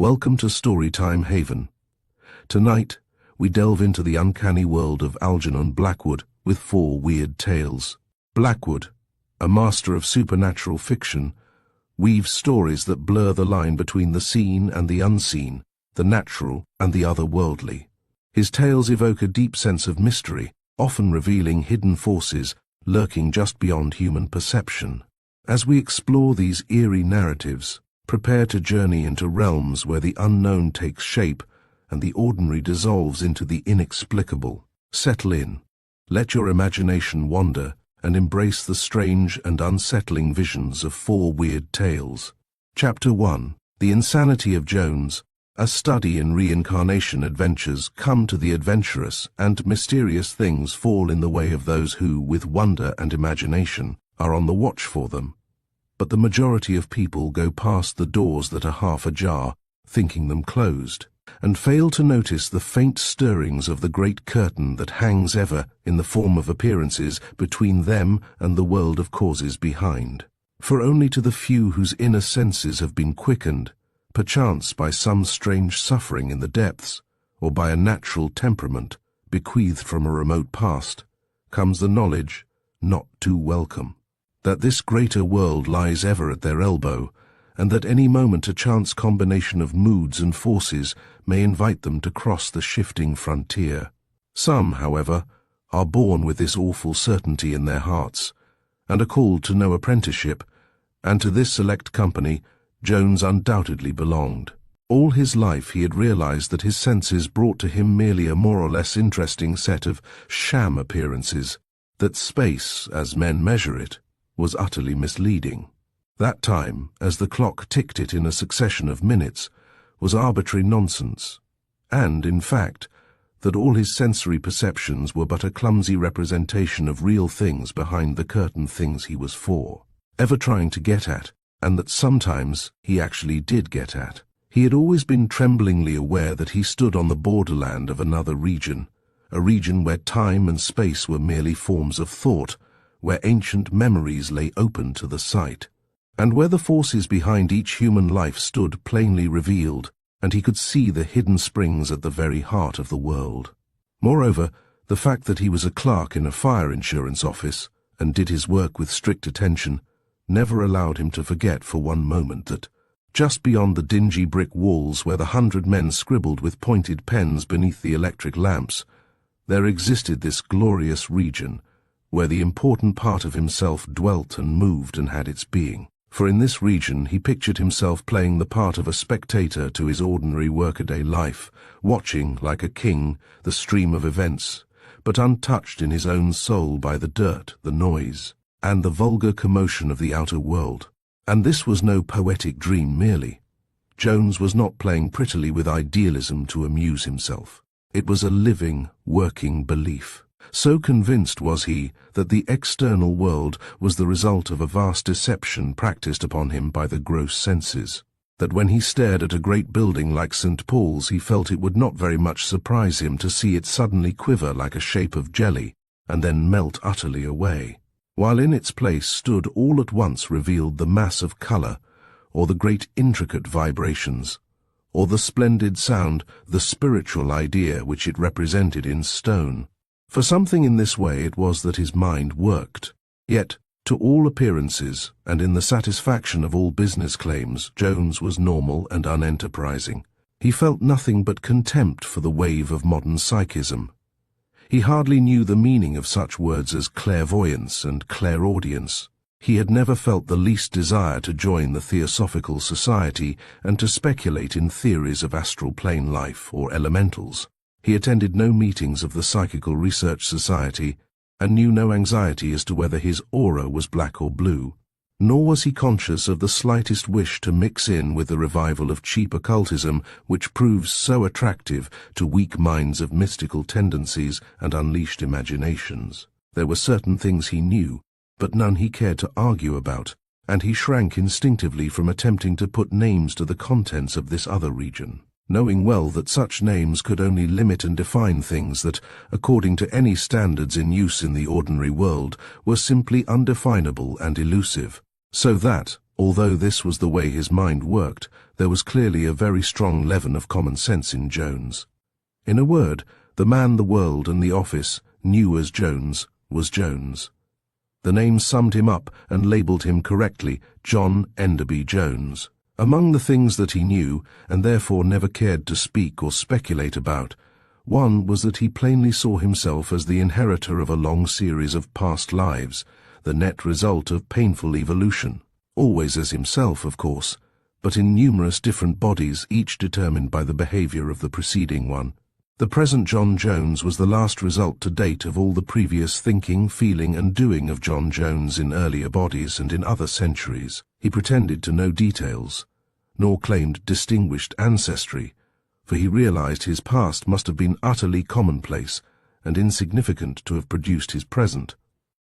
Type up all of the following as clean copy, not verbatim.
Welcome to Storytime Haven. Tonight, we delve into the uncanny world of Algernon Blackwood with 4 weird tales. Blackwood, a master of supernatural fiction, weaves stories that blur the line between the seen and the unseen, the natural and the otherworldly. His tales evoke a deep sense of mystery, often revealing hidden forces lurking just beyond human perception. As we explore these eerie narratives, prepare to journey into realms where the unknown takes shape and the ordinary dissolves into the inexplicable. Settle in, let your imagination wander, and embrace the strange and unsettling visions of 4 weird tales. Chapter 1. The Insanity of Jones. A study in reincarnation adventures come to the adventurous, and mysterious things fall in the way of those who, with wonder and imagination, are on the watch for them. But the majority of people go past the doors that are half ajar, thinking them closed, and fail to notice the faint stirrings of the great curtain that hangs ever, in the form of appearances, between them and the world of causes behind. For only to the few whose inner senses have been quickened, perchance by some strange suffering in the depths, or by a natural temperament bequeathed from a remote past, comes the knowledge, not too welcome, that this greater world lies ever at their elbow, and that any moment a chance combination of moods and forces may invite them to cross the shifting frontier. Some, however, are born with this awful certainty in their hearts, and are called to no apprenticeship, and to this select company Jones undoubtedly belonged. All his life he had realized that his senses brought to him merely a more or less interesting set of sham appearances, that space, as men measure it, was utterly misleading. That time, as the clock ticked it in a succession of minutes, was arbitrary nonsense, and, in fact, that all his sensory perceptions were but a clumsy representation of real things behind the curtain things he was for, ever trying to get at, and that sometimes he actually did get at. He had always been tremblingly aware that he stood on the borderland of another region, a region where time and space were merely forms of thought, where ancient memories lay open to the sight, and where the forces behind each human life stood plainly revealed, and he could see the hidden springs at the very heart of the world. Moreover, the fact that he was a clerk in a fire insurance office, and did his work with strict attention, never allowed him to forget for one moment that, just beyond the dingy brick walls where the 100 men scribbled with pointed pens beneath the electric lamps, there existed this glorious region, where the important part of himself dwelt and moved and had its being. For in this region he pictured himself playing the part of a spectator to his ordinary workaday life, watching, like a king, the stream of events, but untouched in his own soul by the dirt, the noise, and the vulgar commotion of the outer world. And this was no poetic dream merely. Jones was not playing prettily with idealism to amuse himself. It was a living, working belief. So convinced was he that the external world was the result of a vast deception practiced upon him by the gross senses, that when he stared at a great building like St. Paul's he felt it would not very much surprise him to see it suddenly quiver like a shape of jelly, and then melt utterly away, while in its place stood all at once revealed the mass of color, or the great intricate vibrations, or the splendid sound, the spiritual idea which it represented in stone. For something in this way it was that his mind worked. Yet, to all appearances, and in the satisfaction of all business claims, Jones was normal and unenterprising. He felt nothing but contempt for the wave of modern psychism. He hardly knew the meaning of such words as clairvoyance and clairaudience. He had never felt the least desire to join the Theosophical Society and to speculate in theories of astral plane life or elementals. He attended no meetings of the Psychical Research Society, and knew no anxiety as to whether his aura was black or blue. Nor was he conscious of the slightest wish to mix in with the revival of cheap occultism which proves so attractive to weak minds of mystical tendencies and unleashed imaginations. There were certain things he knew, but none he cared to argue about, and he shrank instinctively from attempting to put names to the contents of this other region, knowing well that such names could only limit and define things that, according to any standards in use in the ordinary world, were simply undefinable and elusive. So that, Although this was the way his mind worked, there was clearly a very strong leaven of common sense in Jones. In a word, the man the world and the office knew as Jones was Jones. The name summed him up and labelled him correctly, John Enderby Jones. Among the things that he knew, and therefore never cared to speak or speculate about, one was that he plainly saw himself as the inheritor of a long series of past lives, the net result of painful evolution. Always as himself, of course, but in numerous different bodies, each determined by the behavior of the preceding one. The present John Jones was the last result to date of all the previous thinking, feeling and doing of John Jones in earlier bodies and in other centuries. He pretended to no details, nor claimed distinguished ancestry, for he realized his past must have been utterly commonplace and insignificant to have produced his present.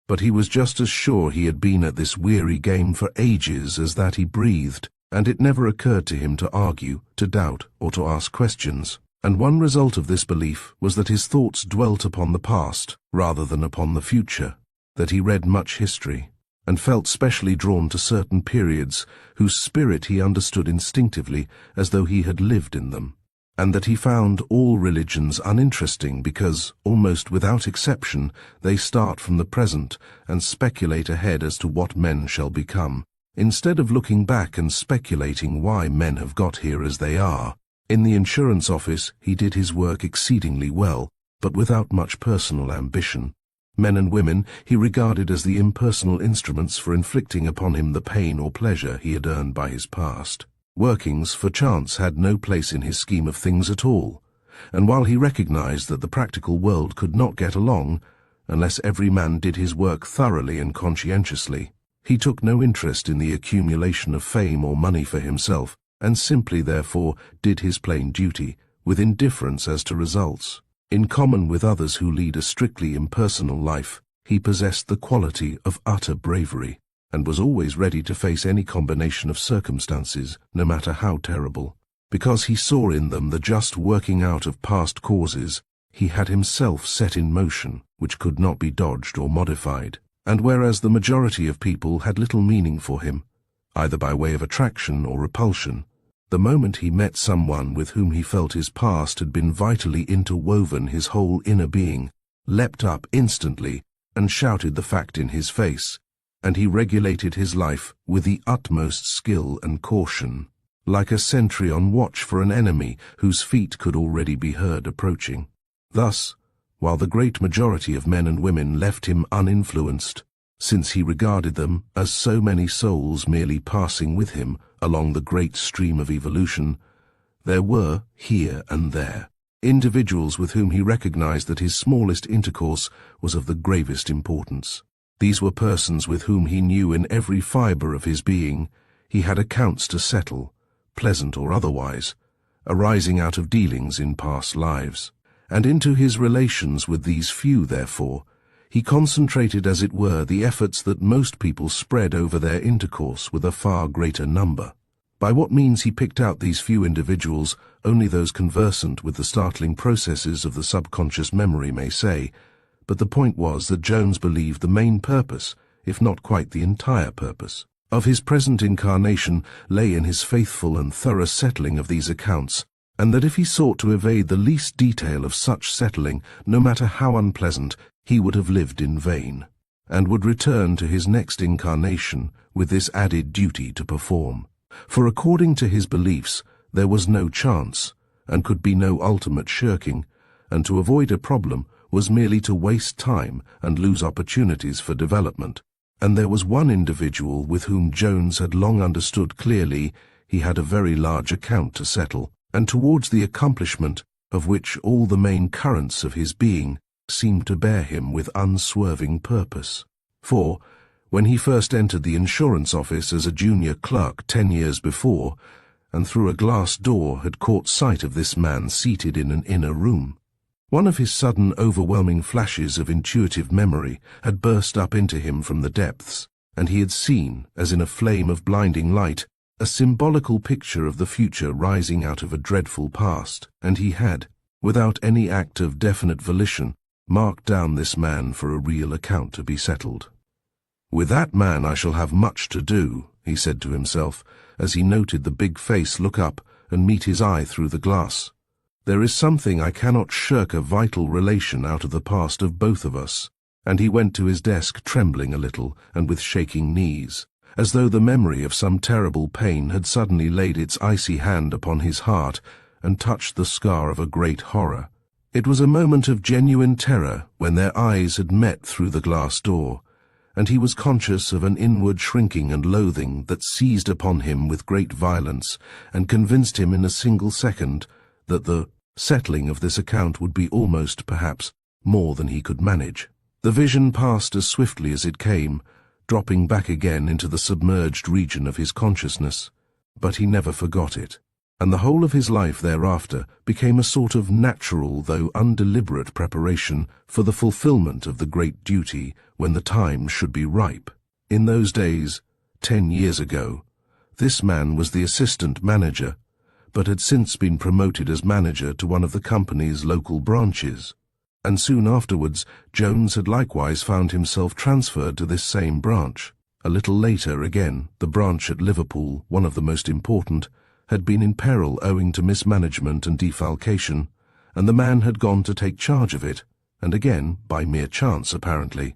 But he was just as sure he had been at this weary game for ages as that he breathed, and it never occurred to him to argue, to doubt, or to ask questions. And one result of this belief was that his thoughts dwelt upon the past rather than upon the future, that he read much history, and felt specially drawn to certain periods whose spirit he understood instinctively as though he had lived in them, and that he found all religions uninteresting because, almost without exception, they start from the present and speculate ahead as to what men shall become, instead of looking back and speculating why men have got here as they are. In the insurance office he did his work exceedingly well, but without much personal ambition. Men and women he regarded as the impersonal instruments for inflicting upon him the pain or pleasure he had earned by his past. Workings for chance had no place in his scheme of things at all, and while he recognized that the practical world could not get along unless every man did his work thoroughly and conscientiously, he took no interest in the accumulation of fame or money for himself, and simply therefore did his plain duty, with indifference as to results. In common with others who lead a strictly impersonal life, he possessed the quality of utter bravery, and was always ready to face any combination of circumstances, no matter how terrible. Because he saw in them the just working out of past causes, he had himself set in motion, which could not be dodged or modified, and whereas the majority of people had little meaning for him, either by way of attraction or repulsion, the moment he met someone with whom he felt his past had been vitally interwoven, his whole inner being leapt up instantly and shouted the fact in his face, and he regulated his life with the utmost skill and caution, like a sentry on watch for an enemy whose feet could already be heard approaching. Thus, while the great majority of men and women left him uninfluenced, since he regarded them as so many souls merely passing with him along the great stream of evolution, there were, here and there, individuals with whom he recognized that his smallest intercourse was of the gravest importance. These were persons with whom he knew in every fibre of his being he had accounts to settle, pleasant or otherwise, arising out of dealings in past lives. And into his relations with these few, therefore, he concentrated, as it were, the efforts that most people spread over their intercourse with a far greater number. By what means he picked out these few individuals, only those conversant with the startling processes of the subconscious memory may say, but the point was that Jones believed the main purpose, if not quite the entire purpose, of his present incarnation lay in his faithful and thorough settling of these accounts, and that if he sought to evade the least detail of such settling, no matter how unpleasant, he would have lived in vain, and would return to his next incarnation with this added duty to perform. For according to his beliefs, there was no chance, and could be no ultimate shirking, and to avoid a problem was merely to waste time and lose opportunities for development. And there was one individual with whom Jones had long understood clearly he had a very large account to settle, and towards the accomplishment of which all the main currents of his being seemed to bear him with unswerving purpose. For, when he first entered the insurance office as a junior clerk 10 years before, and through a glass door had caught sight of this man seated in an inner room, one of his sudden overwhelming flashes of intuitive memory had burst up into him from the depths, and he had seen, as in a flame of blinding light, a symbolical picture of the future rising out of a dreadful past, and he had, without any act of definite volition, marked down this man for a real account to be settled. "With that man I shall have much to do," he said to himself, as he noted the big face look up and meet his eye through the glass. "There is something I cannot shirk, a vital relation out of the past of both of us." And he went to his desk, trembling a little and with shaking knees, as though the memory of some terrible pain had suddenly laid its icy hand upon his heart and touched the scar of a great horror. It was a moment of genuine terror when their eyes had met through the glass door, and he was conscious of an inward shrinking and loathing that seized upon him with great violence and convinced him in a single second that the settling of this account would be almost, perhaps, more than he could manage. The vision passed as swiftly as it came, dropping back again into the submerged region of his consciousness. But he never forgot it, and the whole of his life thereafter became a sort of natural though undeliberate preparation for the fulfillment of the great duty when the time should be ripe. In those days, 10 years ago, this man was the assistant manager, but had since been promoted as manager to one of the company's local branches. And soon afterwards, Jones had likewise found himself transferred to this same branch. A little later again, the branch at Liverpool, one of the most important, had been in peril owing to mismanagement and defalcation, and the man had gone to take charge of it, and again, by mere chance apparently.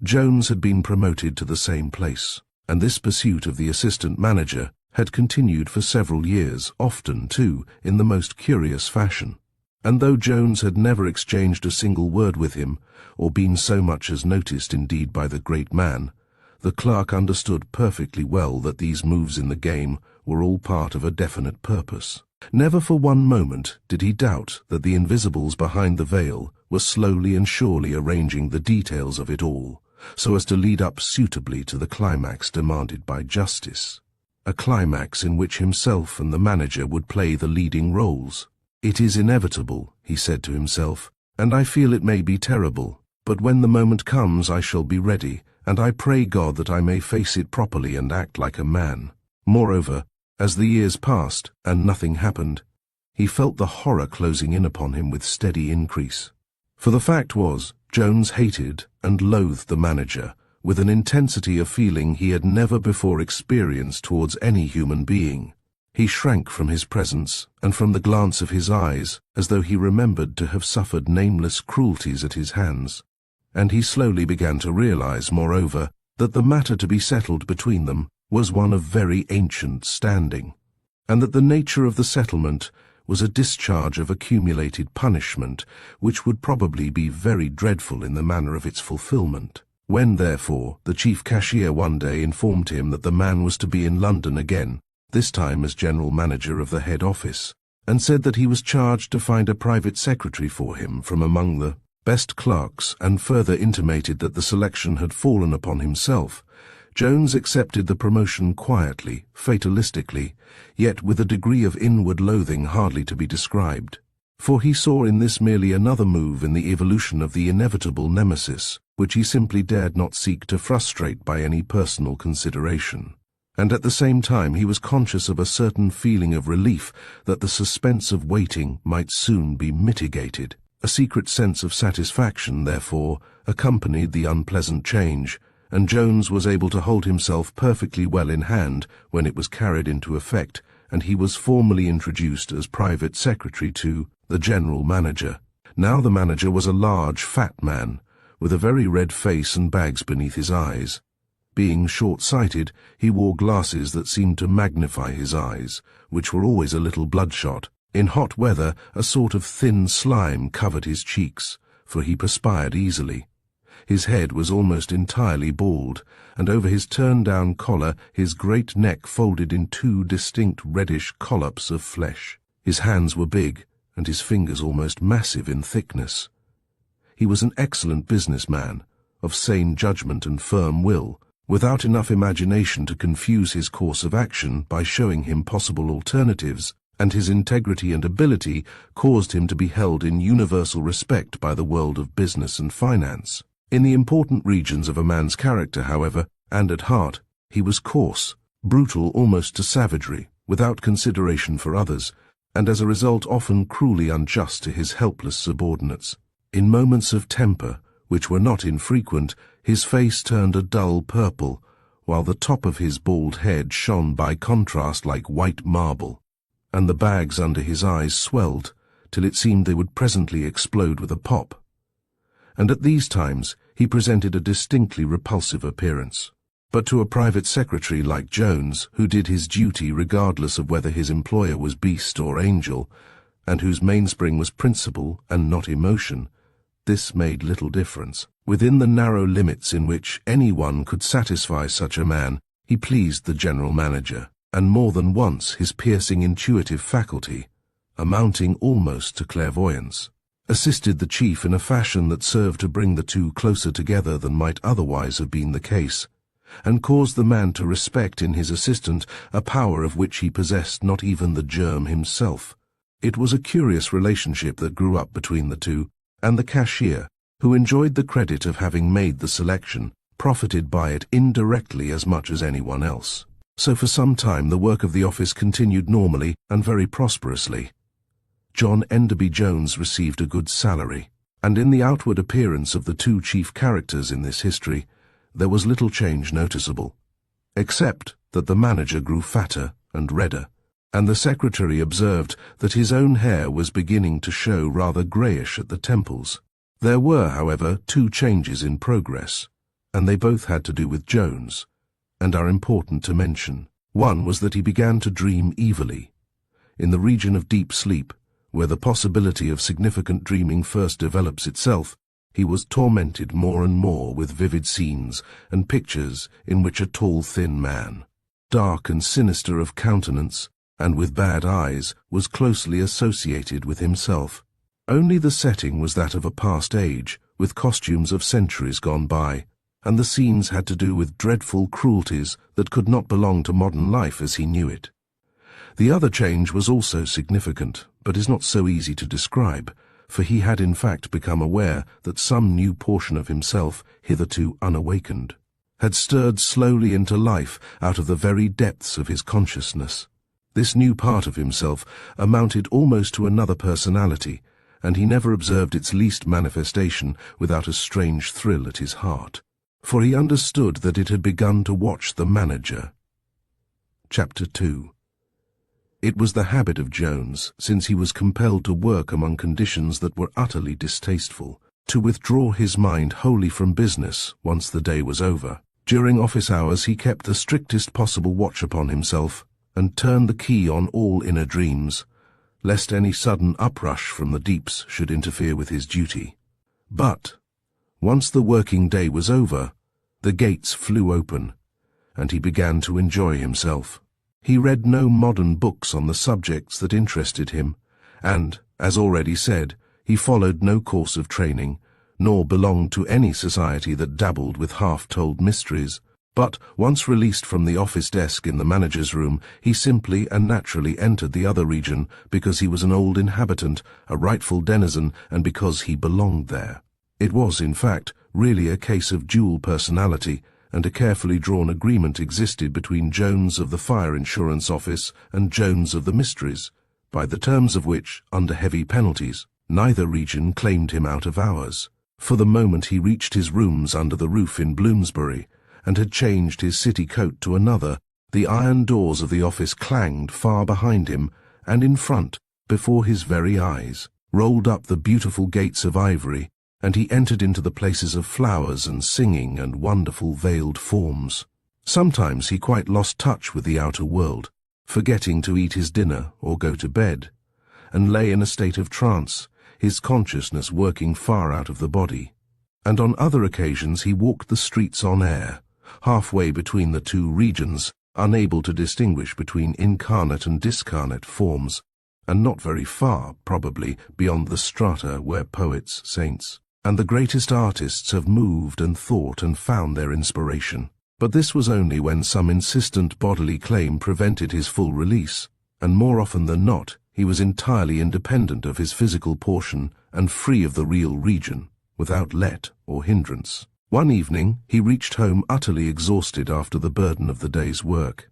Jones had been promoted to the same place, and this pursuit of the assistant manager had continued for several years, often, too, in the most curious fashion. And though Jones had never exchanged a single word with him, or been so much as noticed indeed by the great man, the clerk understood perfectly well that these moves in the game were all part of a definite purpose. Never for one moment did he doubt that the invisibles behind the veil were slowly and surely arranging the details of it all, so as to lead up suitably to the climax demanded by justice. A climax in which himself and the manager would play the leading roles. "It is inevitable," he said to himself, "and I feel it may be terrible, but when the moment comes I shall be ready, and I pray God that I may face it properly and act like a man." Moreover, as the years passed and nothing happened, he felt the horror closing in upon him with steady increase. For the fact was, Jones hated and loathed the manager with an intensity of feeling he had never before experienced towards any human being. He shrank from his presence and from the glance of his eyes, as though he remembered to have suffered nameless cruelties at his hands. And he slowly began to realize, moreover, that the matter to be settled between them was one of very ancient standing, and that the nature of the settlement was a discharge of accumulated punishment, which would probably be very dreadful in the manner of its fulfillment. When, therefore, the chief cashier one day informed him that the man was to be in London again, this time as general manager of the head office, and said that he was charged to find a private secretary for him from among the best clerks, and further intimated that the selection had fallen upon himself, Jones accepted the promotion quietly, fatalistically, yet with a degree of inward loathing hardly to be described. For he saw in this merely another move in the evolution of the inevitable nemesis, which he simply dared not seek to frustrate by any personal consideration. And at the same time he was conscious of a certain feeling of relief that the suspense of waiting might soon be mitigated. A secret sense of satisfaction, therefore, accompanied the unpleasant change, and Jones was able to hold himself perfectly well in hand when it was carried into effect, and he was formally introduced as private secretary to the general manager. Now the manager was a large, fat man, with a very red face and bags beneath his eyes. Being short-sighted, he wore glasses that seemed to magnify his eyes, which were always a little bloodshot. In hot weather, a sort of thin slime covered his cheeks, for he perspired easily. His head was almost entirely bald, and over his turned-down collar his great neck folded in two distinct reddish collops of flesh. His hands were big, and his fingers almost massive in thickness. He was an excellent businessman, of sane judgment and firm will, without enough imagination to confuse his course of action by showing him possible alternatives, and his integrity and ability caused him to be held in universal respect by the world of business and finance. In the important regions of a man's character, however, and at heart, he was coarse, brutal almost to savagery, without consideration for others, and as a result often cruelly unjust to his helpless subordinates. In moments of temper, which were not infrequent, His face turned a dull purple, while the top of his bald head shone by contrast like white marble, and the bags under his eyes swelled till it seemed they would presently explode with a pop. And at these times he presented a distinctly repulsive appearance. But to a private secretary like Jones, who did his duty regardless of whether his employer was beast or angel, and whose mainspring was principle and not emotion, this made little difference. Within the narrow limits in which anyone could satisfy such a man, he pleased the general manager, and more than once his piercing intuitive faculty, amounting almost to clairvoyance, assisted the chief in a fashion that served to bring the two closer together than might otherwise have been the case, and caused the man to respect in his assistant a power of which he possessed not even the germ himself. It was a curious relationship that grew up between the two, and the cashier, who enjoyed the credit of having made the selection, profited by it indirectly as much as anyone else. So for some time the work of the office continued normally and very prosperously. John Enderby Jones received a good salary, and in the outward appearance of the two chief characters in this history, there was little change noticeable, except that the manager grew fatter and redder, and the secretary observed that his own hair was beginning to show rather greyish at the temples. There were, however, two changes in progress, and they both had to do with Jones, and are important to mention. One was that he began to dream evilly. In the region of deep sleep, where the possibility of significant dreaming first develops itself, he was tormented more and more with vivid scenes and pictures in which a tall, thin man, dark and sinister of countenance, and with bad eyes, was closely associated with himself. Only the setting was that of a past age, with costumes of centuries gone by, and the scenes had to do with dreadful cruelties that could not belong to modern life as he knew it. The other change was also significant, but is not so easy to describe, for he had in fact become aware that some new portion of himself, hitherto unawakened, had stirred slowly into life out of the very depths of his consciousness. This new part of himself amounted almost to another personality, and he never observed its least manifestation without a strange thrill at his heart, for he understood that it had begun to watch the manager. Chapter 2. It was the habit of Jones, since he was compelled to work among conditions that were utterly distasteful, to withdraw his mind wholly from business once the day was over. During office hours he kept the strictest possible watch upon himself, and turned the key on all inner dreams, lest any sudden uprush from the deeps should interfere with his duty. But, once the working day was over, the gates flew open, and he began to enjoy himself. He read no modern books on the subjects that interested him, and, as already said, he followed no course of training, nor belonged to any society that dabbled with half-told mysteries. But, once released from the office desk in the manager's room, he simply and naturally entered the other region because he was an old inhabitant, a rightful denizen, and because he belonged there. It was, in fact, really a case of dual personality, and a carefully drawn agreement existed between Jones of the Fire Insurance Office and Jones of the Mysteries, by the terms of which, under heavy penalties, neither region claimed him out of hours. For the moment he reached his rooms under the roof in Bloomsbury, and had changed his city coat to another, the iron doors of the office clanged far behind him, and in front, before his very eyes, rolled up the beautiful gates of ivory, and he entered into the places of flowers and singing and wonderful veiled forms. Sometimes he quite lost touch with the outer world, forgetting to eat his dinner or go to bed, and lay in a state of trance, his consciousness working far out of the body. And on other occasions he walked the streets on air, halfway between the two regions, unable to distinguish between incarnate and discarnate forms, and not very far, probably, beyond the strata where poets, saints, and the greatest artists have moved and thought and found their inspiration. But this was only when some insistent bodily claim prevented his full release, and more often than not, he was entirely independent of his physical portion and free of the real region, without let or hindrance. One evening he reached home utterly exhausted after the burden of the day's work.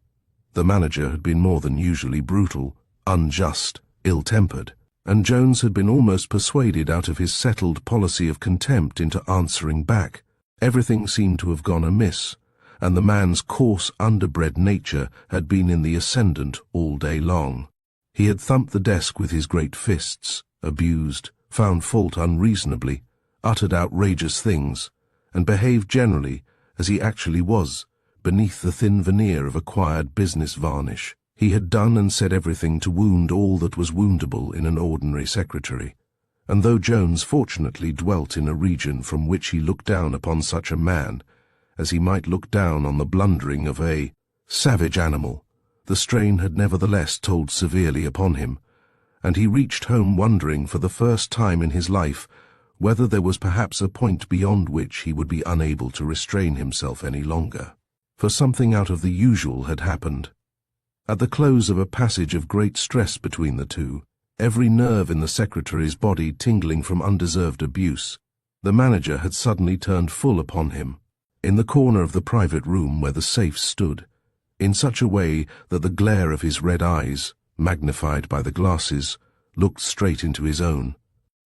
The manager had been more than usually brutal, unjust, ill-tempered, and Jones had been almost persuaded out of his settled policy of contempt into answering back, Everything seemed to have gone amiss, and the man's coarse, underbred nature had been in the ascendant all day long. He had thumped the desk with his great fists, abused, found fault unreasonably, uttered outrageous things, and behaved generally as he actually was, beneath the thin veneer of acquired business varnish. He had done and said everything to wound all that was woundable in an ordinary secretary, and though Jones fortunately dwelt in a region from which he looked down upon such a man as he might look down on the blundering of a savage animal, the strain had nevertheless told severely upon him, and he reached home wondering for the first time in his life whether there was perhaps a point beyond which he would be unable to restrain himself any longer. For something out of the usual had happened. At the close of a passage of great stress between the two, every nerve in the secretary's body tingling from undeserved abuse, the manager had suddenly turned full upon him, in the corner of the private room where the safe stood, in such a way that the glare of his red eyes, magnified by the glasses, looked straight into his own.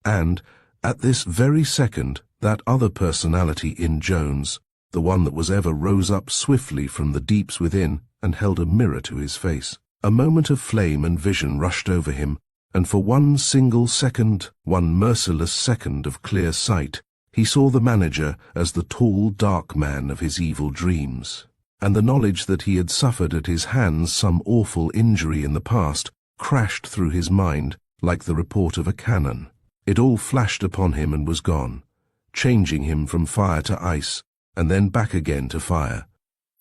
And, at this very second, that other personality in Jones, the one that was ever, rose up swiftly from the deeps within and held a mirror to his face. A moment of flame and vision rushed over him, and for one single second, one merciless second of clear sight, he saw the manager as the tall, dark man of his evil dreams, and the knowledge that he had suffered at his hands some awful injury in the past crashed through his mind like the report of a cannon. It all flashed upon him and was gone, changing him from fire to ice, and then back again to fire,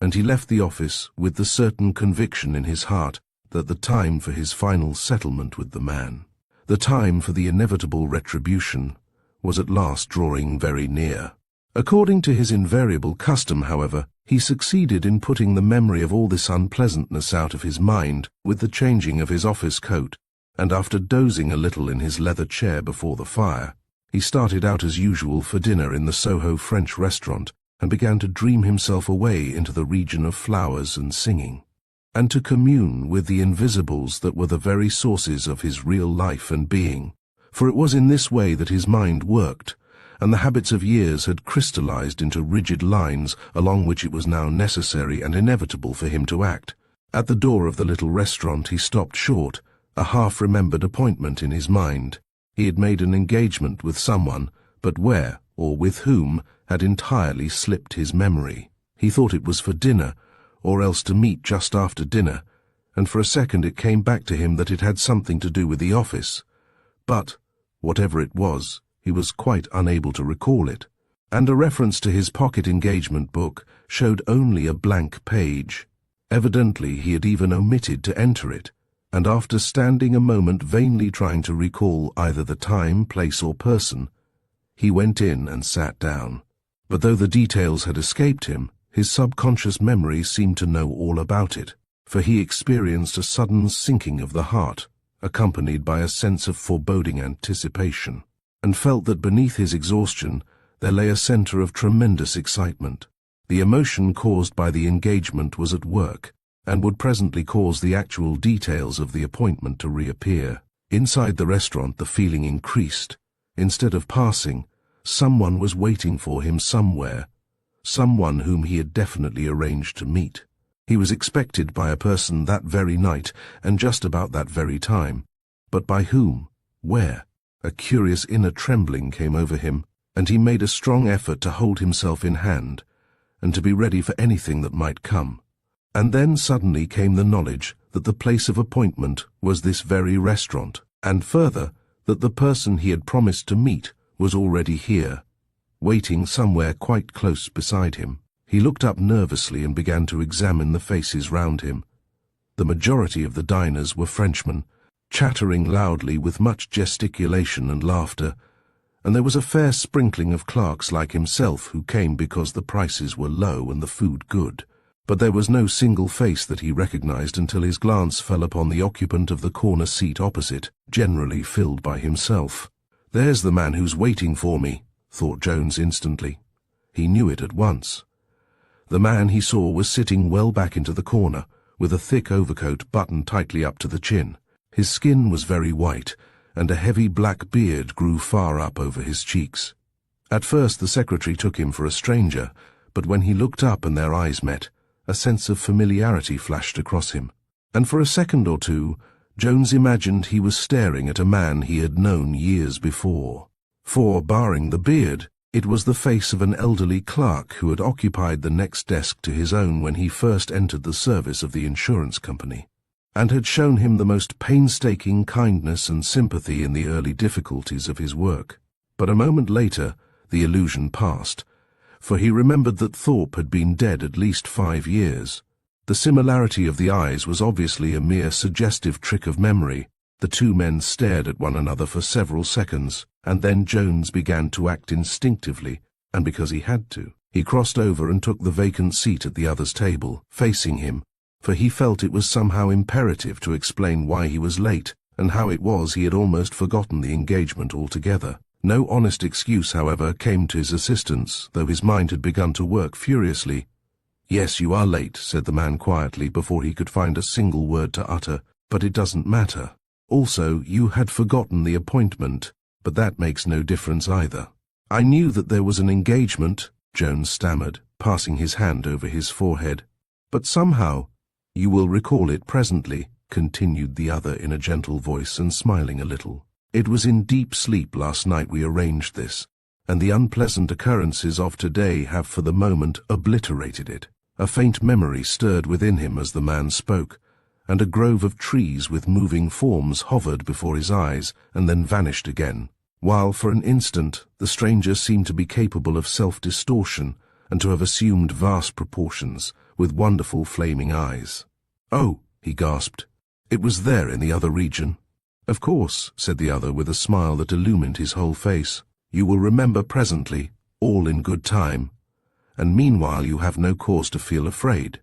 and he left the office with the certain conviction in his heart that the time for his final settlement with the man, the time for the inevitable retribution, was at last drawing very near. According to his invariable custom, however, he succeeded in putting the memory of all this unpleasantness out of his mind with the changing of his office coat, and after dozing a little in his leather chair before the fire, he started out as usual for dinner in the Soho French restaurant, and began to dream himself away into the region of flowers and singing, and to commune with the invisibles that were the very sources of his real life and being, for it was in this way that his mind worked, and the habits of years had crystallized into rigid lines along which it was now necessary and inevitable for him to act. At the door of the little restaurant he stopped short, a half-remembered appointment in his mind. He had made an engagement with someone, but where, or with whom, had entirely slipped his memory. He thought it was for dinner, or else to meet just after dinner, and for a second it came back to him that it had something to do with the office. But, whatever it was, he was quite unable to recall it, and a reference to his pocket engagement book showed only a blank page. Evidently he had even omitted to enter it, and after standing a moment vainly trying to recall either the time, place, or person, he went in and sat down. But though the details had escaped him, his subconscious memory seemed to know all about it, for he experienced a sudden sinking of the heart, accompanied by a sense of foreboding anticipation, and felt that beneath his exhaustion there lay a center of tremendous excitement. The emotion caused by the engagement was at work, and would presently cause the actual details of the appointment to reappear. Inside the restaurant the feeling increased. Instead of passing, someone was waiting for him somewhere, someone whom he had definitely arranged to meet. He was expected by a person that very night, and just about that very time. But by whom? Where? A curious inner trembling came over him, and he made a strong effort to hold himself in hand, and to be ready for anything that might come. And then suddenly came the knowledge that the place of appointment was this very restaurant, and further, that the person he had promised to meet was already here, waiting somewhere quite close beside him. He looked up nervously and began to examine the faces round him. The majority of the diners were Frenchmen, chattering loudly with much gesticulation and laughter, and there was a fair sprinkling of clerks like himself who came because the prices were low and the food good. But there was no single face that he recognized until his glance fell upon the occupant of the corner seat opposite, generally filled by himself. "There's the man who's waiting for me," thought Jones instantly. He knew it at once. The man he saw was sitting well back into the corner, with a thick overcoat buttoned tightly up to the chin. His skin was very white, and a heavy black beard grew far up over his cheeks. At first the secretary took him for a stranger, but when he looked up and their eyes met, a sense of familiarity flashed across him. And for a second or two, Jones imagined he was staring at a man he had known years before. For, barring the beard, it was the face of an elderly clerk who had occupied the next desk to his own when he first entered the service of the insurance company, and had shown him the most painstaking kindness and sympathy in the early difficulties of his work. But a moment later, the illusion passed, for he remembered that Thorpe had been dead at least 5 years. The similarity of the eyes was obviously a mere suggestive trick of memory. The two men stared at one another for several seconds, and then Jones began to act instinctively, and because he had to. He crossed over and took the vacant seat at the other's table, facing him, for he felt it was somehow imperative to explain why he was late, and how it was he had almost forgotten the engagement altogether. No honest excuse, however, came to his assistance, though his mind had begun to work furiously. "Yes, you are late," said the man quietly before he could find a single word to utter, "but it doesn't matter. Also, you had forgotten the appointment, but that makes no difference either." "I knew that there was an engagement," Jones stammered, passing his hand over his forehead. "But somehow—" "You will recall it presently," continued the other in a gentle voice and smiling a little. "It was in deep sleep last night we arranged this, and the unpleasant occurrences of today have for the moment obliterated it." A faint memory stirred within him as the man spoke, and a grove of trees with moving forms hovered before his eyes and then vanished again, while for an instant the stranger seemed to be capable of self-distortion and to have assumed vast proportions, with wonderful flaming eyes. "Oh," he gasped, "it was there in the other region." "Of course," said the other with a smile that illumined his whole face. "You will remember presently, all in good time, and meanwhile you have no cause to feel afraid."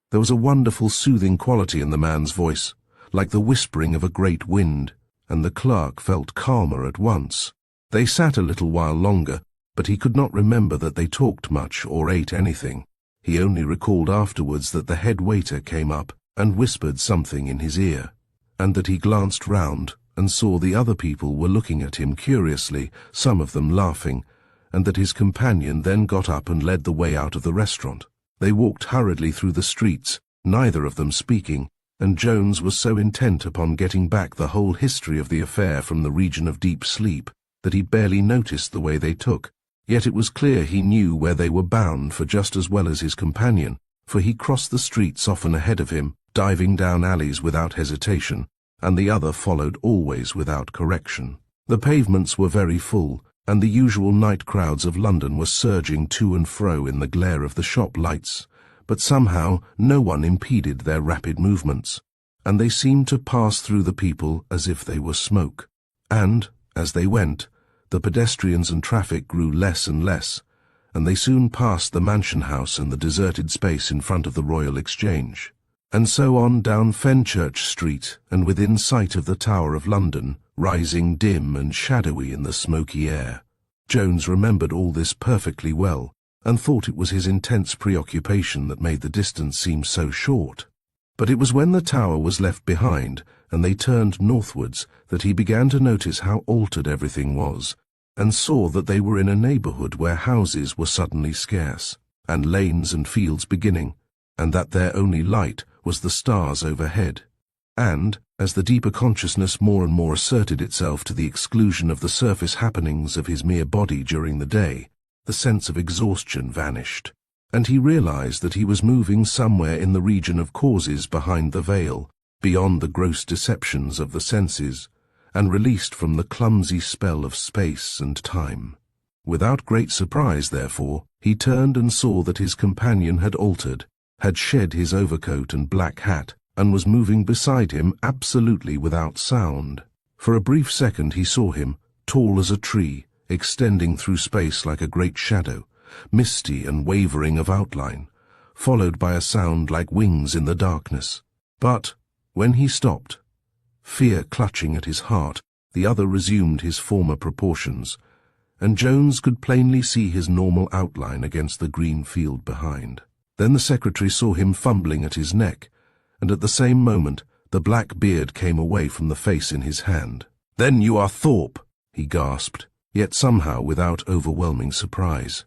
There was a wonderful soothing quality in the man's voice, like the whispering of a great wind, and the clerk felt calmer at once. They sat a little while longer, but he could not remember that they talked much or ate anything. He only recalled afterwards that the head waiter came up and whispered something in his ear, and that he glanced round and saw the other people were looking at him curiously, some of them laughing, and that his companion then got up and led the way out of the restaurant. They walked hurriedly through the streets, neither of them speaking, and Jones was so intent upon getting back the whole history of the affair from the region of deep sleep that he barely noticed the way they took. Yet it was clear he knew where they were bound for just as well as his companion, for he crossed the streets often ahead of him, diving down alleys without hesitation, and the other followed always without correction. The pavements were very full, and the usual night crowds of London were surging to and fro in the glare of the shop lights, but somehow no one impeded their rapid movements, and they seemed to pass through the people as if they were smoke. And, as they went, the pedestrians and traffic grew less and less, and they soon passed the Mansion House and the deserted space in front of the Royal Exchange, and so on down Fenchurch Street and within sight of the Tower of London, rising dim and shadowy in the smoky air. Jones remembered all this perfectly well, and thought it was his intense preoccupation that made the distance seem so short. But it was when the tower was left behind, and they turned northwards, that he began to notice how altered everything was, and saw that they were in a neighbourhood where houses were suddenly scarce, and lanes and fields beginning, and that their only light was the stars overhead. And, as the deeper consciousness more and more asserted itself to the exclusion of the surface happenings of his mere body during the day, the sense of exhaustion vanished, and he realized that he was moving somewhere in the region of causes behind the veil, beyond the gross deceptions of the senses, and released from the clumsy spell of space and time. Without great surprise, therefore, he turned and saw that his companion had altered, had shed his overcoat and black hat, and was moving beside him absolutely without sound. For a brief second he saw him, tall as a tree, extending through space like a great shadow, misty and wavering of outline, followed by a sound like wings in the darkness. But, when he stopped, fear clutching at his heart, the other resumed his former proportions, and Jones could plainly see his normal outline against the green field behind. Then the secretary saw him fumbling at his neck, and at the same moment the black beard came away from the face in his hand. "Then you are Thorpe," he gasped. yet somehow without overwhelming surprise.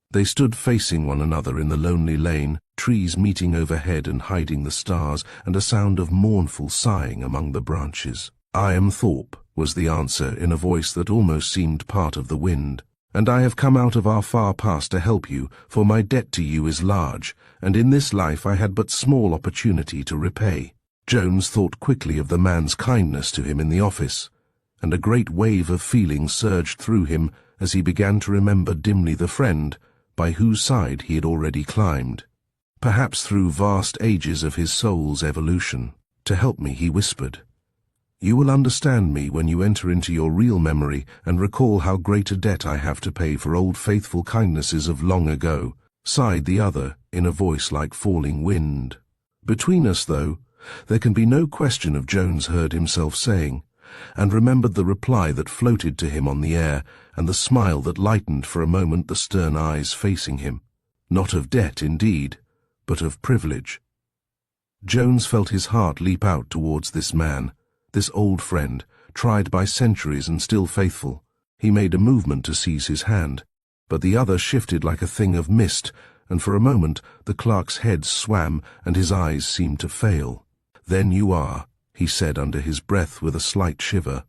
They stood facing one another in the lonely lane, trees meeting overhead and hiding the stars, and a sound of mournful sighing among the branches. "I am Thorpe," was the answer in a voice that almost seemed part of the wind, "and I have come out of our far past to help you, for my debt to you is large, and in this life I had but small opportunity to repay." Jones thought quickly of the man's kindness to him in the office, and a great wave of feeling surged through him as he began to remember dimly the friend by whose side he had already climbed, perhaps through vast ages of his soul's evolution. "To help me," he whispered. "You will understand me when you enter into your real memory and recall how great a debt I have to pay for old faithful kindnesses of long ago," sighed the other in a voice like falling wind. "Between us, though, there can be no question of," Jones heard himself saying, and remembered the reply that floated to him on the air, and the smile that lightened for a moment the stern eyes facing him. Not of debt, indeed, but of privilege. Jones felt his heart leap out towards this man, this old friend, tried by centuries and still faithful. He made a movement to seize his hand, but the other shifted like a thing of mist, and for a moment the clerk's head swam and his eyes seemed to fail. "Then you are," he said under his breath with a slight shiver.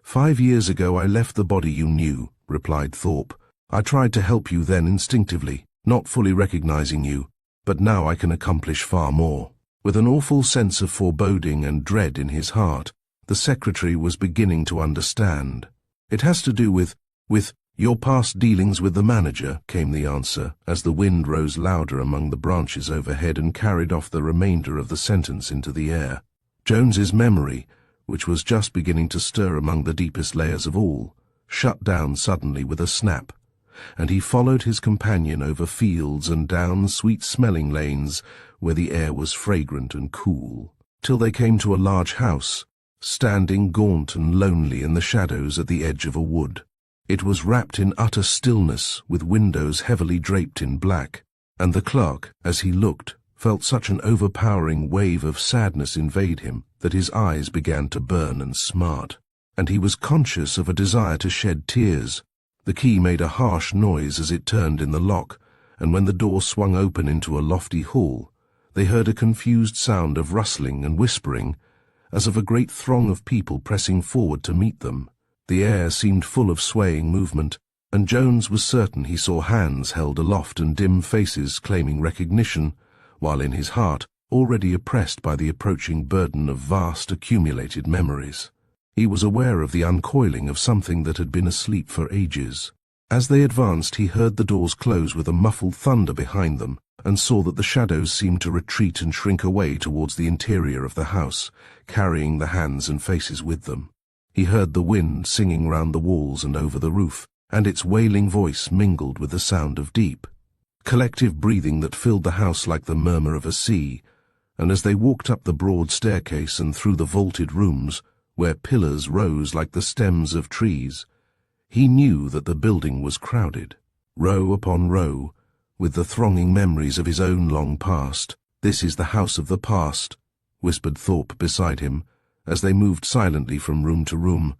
"5 years ago I left the body you knew," replied Thorpe. "I tried to help you then instinctively, not fully recognizing you, but now I can accomplish far more." With an awful sense of foreboding and dread in his heart, the secretary was beginning to understand. "It has to do with your past dealings with the manager," came the answer, as the wind rose louder among the branches overhead and carried off the remainder of the sentence into the air. Jones's memory, which was just beginning to stir among the deepest layers of all, shut down suddenly with a snap, and he followed his companion over fields and down sweet-smelling lanes where the air was fragrant and cool, till they came to a large house, standing gaunt and lonely in the shadows at the edge of a wood. It was wrapped in utter stillness, with windows heavily draped in black, and the clerk, as he looked, felt such an overpowering wave of sadness invade him that his eyes began to burn and smart, and he was conscious of a desire to shed tears. The key made a harsh noise as it turned in the lock, and when the door swung open into a lofty hall, they heard a confused sound of rustling and whispering, as of a great throng of people pressing forward to meet them. The air seemed full of swaying movement, and Jones was certain he saw hands held aloft and dim faces claiming recognition, while in his heart, already oppressed by the approaching burden of vast accumulated memories, he was aware of the uncoiling of something that had been asleep for ages. As they advanced, he heard the doors close with a muffled thunder behind them, and saw that the shadows seemed to retreat and shrink away towards the interior of the house, carrying the hands and faces with them. He heard the wind singing round the walls and over the roof, and its wailing voice mingled with the sound of deep, collective breathing that filled the house like the murmur of a sea, and as they walked up the broad staircase and through the vaulted rooms, where pillars rose like the stems of trees, he knew that the building was crowded, row upon row, with the thronging memories of his own long past. "This is the house of the past," whispered Thorpe beside him, as they moved silently from room to room.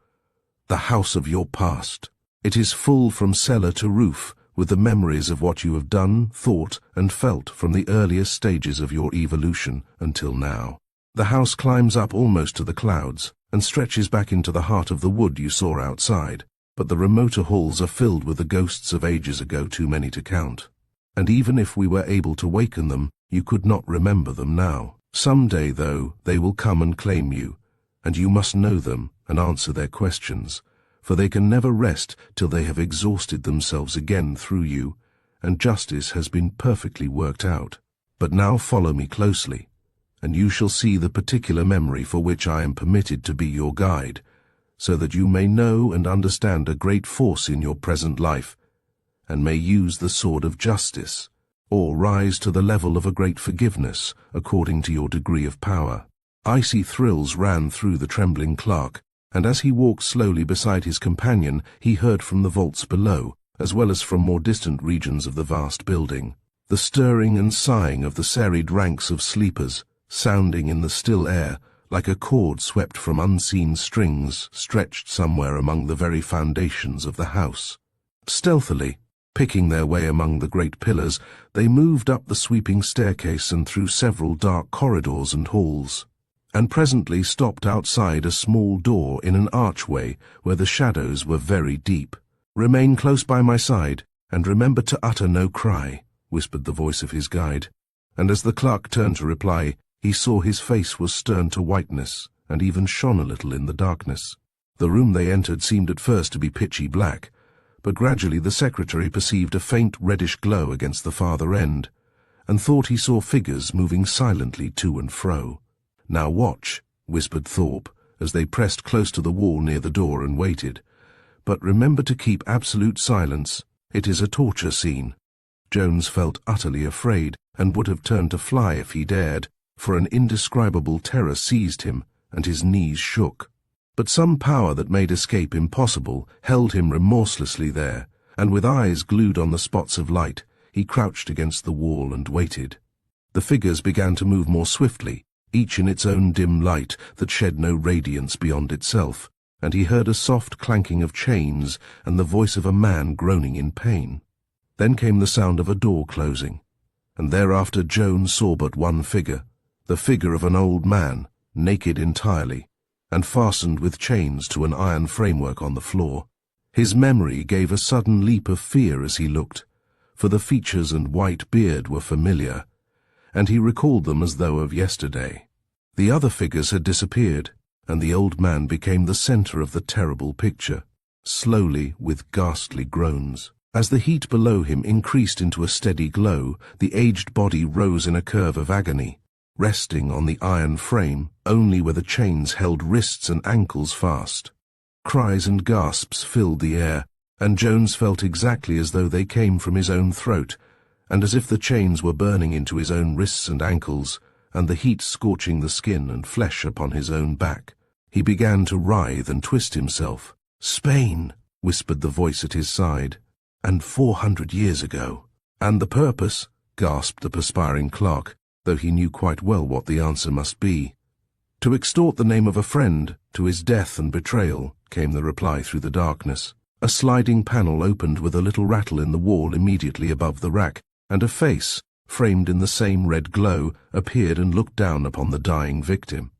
"The house of your past. It is full from cellar to roof, with the memories of what you have done, thought, and felt from the earliest stages of your evolution until now. The house climbs up almost to the clouds, and stretches back into the heart of the wood you saw outside, but the remoter halls are filled with the ghosts of ages ago too many to count. And even if we were able to waken them, you could not remember them now. Some day, though, they will come and claim you, and you must know them and answer their questions, for they can never rest till they have exhausted themselves again through you, and justice has been perfectly worked out. But now follow me closely, and you shall see the particular memory for which I am permitted to be your guide, so that you may know and understand a great force in your present life, and may use the sword of justice, or rise to the level of a great forgiveness, according to your degree of power." Icy thrills ran through the trembling clerk, and as he walked slowly beside his companion, he heard from the vaults below, as well as from more distant regions of the vast building, the stirring and sighing of the serried ranks of sleepers, sounding in the still air like a cord swept from unseen strings stretched somewhere among the very foundations of the house. Stealthily, picking their way among the great pillars, they moved up the sweeping staircase and through several dark corridors and halls, and presently stopped outside a small door in an archway where the shadows were very deep. "Remain close by my side, and remember to utter no cry," whispered the voice of his guide, and as the clerk turned to reply, he saw his face was stern to whiteness, and even shone a little in the darkness. The room they entered seemed at first to be pitchy black, but gradually the secretary perceived a faint reddish glow against the farther end, and thought he saw figures moving silently to and fro. "Now watch," whispered Thorpe, as they pressed close to the wall near the door and waited. "But remember to keep absolute silence. It is a torture scene." Jones felt utterly afraid, and would have turned to fly if he dared, for an indescribable terror seized him, and his knees shook. But some power that made escape impossible held him remorselessly there, and with eyes glued on the spots of light, he crouched against the wall and waited. The figures began to move more swiftly, each in its own dim light that shed no radiance beyond itself, and he heard a soft clanking of chains and the voice of a man groaning in pain. Then came the sound of a door closing, and thereafter Jones saw but one figure, the figure of an old man, naked entirely, and fastened with chains to an iron framework on the floor. His memory gave a sudden leap of fear as he looked, for the features and white beard were familiar, and he recalled them as though of yesterday. The other figures had disappeared, and the old man became the center of the terrible picture, slowly with ghastly groans. As the heat below him increased into a steady glow, the aged body rose in a curve of agony, resting on the iron frame only where the chains held wrists and ankles fast. Cries and gasps filled the air, and Jones felt exactly as though they came from his own throat, and as if the chains were burning into his own wrists and ankles, and the heat scorching the skin and flesh upon his own back. He began to writhe and twist himself. "Spain," whispered the voice at his side, "and 400 years ago." "And the purpose?" gasped the perspiring clerk, though he knew quite well what the answer must be. "To extort the name of a friend, to his death and betrayal," came the reply through the darkness. A sliding panel opened with a little rattle in the wall immediately above the rack, and a face, framed in the same red glow, appeared and looked down upon the dying victim.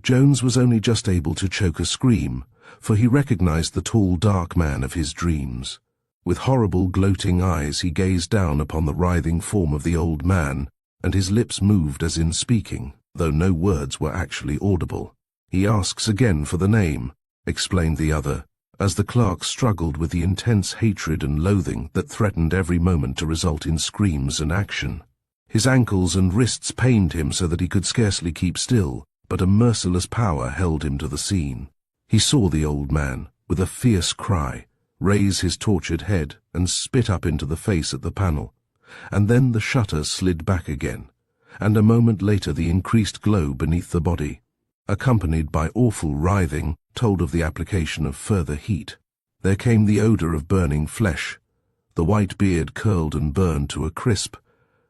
Jones was only just able to choke a scream, for he recognized the tall, dark man of his dreams. With horrible, gloating eyes he gazed down upon the writhing form of the old man, and his lips moved as in speaking, though no words were actually audible. "He asks again for the name," explained the other, as the clerk struggled with the intense hatred and loathing that threatened every moment to result in screams and action. His ankles and wrists pained him so that he could scarcely keep still, but a merciless power held him to the scene. He saw the old man, with a fierce cry, raise his tortured head and spit up into the face at the panel, and then the shutter slid back again, and a moment later the increased glow beneath the body, accompanied by awful writhing, told of the application of further heat. There came the odor of burning flesh. The white beard curled and burned to a crisp.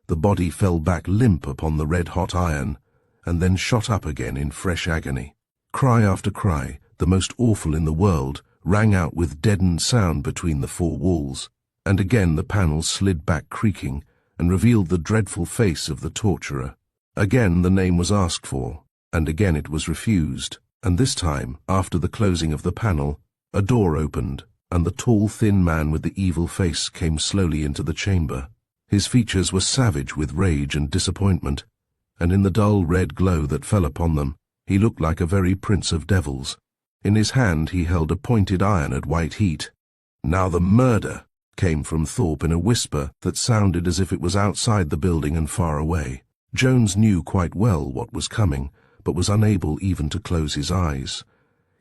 The body fell back limp upon the red-hot iron, and then shot up again in fresh agony. Cry after cry, the most awful in the world, rang out with deadened sound between the four walls, and again the panel slid back creaking, and revealed the dreadful face of the torturer. Again the name was asked for, and again it was refused, and this time, after the closing of the panel, a door opened, and the tall, thin man with the evil face came slowly into the chamber. His features were savage with rage and disappointment, and in the dull red glow that fell upon them, he looked like a very prince of devils. In his hand he held a pointed iron at white heat. "Now the murder," came from Thorpe in a whisper that sounded as if it was outside the building and far away. Jones knew quite well what was coming, but was unable even to close his eyes.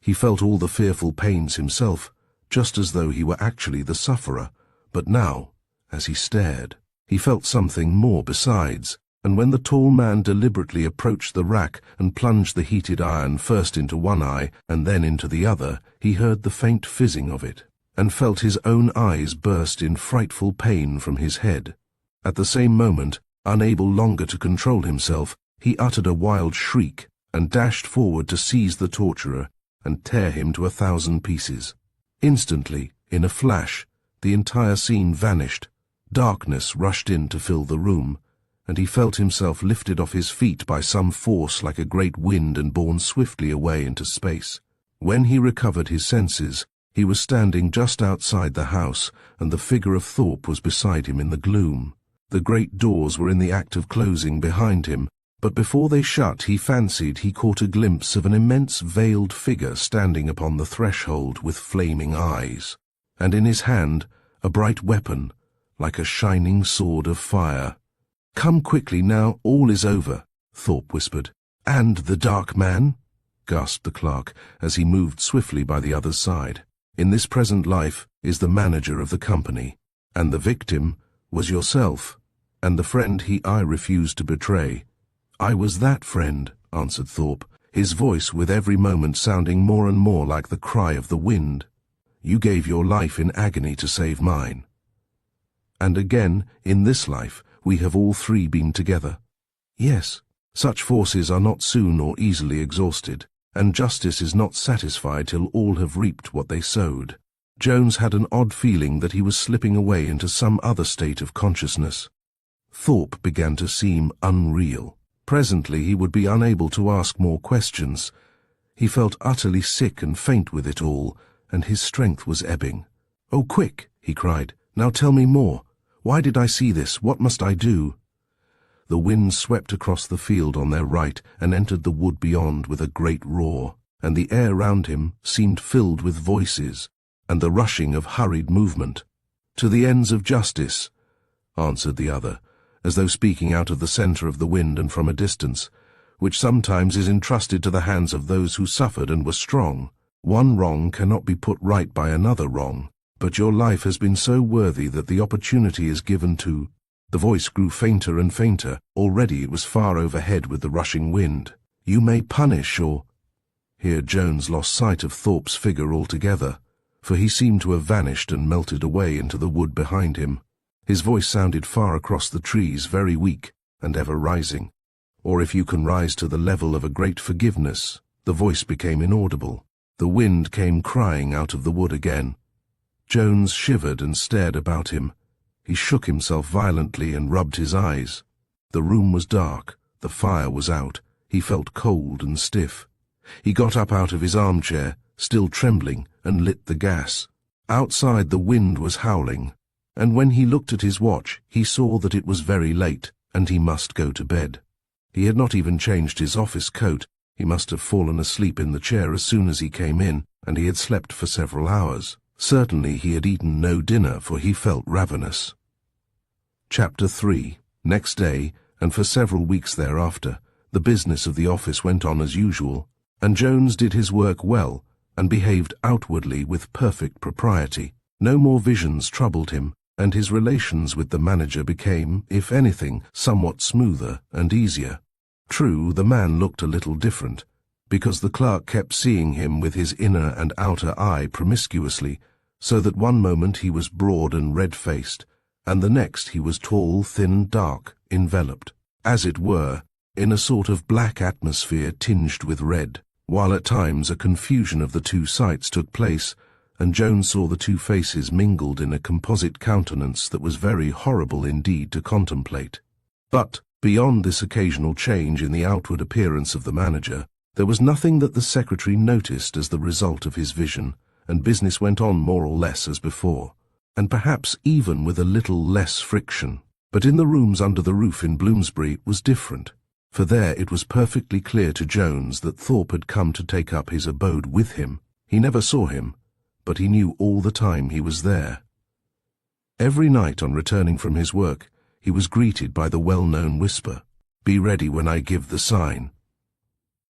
He felt all the fearful pains himself, just as though he were actually the sufferer, but now, as he stared, he felt something more besides, and when the tall man deliberately approached the rack and plunged the heated iron first into one eye and then into the other, he heard the faint fizzing of it, and felt his own eyes burst in frightful pain from his head. At the same moment, unable longer to control himself, he uttered a wild shriek, and dashed forward to seize the torturer and tear him to 1,000 pieces. Instantly, in a flash, the entire scene vanished. Darkness rushed in to fill the room, and he felt himself lifted off his feet by some force like a great wind and borne swiftly away into space. When he recovered his senses, he was standing just outside the house, and the figure of Thorpe was beside him in the gloom. The great doors were in the act of closing behind him, but before they shut he fancied he caught a glimpse of an immense veiled figure standing upon the threshold with flaming eyes, and in his hand a bright weapon, like a shining sword of fire. "Come quickly now, all is over," Thorpe whispered. "And the dark man?" gasped the clerk as he moved swiftly by the other's side. "In this present life is the manager of the company, and the victim was yourself, and the friend I refused to betray." "I was that friend," answered Thorpe, his voice with every moment sounding more and more like the cry of the wind. "You gave your life in agony to save mine. And again, in this life, we have all three been together." "Yes, such forces are not soon or easily exhausted, and justice is not satisfied till all have reaped what they sowed." Jones had an odd feeling that he was slipping away into some other state of consciousness. Thorpe began to seem unreal. Presently he would be unable to ask more questions. He felt utterly sick and faint with it all, and his strength was ebbing. "Oh, quick!" he cried. "Now tell me more. Why did I see this? What must I do?" The wind swept across the field on their right and entered the wood beyond with a great roar, and the air round him seemed filled with voices and the rushing of hurried movement. "To the ends of justice," answered the other, as though speaking out of the centre of the wind and from a distance, "which sometimes is entrusted to the hands of those who suffered and were strong. One wrong cannot be put right by another wrong, but your life has been so worthy that the opportunity is given to—" The voice grew fainter and fainter. Already it was far overhead with the rushing wind. "You may punish or—" Here Jones lost sight of Thorpe's figure altogether, for he seemed to have vanished and melted away into the wood behind him. His voice sounded far across the trees, very weak and ever rising. "Or if you can rise to the level of a great forgiveness." The voice became inaudible. The wind came crying out of the wood again. Jones shivered and stared about him. He shook himself violently and rubbed his eyes. The room was dark, the fire was out. He felt cold and stiff. He got up out of his armchair, still trembling, and lit the gas. Outside the wind was howling, and when he looked at his watch, he saw that it was very late, and he must go to bed. He had not even changed his office coat. He must have fallen asleep in the chair as soon as he came in, and he had slept for several hours. Certainly he had eaten no dinner, for he felt ravenous. Chapter 3. Next day, and for several weeks thereafter, the business of the office went on as usual, and Jones did his work well, and behaved outwardly with perfect propriety. No more visions troubled him, and his relations with the manager became, if anything, somewhat smoother and easier. True, the man looked a little different, because the clerk kept seeing him with his inner and outer eye promiscuously, so that one moment he was broad and red-faced, and the next he was tall, thin, dark, enveloped, as it were, in a sort of black atmosphere tinged with red, while at times a confusion of the two sights took place, and Jones saw the two faces mingled in a composite countenance that was very horrible indeed to contemplate. But, beyond this occasional change in the outward appearance of the manager, there was nothing that the secretary noticed as the result of his vision, and business went on more or less as before, and perhaps even with a little less friction. But in the rooms under the roof in Bloomsbury it was different, for there it was perfectly clear to Jones that Thorpe had come to take up his abode with him. He never saw him, but he knew all the time he was there. Every night on returning from his work, he was greeted by the well-known whisper, "Be ready when I give the sign."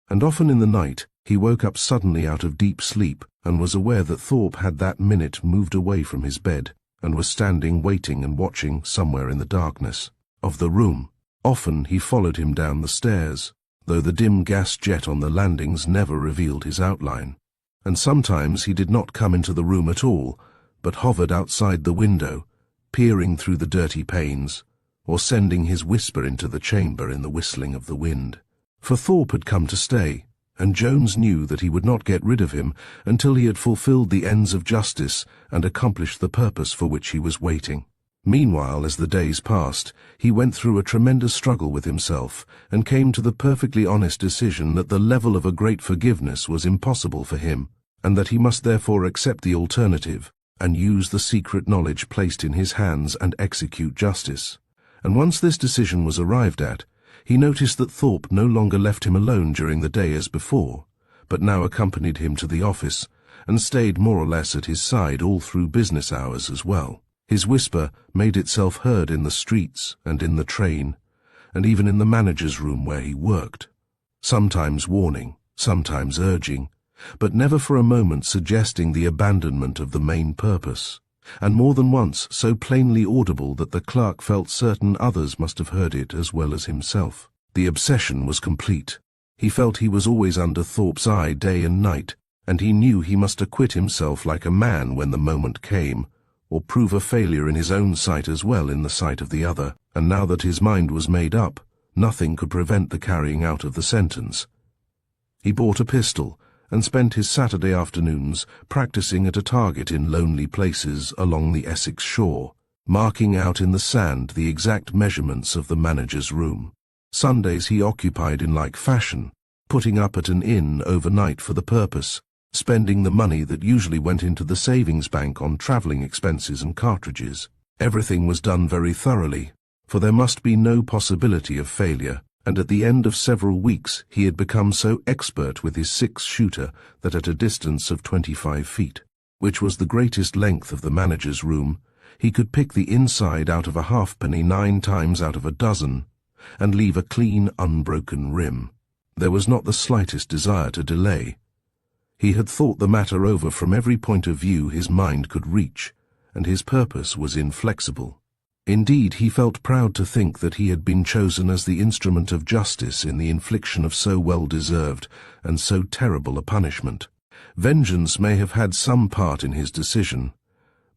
And often in the night he woke up suddenly out of deep sleep and was aware that Thorpe had that minute moved away from his bed and was standing waiting and watching somewhere in the darkness of the room. Often he followed him down the stairs, though the dim gas jet on the landings never revealed his outline. And sometimes he did not come into the room at all, but hovered outside the window, peering through the dirty panes, or sending his whisper into the chamber in the whistling of the wind. For Thorpe had come to stay, and Jones knew that he would not get rid of him until he had fulfilled the ends of justice and accomplished the purpose for which he was waiting. Meanwhile, as the days passed, he went through a tremendous struggle with himself and came to the perfectly honest decision that the level of a great forgiveness was impossible for him, and that he must therefore accept the alternative and use the secret knowledge placed in his hands and execute justice. And once this decision was arrived at, he noticed that Thorpe no longer left him alone during the day as before, but now accompanied him to the office and stayed more or less at his side all through business hours as well. His whisper made itself heard in the streets and in the train, and even in the manager's room where he worked, sometimes warning, sometimes urging, but never for a moment suggesting the abandonment of the main purpose, and more than once so plainly audible that the clerk felt certain others must have heard it as well as himself. The obsession was complete. He felt he was always under Thorpe's eye day and night, and he knew he must acquit himself like a man when the moment came, or prove a failure in his own sight as well in the sight of the other, and now that his mind was made up, nothing could prevent the carrying out of the sentence. He bought a pistol, and spent his Saturday afternoons practicing at a target in lonely places along the Essex shore, marking out in the sand the exact measurements of the manager's room. Sundays he occupied in like fashion, putting up at an inn overnight for the purpose, spending the money that usually went into the savings bank on travelling expenses and cartridges. Everything was done very thoroughly, for there must be no possibility of failure, and at the end of several weeks he had become so expert with his 6-shooter that at a distance of 25 feet, which was the greatest length of the manager's room, he could pick the inside out of a halfpenny 9 times out of a dozen, and leave a clean, unbroken rim. There was not the slightest desire to delay. He had thought the matter over from every point of view his mind could reach, and his purpose was inflexible. Indeed, he felt proud to think that he had been chosen as the instrument of justice in the infliction of so well-deserved and so terrible a punishment. Vengeance may have had some part in his decision,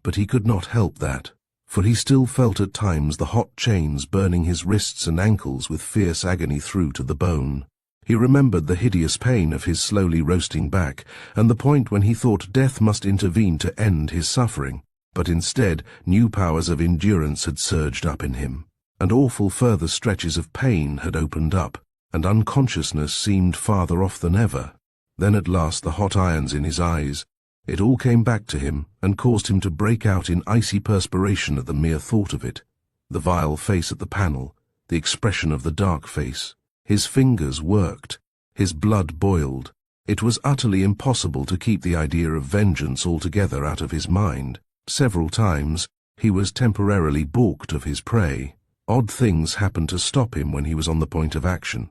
but he could not help that, for he still felt at times the hot chains burning his wrists and ankles with fierce agony through to the bone. He remembered the hideous pain of his slowly roasting back, and the point when he thought death must intervene to end his suffering, but instead new powers of endurance had surged up in him, and awful further stretches of pain had opened up, and unconsciousness seemed farther off than ever. Then at last the hot irons in his eyes, it all came back to him and caused him to break out in icy perspiration at the mere thought of it. The vile face at the panel, the expression of the dark face. His fingers worked, his blood boiled. It was utterly impossible to keep the idea of vengeance altogether out of his mind. Several times he was temporarily balked of his prey. Odd things happened to stop him when he was on the point of action.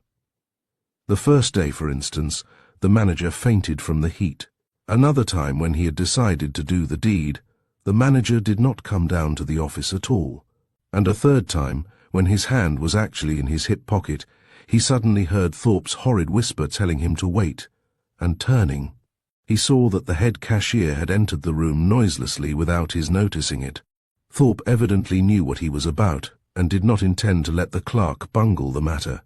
The first day, for instance, the manager fainted from the heat. Another time, when he had decided to do the deed, the manager did not come down to the office at all. And a third time, when his hand was actually in his hip pocket, he suddenly heard Thorpe's horrid whisper telling him to wait, and turning, he saw that the head cashier had entered the room noiselessly without his noticing it. Thorpe evidently knew what he was about, and did not intend to let the clerk bungle the matter.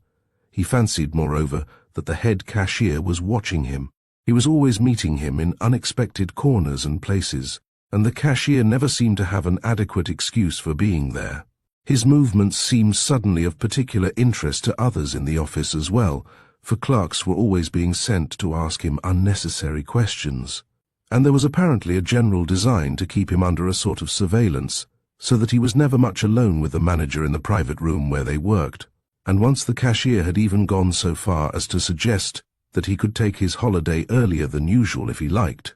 He fancied, moreover, that the head cashier was watching him. He was always meeting him in unexpected corners and places, and the cashier never seemed to have an adequate excuse for being there. His movements seemed suddenly of particular interest to others in the office as well, for clerks were always being sent to ask him unnecessary questions, and there was apparently a general design to keep him under a sort of surveillance, so that he was never much alone with the manager in the private room where they worked, and once the cashier had even gone so far as to suggest that he could take his holiday earlier than usual if he liked,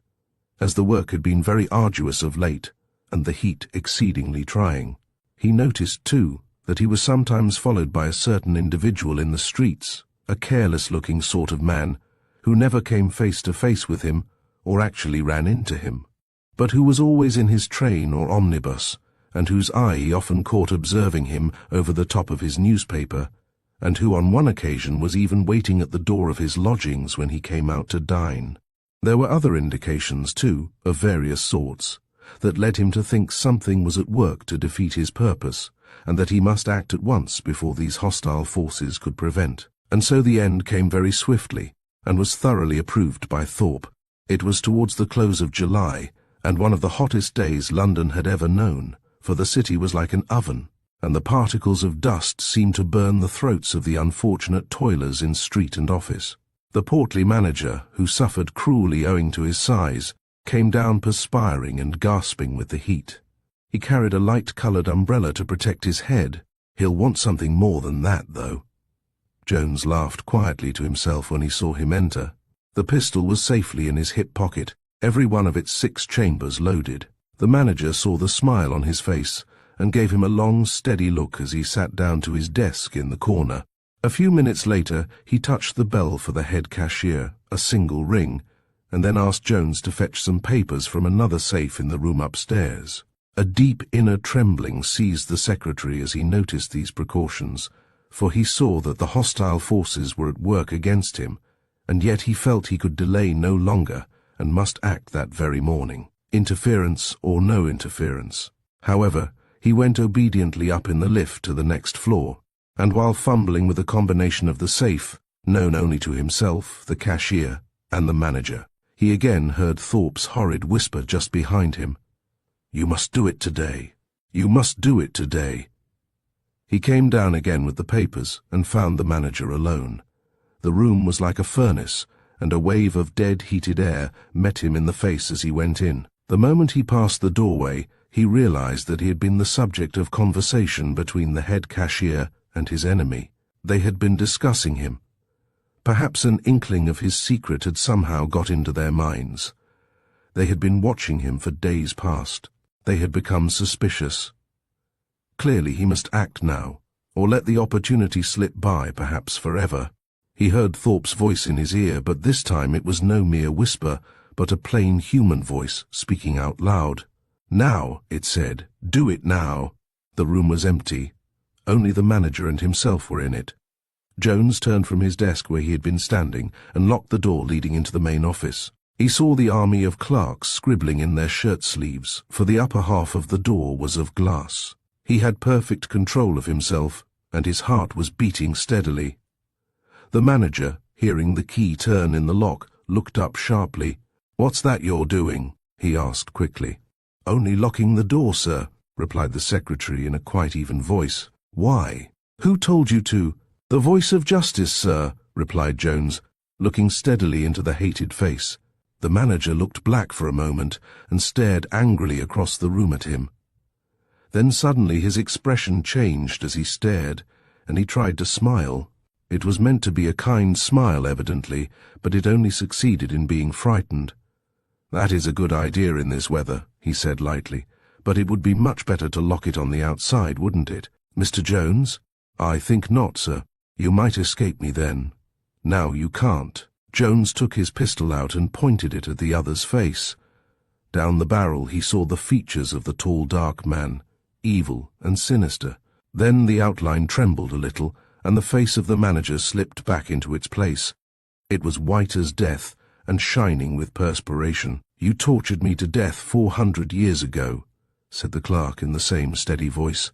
as the work had been very arduous of late, and the heat exceedingly trying. He noticed, too, that he was sometimes followed by a certain individual in the streets, a careless-looking sort of man, who never came face to face with him, or actually ran into him, but who was always in his train or omnibus, and whose eye he often caught observing him over the top of his newspaper, and who on one occasion was even waiting at the door of his lodgings when he came out to dine. There were other indications, too, of various sorts, that led him to think something was at work to defeat his purpose, and that he must act at once before these hostile forces could prevent. And so the end came very swiftly, and was thoroughly approved by Thorpe. It was towards the close of July, and one of the hottest days London had ever known, for the city was like an oven, and the particles of dust seemed to burn the throats of the unfortunate toilers in street and office. The portly manager, who suffered cruelly owing to his size, came down perspiring and gasping with the heat. He carried a light-coloured umbrella to protect his head. He'll want something more than that, though. Jones laughed quietly to himself when he saw him enter. The pistol was safely in his hip pocket, every one of its 6 chambers loaded. The manager saw the smile on his face and gave him a long, steady look as he sat down to his desk in the corner. A few minutes later, he touched the bell for the head cashier, a single ring, and then asked Jones to fetch some papers from another safe in the room upstairs. A deep inner trembling seized the secretary as he noticed these precautions, for he saw that the hostile forces were at work against him, and yet he felt he could delay no longer and must act that very morning, interference or no interference. However, he went obediently up in the lift to the next floor, and while fumbling with a combination of the safe, known only to himself, the cashier, and the manager, he again heard Thorpe's horrid whisper just behind him. "You must do it today. You must do it today." He came down again with the papers and found the manager alone. The room was like a furnace, and a wave of dead heated air met him in the face as he went in. The moment he passed the doorway, he realized that he had been the subject of conversation between the head cashier and his enemy. They had been discussing him. Perhaps an inkling of his secret had somehow got into their minds. They had been watching him for days past. They had become suspicious. Clearly he must act now, or let the opportunity slip by, perhaps forever. He heard Thorpe's voice in his ear, but this time it was no mere whisper, but a plain human voice speaking out loud. "Now," it said, "do it now." The room was empty. Only the manager and himself were in it. Jones turned from his desk where he had been standing and locked the door leading into the main office. He saw the army of clerks scribbling in their shirt sleeves, for the upper half of the door was of glass. He had perfect control of himself, and his heart was beating steadily. The manager, hearing the key turn in the lock, looked up sharply. "What's that you're doing?" he asked quickly. "Only locking the door, sir," replied the secretary in a quite even voice. "Why? Who told you to?" "The voice of justice, sir," replied Jones, looking steadily into the hated face. The manager looked black for a moment and stared angrily across the room at him. Then suddenly his expression changed as he stared, and he tried to smile. It was meant to be a kind smile, evidently, but it only succeeded in being frightened. "That is a good idea in this weather," he said lightly, "but it would be much better to lock it on the outside, wouldn't it?" "Mr. Jones?" "I think not, sir. You might escape me then. Now you can't." Jones took his pistol out and pointed it at the other's face. Down the barrel he saw the features of the tall, dark man, evil and sinister. Then the outline trembled a little, and the face of the manager slipped back into its place. It was white as death and shining with perspiration. "You tortured me to death 400 years ago," said the clerk in the same steady voice,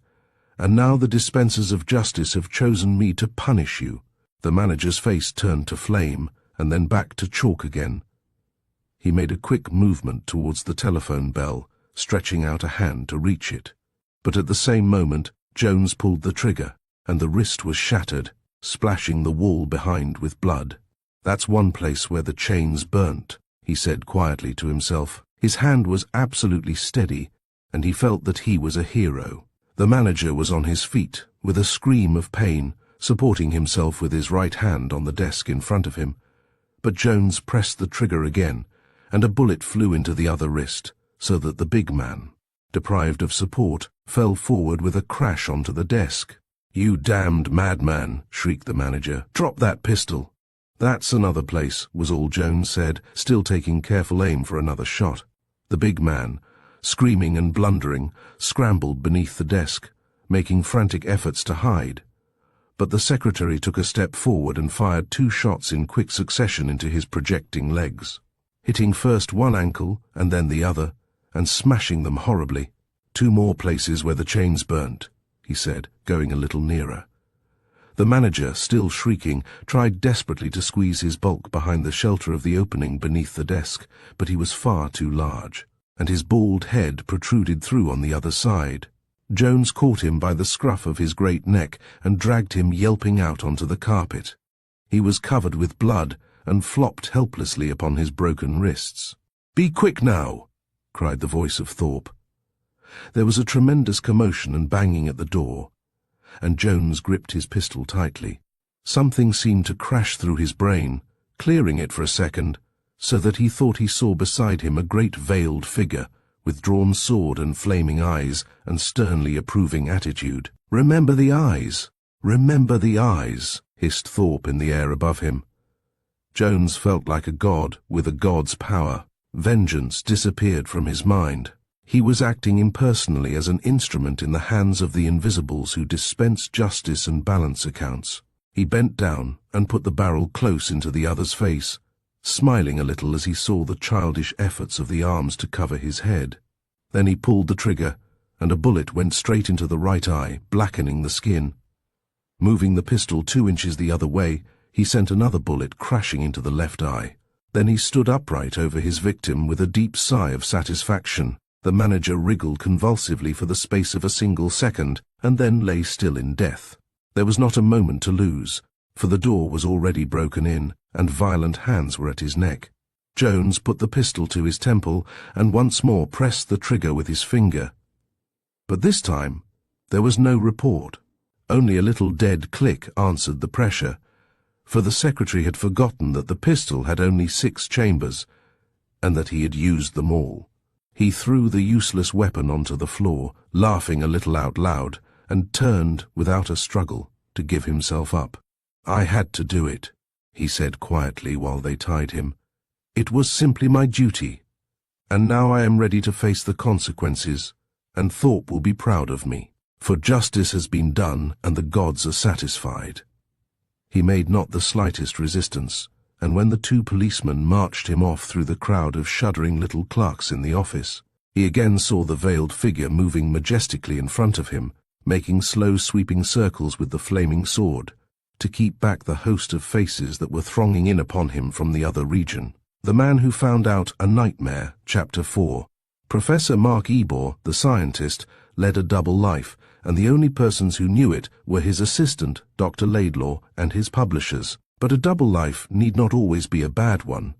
"and now the dispensers of justice have chosen me to punish you." The manager's face turned to flame, and then back to chalk again. He made a quick movement towards the telephone bell, stretching out a hand to reach it. But at the same moment, Jones pulled the trigger, and the wrist was shattered, splashing the wall behind with blood. "That's one place where the chains burnt," he said quietly to himself. His hand was absolutely steady, and he felt that he was a hero. The manager was on his feet, with a scream of pain, supporting himself with his right hand on the desk in front of him. But Jones pressed the trigger again, and a bullet flew into the other wrist, so that the big man, deprived of support, fell forward with a crash onto the desk. "You damned madman," shrieked the manager. "Drop that pistol." "That's another place," was all Jones said, still taking careful aim for another shot. The big man, screaming and blundering, scrambled beneath the desk, making frantic efforts to hide. But the secretary took a step forward and fired 2 shots in quick succession into his projecting legs, hitting first one ankle and then the other, and smashing them horribly. "2 more places where the chains burnt," he said, going a little nearer. The manager, still shrieking, tried desperately to squeeze his bulk behind the shelter of the opening beneath the desk, but he was far too large, and his bald head protruded through on the other side. Jones caught him by the scruff of his great neck and dragged him yelping out onto the carpet. He was covered with blood and flopped helplessly upon his broken wrists. "Be quick now!" cried the voice of Thorpe. There was a tremendous commotion and banging at the door, and Jones gripped his pistol tightly. Something seemed to crash through his brain, clearing it for a second, so that he thought he saw beside him a great veiled figure, with drawn sword and flaming eyes and sternly approving attitude. "Remember the eyes! Remember the eyes!" hissed Thorpe in the air above him. Jones felt like a god with a god's power. Vengeance disappeared from his mind. He was acting impersonally as an instrument in the hands of the invisibles who dispense justice and balance accounts. He bent down and put the barrel close into the other's face, smiling a little as he saw the childish efforts of the arms to cover his head. Then he pulled the trigger, and a bullet went straight into the right eye, blackening the skin. Moving the pistol 2 inches the other way, he sent another bullet crashing into the left eye. Then he stood upright over his victim with a deep sigh of satisfaction. The manager wriggled convulsively for the space of a single second, and then lay still in death. There was not a moment to lose, for the door was already broken in, and violent hands were at his neck. Jones put the pistol to his temple, and once more pressed the trigger with his finger. But this time, there was no report. Only a little dead click answered the pressure, for the secretary had forgotten that the pistol had only 6 chambers, and that he had used them all. He threw the useless weapon onto the floor, laughing a little out loud, and turned, without a struggle, to give himself up. "I had to do it," he said quietly while they tied him. "It was simply my duty, and now I am ready to face the consequences, and Thorpe will be proud of me, for justice has been done and the gods are satisfied." He made not the slightest resistance, and when the 2 policemen marched him off through the crowd of shuddering little clerks in the office, he again saw the veiled figure moving majestically in front of him, making slow sweeping circles with the flaming sword, to keep back the host of faces that were thronging in upon him from the other region. The Man Who Found Out a Nightmare, Chapter 4. Professor Mark Ebor, the scientist, led a double life, and the only persons who knew it were his assistant, Dr. Laidlaw, and his publishers. But a double life need not always be a bad one,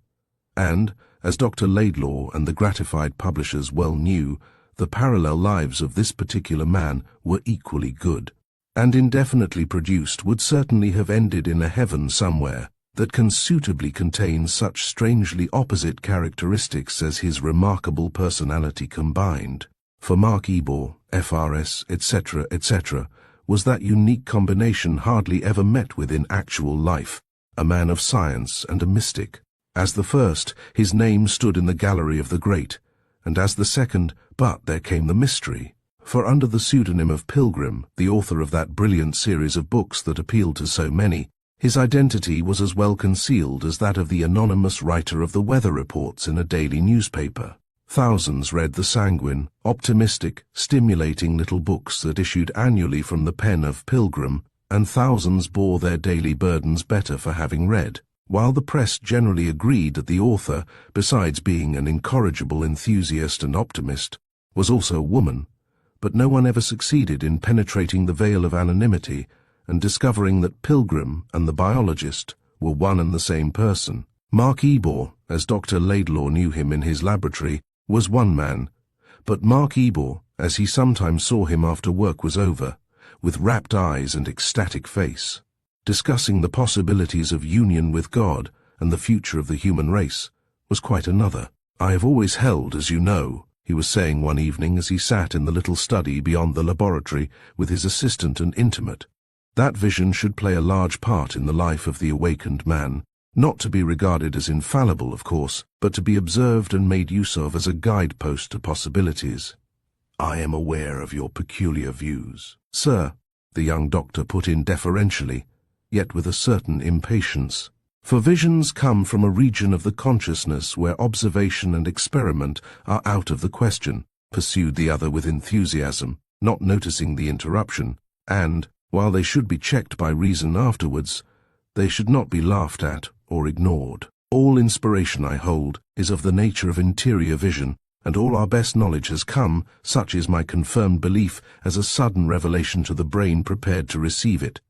and, as Dr. Laidlaw and the gratified publishers well knew, the parallel lives of this particular man were equally good, and indefinitely produced would certainly have ended in a heaven somewhere that can suitably contain such strangely opposite characteristics as his remarkable personality combined. For Mark Ebor, FRS, etc., etc., was that unique combination hardly ever met with in actual life. A man of science and a mystic. As the first, his name stood in the gallery of the great, and as the second, but there came the mystery. For under the pseudonym of Pilgrim, the author of that brilliant series of books that appealed to so many, his identity was as well concealed as that of the anonymous writer of the weather reports in a daily newspaper. Thousands read the sanguine, optimistic, stimulating little books that issued annually from the pen of Pilgrim, and thousands bore their daily burdens better for having read. While the press generally agreed that the author, besides being an incorrigible enthusiast and optimist, was also a woman, but no one ever succeeded in penetrating the veil of anonymity and discovering that Pilgrim and the biologist were one and the same person. Mark Ebor, as Dr. Laidlaw knew him in his laboratory, was one man, but Mark Ebor, as he sometimes saw him after work was over, with rapt eyes and ecstatic face, discussing the possibilities of union with God and the future of the human race, was quite another. "I have always held, as you know," he was saying one evening as he sat in the little study beyond the laboratory with his assistant and intimate, "that vision should play a large part in the life of the awakened man, not to be regarded as infallible, of course, but to be observed and made use of as a guidepost to possibilities." "I am aware of your peculiar views, sir," the young doctor put in deferentially, yet with a certain impatience. "For visions come from a region of the consciousness where observation and experiment are out of the question," pursued the other with enthusiasm, not noticing the interruption, "and, While they should be checked by reason afterwards, they should not be laughed at or ignored. All inspiration, I hold, is of the nature of interior vision, and all our best knowledge has come, such is my confirmed belief, as a sudden revelation to the brain prepared to receive it.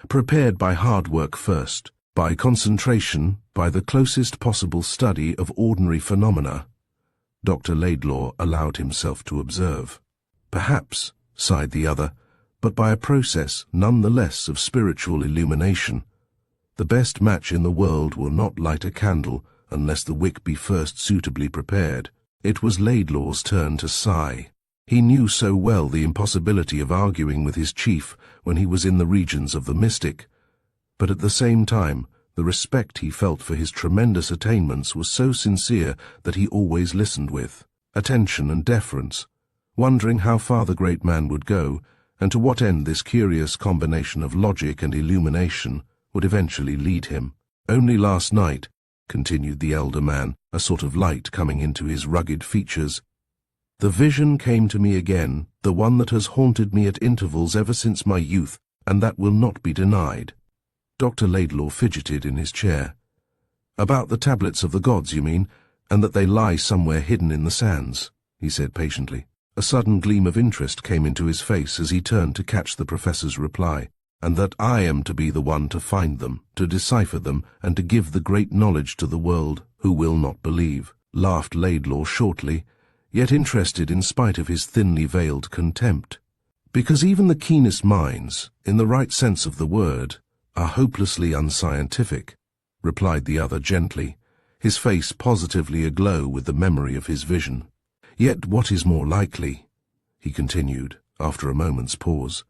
Prepared by hard work first, by concentration, by the closest possible study of ordinary phenomena. Dr. Laidlaw allowed himself to observe. Perhaps, sighed the other, but by a process none the less of spiritual illumination. The best match in the world will not light a candle unless the wick be first suitably prepared. It was Laidlaw's turn to sigh. He knew so well the impossibility of arguing with his chief when he was in the regions of the mystic, but at the same time the respect he felt for his tremendous attainments was so sincere that he always listened with attention and deference, wondering how far the great man would go, and to what end this curious combination of logic and illumination would eventually lead him. Only last night, continued the elder man, a sort of light coming into his rugged features, the vision came to me again, the one that has haunted me at intervals ever since my youth, and that will not be denied. Dr. Laidlaw fidgeted in his chair. About the tablets of the gods, you mean, and that they lie somewhere hidden in the sands, he said patiently. A sudden gleam of interest came into his face as he turned to catch the professor's reply. And that I am to be the one to find them, to decipher them, and to give the great knowledge to the world who will not believe, laughed Laidlaw shortly, yet interested in spite of his thinly veiled contempt. Because even the keenest minds, in the right sense of the word, are hopelessly unscientific, replied the other gently, his face positively aglow with the memory of his vision. Yet what is more likely, he continued, after a moment's pause,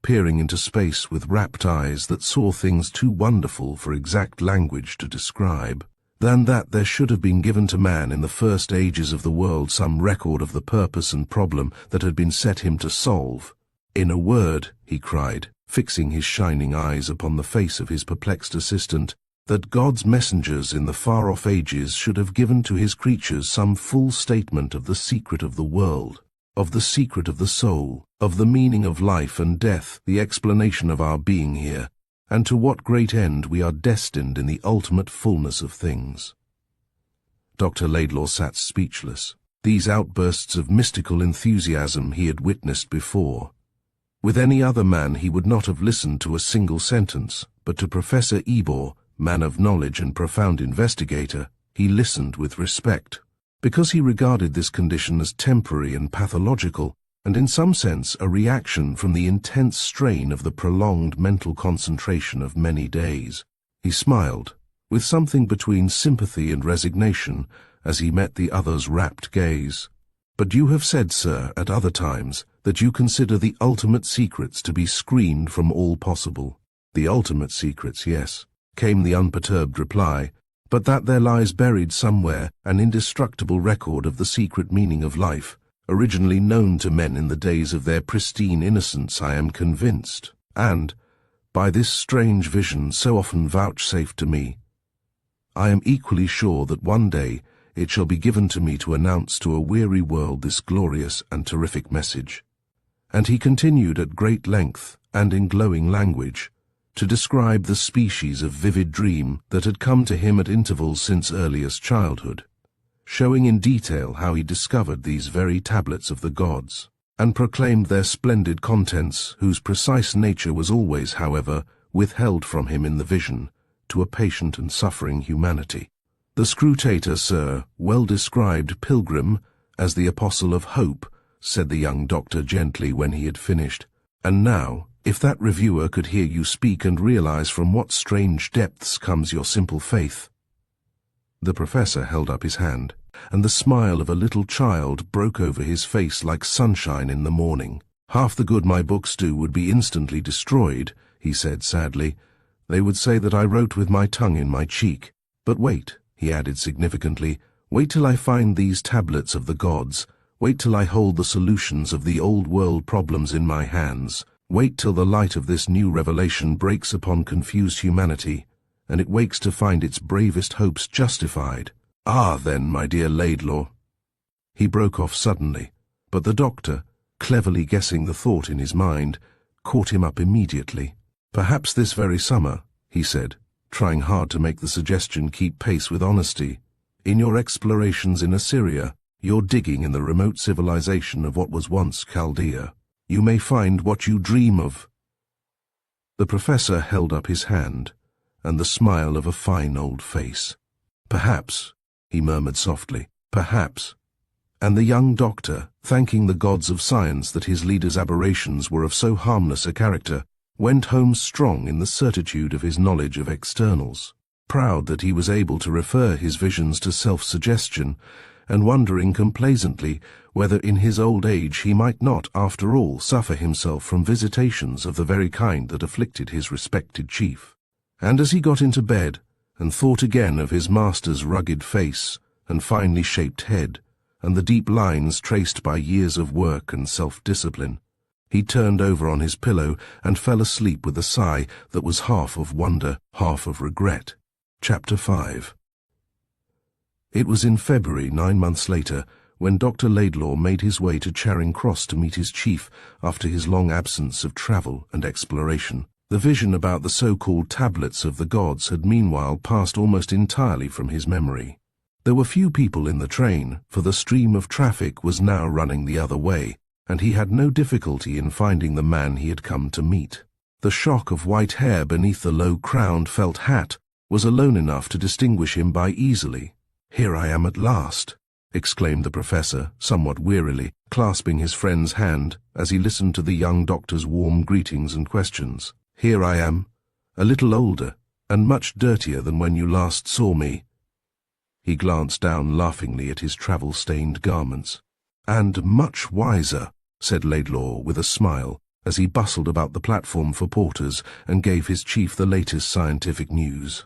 peering into space with rapt eyes that saw things too wonderful for exact language to describe, than that there should have been given to man in the first ages of the world some record of the purpose and problem that had been set him to solve. In a word, he cried, fixing his shining eyes upon the face of his perplexed assistant, that God's messengers in the far-off ages should have given to his creatures some full statement of the secret of the world, of the secret of the soul, of the meaning of life and death, the explanation of our being here, and to what great end we are destined in the ultimate fullness of things. Dr. Laidlaw sat speechless. These outbursts of mystical enthusiasm he had witnessed before. With any other man he would not have listened to a single sentence, but to Professor Ebor, man of knowledge and profound investigator, he listened with respect, because he regarded this condition as temporary and pathological, and in some sense a reaction from the intense strain of the prolonged mental concentration of many days. He smiled, with something between sympathy and resignation, as he met the other's rapt gaze. But you have said, sir, at other times, that you consider the ultimate secrets to be screened from all possible. The ultimate secrets, yes, came the unperturbed reply, but that there lies buried somewhere an indestructible record of the secret meaning of life, originally known to men in the days of their pristine innocence, I am convinced, and, by this strange vision so often vouchsafed to me, I am equally sure that one day it shall be given to me to announce to a weary world this glorious and terrific message. And he continued at great length, and in glowing language, to describe the species of vivid dream that had come to him at intervals since earliest childhood, showing in detail how he discovered these very tablets of the gods, and proclaimed their splendid contents, whose precise nature was always, however, withheld from him in the vision, to a patient and suffering humanity. The scrutator, sir, well described Pilgrim as the apostle of hope, said the young doctor gently when he had finished. And now, if that reviewer could hear you speak and realize from what strange depths comes your simple faith. The professor held up his hand, and the smile of a little child broke over his face like sunshine in the morning. Half the good my books do would be instantly destroyed, he said sadly. They would say that I wrote with my tongue in my cheek. But wait, he added significantly, wait till I find these tablets of the gods. Wait till I hold the solutions of the old world problems in my hands. Wait till the light of this new revelation breaks upon confused humanity, and it wakes to find its bravest hopes justified. Ah, then, my dear Laidlaw. He broke off suddenly, but the doctor, cleverly guessing the thought in his mind, caught him up immediately. "Perhaps this very summer," he said, trying hard to make the suggestion keep pace with honesty. "In your explorations in Assyria, you're digging in the remote civilization of what was once Chaldea. You may find what you dream of." The professor held up his hand, and the smile of a fine old face. "Perhaps," he murmured softly, "perhaps." And the young doctor, thanking the gods of science that his leader's aberrations were of so harmless a character, went home strong in the certitude of his knowledge of externals, proud that he was able to refer his visions to self-suggestion, and wondering complacently whether in his old age he might not, after all, suffer himself from visitations of the very kind that afflicted his respected chief. And as he got into bed, and thought again of his master's rugged face and finely shaped head, and the deep lines traced by years of work and self-discipline, he turned over on his pillow and fell asleep with a sigh that was half of wonder, half of regret. Chapter 5. It was in February, 9 months later, when Dr. Laidlaw made his way to Charing Cross to meet his chief after his long absence of travel and exploration. The vision about the so-called tablets of the gods had meanwhile passed almost entirely from his memory. There were few people in the train, for the stream of traffic was now running the other way, and he had no difficulty in finding the man he had come to meet. The shock of white hair beneath the low-crowned felt hat was alone enough to distinguish him by easily. "Here I am at last," exclaimed the professor, somewhat wearily, clasping his friend's hand as he listened to the young doctor's warm greetings and questions. "Here I am, a little older, and much dirtier than when you last saw me." He glanced down laughingly at his travel-stained garments. "And much wiser," said Laidlaw with a smile, as he bustled about the platform for porters and gave his chief the latest scientific news.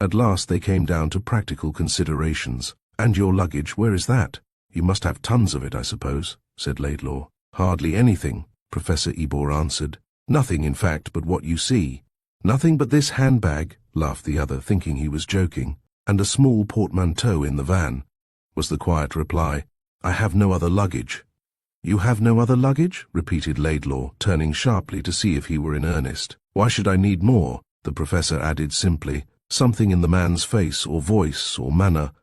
At last they came down to practical considerations. "And your luggage, where is that? You must have tons of it, I suppose," said Laidlaw. "Hardly anything," Professor Ebor answered. "Nothing, in fact, but what you see." "Nothing but this handbag," laughed the other, thinking he was joking, "and a small portmanteau in the van," was the quiet reply. "I have no other luggage." "You have no other luggage?" repeated Laidlaw, turning sharply to see if he were in earnest. "Why should I need more?" the professor added simply. Something in the man's face or voice or manner,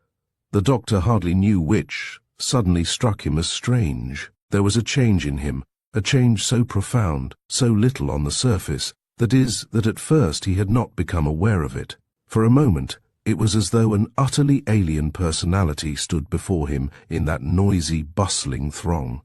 the doctor hardly knew which, suddenly struck him as strange. There was a change in him, a change so profound, so little on the surface, that at first he had not become aware of it. For a moment, it was as though an utterly alien personality stood before him in that noisy, bustling throng.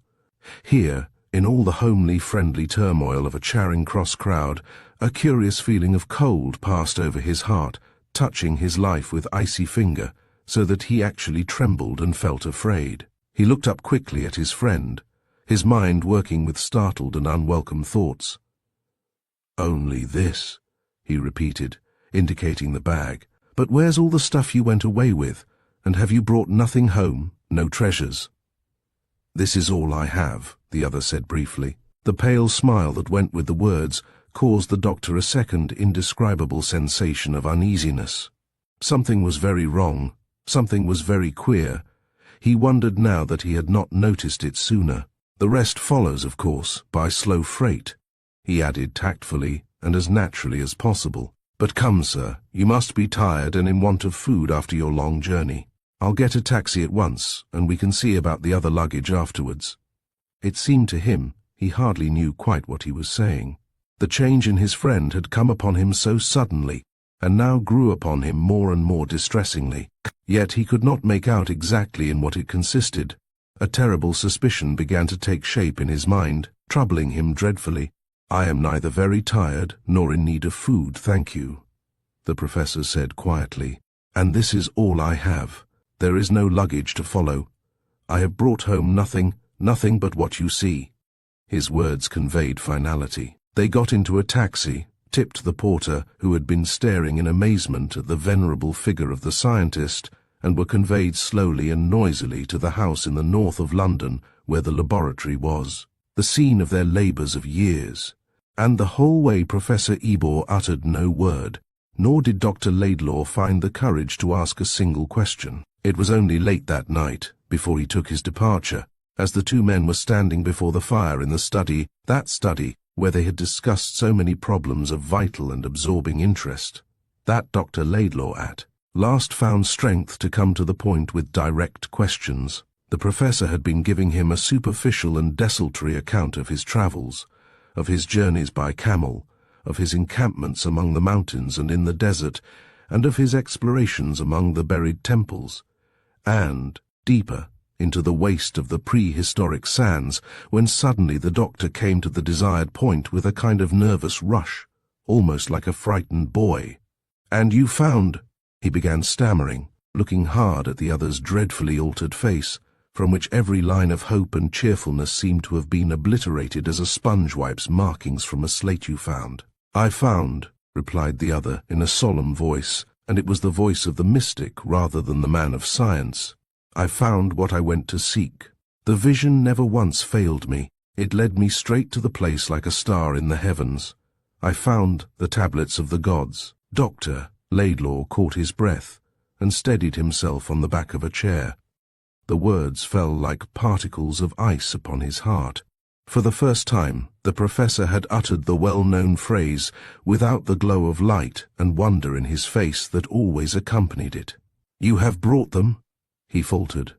Here, in all the homely, friendly turmoil of a Charing Cross crowd, a curious feeling of cold passed over his heart, touching his life with icy finger, so that he actually trembled and felt afraid. He looked up quickly at his friend, his mind working with startled and unwelcome thoughts. "Only this," he repeated, indicating the bag. "But where's all the stuff you went away with, and have you brought nothing home, no treasures?" "This is all I have," the other said briefly. The pale smile that went with the words caused the doctor a second indescribable sensation of uneasiness. Something was very wrong, something was very queer. He wondered now that he had not noticed it sooner. "The rest follows, of course, by slow freight," he added tactfully and as naturally as possible. "But come, sir, you must be tired and in want of food after your long journey. I'll get a taxi at once, and we can see about the other luggage afterwards." It seemed to him he hardly knew quite what he was saying. The change in his friend had come upon him so suddenly, and now grew upon him more and more distressingly. Yet he could not make out exactly in what it consisted. A terrible suspicion began to take shape in his mind, troubling him dreadfully. "I am neither very tired nor in need of food, thank you," the professor said quietly. "And this is all I have. There is no luggage to follow. I have brought home nothing but what you see." His words conveyed finality. They got into a taxi, tipped the porter, who had been staring in amazement at the venerable figure of the scientist, and were conveyed slowly and noisily to the house in the north of London where the laboratory was, the scene of their labours of years. And the whole way Professor Ebor uttered no word, nor did Dr. Laidlaw find the courage to ask a single question. It was only late that night, before he took his departure, as the two men were standing before the fire in the study, that study where they had discussed so many problems of vital and absorbing interest. That Dr. Laidlaw at last found strength to come to the point with direct questions. The professor had been giving him a superficial and desultory account of his travels, of his journeys by camel, of his encampments among the mountains and in the desert, and of his explorations among the buried temples, and, deeper, into the waste of the prehistoric sands, when suddenly the doctor came to the desired point with a kind of nervous rush, almost like a frightened boy. "And you found—" he began stammering, looking hard at the other's dreadfully altered face, from which every line of hope and cheerfulness seemed to have been obliterated as a sponge wipes markings from a slate you found. "I found," replied the other in a solemn voice, and it was the voice of the mystic rather than the man of science. "I found what I went to seek. The vision never once failed me. It led me straight to the place like a star in the heavens. I found the tablets of the gods." Dr. Laidlaw caught his breath and steadied himself on the back of a chair. The words fell like particles of ice upon his heart. For the first time, the professor had uttered the well-known phrase without the glow of light and wonder in his face that always accompanied it. "You have brought them?" he faltered.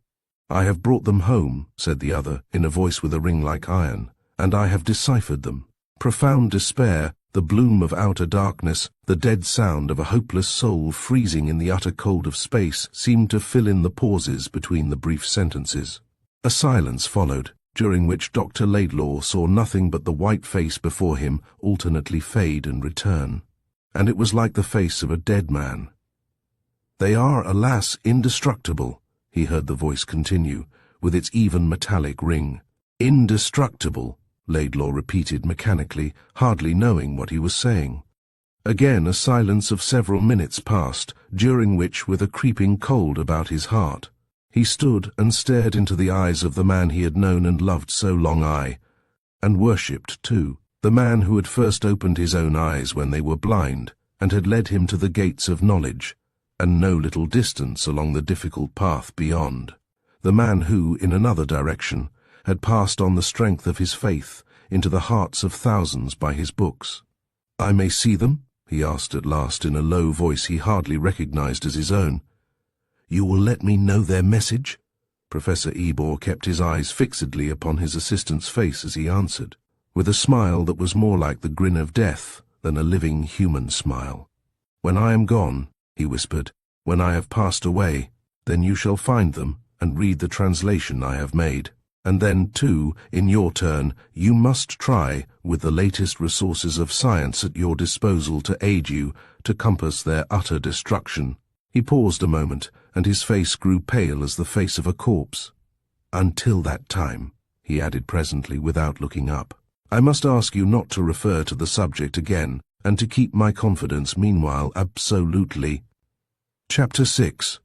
"I have brought them home," said the other, in a voice with a ring like iron, "and I have deciphered them." Profound despair, the bloom of outer darkness, the dead sound of a hopeless soul freezing in the utter cold of space seemed to fill in the pauses between the brief sentences. A silence followed, during which Dr. Laidlaw saw nothing but the white face before him alternately fade and return, and it was like the face of a dead man. "They are, alas, indestructible," he heard the voice continue, with its even metallic ring. "Indestructible," Laidlaw repeated mechanically, hardly knowing what he was saying. Again a silence of several minutes passed, during which, with a creeping cold about his heart, he stood and stared into the eyes of the man he had known and loved so long, and worshipped too, the man who had first opened his own eyes when they were blind, and had led him to the gates of knowledge, and no little distance along the difficult path beyond, the man who, in another direction, had passed on the strength of his faith into the hearts of thousands by his books. "I may see them?" he asked at last in a low voice he hardly recognized as his own. "You will let me know their message?" Professor Ebor kept his eyes fixedly upon his assistant's face as he answered, with a smile that was more like the grin of death than a living human smile. "When I am gone," he whispered, "when I have passed away, then you shall find them and read the translation I have made. And then, too, in your turn, you must try, with the latest resources of science at your disposal to aid you, to compass their utter destruction." He paused a moment, and his face grew pale as the face of a corpse. "Until that time," he added presently without looking up, "I must ask you not to refer to the subject again, and to keep my confidence meanwhile absolutely." Chapter 6.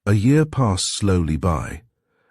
A year passed slowly by,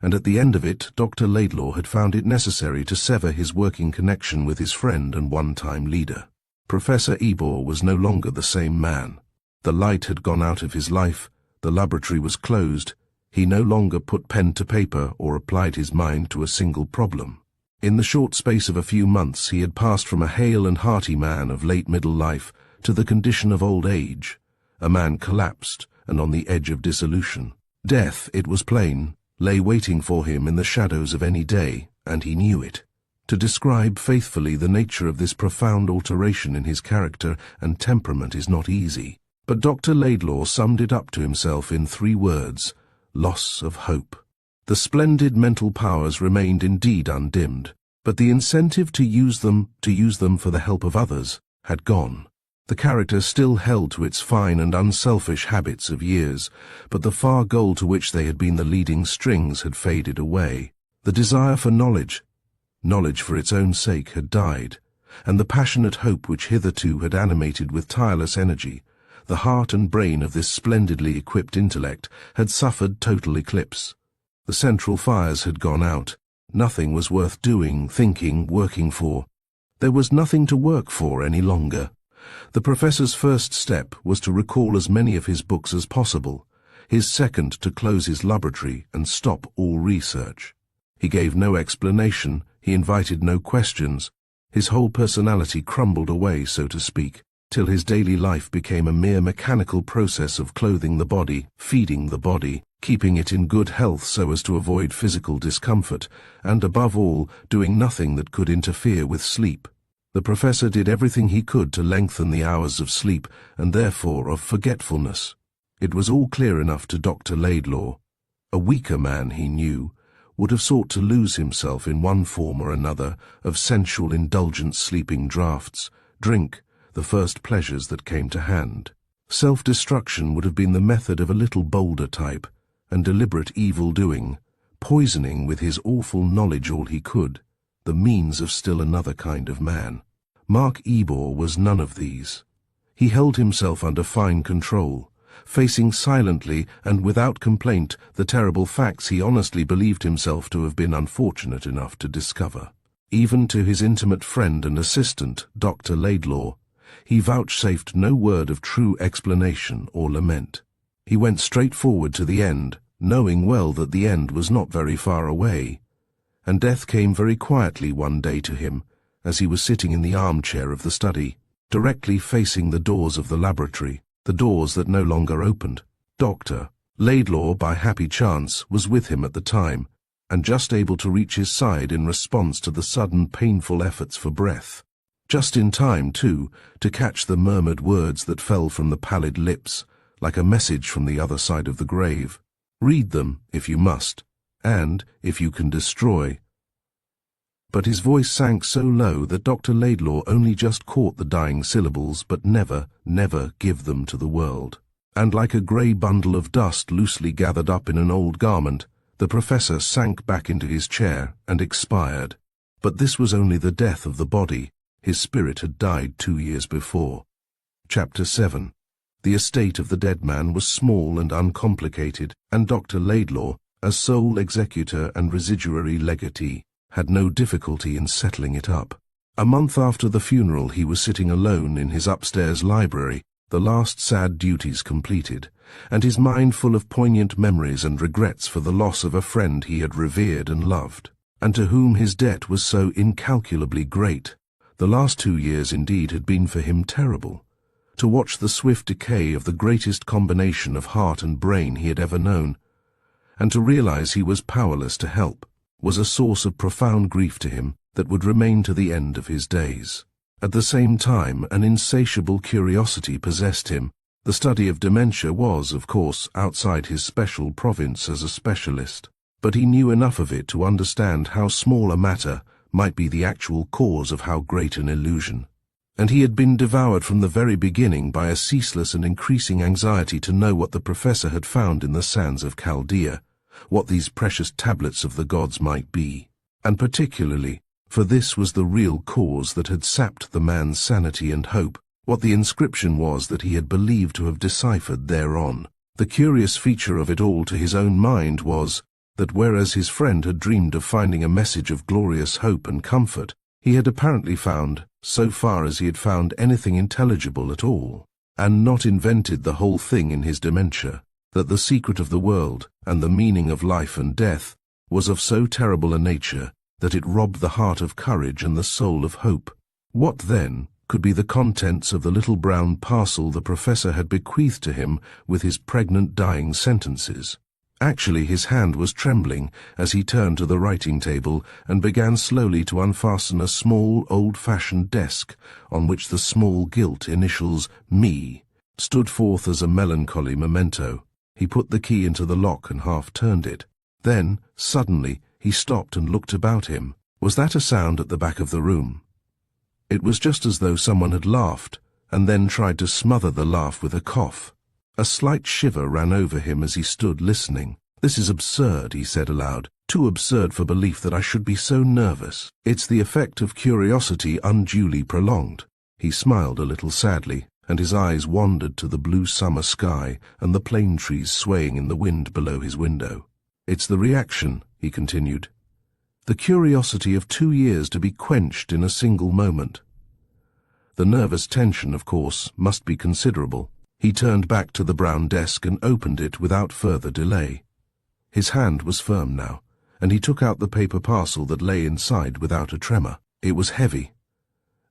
and at the end of it Dr. Laidlaw had found it necessary to sever his working connection with his friend and one-time leader. Professor Ebor was no longer the same man. The light had gone out of his life, the laboratory was closed, he no longer put pen to paper or applied his mind to a single problem. In the short space of a few months he had passed from a hale and hearty man of late middle life to the condition of old age, a man collapsed and on the edge of dissolution. Death, it was plain, lay waiting for him in the shadows of any day, and he knew it. To describe faithfully the nature of this profound alteration in his character and temperament is not easy, but Dr. Laidlaw summed it up to himself in 3 words: loss of hope. The splendid mental powers remained indeed undimmed, but the incentive to use them for the help of others had gone. The character still held to its fine and unselfish habits of years, but the far goal to which they had been the leading strings had faded away. The desire for knowledge for its own sake, had died, and the passionate hope which hitherto had animated with tireless energy the heart and brain of this splendidly equipped intellect had suffered total eclipse. The central fires had gone out. Nothing was worth doing, thinking, working for. There was nothing to work for any longer. The professor's first step was to recall as many of his books as possible, his second to close his laboratory and stop all research. He gave no explanation, he invited no questions, His whole personality crumbled away, so to speak, till his daily life became a mere mechanical process of clothing the body, feeding the body, keeping it in good health so as to avoid physical discomfort, and above all, doing nothing that could interfere with sleep. The professor did everything he could to lengthen the hours of sleep, and therefore of forgetfulness. It was all clear enough to Dr. Laidlaw. A weaker man, he knew, would have sought to lose himself in one form or another of sensual indulgent sleeping draughts, drink, the first pleasures that came to hand. Self-destruction would have been the method of a little bolder type, and deliberate evil-doing, poisoning with his awful knowledge all he could, the means of still another kind of man. Mark Ebor was none of these. He held himself under fine control, facing silently and without complaint the terrible facts he honestly believed himself to have been unfortunate enough to discover. Even to his intimate friend and assistant, Dr. Laidlaw, he vouchsafed no word of true explanation or lament. He went straight forward to the end, knowing well that the end was not very far away, and death came very quietly one day to him, as he was sitting in the armchair of the study, directly facing the doors of the laboratory, the doors that no longer opened. Dr. Laidlaw, by happy chance, was with him at the time, and just able to reach his side in response to the sudden painful efforts for breath. Just in time, too, to catch the murmured words that fell from the pallid lips, like a message from the other side of the grave. Read them, if you must, and, if you can, destroy. But his voice sank so low that Dr. Laidlaw only just caught the dying syllables, but never, never give them to the world. And like a grey bundle of dust loosely gathered up in an old garment, the professor sank back into his chair and expired. But this was only the death of the body. His spirit had died 2 years before. Chapter 7. The estate of the dead man was small and uncomplicated, and Dr. Laidlaw, as sole executor and residuary legatee, had no difficulty in settling it up. A month after the funeral he was sitting alone in his upstairs library, the last sad duties completed, and his mind full of poignant memories and regrets for the loss of a friend he had revered and loved, and to whom his debt was so incalculably great. The last 2 years indeed had been for him terrible. To watch the swift decay of the greatest combination of heart and brain he had ever known, and to realize he was powerless to help, was a source of profound grief to him that would remain to the end of his days. At the same time, an insatiable curiosity possessed him. The study of dementia was, of course, outside his special province as a specialist, but he knew enough of it to understand how small a matter might be the actual cause of how great an illusion. And he had been devoured from the very beginning by a ceaseless and increasing anxiety to know what the professor had found in the sands of Chaldea, what these precious tablets of the gods might be, and particularly, for this was the real cause that had sapped the man's sanity and hope, what the inscription was that he had believed to have deciphered thereon. The curious feature of it all to his own mind was that whereas his friend had dreamed of finding a message of glorious hope and comfort, he had apparently found, so far as he had found anything intelligible at all, and not invented the whole thing in his dementia, that the secret of the world and the meaning of life and death was of so terrible a nature that it robbed the heart of courage and the soul of hope. What, then, could be the contents of the little brown parcel the professor had bequeathed to him with his pregnant dying sentences? Actually, his hand was trembling as he turned to the writing table and began slowly to unfasten a small, old-fashioned desk on which the small gilt initials "Me" stood forth as a melancholy memento. He put the key into the lock and half-turned it. Then, suddenly, he stopped and looked about him. Was that a sound at the back of the room? It was just as though someone had laughed, and then tried to smother the laugh with a cough. A slight shiver ran over him as he stood listening. "This is absurd," he said aloud. "Too absurd for belief that I should be so nervous. It's the effect of curiosity unduly prolonged." He smiled a little sadly, and his eyes wandered to the blue summer sky and the plane trees swaying in the wind below his window. "It's the reaction," he continued. "The curiosity of 2 years to be quenched in a single moment. The nervous tension, of course, must be considerable." He turned back to the brown desk and opened it without further delay. His hand was firm now, and he took out the paper parcel that lay inside without a tremor. It was heavy,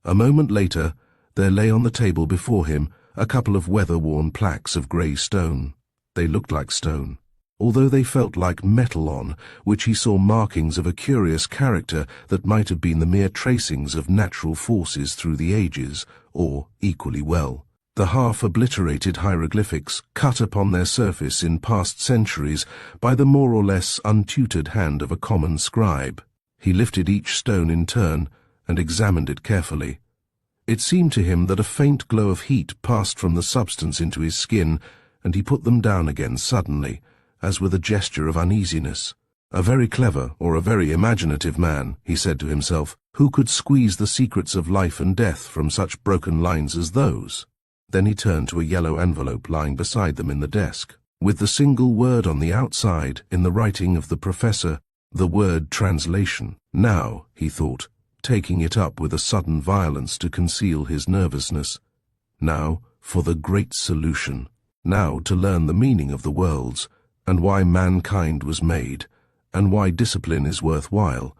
A moment later, there lay on the table before him a couple of weather-worn plaques of grey stone. They looked like stone, although they felt like metal on which he saw markings of a curious character that might have been the mere tracings of natural forces through the ages, or, equally well, the half-obliterated hieroglyphics cut upon their surface in past centuries by the more or less untutored hand of a common scribe. He lifted each stone in turn and examined it carefully. It seemed to him that a faint glow of heat passed from the substance into his skin, and he put them down again suddenly, as with a gesture of uneasiness. A very clever or a very imaginative man, he said to himself, who could squeeze the secrets of life and death from such broken lines as those? Then he turned to a yellow envelope lying beside them in the desk, with the single word on the outside, in the writing of the professor, the word translation. Now, he thought, taking it up with a sudden violence to conceal his nervousness. Now, for the great solution. Now to learn the meaning of the worlds, and why mankind was made, and why discipline is worthwhile,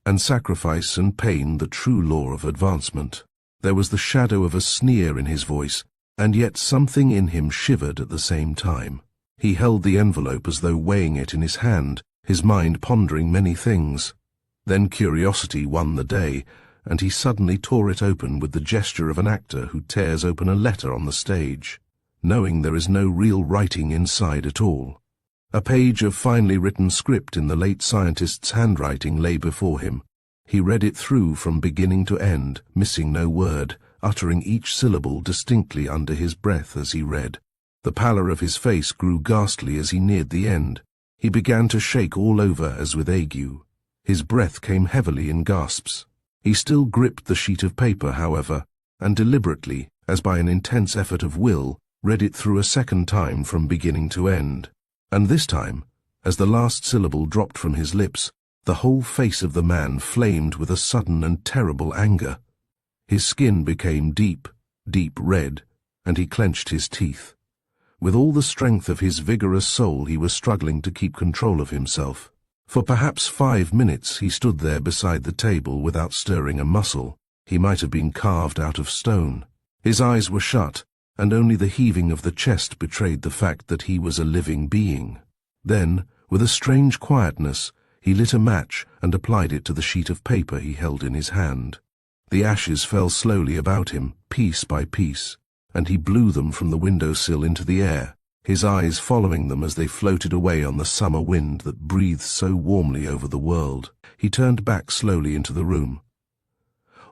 and sacrifice and pain the true law of advancement. There was the shadow of a sneer in his voice, and yet something in him shivered at the same time. He held the envelope as though weighing it in his hand, his mind pondering many things. Then curiosity won the day, and he suddenly tore it open with the gesture of an actor who tears open a letter on the stage, knowing there is no real writing inside at all. A page of finely written script in the late scientist's handwriting lay before him. He read it through from beginning to end, missing no word, uttering each syllable distinctly under his breath as he read. The pallor of his face grew ghastly as he neared the end. He began to shake all over as with ague. His breath came heavily in gasps. He still gripped the sheet of paper, however, and deliberately, as by an intense effort of will, read it through a second time from beginning to end. And this time, as the last syllable dropped from his lips, the whole face of the man flamed with a sudden and terrible anger. His skin became deep, deep red, and he clenched his teeth. With all the strength of his vigorous soul he was struggling to keep control of himself. For perhaps 5 minutes he stood there beside the table without stirring a muscle. He might have been carved out of stone. His eyes were shut, and only the heaving of the chest betrayed the fact that he was a living being. Then, with a strange quietness, he lit a match and applied it to the sheet of paper he held in his hand. The ashes fell slowly about him, piece by piece, and he blew them from the window-sill into the air, his eyes following them as they floated away on the summer wind that breathed so warmly over the world. He turned back slowly into the room.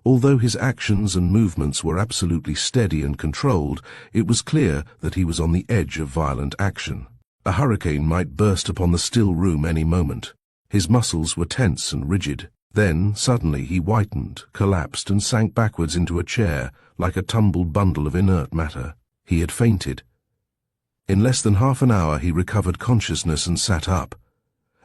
Although his actions and movements were absolutely steady and controlled, it was clear that he was on the edge of violent action. A hurricane might burst upon the still room any moment. His muscles were tense and rigid. Then, suddenly, he whitened, collapsed, and sank backwards into a chair, like a tumbled bundle of inert matter. He had fainted. In less than half an hour he recovered consciousness and sat up.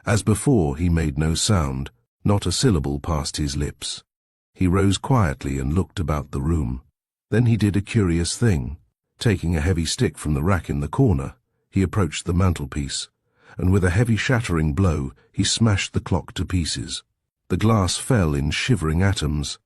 As before, he made no sound. Not a syllable passed his lips. He rose quietly and looked about the room. Then he did a curious thing. Taking a heavy stick from the rack in the corner, he approached the mantelpiece, and with a heavy shattering blow, he smashed the clock to pieces. The glass fell in shivering atoms.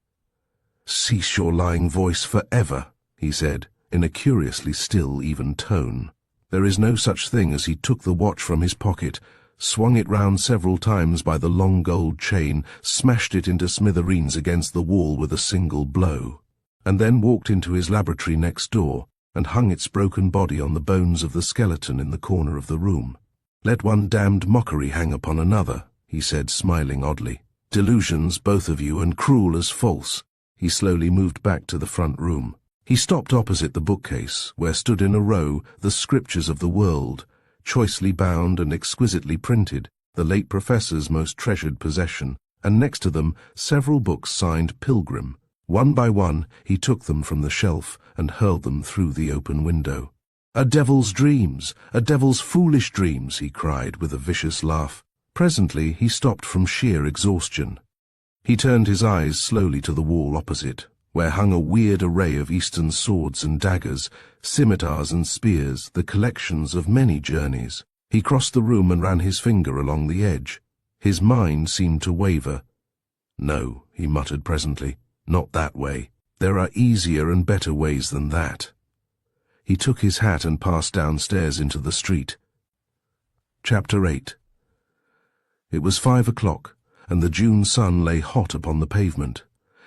"Cease your lying voice forever," he said, in a curiously still, even tone. There is no such thing as he took the watch from his pocket, swung it round several times by the long gold chain, smashed it into smithereens against the wall with a single blow, and then walked into his laboratory next door and hung its broken body on the bones of the skeleton in the corner of the room. "Let one damned mockery hang upon another," he said, smiling oddly. "Delusions, both of you, and cruel as false." He slowly moved back to the front room. He stopped opposite the bookcase, where stood in a row the scriptures of the world, choicely bound and exquisitely printed, the late professor's most treasured possession, and next to them several books signed Pilgrim. One by one he took them from the shelf and hurled them through the open window. "A devil's dreams, a devil's foolish dreams," he cried with a vicious laugh. Presently he stopped from sheer exhaustion. He turned his eyes slowly to the wall opposite, where hung a weird array of Eastern swords and daggers, scimitars and spears, the collections of many journeys. He crossed the room and ran his finger along the edge. His mind seemed to waver. "No," he muttered presently, "not that way." There are easier and better ways than that. He took his hat and passed downstairs into the street. Chapter 8. It was 5 o'clock, and the June sun lay hot upon the pavement.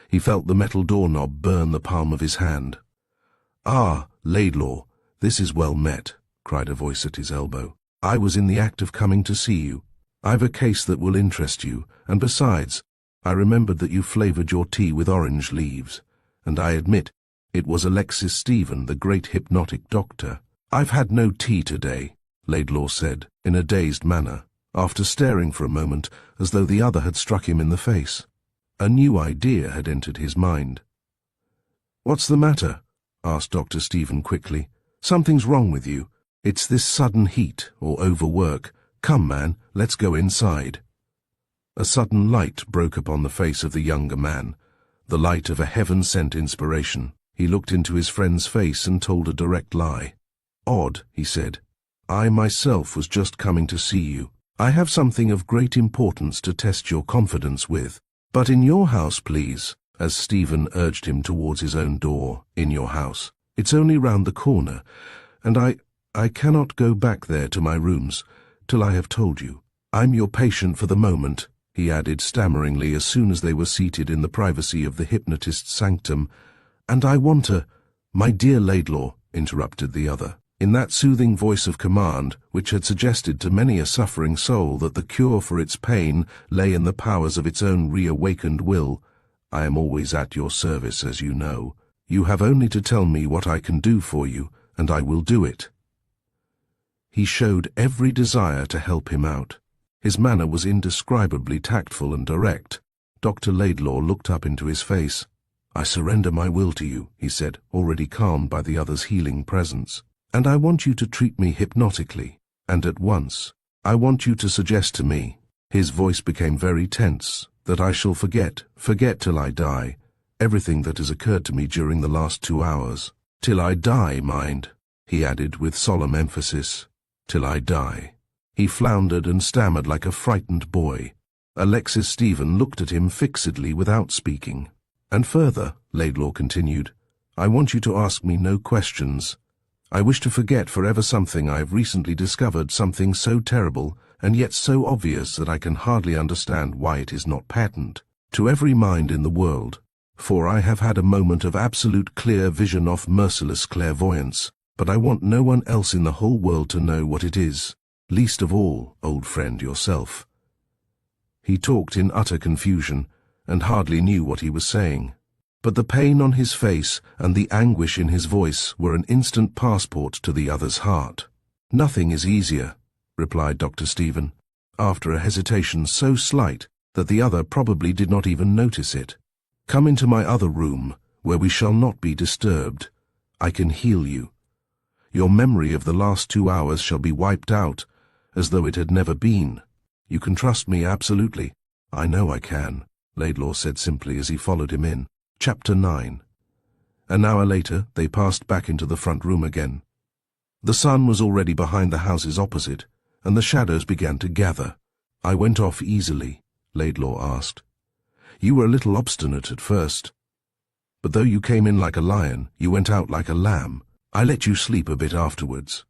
He felt the metal doorknob burn the palm of his hand. "Ah, Laidlaw, this is well met," cried a voice at his elbow. "I was in the act of coming to see you. I've a case that will interest you, and besides, I remembered that you flavoured your tea with orange leaves, and I admit it was Alexis Stephen, the great hypnotic doctor." "I've had no tea today," Laidlaw said, in a dazed manner, after staring for a moment as though the other had struck him in the face. A new idea had entered his mind. "What's the matter?" asked Dr. Stephen quickly. "Something's wrong with you. It's this sudden heat or overwork. Come, man, let's go inside." A sudden light broke upon the face of the younger man, the light of a heaven-sent inspiration. He looked into his friend's face and told a direct lie. "Odd," he said. "I myself was just coming to see you. I have something of great importance to test your confidence with. But in your house, please," as Stephen urged him towards his own door. "In your house. It's only round the corner, and I cannot go back there to my rooms till I have told you. I'm your patient for the moment," he added stammeringly as soon as they were seated in the privacy of the hypnotist's sanctum. "And I want to—" "My dear Laidlaw," interrupted the other, in that soothing voice of command which had suggested to many a suffering soul that the cure for its pain lay in the powers of its own reawakened will, "I am always at your service, as you know. You have only to tell me what I can do for you, and I will do it." He showed every desire to help him out. His manner was indescribably tactful and direct. Dr. Laidlaw looked up into his face. "I surrender my will to you," he said, already calmed by the other's healing presence. "And I want you to treat me hypnotically, and at once. I want you to suggest to me," his voice became very tense, "that I shall forget till I die, everything that has occurred to me during the last 2 hours. Till I die, mind," he added with solemn emphasis. "Till I die." He floundered and stammered like a frightened boy. Alexis Stephen looked at him fixedly without speaking. "And further," Laidlaw continued, "I want you to ask me no questions. I wish to forget forever something I have recently discovered, something so terrible and yet so obvious that I can hardly understand why it is not patent to every mind in the world, for I have had a moment of absolute clear vision of merciless clairvoyance, but I want no one else in the whole world to know what it is, least of all, old friend, yourself." He talked in utter confusion, and hardly knew what he was saying. But the pain on his face and the anguish in his voice were an instant passport to the other's heart. "Nothing is easier," replied Dr. Stephen, after a hesitation so slight that the other probably did not even notice it. "Come into my other room, where we shall not be disturbed. I can heal you. Your memory of the last 2 hours shall be wiped out, as though it had never been. You can trust me absolutely." "I know I can," Laidlaw said simply as he followed him in. Chapter 9. An hour later, they passed back into the front room again. The sun was already behind the houses opposite, and the shadows began to gather. "I went off easily?" Laidlaw asked. "You were a little obstinate at first. But though you came in like a lion, you went out like a lamb. I let you sleep a bit afterwards."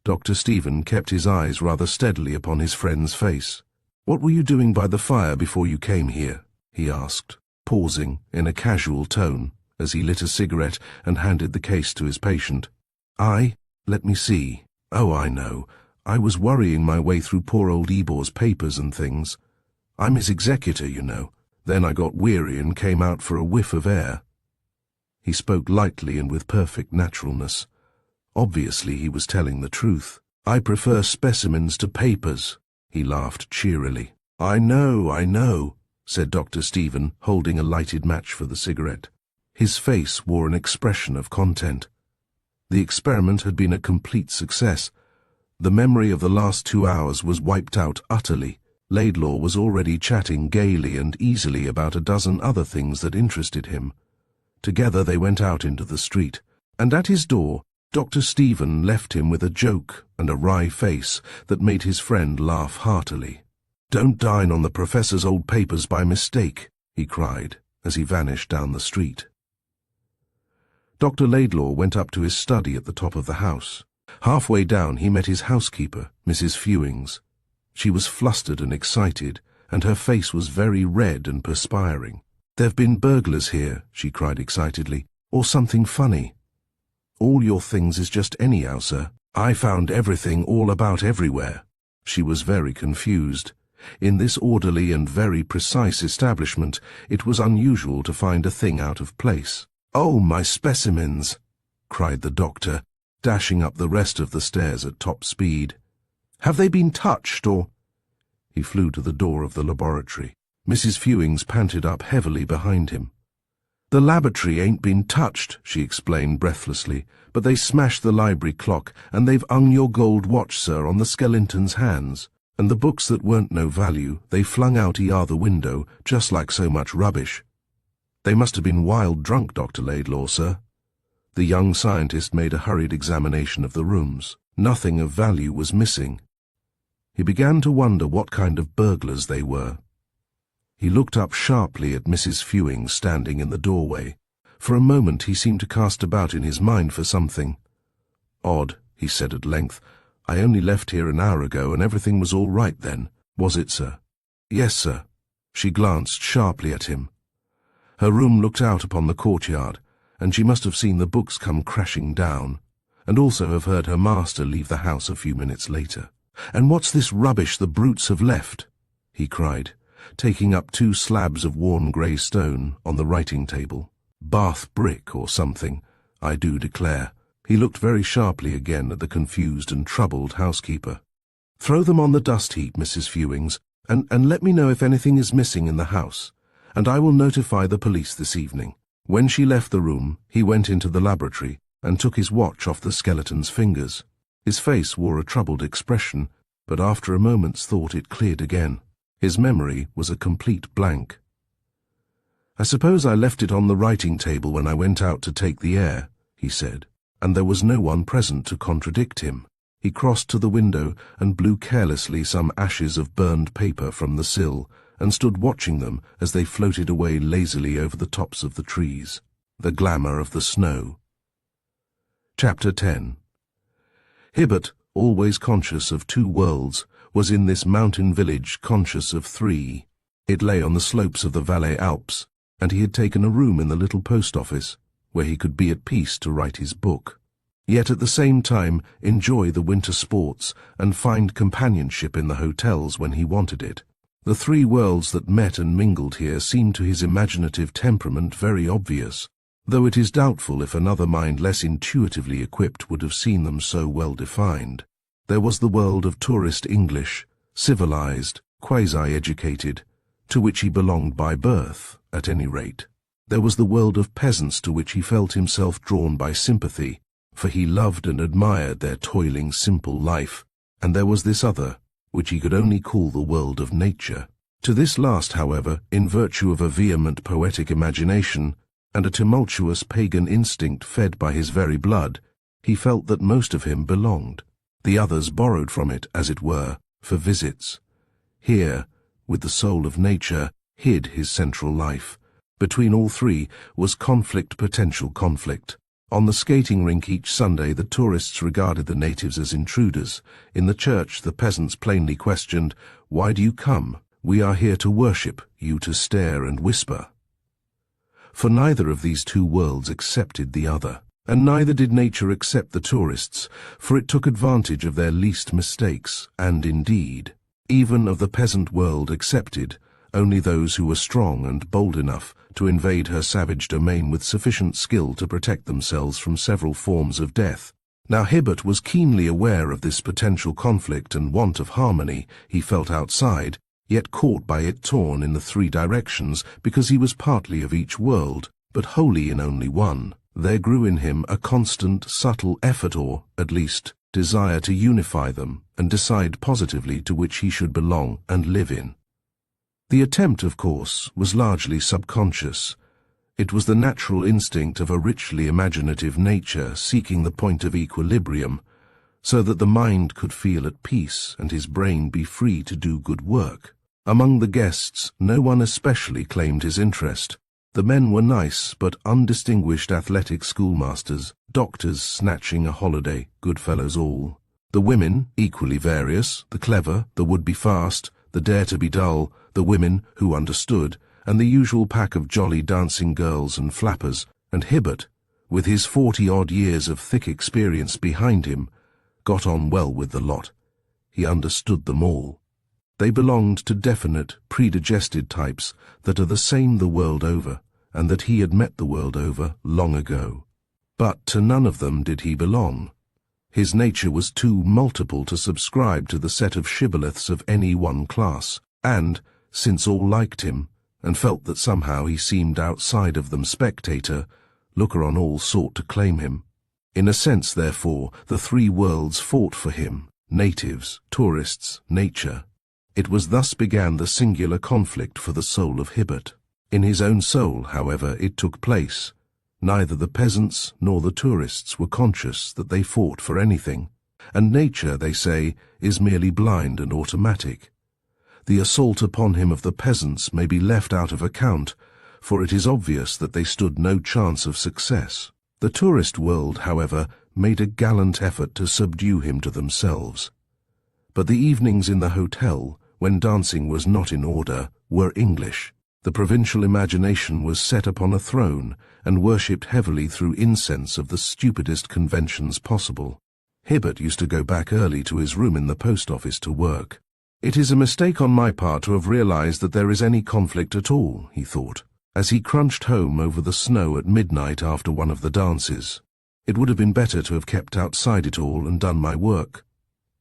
Dr. Stephen kept his eyes rather steadily upon his friend's face. "What were you doing by the fire before you came here?" he asked, pausing in a casual tone as he lit a cigarette and handed the case to his patient. Let me see. Oh, I know. I was worrying my way through poor old Ebor's papers and things. I'm his executor, you know. Then I got weary and came out for a whiff of air." He spoke lightly and with perfect naturalness. Obviously he was telling the truth. "I prefer specimens to papers," he laughed cheerily. I know," said Dr. Stephen, holding a lighted match for the cigarette. His face wore an expression of content. The experiment had been a complete success. The memory of the last 2 hours was wiped out utterly. Laidlaw was already chatting gaily and easily about a dozen other things that interested him. Together they went out into the street, and at his door Dr. Stephen left him with a joke and a wry face that made his friend laugh heartily. "Don't dine on the professor's old papers by mistake," he cried, as he vanished down the street. Dr. Laidlaw went up to his study at the top of the house. Halfway down he met his housekeeper, Mrs. Fewings. She was flustered and excited, and her face was very red and perspiring. "There've been burglars here," she cried excitedly, "or something funny." "All your things is just anyhow, sir. I found everything all about everywhere." She was very confused. In this orderly and very precise establishment, it was unusual to find a thing out of place. "Oh, my specimens!" cried the doctor, dashing up the rest of the stairs at top speed. "Have they been touched, or—" He flew to the door of the laboratory. Mrs. Fewings panted up heavily behind him. "The laboratory ain't been touched," she explained breathlessly, "but they smashed the library clock, and they've hung your gold watch, sir, on the skeleton's hands. And the books that weren't no value, they flung out the window, just like so much rubbish. They must have been wild drunk, Dr. Laidlaw, sir." The young scientist made a hurried examination of the rooms. Nothing of value was missing. He began to wonder what kind of burglars they were. He looked up sharply at Mrs. Fewings standing in the doorway. For a moment he seemed to cast about in his mind for something. "Odd," he said at length. "I only left here an hour ago, and everything was all right then. Was it, sir?" "Yes, sir." She glanced sharply at him. Her room looked out upon the courtyard, and she must have seen the books come crashing down, and also have heard her master leave the house a few minutes later. "And what's this rubbish the brutes have left?" he cried, taking up 2 slabs of worn grey stone on the writing table. "Bath brick or something, I do declare." He looked very sharply again at the confused and troubled housekeeper. "Throw them on the dust heap, Mrs. Fewings, and let me know if anything is missing in the house, and I will notify the police this evening." When she left the room, he went into the laboratory and took his watch off the skeleton's fingers. His face wore a troubled expression, but after a moment's thought it cleared again. His memory was a complete blank. "I suppose I left it on the writing table when I went out to take the air," he said, and there was no one present to contradict him. He crossed to the window and blew carelessly some ashes of burned paper from the sill, and stood watching them as they floated away lazily over the tops of the trees. The glamour of the snow. Chapter 10. Hibbert, always conscious of 2 worlds, was in this mountain village conscious of 3. It lay on the slopes of the Valais Alps, and he had taken a room in the little post office, where he could be at peace to write his book, yet at the same time enjoy the winter sports and find companionship in the hotels when he wanted it. The 3 worlds that met and mingled here seemed to his imaginative temperament very obvious, though it is doubtful if another mind less intuitively equipped would have seen them so well defined. There was the world of tourist English, civilized, quasi-educated, to which he belonged by birth, at any rate. There was the world of peasants to which he felt himself drawn by sympathy, for he loved and admired their toiling, simple life, and there was this other, which he could only call the world of nature. To this last, however, in virtue of a vehement poetic imagination and a tumultuous pagan instinct fed by his very blood, he felt that most of him belonged. The others borrowed from it, as it were, for visits. Here, with the soul of nature, hid his central life. Between all 3 was potential conflict. On the skating rink each Sunday the tourists regarded the natives as intruders. In the church the peasants plainly questioned, "Why do you come? We are here to worship, you to stare and whisper." For neither of these 2 worlds accepted the other, and neither did nature accept the tourists, for it took advantage of their least mistakes, and indeed, even of the peasant world accepted only those who were strong and bold enough to invade her savage domain with sufficient skill to protect themselves from several forms of death. Now Hibbert was keenly aware of this potential conflict and want of harmony he felt outside, yet caught by it torn in the 3 directions, because he was partly of each world, but wholly in only one. There grew in him a constant, subtle effort or, at least, desire to unify them and decide positively to which he should belong and live in. The attempt, of course, was largely subconscious. It was the natural instinct of a richly imaginative nature seeking the point of equilibrium, so that the mind could feel at peace and his brain be free to do good work. Among the guests, no one especially claimed his interest, The men were nice but undistinguished athletic schoolmasters, doctors snatching a holiday, good fellows all. The women, equally various, the clever, the would-be fast, the dare-to-be-dull, the women who understood, and the usual pack of jolly dancing girls and flappers, and Hibbert, with his 40-odd years of thick experience behind him, got on well with the lot. He understood them all. They belonged to definite, predigested types that are the same the world over, and that he had met the world over long ago. But to none of them did he belong. His nature was too multiple to subscribe to the set of shibboleths of any one class, and, since all liked him, and felt that somehow he seemed outside of them spectator, looker-on all sought to claim him. In a sense, therefore, the three worlds fought for him, natives, tourists, nature. It was thus began the singular conflict for the soul of Hibbert. In his own soul, however, it took place. Neither the peasants nor the tourists were conscious that they fought for anything, and nature, they say, is merely blind and automatic. The assault upon him of the peasants may be left out of account, for it is obvious that they stood no chance of success. The tourist world, however, made a gallant effort to subdue him to themselves. But the evenings in the hotel, when dancing was not in order, were English. The provincial imagination was set upon a throne and worshipped heavily through incense of the stupidest conventions possible. Hibbert used to go back early to his room in the post office to work. It is a mistake on my part to have realized that there is any conflict at all, he thought, as he crunched home over the snow at midnight after one of the dances. It would have been better to have kept outside it all and done my work.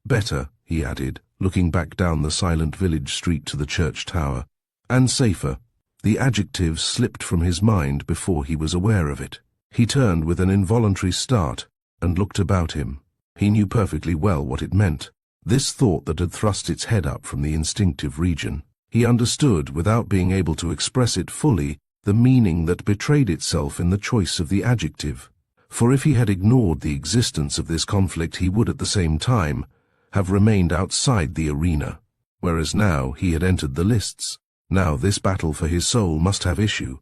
Better, he added, looking back down the silent village street to the church tower, and safer. The adjective slipped from his mind before he was aware of it. He turned with an involuntary start and looked about him. He knew perfectly well what it meant. This thought that had thrust its head up from the instinctive region. He understood, without being able to express it fully, the meaning that betrayed itself in the choice of the adjective. For if he had ignored the existence of this conflict, he would at the same time have remained outside the arena, whereas now he had entered the lists. Now this battle for his soul must have issue,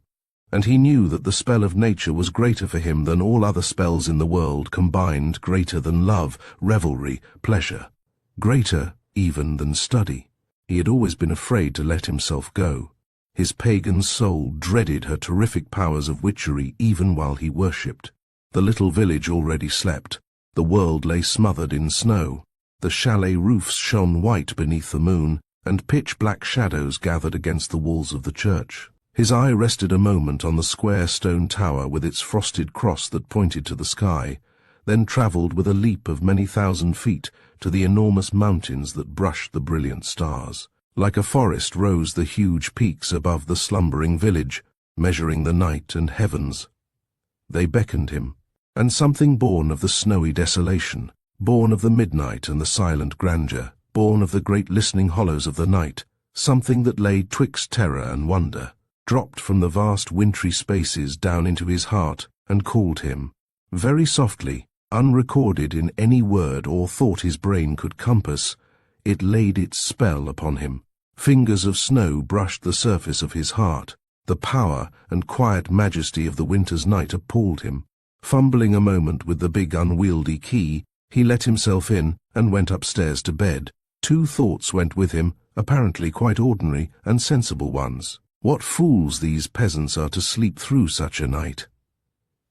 and he knew that the spell of nature was greater for him than all other spells in the world combined, greater than love, revelry, pleasure, greater even than study. He had always been afraid to let himself go. His pagan soul dreaded her terrific powers of witchery even while he worshipped. The little village already slept. The world lay smothered in snow. The chalet roofs shone white beneath the moon, and pitch-black shadows gathered against the walls of the church. His eye rested a moment on the square stone tower with its frosted cross that pointed to the sky, then travelled with a leap of many thousand feet to the enormous mountains that brushed the brilliant stars. Like a forest rose the huge peaks above the slumbering village, measuring the night and heavens. They beckoned him, and something born of the snowy desolation, born of the midnight and the silent grandeur, born of the great listening hollows of the night, something that lay twixt terror and wonder, dropped from the vast wintry spaces down into his heart and called him. Very softly, unrecorded in any word or thought his brain could compass, it laid its spell upon him. Fingers of snow brushed the surface of his heart. The power and quiet majesty of the winter's night appalled him. Fumbling a moment with the big unwieldy key, he let himself in and went upstairs to bed. Two thoughts went with him, apparently quite ordinary and sensible ones. What fools these peasants are to sleep through such a night.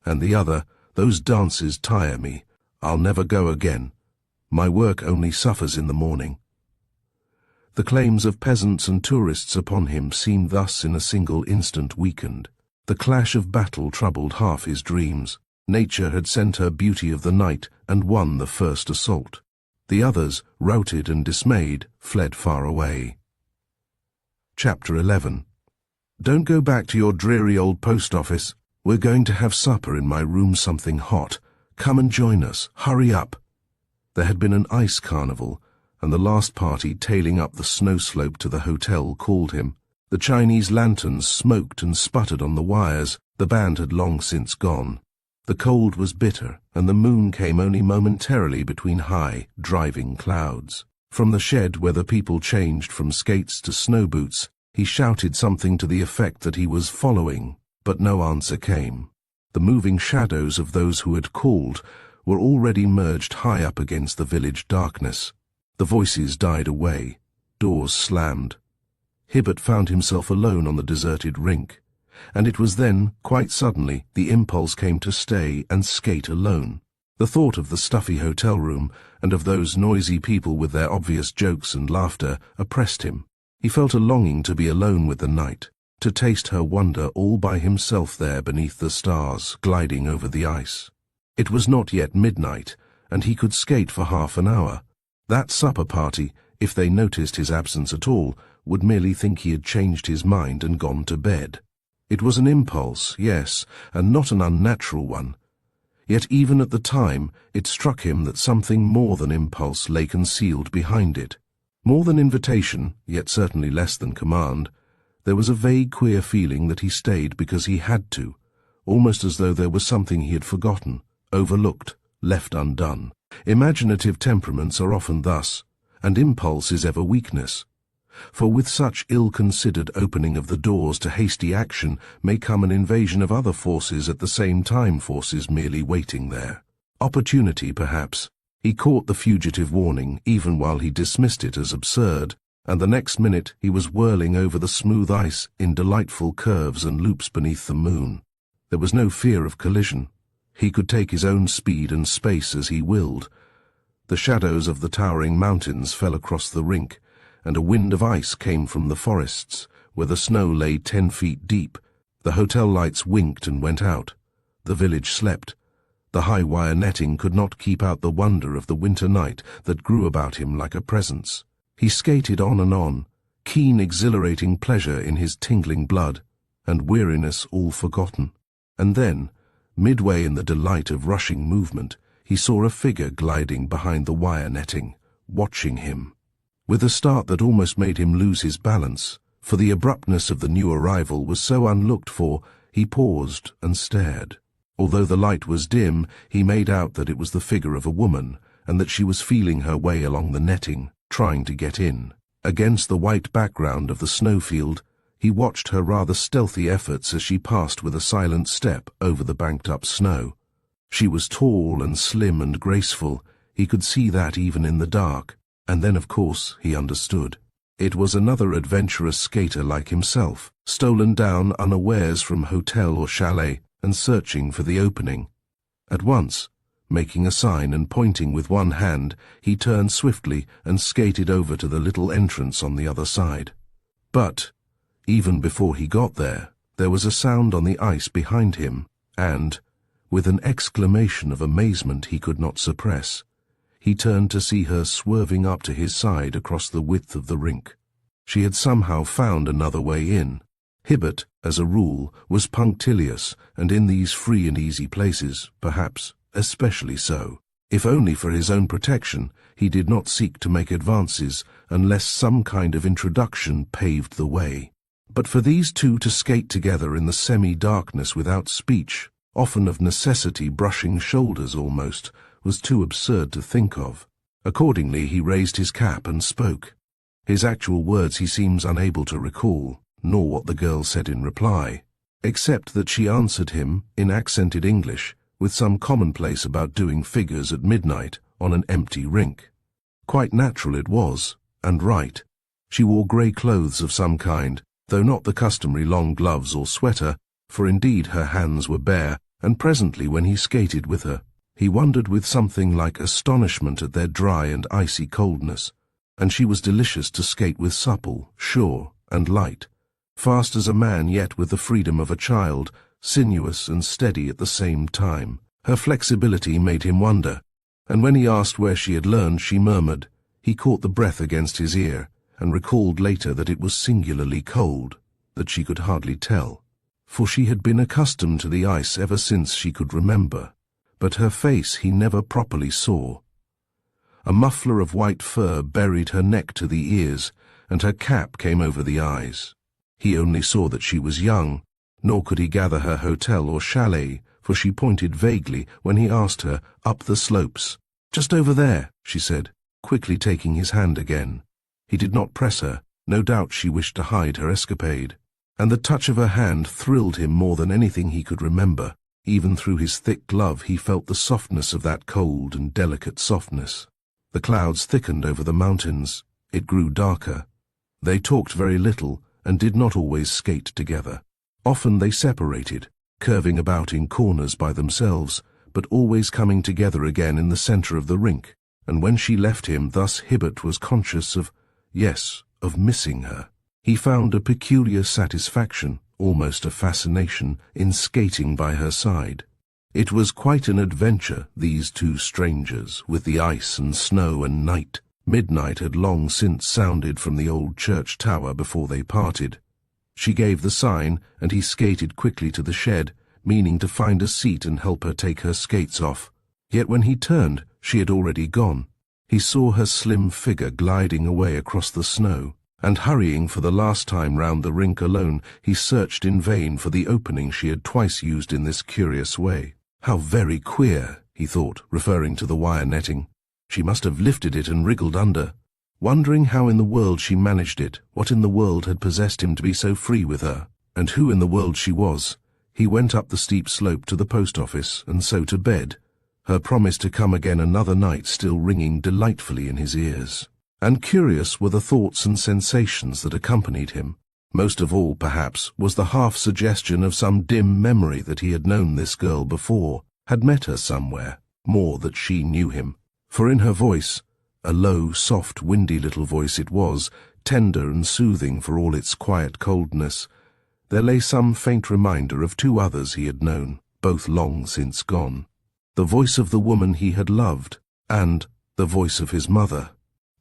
And the other, those dances tire me. I'll never go again. My work only suffers in the morning. The claims of peasants and tourists upon him seemed thus in a single instant weakened. The clash of battle troubled half his dreams. Nature had sent her beauty of the night and won the first assault. The others, routed and dismayed, fled far away. Chapter 11. Don't go back to your dreary old post office. We're going to have supper in my room, something hot. Come and join us. Hurry up. There had been an ice carnival, and the last party tailing up the snow slope to the hotel called him. The Chinese lanterns smoked and sputtered on the wires. The band had long since gone. The cold was bitter, and the moon came only momentarily between high, driving clouds. From the shed where the people changed from skates to snow boots, he shouted something to the effect that he was following. But no answer came. The moving shadows of those who had called were already merged high up against the village darkness. The voices died away. Doors slammed. Hibbert found himself alone on the deserted rink, and it was then, quite suddenly, the impulse came to stay and skate alone. The thought of the stuffy hotel room and of those noisy people with their obvious jokes and laughter oppressed him. He felt a longing to be alone with the night, to taste her wonder all by himself there beneath the stars, gliding over the ice. It was not yet midnight, and he could skate for half an hour. That supper party, if they noticed his absence at all, would merely think he had changed his mind and gone to bed. It was an impulse, yes, and not an unnatural one. Yet even at the time, it struck him that something more than impulse lay concealed behind it. More than invitation, yet certainly less than command, there was a vague queer feeling that he stayed because he had to, almost as though there was something he had forgotten, overlooked, left undone. Imaginative temperaments are often thus, and impulse is ever weakness. For with such ill-considered opening of the doors to hasty action may come an invasion of other forces at the same time, forces merely waiting there. Opportunity, perhaps. He caught the fugitive warning even while he dismissed it as absurd, and the next minute he was whirling over the smooth ice in delightful curves and loops beneath the moon. There was no fear of collision. He could take his own speed and space as he willed. The shadows of the towering mountains fell across the rink, and a wind of ice came from the forests, where the snow lay 10 feet deep. The hotel lights winked and went out. The village slept. The high wire netting could not keep out the wonder of the winter night that grew about him like a presence. He skated on, keen exhilarating pleasure in his tingling blood, and weariness all forgotten. And then, midway in the delight of rushing movement, he saw a figure gliding behind the wire netting, watching him. With a start that almost made him lose his balance, for the abruptness of the new arrival was so unlooked for, he paused and stared. Although the light was dim, he made out that it was the figure of a woman, and that she was feeling her way along the netting, trying to get in. Against the white background of the snowfield, he watched her rather stealthy efforts as she passed with a silent step over the banked-up snow. She was tall and slim and graceful. He could see that even in the dark. And then, of course, he understood. It was another adventurous skater like himself, stolen down unawares from hotel or chalet and searching for the opening. At once, making a sign and pointing with one hand, he turned swiftly and skated over to the little entrance on the other side. But, even before he got there was a sound on the ice behind him, and, with an exclamation of amazement he could not suppress, he turned to see her swerving up to his side across the width of the rink. She had somehow found another way in. Hibbert, as a rule, was punctilious, and in these free and easy places, perhaps, especially so. If only for his own protection, he did not seek to make advances unless some kind of introduction paved the way. But for these two to skate together in the semi-darkness without speech, often of necessity brushing shoulders almost, was too absurd to think of. Accordingly, he raised his cap and spoke. His actual words he seems unable to recall, nor what the girl said in reply, except that she answered him, in accented English, with some commonplace about doing figures at midnight on an empty rink. Quite natural it was, and right. She wore grey clothes of some kind, though not the customary long gloves or sweater, for indeed her hands were bare, and presently when he skated with her, he wondered with something like astonishment at their dry and icy coldness, and she was delicious to skate with, supple, sure, and light, fast as a man yet with the freedom of a child, sinuous and steady at the same time. Her flexibility made him wonder, and when he asked where she had learned, she murmured. He caught the breath against his ear, and recalled later that it was singularly cold, that she could hardly tell, for she had been accustomed to the ice ever since she could remember. But her face he never properly saw. A muffler of white fur buried her neck to the ears, and her cap came over the eyes. He only saw that she was young, nor could he gather her hotel or chalet, for she pointed vaguely when he asked her, up the slopes. "Just over there," she said, quickly taking his hand again. He did not press her. No doubt she wished to hide her escapade. and the touch of her hand thrilled him more than anything he could remember. Even through his thick glove he felt the softness of that cold and delicate softness. The clouds thickened over the mountains. It grew darker. They talked very little and did not always skate together. Often they separated, curving about in corners by themselves, but always coming together again in the center of the rink. And when she left him thus, Hibbert was conscious of missing her. He found a peculiar satisfaction, almost a fascination, in skating by her side. It was quite an adventure, these two strangers, with the ice and snow and night. Midnight had long since sounded from the old church tower before they parted. She gave the sign, and he skated quickly to the shed, meaning to find a seat and help her take her skates off. Yet when he turned, she had already gone. He saw her slim figure gliding away across the snow, and hurrying for the last time round the rink alone, he searched in vain for the opening she had twice used in this curious way. How very queer, he thought, referring to the wire netting. She must have lifted it and wriggled under. Wondering how in the world she managed it, what in the world had possessed him to be so free with her, and who in the world she was, he went up the steep slope to the post office, and so to bed, her promise to come again another night still ringing delightfully in his ears. And curious were the thoughts and sensations that accompanied him. Most of all, perhaps, was the half-suggestion of some dim memory that he had known this girl before, had met her somewhere, more that she knew him. For in her voice, a low, soft, windy little voice it was, tender and soothing for all its quiet coldness, there lay some faint reminder of two others he had known, both long since gone. The voice of the woman he had loved, and the voice of his mother.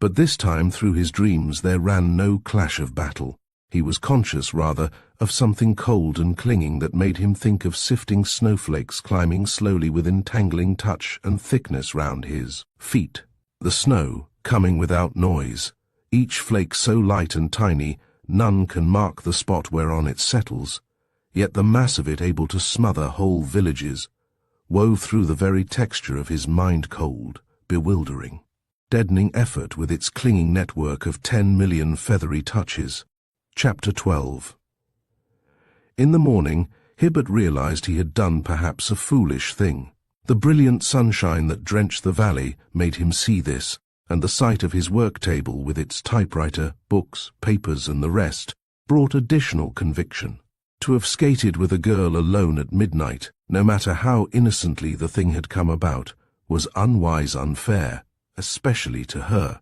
But this time through his dreams there ran no clash of battle. He was conscious, rather, of something cold and clinging that made him think of sifting snowflakes climbing slowly with entangling touch and thickness round his feet. The snow, coming without noise, each flake so light and tiny, none can mark the spot whereon it settles, yet the mass of it able to smother whole villages, wove through the very texture of his mind cold, bewildering, deadening effort with its clinging network of 10 million feathery touches. Chapter 12. In the morning, Hibbert realized he had done perhaps a foolish thing. The brilliant sunshine that drenched the valley made him see this, and the sight of his work table with its typewriter, books, papers and the rest brought additional conviction. To have skated with a girl alone at midnight, no matter how innocently the thing had come about, was unwise, unfair, especially to her.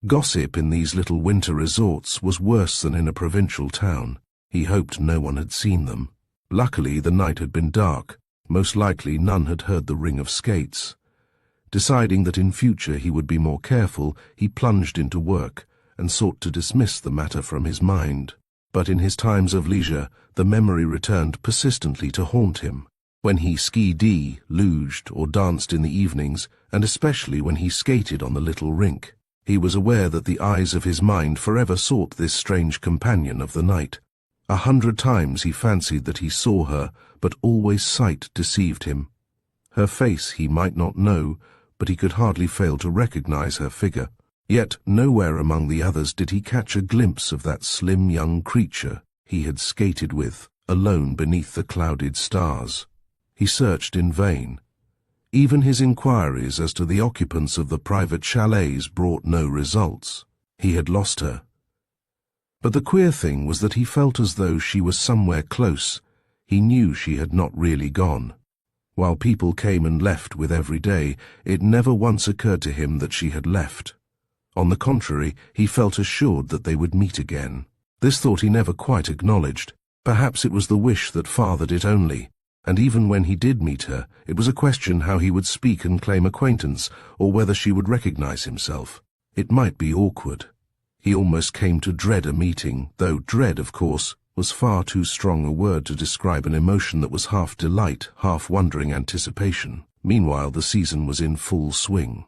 Gossip in these little winter resorts was worse than in a provincial town. He hoped no one had seen them. Luckily the night had been dark. Most likely none had heard the ring of skates. Deciding that in future he would be more careful, he plunged into work and sought to dismiss the matter from his mind. But in his times of leisure, the memory returned persistently to haunt him. When he ski-dee, luged, or danced in the evenings, and especially when he skated on the little rink, he was aware that the eyes of his mind forever sought this strange companion of the night. 100 times he fancied that he saw her, but always sight deceived him. Her face he might not know, but he could hardly fail to recognize her figure. Yet nowhere among the others did he catch a glimpse of that slim young creature he had skated with, alone beneath the clouded stars. He searched in vain. Even his inquiries as to the occupants of the private chalets brought no results. He had lost her. But the queer thing was that he felt as though she was somewhere close. He knew she had not really gone. While people came and left with every day, it never once occurred to him that she had left. On the contrary, he felt assured that they would meet again. This thought he never quite acknowledged. Perhaps it was the wish that fathered it only, and even when he did meet her, it was a question how he would speak and claim acquaintance, or whether she would recognize himself. It might be awkward. He almost came to dread a meeting, though dread, of course, was far too strong a word to describe an emotion that was half delight, half wondering anticipation. Meanwhile the season was in full swing.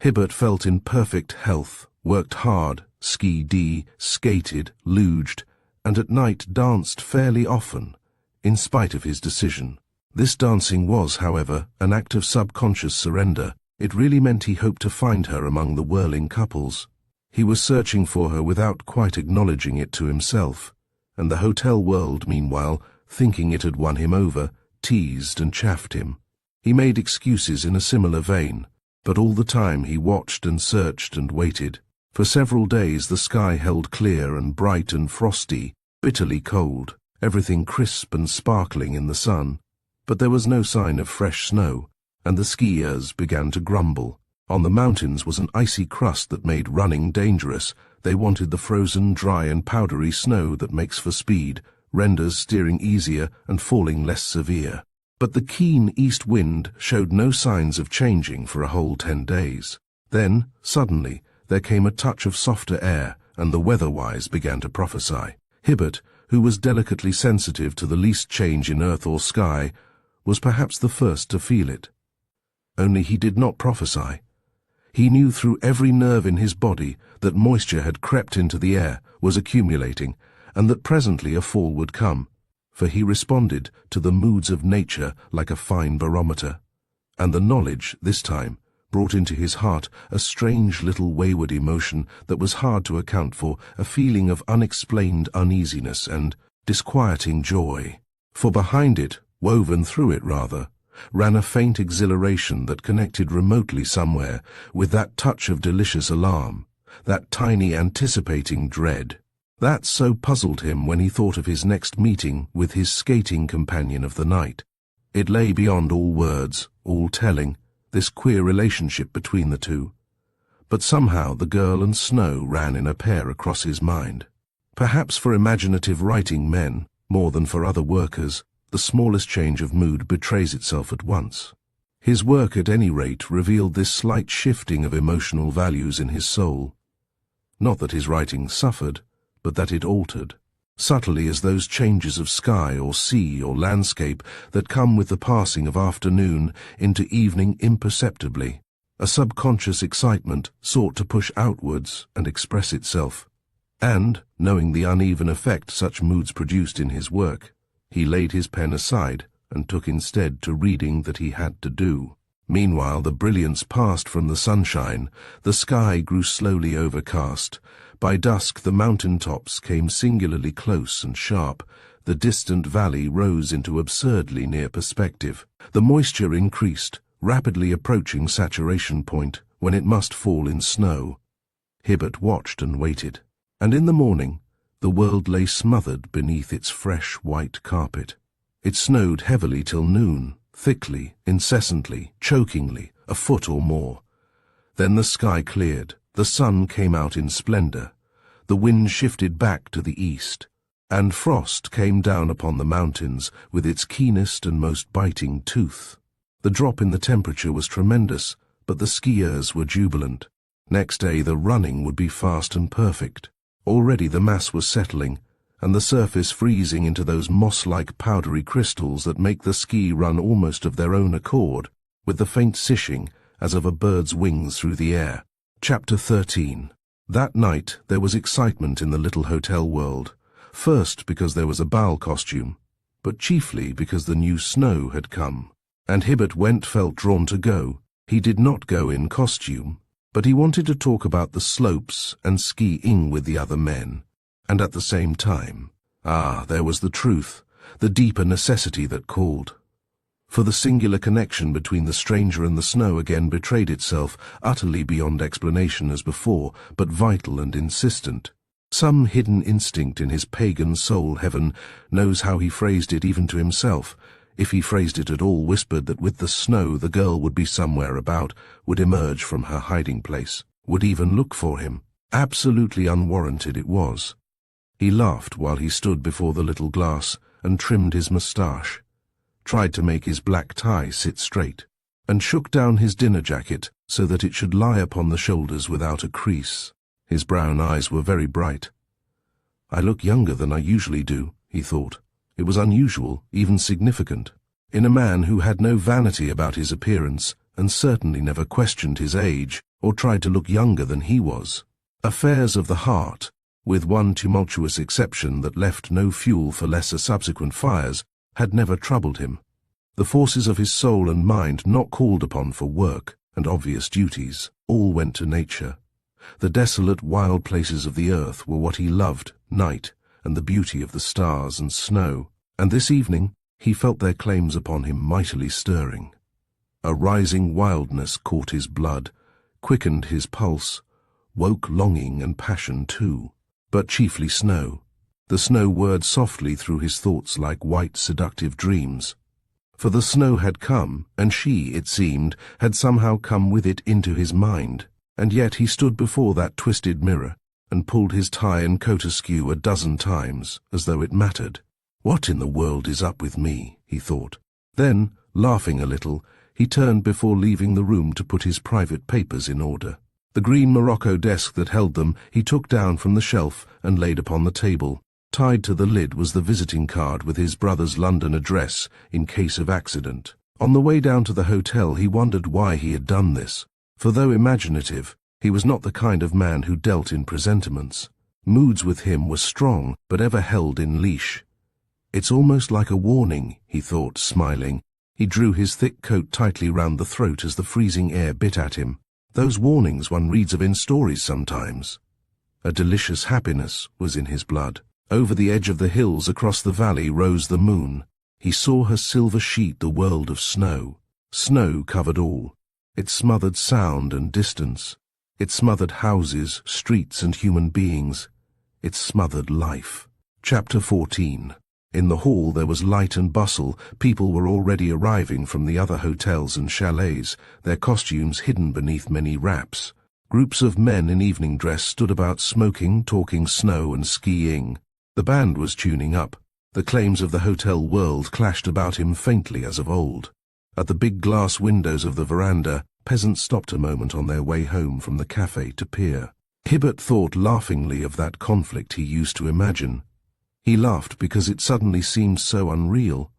Hibbert felt in perfect health, worked hard, ski-dee, skated, luged, and at night danced fairly often, in spite of his decision. This dancing was, however, an act of subconscious surrender. It really meant he hoped to find her among the whirling couples. He was searching for her without quite acknowledging it to himself, and the hotel world, meanwhile, thinking it had won him over, teased and chaffed him. He made excuses in a similar vein, but all the time he watched and searched and waited. For several days the sky held clear and bright and frosty, bitterly cold, everything crisp and sparkling in the sun. But there was no sign of fresh snow, and the skiers began to grumble. On the mountains was an icy crust that made running dangerous. They wanted the frozen, dry and powdery snow that makes for speed, renders steering easier and falling less severe. But the keen east wind showed no signs of changing for a whole 10 days. Then, suddenly, there came a touch of softer air, and the weather-wise began to prophesy. Hibbert, who was delicately sensitive to the least change in earth or sky, was perhaps the first to feel it. Only he did not prophesy. He knew through every nerve in his body that moisture had crept into the air, was accumulating, and that presently a fall would come, for he responded to the moods of nature like a fine barometer. And the knowledge, this time, brought into his heart a strange little wayward emotion that was hard to account for, a feeling of unexplained uneasiness and disquieting joy. For behind it, woven through it rather, ran a faint exhilaration that connected remotely somewhere with that touch of delicious alarm, that tiny anticipating dread. That so puzzled him when he thought of his next meeting with his skating companion of the night. It lay beyond all words, all telling, this queer relationship between the two. But somehow the girl and snow ran in a pair across his mind. Perhaps for imaginative writing men, more than for other workers, the smallest change of mood betrays itself at once. His work, at any rate, revealed this slight shifting of emotional values in his soul. Not that his writing suffered, but that it altered, subtly as those changes of sky or sea or landscape that come with the passing of afternoon into evening imperceptibly. A subconscious excitement sought to push outwards and express itself. And, knowing the uneven effect such moods produced in his work, he laid his pen aside and took instead to reading that he had to do. Meanwhile the brilliance passed from the sunshine, the sky grew slowly overcast. By dusk the mountain tops came singularly close and sharp, the distant valley rose into absurdly near perspective. The moisture increased, rapidly approaching saturation point, when it must fall in snow. Hibbert watched and waited, and in the morning the world lay smothered beneath its fresh white carpet. It snowed heavily till noon, thickly, incessantly, chokingly, a foot or more. Then the sky cleared, the sun came out in splendor, the wind shifted back to the east, and frost came down upon the mountains with its keenest and most biting tooth. The drop in the temperature was tremendous, but the skiers were jubilant. Next day the running would be fast and perfect. Already the mass was settling, and the surface freezing into those moss-like powdery crystals that make the ski run almost of their own accord, with the faint sishing as of a bird's wings through the air. Chapter 13. That night there was excitement in the little hotel world, first because there was a bal costume, but chiefly because the new snow had come. And Hibbert felt drawn to go. He did not go in costume, but he wanted to talk about the slopes and ski-ing with the other men, and at the same time, there was the truth, the deeper necessity that called. For the singular connection between the stranger and the snow again betrayed itself, utterly beyond explanation as before, but vital and insistent. Some hidden instinct in his pagan soul, heaven knows how he phrased it even to himself, if he phrased it at all, whispered that with the snow the girl would be somewhere about, would emerge from her hiding place, would even look for him. Absolutely unwarranted it was. He laughed while he stood before the little glass and trimmed his moustache, tried to make his black tie sit straight, and shook down his dinner jacket so that it should lie upon the shoulders without a crease. His brown eyes were very bright. I look younger than I usually do, he thought. It was unusual, even significant, in a man who had no vanity about his appearance and certainly never questioned his age or tried to look younger than he was. Affairs of the heart, with one tumultuous exception that left no fuel for lesser subsequent fires, had never troubled him. The forces of his soul and mind, not called upon for work and obvious duties, all went to nature. The desolate, wild places of the earth were what he loved, night and the beauty of the stars and snow, and this evening he felt their claims upon him mightily stirring. A rising wildness caught his blood, quickened his pulse, woke longing and passion too, but chiefly snow. The snow whirred softly through his thoughts like white seductive dreams. For the snow had come, and she, it seemed, had somehow come with it into his mind, and yet he stood before that twisted mirror and pulled his tie and coat askew a dozen times, as though it mattered. What in the world is up with me, he thought. Then, laughing a little, he turned before leaving the room to put his private papers in order. The green morocco desk that held them he took down from the shelf and laid upon the table. Tied to the lid was the visiting card with his brother's London address in case of accident. On the way down to the hotel he wondered why he had done this, for though imaginative, he was not the kind of man who dealt in presentiments. Moods with him were strong, but ever held in leash. It's almost like a warning, he thought, smiling. He drew his thick coat tightly round the throat as the freezing air bit at him. Those warnings one reads of in stories sometimes. A delicious happiness was in his blood. Over the edge of the hills across the valley rose the moon. He saw her silver sheet the world of snow. Snow covered all. It smothered sound and distance. It smothered houses, streets, and human beings. It smothered life. Chapter 14. In the hall there was light and bustle. People were already arriving from the other hotels and chalets, their costumes hidden beneath many wraps. Groups of men in evening dress stood about smoking, talking snow and skiing. The band was tuning up. The claims of the hotel world clashed about him faintly as of old. At the big glass windows of the veranda, peasants stopped a moment on their way home from the cafe to peer. Hibbert thought laughingly of that conflict he used to imagine. He laughed because it suddenly seemed so unreal.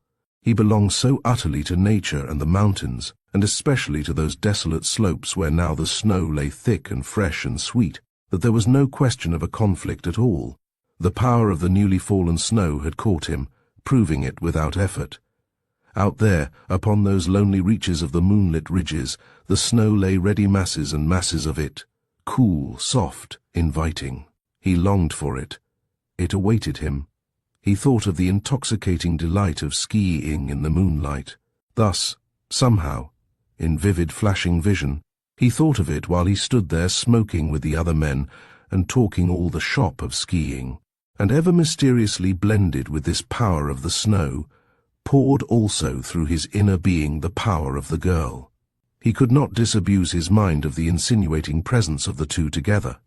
He belonged so utterly to nature and the mountains, and especially to those desolate slopes where now the snow lay thick and fresh and sweet, that there was no question of a conflict at all. The power of the newly fallen snow had caught him, proving it without effort. Out there, upon those lonely reaches of the moonlit ridges, the snow lay ready masses and masses of it, cool, soft, inviting. He longed for it. It awaited him. He thought of the intoxicating delight of skiing in the moonlight. Thus, somehow, in vivid flashing vision, he thought of it while he stood there smoking with the other men and talking all the shop of skiing. And ever mysteriously blended with this power of the snow, poured also through his inner being the power of the girl. He could not disabuse his mind of the insinuating presence of the two together.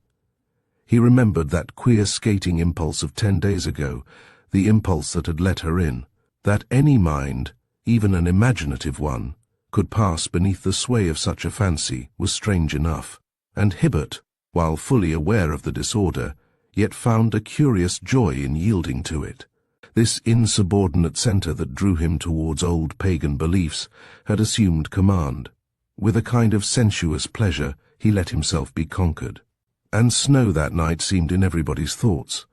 He remembered that queer skating impulse of 10 days ago, the impulse that had let her in, that any mind, even an imaginative one, could pass beneath the sway of such a fancy was strange enough, and Hibbert, while fully aware of the disorder, yet found a curious joy in yielding to it. This insubordinate centre that drew him towards old pagan beliefs had assumed command. With a kind of sensuous pleasure, he let himself be conquered. And snow that night seemed in everybody's thoughts.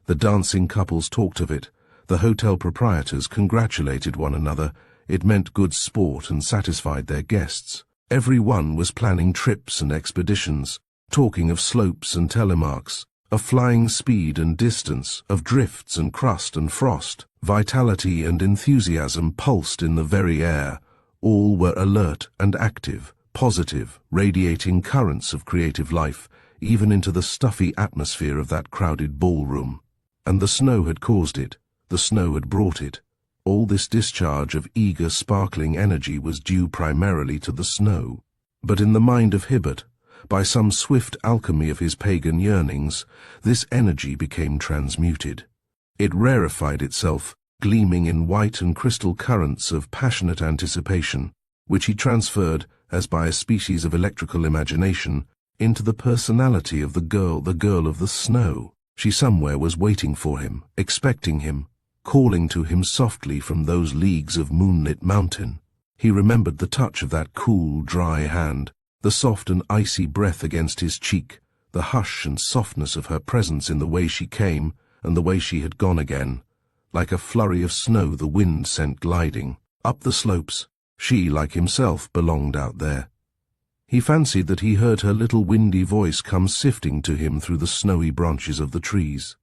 The dancing couples talked of it. The hotel proprietors congratulated one another. It meant good sport and satisfied their guests. Every one was planning trips and expeditions, talking of slopes and telemarks, of flying speed and distance, of drifts and crust and frost. Vitality and enthusiasm pulsed in the very air. All were alert and active, positive, radiating currents of creative life, even into the stuffy atmosphere of that crowded ballroom. And the snow had caused it. The snow had brought it. All this discharge of eager, sparkling energy was due primarily to the snow. But in the mind of Hibbert, by some swift alchemy of his pagan yearnings, this energy became transmuted. It rarefied itself, gleaming in white and crystal currents of passionate anticipation, which he transferred, as by a species of electrical imagination, into the personality of the girl of the snow. She somewhere was waiting for him, expecting him, calling to him softly from those leagues of moonlit mountain. He remembered the touch of that cool, dry hand, the soft and icy breath against his cheek, the hush and softness of her presence in the way she came and the way she had gone again. Like a flurry of snow the wind sent gliding up the slopes. She, like himself, belonged out there. He fancied that he heard her little windy voice come sifting to him through the snowy branches of the trees.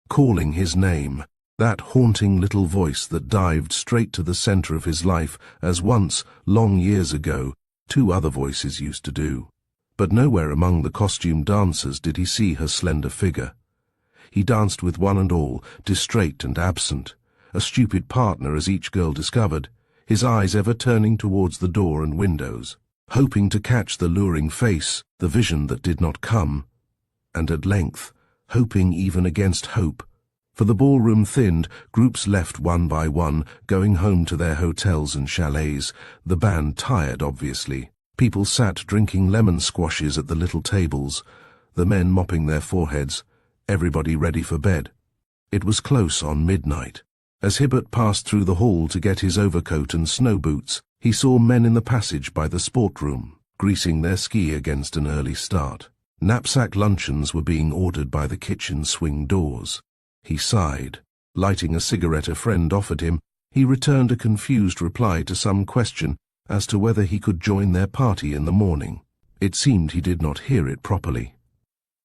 calling his name, that haunting little voice that dived straight to the center of his life as once, long years ago, two other voices used to do. But nowhere among the costumed dancers did he see her slender figure. He danced with one and all, distrait and absent, a stupid partner as each girl discovered, his eyes ever turning towards the door and windows, hoping to catch the luring face, the vision that did not come, and at length, hoping even against hope. For the ballroom thinned, groups left one by one, going home to their hotels and chalets, the band tired obviously. People sat drinking lemon squashes at the little tables, the men mopping their foreheads, everybody ready for bed. It was close on midnight. As Hibbert passed through the hall to get his overcoat and snow boots, he saw men in the passage by the sport room, greasing their ski against an early start. Knapsack luncheons were being ordered by the kitchen swing doors. He sighed. Lighting a cigarette a friend offered him, he returned a confused reply to some question as to whether he could join their party in the morning. It seemed he did not hear it properly.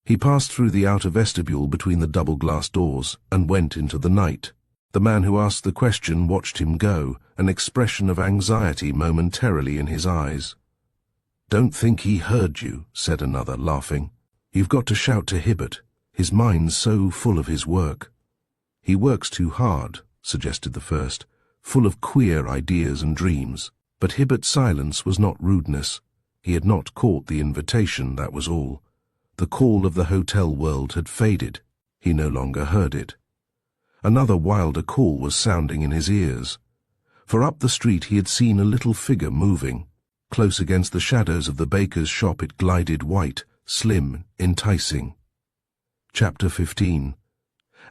He passed through the outer vestibule between the double-glass doors and went into the night. The man who asked the question watched him go, an expression of anxiety momentarily in his eyes. "Don't think he heard you," said another, laughing. "You've got to shout to Hibbert. His mind's so full of his work." "He works too hard," suggested the first, "full of queer ideas and dreams." But Hibbert's silence was not rudeness. He had not caught the invitation, that was all. The call of the hotel world had faded. He no longer heard it. Another wilder call was sounding in his ears. For up the street he had seen a little figure moving. Close against the shadows of the baker's shop it glided, white, slim, enticing. Chapter 15.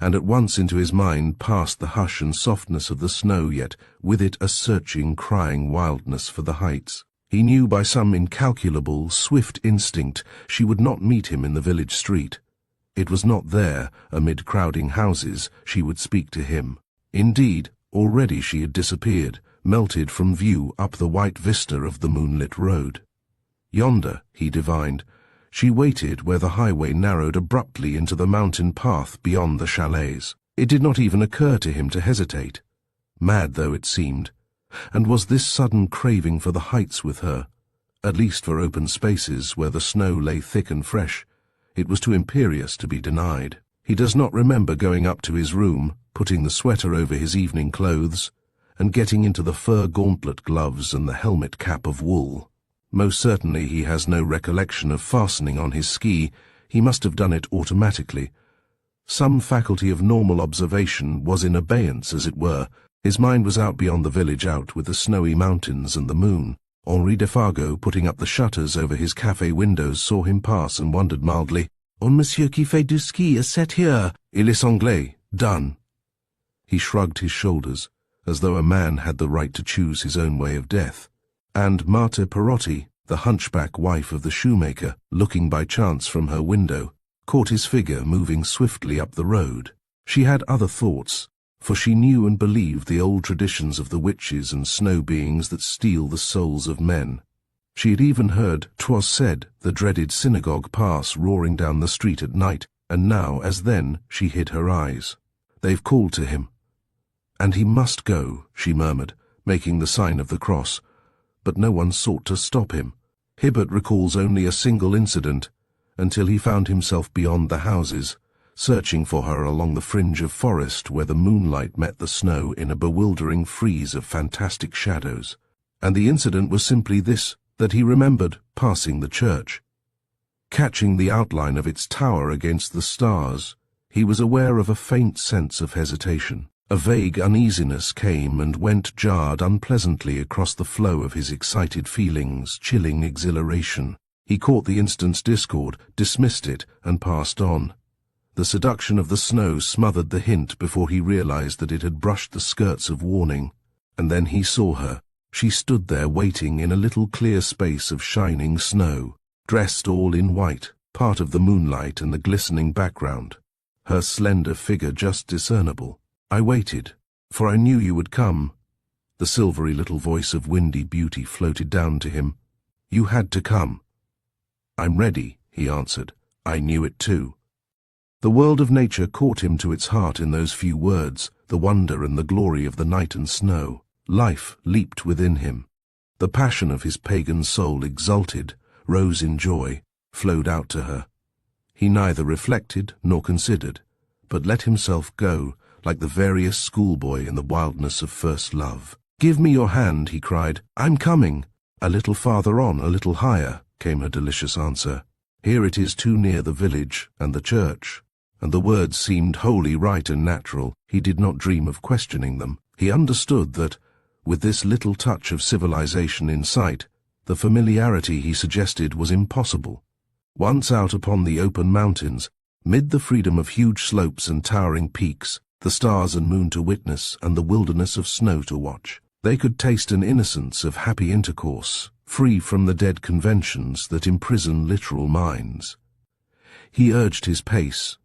And at once into his mind passed the hush and softness of the snow, yet with it a searching, crying wildness for the heights. He knew by some incalculable, swift instinct she would not meet him in the village street. It was not there, amid crowding houses, she would speak to him. Indeed, already she had disappeared, melted from view up the white vista of the moonlit road. Yonder, he divined, she waited where the highway narrowed abruptly into the mountain path beyond the chalets. It did not even occur to him to hesitate, mad though it seemed. And was this sudden craving for the heights with her, at least for open spaces where the snow lay thick and fresh? It was too imperious to be denied. He does not remember going up to his room, putting the sweater over his evening clothes, and getting into the fur gauntlet gloves and the helmet cap of wool. Most certainly he has no recollection of fastening on his ski. He must have done it automatically. Some faculty of normal observation was in abeyance, as it were. His mind was out beyond the village, out with the snowy mountains and the moon. Henri Defargeau, putting up the shutters over his café windows, saw him pass and wondered mildly, "Un monsieur qui fait du ski is set here. Il est anglais. Done." He shrugged his shoulders, as though a man had the right to choose his own way of death. And Marthe Perotti, the hunchback wife of the shoemaker, looking by chance from her window, caught his figure moving swiftly up the road. She had other thoughts, for she knew and believed the old traditions of the witches and snow beings that steal the souls of men. She had even heard, 'twas said, the dreaded synagogue pass roaring down the street at night, and now, as then, she hid her eyes. "They've called to him. And he must go," she murmured, making the sign of the cross. But no one sought to stop him. Hibbert recalls only a single incident, until he found himself beyond the houses, searching for her along the fringe of forest where the moonlight met the snow in a bewildering frieze of fantastic shadows. And the incident was simply this, that he remembered passing the church. Catching the outline of its tower against the stars, he was aware of a faint sense of hesitation. A vague uneasiness came and went, jarred unpleasantly across the flow of his excited feelings, chilling exhilaration. He caught the instant's discord, dismissed it, and passed on. The seduction of the snow smothered the hint before he realized that it had brushed the skirts of warning. And then he saw her. She stood there waiting in a little clear space of shining snow, dressed all in white, part of the moonlight and the glistening background. Her slender figure just discernible. "I waited, for I knew you would come." The silvery little voice of windy beauty floated down to him. "You had to come." "I'm ready," he answered. "I knew it too." The world of nature caught him to its heart in those few words, the wonder and the glory of the night and snow. Life leaped within him. The passion of his pagan soul exulted, rose in joy, flowed out to her. He neither reflected nor considered, but let himself go, like the veriest schoolboy in the wildness of first love. "Give me your hand," he cried. "I'm coming." "A little farther on, a little higher," came her delicious answer. "Here it is too near the village and the church." And the words seemed wholly right and natural. He did not dream of questioning them. He understood that, with this little touch of civilization in sight, the familiarity he suggested was impossible. Once out upon the open mountains, mid the freedom of huge slopes and towering peaks, the stars and moon to witness and the wilderness of snow to watch, they could taste an innocence of happy intercourse, free from the dead conventions that imprison literal minds. He urged his pace,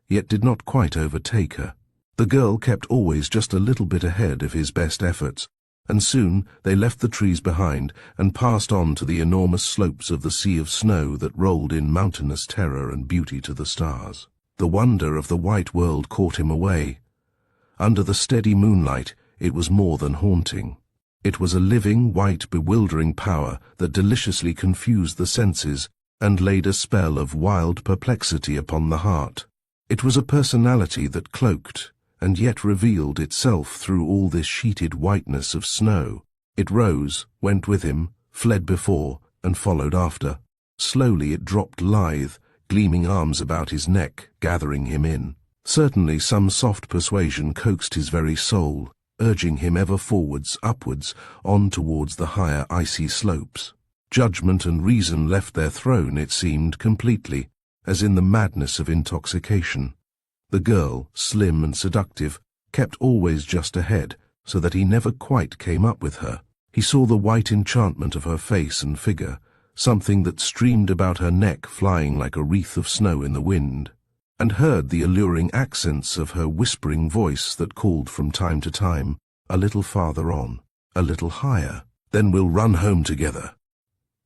yet did not quite overtake her. The girl kept always just a little bit ahead of his best efforts, and soon they left the trees behind and passed on to the enormous slopes of the sea of snow that rolled in mountainous terror and beauty to the stars. The wonder of the white world caught him away. Under the steady moonlight, it was more than haunting. It was a living, white, bewildering power that deliciously confused the senses and laid a spell of wild perplexity upon the heart. It was a personality that cloaked and yet revealed itself through all this sheeted whiteness of snow. It rose, went with him, fled before, and followed after. Slowly it dropped lithe, gleaming arms about his neck, gathering him in. Certainly some soft persuasion coaxed his very soul, urging him ever forwards, upwards, on towards the higher icy slopes. Judgment and reason left their throne, it seemed, completely, as in the madness of intoxication. The girl, slim and seductive, kept always just ahead, so that he never quite came up with her. He saw the white enchantment of her face and figure, something that streamed about her neck flying like a wreath of snow in the wind, and heard the alluring accents of her whispering voice that called from time to time, "A little farther on, a little higher, then we'll run home together."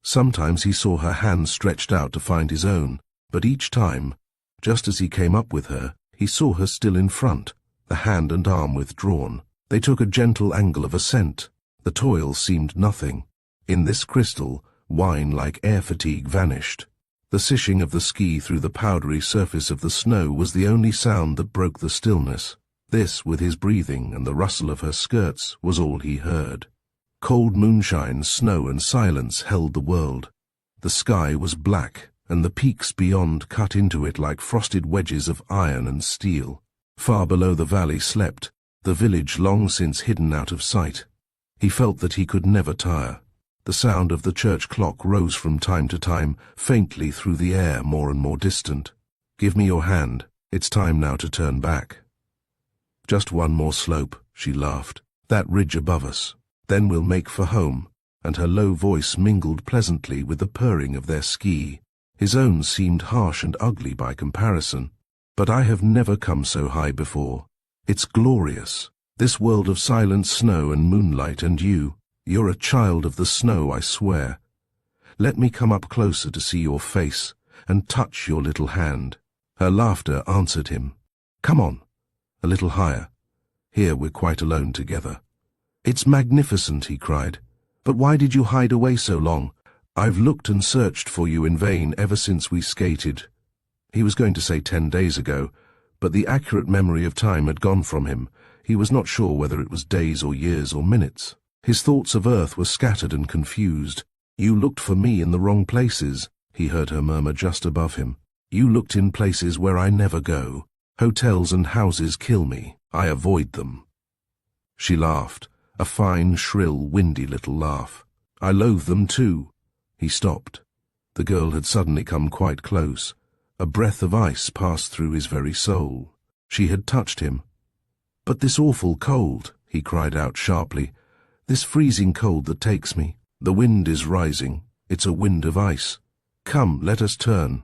Sometimes he saw her hand stretched out to find his own, but each time, just as he came up with her, he saw her still in front, the hand and arm withdrawn. They took a gentle angle of ascent. The toil seemed nothing. In this crystal, wine like air fatigue vanished. The sishing of the ski through the powdery surface of the snow was the only sound that broke the stillness. This, with his breathing and the rustle of her skirts, was all he heard. Cold moonshine, snow and silence held the world. The sky was black, and the peaks beyond cut into it like frosted wedges of iron and steel. Far below the valley slept, the village long since hidden out of sight. He felt that he could never tire. The sound of the church clock rose from time to time, faintly through the air, more and more distant. "Give me your hand. It's time now to turn back." "Just one more slope," she laughed. "That ridge above us. Then we'll make for home," and her low voice mingled pleasantly with the purring of their ski. His own seemed harsh and ugly by comparison. "But I have never come so high before. It's glorious. This world of silent snow and moonlight and you. You're a child of the snow, I swear. Let me come up closer to see your face and touch your little hand." Her laughter answered him. "Come on. A little higher. Here we're quite alone together." "It's magnificent," he cried. "But why did you hide away so long? I've looked and searched for you in vain ever since we skated." He was going to say 10 days ago, but the accurate memory of time had gone from him. He was not sure whether it was days or years or minutes. His thoughts of earth were scattered and confused. "You looked for me in the wrong places," he heard her murmur just above him. "You looked in places where I never go. Hotels and houses kill me. I avoid them." She laughed, a fine, shrill, windy little laugh. "I loathe them too." He stopped. The girl had suddenly come quite close. A breath of ice passed through his very soul. She had touched him. "But this awful cold," he cried out sharply. "This freezing cold that takes me. The wind is rising. It's a wind of ice. Come, let us turn."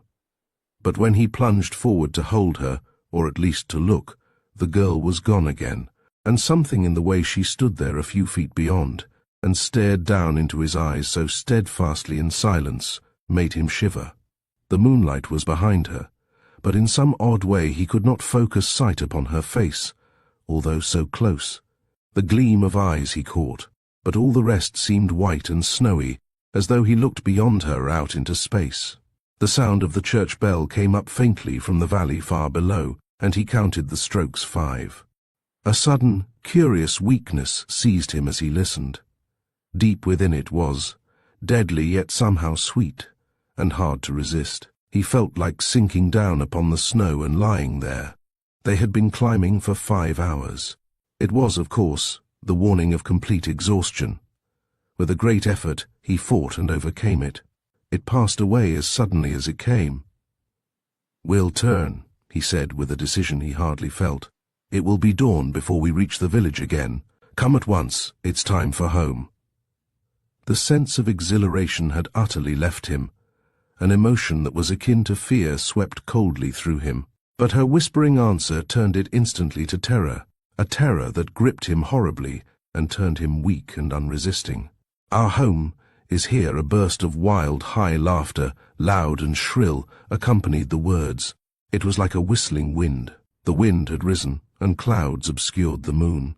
But when he plunged forward to hold her, or at least to look, the girl was gone again, and something in the way she stood there a few feet beyond, and stared down into his eyes so steadfastly in silence, made him shiver. The moonlight was behind her, but in some odd way he could not focus sight upon her face, although so close. The gleam of eyes he caught, but all the rest seemed white and snowy, as though he looked beyond her out into space. The sound of the church bell came up faintly from the valley far below, and he counted the strokes 5. A sudden, curious weakness seized him as he listened. Deep within it was, deadly yet somehow sweet, and hard to resist. He felt like sinking down upon the snow and lying there. They had been climbing for 5 hours. It was, of course, the warning of complete exhaustion. With a great effort, he fought and overcame it. It passed away as suddenly as it came. "We'll turn," he said with a decision he hardly felt. "It will be dawn before we reach the village again. Come at once, it's time for home." The sense of exhilaration had utterly left him. An emotion that was akin to fear swept coldly through him. But her whispering answer turned it instantly to terror, a terror that gripped him horribly and turned him weak and unresisting. "Our home is here." A burst of wild, high laughter, loud and shrill, accompanied the words. It was like a whistling wind. The wind had risen, and clouds obscured the moon.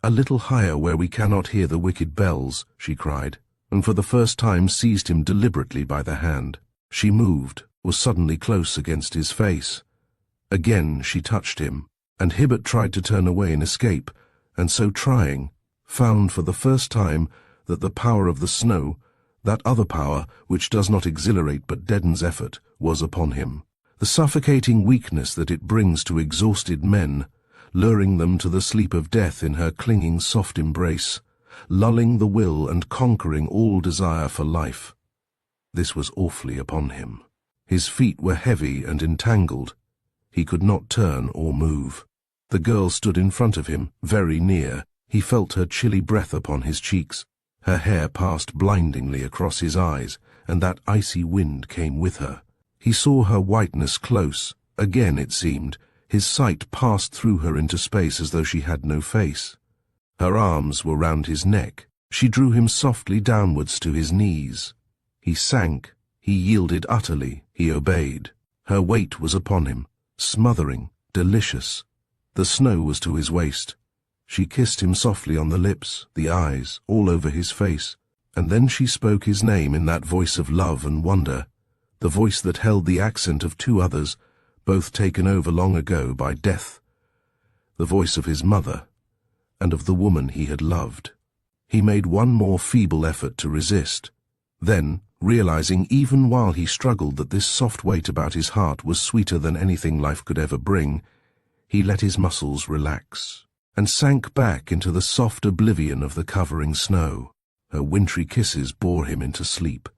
"A little higher where we cannot hear the wicked bells," she cried, and for the first time seized him deliberately by the hand. She moved, was suddenly close against his face. Again she touched him, and Hibbert tried to turn away and escape, and so trying, found for the first time that the power of the snow, that other power which does not exhilarate but deadens effort, was upon him. The suffocating weakness that it brings to exhausted men, luring them to the sleep of death in her clinging soft embrace, lulling the will and conquering all desire for life. This was awfully upon him. His feet were heavy and entangled. He could not turn or move. The girl stood in front of him, very near. He felt her chilly breath upon his cheeks. Her hair passed blindingly across his eyes, and that icy wind came with her. He saw her whiteness close. Again, it seemed, his sight passed through her into space as though she had no face. Her arms were round his neck. She drew him softly downwards to his knees. He sank. He yielded utterly. He obeyed. Her weight was upon him, smothering, delicious. The snow was to his waist. She kissed him softly on the lips, the eyes, all over his face, and then she spoke his name in that voice of love and wonder, the voice that held the accent of 2 others, both taken over long ago by death, the voice of his mother, and of the woman he had loved. He made one more feeble effort to resist. Then, realizing even while he struggled that this soft weight about his heart was sweeter than anything life could ever bring, he let his muscles relax, and sank back into the soft oblivion of the covering snow. Her wintry kisses bore him into sleep.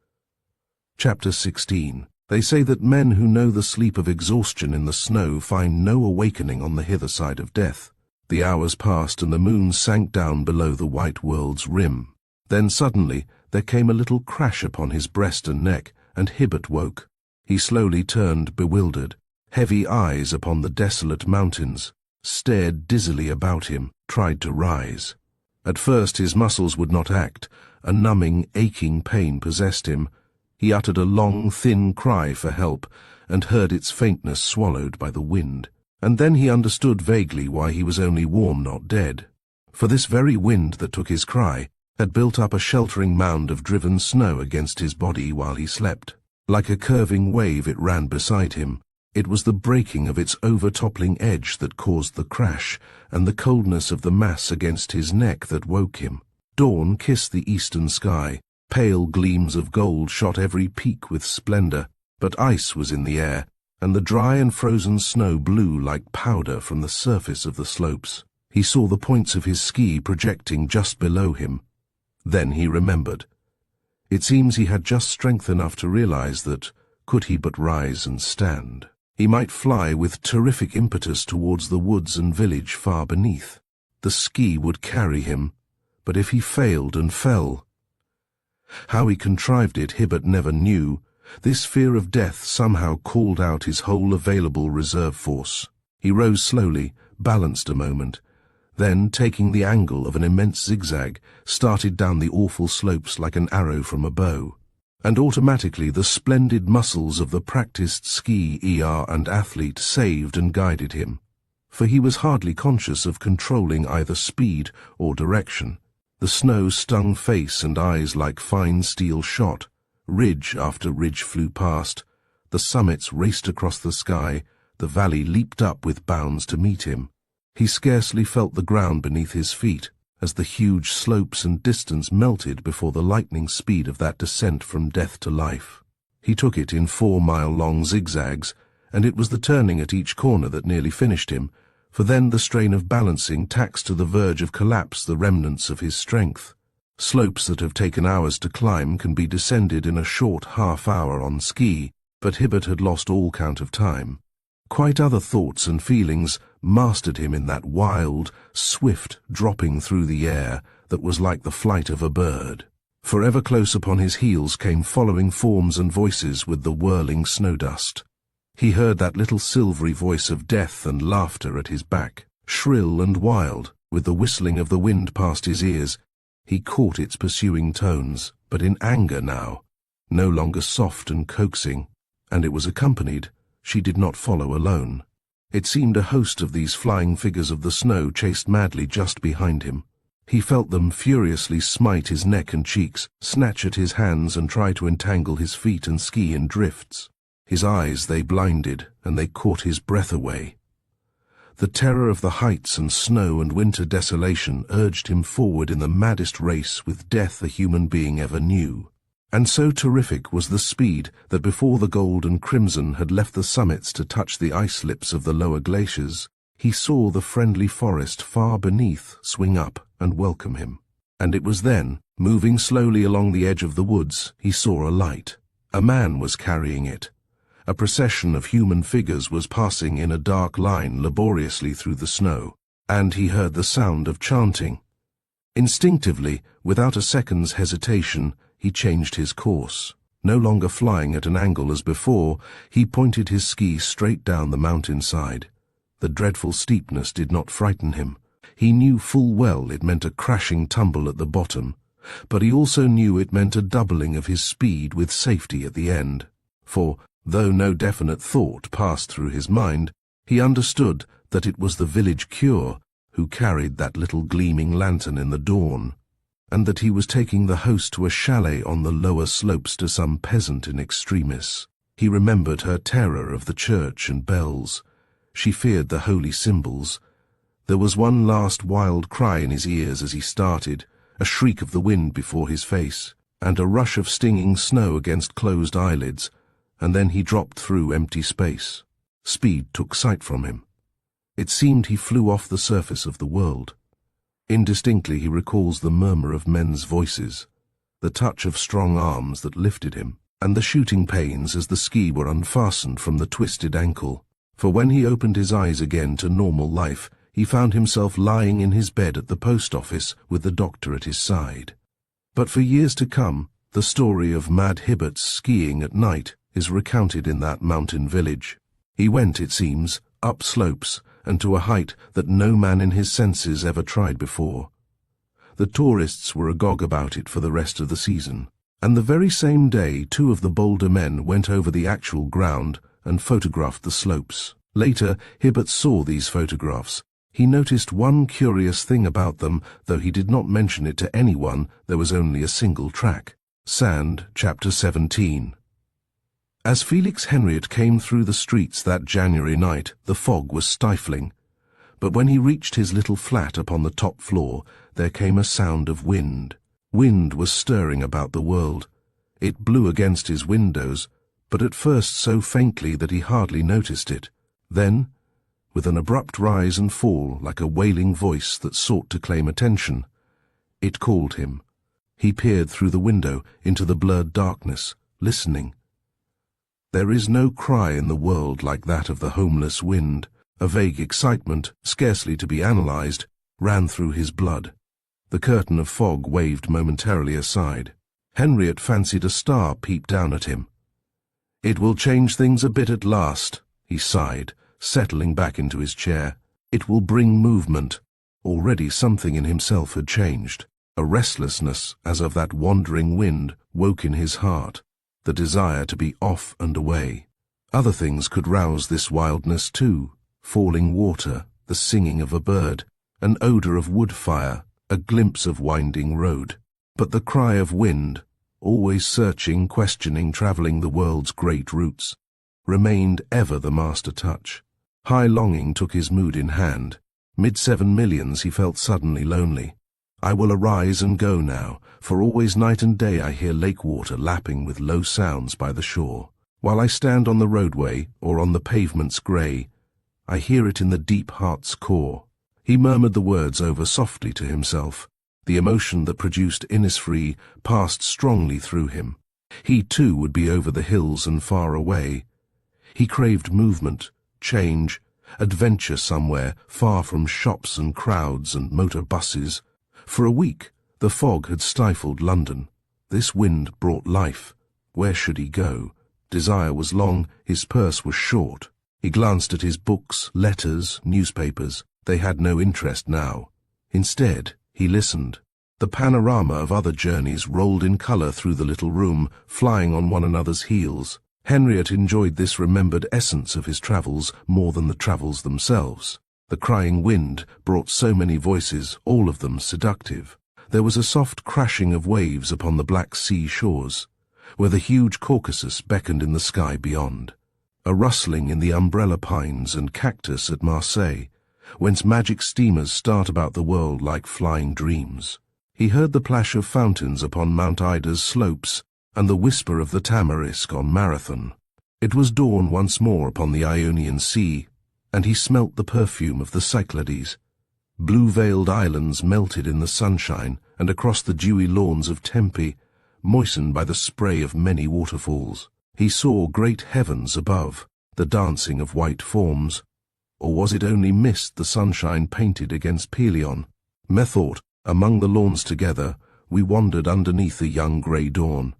Chapter 16. They say that men who know the sleep of exhaustion in the snow find no awakening on the hither side of death. The hours passed and the moon sank down below the white world's rim. Then suddenly there came a little crash upon his breast and neck, and Hibbert woke. He slowly turned, bewildered, heavy eyes upon the desolate mountains, stared dizzily about him, tried to rise. At first his muscles would not act. A numbing, aching pain possessed him. He uttered a long, thin cry for help, and heard its faintness swallowed by the wind. And then he understood vaguely why he was only warm, not dead. For this very wind that took his cry had built up a sheltering mound of driven snow against his body while he slept. Like a curving wave it ran beside him. It was the breaking of its over-toppling edge that caused the crash, and the coldness of the mass against his neck that woke him. Dawn kissed the eastern sky. Pale gleams of gold shot every peak with splendor, but ice was in the air, and the dry and frozen snow blew like powder from the surface of the slopes. He saw the points of his ski projecting just below him. Then he remembered. It seems he had just strength enough to realize that, could he but rise and stand, he might fly with terrific impetus towards the woods and village far beneath. The ski would carry him, but if he failed and fell... How he contrived it, Hibbert never knew. This fear of death somehow called out his whole available reserve force. He rose slowly, balanced a moment, then, taking the angle of an immense zigzag, started down the awful slopes like an arrow from a bow. And automatically the splendid muscles of the practiced skier and athlete saved and guided him, for he was hardly conscious of controlling either speed or direction. The snow stung face and eyes like fine steel shot. Ridge after ridge flew past. The summits raced across the sky. The valley leaped up with bounds to meet him. He scarcely felt the ground beneath his feet, as the huge slopes and distance melted before the lightning speed of that descent from death to life. He took it in 4-mile-long zigzags, and it was the turning at each corner that nearly finished him, for then the strain of balancing taxed to the verge of collapse the remnants of his strength. Slopes that have taken hours to climb can be descended in a short half-hour on ski, but Hibbert had lost all count of time. Quite other thoughts and feelings mastered him in that wild, swift dropping through the air that was like the flight of a bird. Forever close upon his heels came following forms and voices with the whirling snow dust. He heard that little silvery voice of death and laughter at his back, shrill and wild, with the whistling of the wind past his ears. He caught its pursuing tones, but in anger now, no longer soft and coaxing, and it was accompanied. She did not follow alone. It seemed a host of these flying figures of the snow chased madly just behind him. He felt them furiously smite his neck and cheeks, snatch at his hands and try to entangle his feet and ski in drifts. His eyes they blinded, and they caught his breath away. The terror of the heights and snow and winter desolation urged him forward in the maddest race with death a human being ever knew. And so terrific was the speed that before the gold and crimson had left the summits to touch the ice lips of the lower glaciers, he saw the friendly forest far beneath swing up and welcome him. And it was then, moving slowly along the edge of the woods, he saw a light. A man was carrying it. A procession of human figures was passing in a dark line laboriously through the snow, and he heard the sound of chanting. Instinctively, without a second's hesitation, he changed his course. No longer flying at an angle as before, he pointed his ski straight down the mountainside. The dreadful steepness did not frighten him. He knew full well it meant a crashing tumble at the bottom, but he also knew it meant a doubling of his speed with safety at the end. For, though no definite thought passed through his mind, he understood that it was the village cure who carried that little gleaming lantern in the dawn, and that he was taking the host to a chalet on the lower slopes to some peasant in extremis. He remembered her terror of the church and bells. She feared the holy symbols. There was one last wild cry in his ears as he started, a shriek of the wind before his face, and a rush of stinging snow against closed eyelids, and then he dropped through empty space. Speed took sight from him. It seemed he flew off the surface of the world. Indistinctly he recalls the murmur of men's voices, the touch of strong arms that lifted him, and the shooting pains as the ski were unfastened from the twisted ankle. For when he opened his eyes again to normal life, he found himself lying in his bed at the post office with the doctor at his side. But for years to come, the story of Mad Hibbert's skiing at night is recounted in that mountain village. He went, it seems, up slopes, and to a height that no man in his senses ever tried before. The tourists were agog about it for the rest of the season, and the very same day 2 of the bolder men went over the actual ground and photographed the slopes. Later, Hibbert saw these photographs. He noticed one curious thing about them, though he did not mention it to anyone. There was only a single track. Sand, Chapter 17. As Felix Henriot came through the streets that January night, the fog was stifling. But when he reached his little flat upon the top floor, there came a sound of wind. Wind was stirring about the world. It blew against his windows, but at first so faintly that he hardly noticed it. Then, with an abrupt rise and fall like a wailing voice that sought to claim attention, it called him. He peered through the window into the blurred darkness, listening. There is no cry in the world like that of the homeless wind. A vague excitement, scarcely to be analyzed, ran through his blood. The curtain of fog waved momentarily aside. Henriot fancied a star peeped down at him. "It will change things a bit at last," he sighed, settling back into his chair. "It will bring movement." Already something in himself had changed. A restlessness, as of that wandering wind, woke in his heart. the desire to be off and away. Other things could rouse this wildness too: falling water, the singing of a bird, an odor of wood fire, a glimpse of winding road. But the cry of wind, always searching, questioning, traveling the world's great routes, remained ever the master touch. High longing took his mood in hand. Mid 7 millions he felt suddenly lonely. I will arise and go now, for always night and day I hear lake water lapping with low sounds by the shore. While I stand on the roadway or on the pavement's grey, I hear it in the deep heart's core. He murmured the words over softly to himself. The emotion that produced Innisfree passed strongly through him. He too would be over the hills and far away. He craved movement, change, adventure somewhere, far from shops and crowds and motor buses. For a week, the fog had stifled London. This wind brought life. Where should he go? Desire was long, his purse was short. He glanced at his books, letters, newspapers. They had no interest now. Instead, he listened. The panorama of other journeys rolled in colour through the little room, flying on one another's heels. Henriette enjoyed this remembered essence of his travels more than the travels themselves. The crying wind brought so many voices, all of them seductive. There was a soft crashing of waves upon the Black Sea shores, where the huge Caucasus beckoned in the sky beyond. A rustling in the umbrella pines and cactus at Marseille, whence magic steamers start about the world like flying dreams. He heard the plash of fountains upon Mount Ida's slopes and the whisper of the tamarisk on Marathon. It was dawn once more upon the Ionian Sea, and he smelt the perfume of the Cyclades. Blue-veiled islands melted in the sunshine, and across the dewy lawns of Tempe, moistened by the spray of many waterfalls, he saw great heavens above, the dancing of white forms. Or was it only mist the sunshine painted against Pelion? Methought, among the lawns together, we wandered underneath the young grey dawn,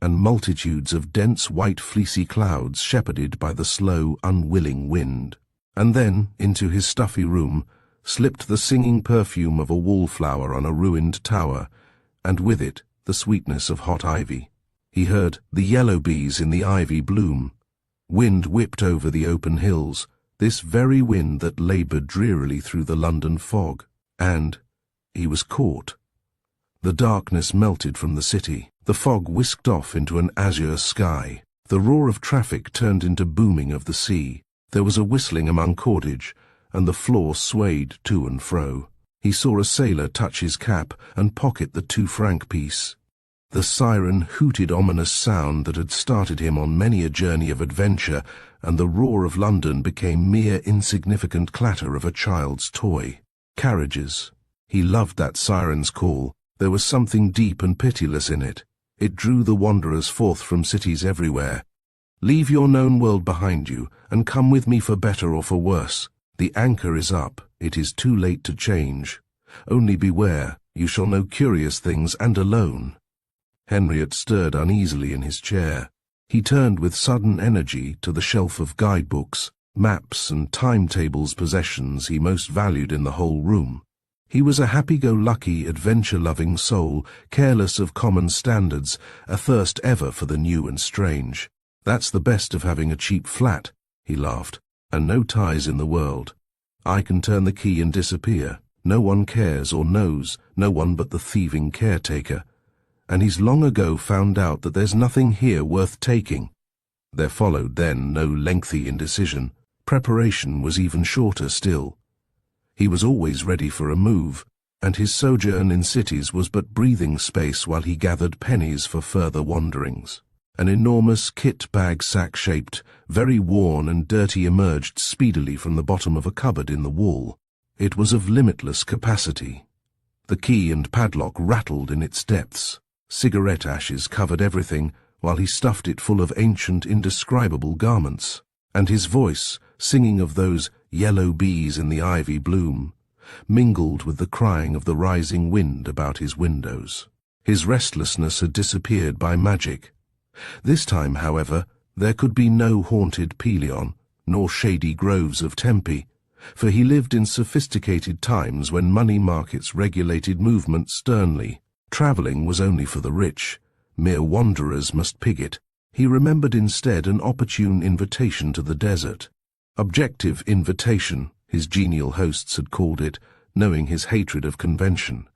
and multitudes of dense white fleecy clouds shepherded by the slow, unwilling wind. And then, into his stuffy room, slipped the singing perfume of a wallflower on a ruined tower, and with it the sweetness of hot ivy. He heard the yellow bees in the ivy bloom. Wind whipped over the open hills, this very wind that laboured drearily through the London fog. And he was caught. The darkness melted from the city. The fog whisked off into an azure sky. The roar of traffic turned into booming of the sea. There was a whistling among cordage, and the floor swayed to and fro. He saw a sailor touch his cap and pocket the 2-franc piece. The siren hooted ominous sound that had started him on many a journey of adventure, and the roar of London became mere insignificant clatter of a child's toy. Carriages. He loved that siren's call. There was something deep and pitiless in it. It drew the wanderers forth from cities everywhere. Leave your known world behind you, and come with me for better or for worse. The anchor is up. It is too late to change. Only beware, you shall know curious things, and alone. Henriette stirred uneasily in his chair. He turned with sudden energy to the shelf of guidebooks, maps and timetables, possessions he most valued in the whole room. He was a happy-go-lucky, adventure-loving soul, careless of common standards, athirst ever for the new and strange. That's the best of having a cheap flat, he laughed, and no ties in the world. I can turn the key and disappear. No one cares or knows, no one but the thieving caretaker. And he's long ago found out that there's nothing here worth taking. There followed then no lengthy indecision. Preparation was even shorter still. He was always ready for a move, and his sojourn in cities was but breathing space while he gathered pennies for further wanderings. An enormous kit-bag sack-shaped, very worn and dirty, emerged speedily from the bottom of a cupboard in the wall. It was of limitless capacity. The key and padlock rattled in its depths. Cigarette ashes covered everything, while he stuffed it full of ancient, indescribable garments. And his voice, singing of those yellow bees in the ivy bloom, mingled with the crying of the rising wind about his windows. His restlessness had disappeared by magic. This time, however, there could be no haunted Pelion, nor shady groves of Tempe, for he lived in sophisticated times when money markets regulated movement sternly. Travelling was only for the rich. Mere wanderers must pig it. He remembered instead an opportune invitation to the desert. Objective invitation, his genial hosts had called it, knowing his hatred of convention.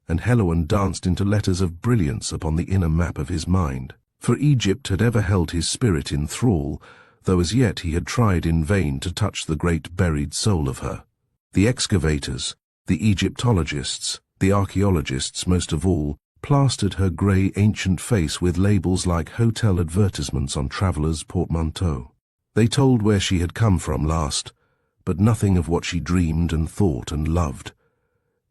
And Helouan danced into letters of brilliance upon the inner map of his mind. For Egypt had ever held his spirit in thrall, though as yet he had tried in vain to touch the great buried soul of her. The excavators, the Egyptologists, the archaeologists most of all, plastered her grey ancient face with labels like hotel advertisements on travellers' portmanteaux. They told where she had come from last, but nothing of what she dreamed and thought and loved.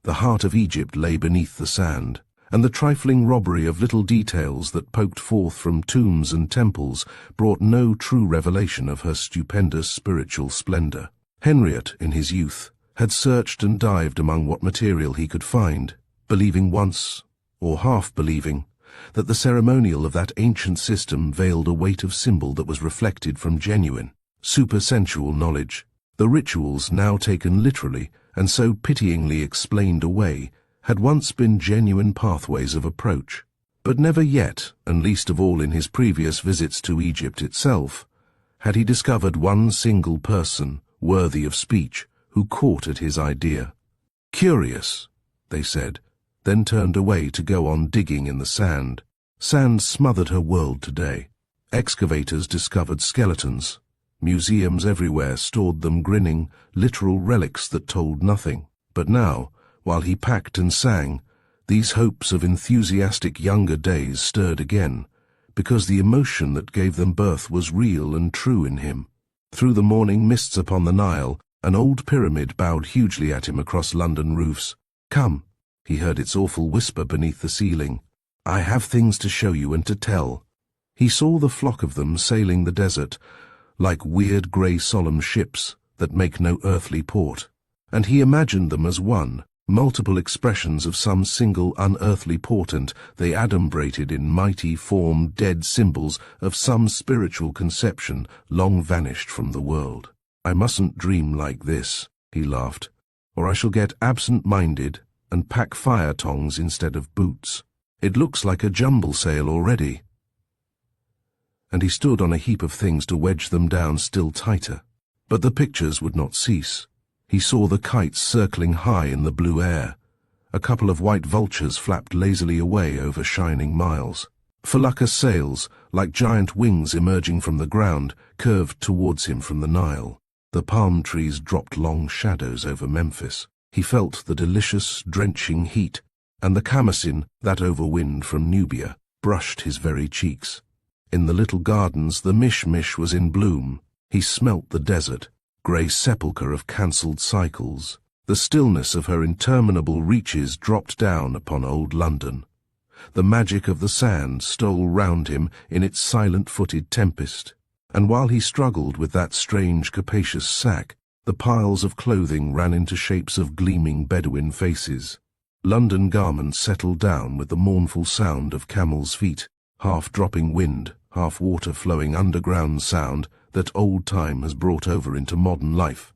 The heart of Egypt lay beneath the sand, and the trifling robbery of little details that poked forth from tombs and temples brought no true revelation of her stupendous spiritual splendour. Henriot, in his youth, had searched and dived among what material he could find, believing once, or half-believing, that the ceremonial of that ancient system veiled a weight of symbol that was reflected from genuine, supersensual knowledge. The rituals, now taken literally and so pityingly explained away, had once been genuine pathways of approach. But never yet, and least of all in his previous visits to Egypt itself, had he discovered one single person, worthy of speech, who caught at his idea. Curious, they said, then turned away to go on digging in the sand. Sand smothered her world today. Excavators discovered skeletons. Museums everywhere stored them grinning, literal relics that told nothing. But now, while he packed and sang, these hopes of enthusiastic younger days stirred again, because the emotion that gave them birth was real and true in him. Through the morning mists upon the Nile, an old pyramid bowed hugely at him across London roofs. "Come," he heard its awful whisper beneath the ceiling. "I have things to show you and to tell." He saw the flock of them sailing the desert, like weird grey solemn ships that make no earthly port, and he imagined them as one, multiple expressions of some single unearthly portent they adumbrated in mighty form dead symbols of some spiritual conception long vanished from the world. "I mustn't dream like this," he laughed, "or I shall get absent-minded and pack fire tongs instead of boots. It looks like a jumble sale already." And he stood on a heap of things to wedge them down still tighter. But the pictures would not cease. He saw the kites circling high in the blue air. A couple of white vultures flapped lazily away over shining miles. Felucca sails, like giant wings emerging from the ground, curved towards him from the Nile. The palm trees dropped long shadows over Memphis. He felt the delicious, drenching heat, and the Kamasin, that overwind from Nubia, brushed his very cheeks. In the little gardens the mish-mish was in bloom. He smelt the desert, grey sepulchre of cancelled cycles. The stillness of her interminable reaches dropped down upon old London. The magic of the sand stole round him in its silent-footed tempest, and while he struggled with that strange capacious sack, the piles of clothing ran into shapes of gleaming Bedouin faces. London garments settled down with the mournful sound of camels' feet, half-dropping wind, half-water flowing underground sound that old time has brought over into modern life,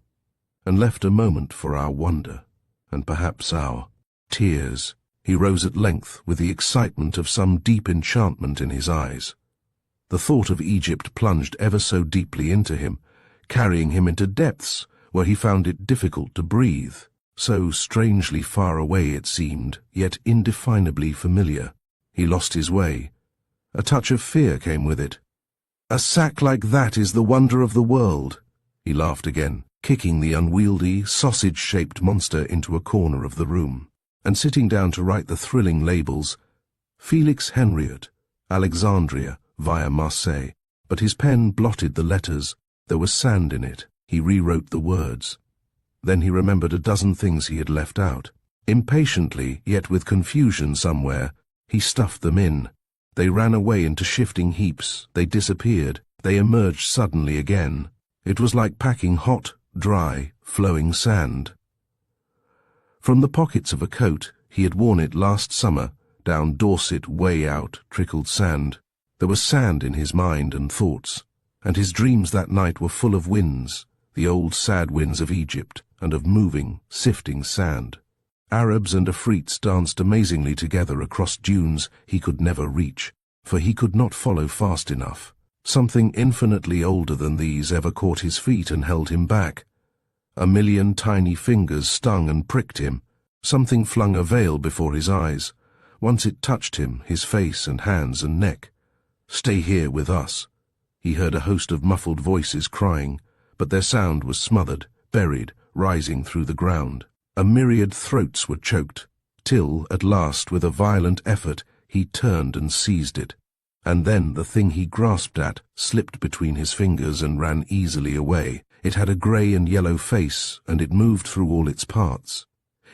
and left a moment for our wonder, and perhaps our tears. He rose at length with the excitement of some deep enchantment in his eyes. The thought of Egypt plunged ever so deeply into him, carrying him into depths where he found it difficult to breathe. So strangely far away it seemed, yet indefinably familiar. He lost his way. A touch of fear came with it. "A sack like that is the wonder of the world," he laughed again, kicking the unwieldy, sausage-shaped monster into a corner of the room, and sitting down to write the thrilling labels, "Felix Henriot, Alexandria, via Marseille." But his pen blotted the letters. There was sand in it. He rewrote the words. Then he remembered a dozen things he had left out. Impatiently, yet with confusion somewhere, he stuffed them in. They ran away into shifting heaps. They disappeared. They emerged suddenly again. It was like packing hot, dry, flowing sand. From the pockets of a coat, he had worn it last summer, down Dorset way out trickled sand. There was sand in his mind and thoughts, and his dreams that night were full of winds, the old sad winds of Egypt, and of moving, sifting sand. Arabs and Afrits danced amazingly together across dunes he could never reach. for he could not follow fast enough. Something infinitely older than these ever caught his feet and held him back. A million tiny fingers stung and pricked him. Something flung a veil before his eyes. Once it touched him, his face and hands and neck. "Stay here with us." He heard a host of muffled voices crying, but their sound was smothered, buried, rising through the ground. A myriad throats were choked, till, at last, with a violent effort, he turned and seized it. And then the thing he grasped at slipped between his fingers and ran easily away. It had a grey and yellow face, and it moved through all its parts.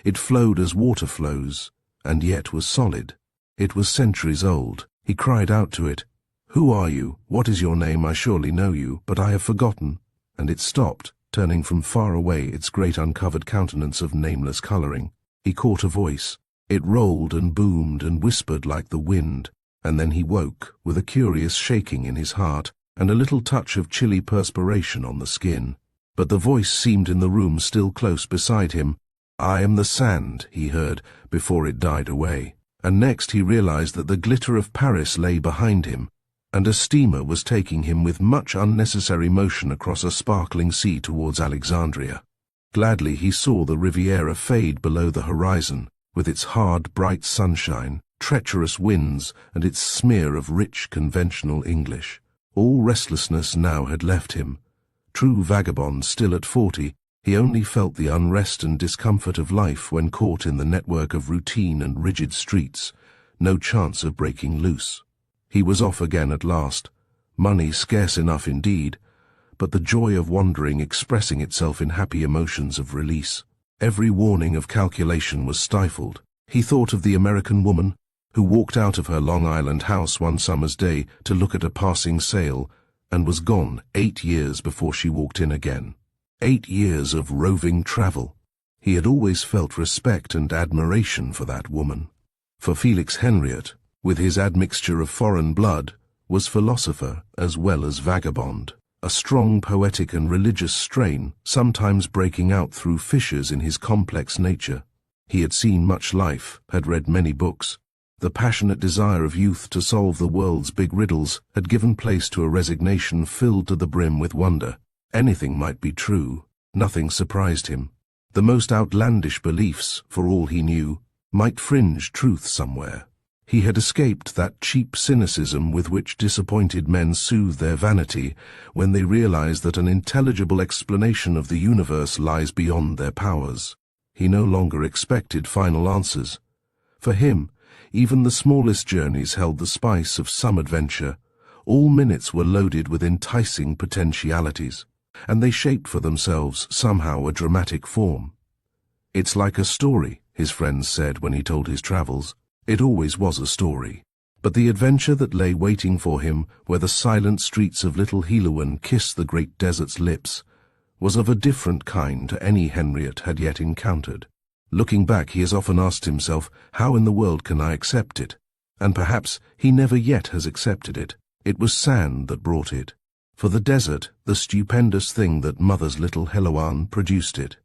It flowed as water flows, and yet was solid. It was centuries old. He cried out to it, "Who are you? What is your name? I surely know you, but I have forgotten." And it stopped, turning from far away its great uncovered countenance of nameless colouring. He caught a voice. It rolled and boomed and whispered like the wind, and then he woke, with a curious shaking in his heart, and a little touch of chilly perspiration on the skin. But the voice seemed in the room still close beside him. "I am the sand," he heard, before it died away. And next he realized that the glitter of Paris lay behind him, and a steamer was taking him with much unnecessary motion across a sparkling sea towards Alexandria. Gladly he saw the Riviera fade below the horizon, with its hard, bright sunshine, treacherous winds, and its smear of rich, conventional English. All restlessness now had left him. True vagabond still at 40, he only felt the unrest and discomfort of life when caught in the network of routine and rigid streets, no chance of breaking loose. He was off again at last, money scarce enough indeed, but the joy of wandering expressing itself in happy emotions of release. Every warning of calculation was stifled. He thought of the American woman who walked out of her Long Island house one summer's day to look at a passing sail, and was gone 8 years before she walked in again. 8 years of roving travel. He had always felt respect and admiration for that woman. For Felix Henriot, with his admixture of foreign blood, was philosopher as well as vagabond, a strong poetic and religious strain, sometimes breaking out through fissures in his complex nature. He had seen much life, had read many books. The passionate desire of youth to solve the world's big riddles had given place to a resignation filled to the brim with wonder. Anything might be true. Nothing surprised him. The most outlandish beliefs, for all he knew, might fringe truth somewhere. He had escaped that cheap cynicism with which disappointed men soothe their vanity when they realize that an intelligible explanation of the universe lies beyond their powers. He no longer expected final answers. For him, even the smallest journeys held the spice of some adventure. All minutes were loaded with enticing potentialities, and they shaped for themselves somehow a dramatic form. "It's like a story," his friends said when he told his travels. It always was a story. But the adventure that lay waiting for him where the silent streets of Little Helouan kissed the great desert's lips was of a different kind to any Henriot had yet encountered. Looking back, he has often asked himself, how in the world can I accept it? And perhaps he never yet has accepted it. It was sand that brought it. For the desert, the stupendous thing that Mother's Little Helouan produced it.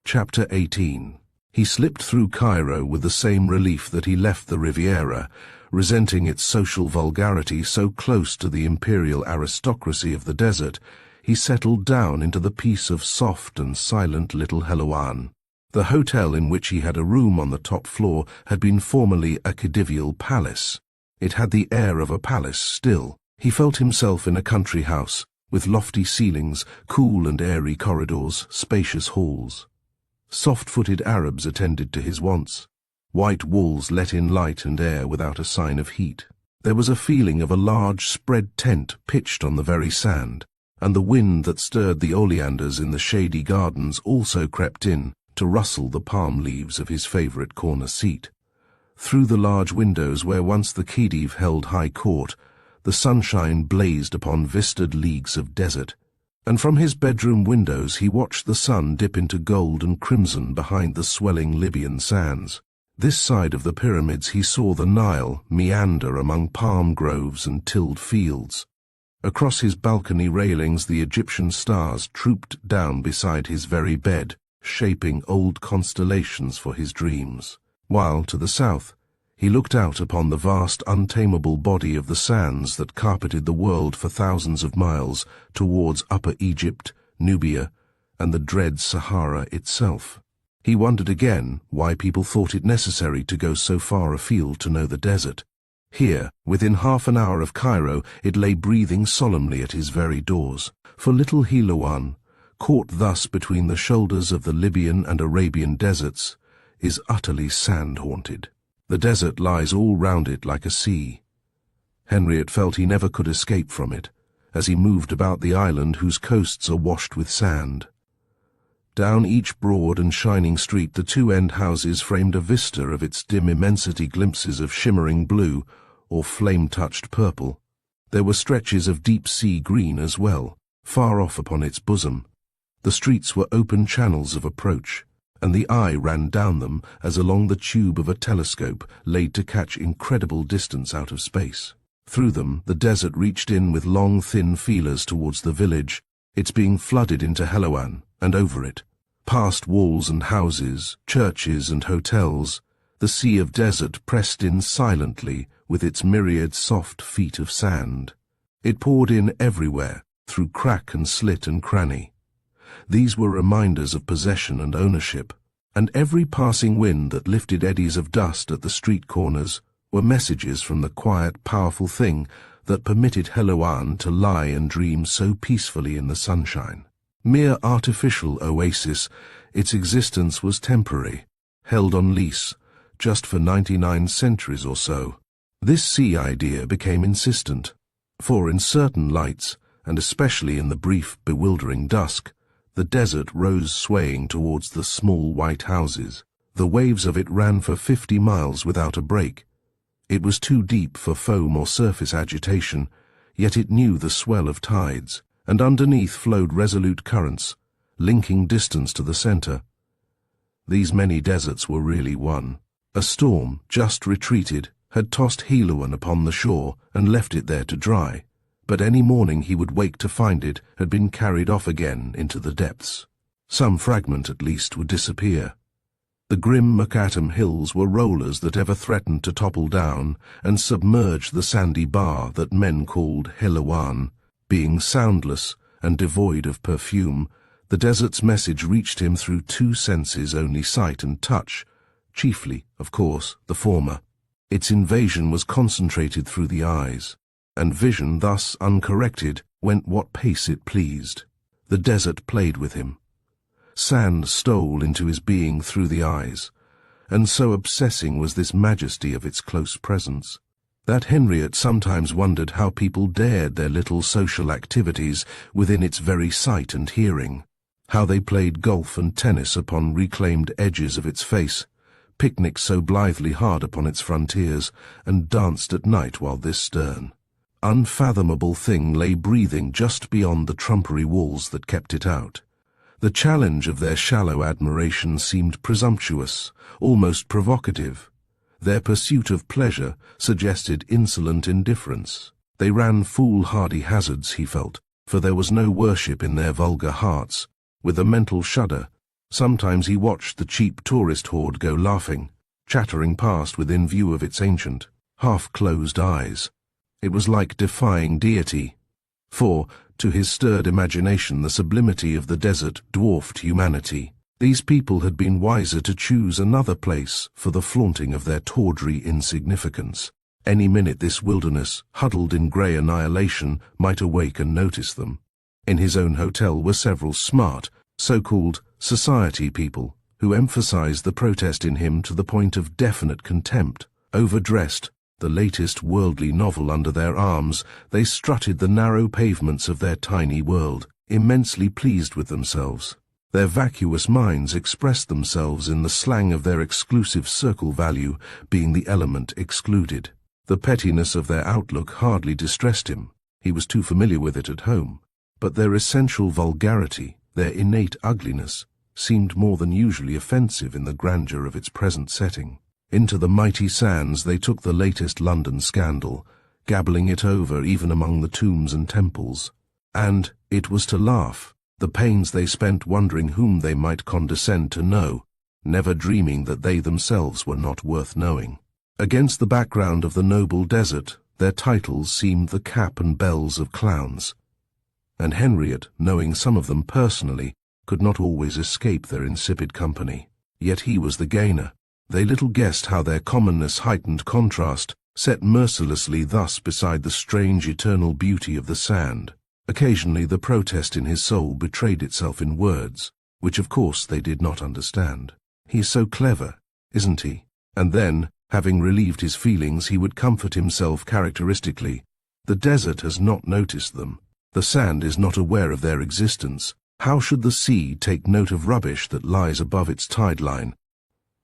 Chapter 18. He slipped through Cairo with the same relief that he left the Riviera, resenting its social vulgarity so close to the imperial aristocracy of the desert. He settled down into the peace of soft and silent Little Helouan. The hotel in which he had a room on the top floor had been formerly a khedivial palace. It had the air of a palace still. He felt himself in a country house, with lofty ceilings, cool and airy corridors, spacious halls. Soft-footed Arabs attended to his wants. White walls let in light and air without a sign of heat. There was a feeling of a large spread tent pitched on the very sand, and the wind that stirred the oleanders in the shady gardens also crept in to rustle the palm leaves of his favorite corner seat. Through the large windows where once the Khedive held high court, the sunshine blazed upon vistaed leagues of desert, and from his bedroom windows he watched the sun dip into gold and crimson behind the swelling Libyan sands. This side of the pyramids he saw the Nile meander among palm groves and tilled fields. Across his balcony railings the Egyptian stars trooped down beside his very bed, shaping old constellations for his dreams, while to the south He looked out upon the vast, untamable body of the sands that carpeted the world for thousands of miles towards Upper Egypt, Nubia, and the dread Sahara itself. He wondered again why people thought it necessary to go so far afield to know the desert. Here, within half an hour of Cairo, it lay breathing solemnly at his very doors. For little Helouan, caught thus between the shoulders of the Libyan and Arabian deserts, is utterly sand-haunted. The desert lies all round it like a sea. Henriette felt he never could escape from it, as he moved about the island whose coasts are washed with sand. Down each broad and shining street the two-end houses framed a vista of its dim immensity, glimpses of shimmering blue or flame-touched purple. There were stretches of deep-sea green as well, far off upon its bosom. The streets were open channels of approach, and the eye ran down them as along the tube of a telescope laid to catch incredible distance out of space. Through them the desert reached in with long thin feelers towards the village, its being flooded into Helouan, and over it, past walls and houses, churches and hotels, the sea of desert pressed in silently with its myriad soft feet of sand. It poured in everywhere, through crack and slit and cranny. These were reminders of possession and ownership, and every passing wind that lifted eddies of dust at the street corners were messages from the quiet, powerful thing that permitted Helouan to lie and dream so peacefully in the sunshine. Mere artificial oasis, its existence was temporary, held on lease, just for 99 centuries or so. This sea idea became insistent, for in certain lights, and especially in the brief, bewildering dusk, the desert rose swaying towards the small white houses. The waves of it ran for 50 miles without a break. It was too deep for foam or surface agitation, yet it knew the swell of tides, and underneath flowed resolute currents, linking distance to the center. These many deserts were really one. A storm, just retreated, had tossed Helouan upon the shore and left it there to dry, but any morning he would wake to find it had been carried off again into the depths. Some fragment at least would disappear. The grim Makatam hills were rollers that ever threatened to topple down and submerge the sandy bar that men called Helouan. Being soundless and devoid of perfume, the desert's message reached him through two senses only, sight and touch, chiefly, of course, the former. Its invasion was concentrated through the eyes, and vision, thus uncorrected, went what pace it pleased. The desert played with him. Sand stole into his being through the eyes, and so obsessing was this majesty of its close presence, that Henriette sometimes wondered how people dared their little social activities within its very sight and hearing, how they played golf and tennis upon reclaimed edges of its face, picnicked so blithely hard upon its frontiers, and danced at night while this stern, unfathomable thing lay breathing just beyond the trumpery walls that kept it out. The challenge of their shallow admiration seemed presumptuous, almost provocative. Their pursuit of pleasure suggested insolent indifference. They ran foolhardy hazards, he felt, for there was no worship in their vulgar hearts. With a mental shudder, sometimes he watched the cheap tourist horde go laughing, chattering past within view of its ancient, half-closed eyes. It was like defying deity, for, to his stirred imagination, the sublimity of the desert dwarfed humanity. These people had been wiser to choose another place for the flaunting of their tawdry insignificance. Any minute this wilderness, huddled in grey annihilation, might awake and notice them. In his own hotel were several smart, so-called society people, who emphasized the protest in him to the point of definite contempt. Overdressed, the latest worldly novel under their arms, they strutted the narrow pavements of their tiny world, immensely pleased with themselves. Their vacuous minds expressed themselves in the slang of their exclusive circle value being the element excluded. The pettiness of their outlook hardly distressed him. He was too familiar with it at home. But their essential vulgarity, their innate ugliness, seemed more than usually offensive in the grandeur of its present setting. Into the mighty sands they took the latest London scandal, gabbling it over even among the tombs and temples. And it was to laugh, the pains they spent wondering whom they might condescend to know, never dreaming that they themselves were not worth knowing. Against the background of the noble desert, their titles seemed the cap and bells of clowns. And Henriette, knowing some of them personally, could not always escape their insipid company. Yet he was the gainer. They little guessed how their commonness heightened contrast, set mercilessly thus beside the strange eternal beauty of the sand. Occasionally the protest in his soul betrayed itself in words, which of course they did not understand. "He's so clever, isn't he?" And then, having relieved his feelings, he would comfort himself characteristically. "The desert has not noticed them. The sand is not aware of their existence. How should the sea take note of rubbish that lies above its tide line?"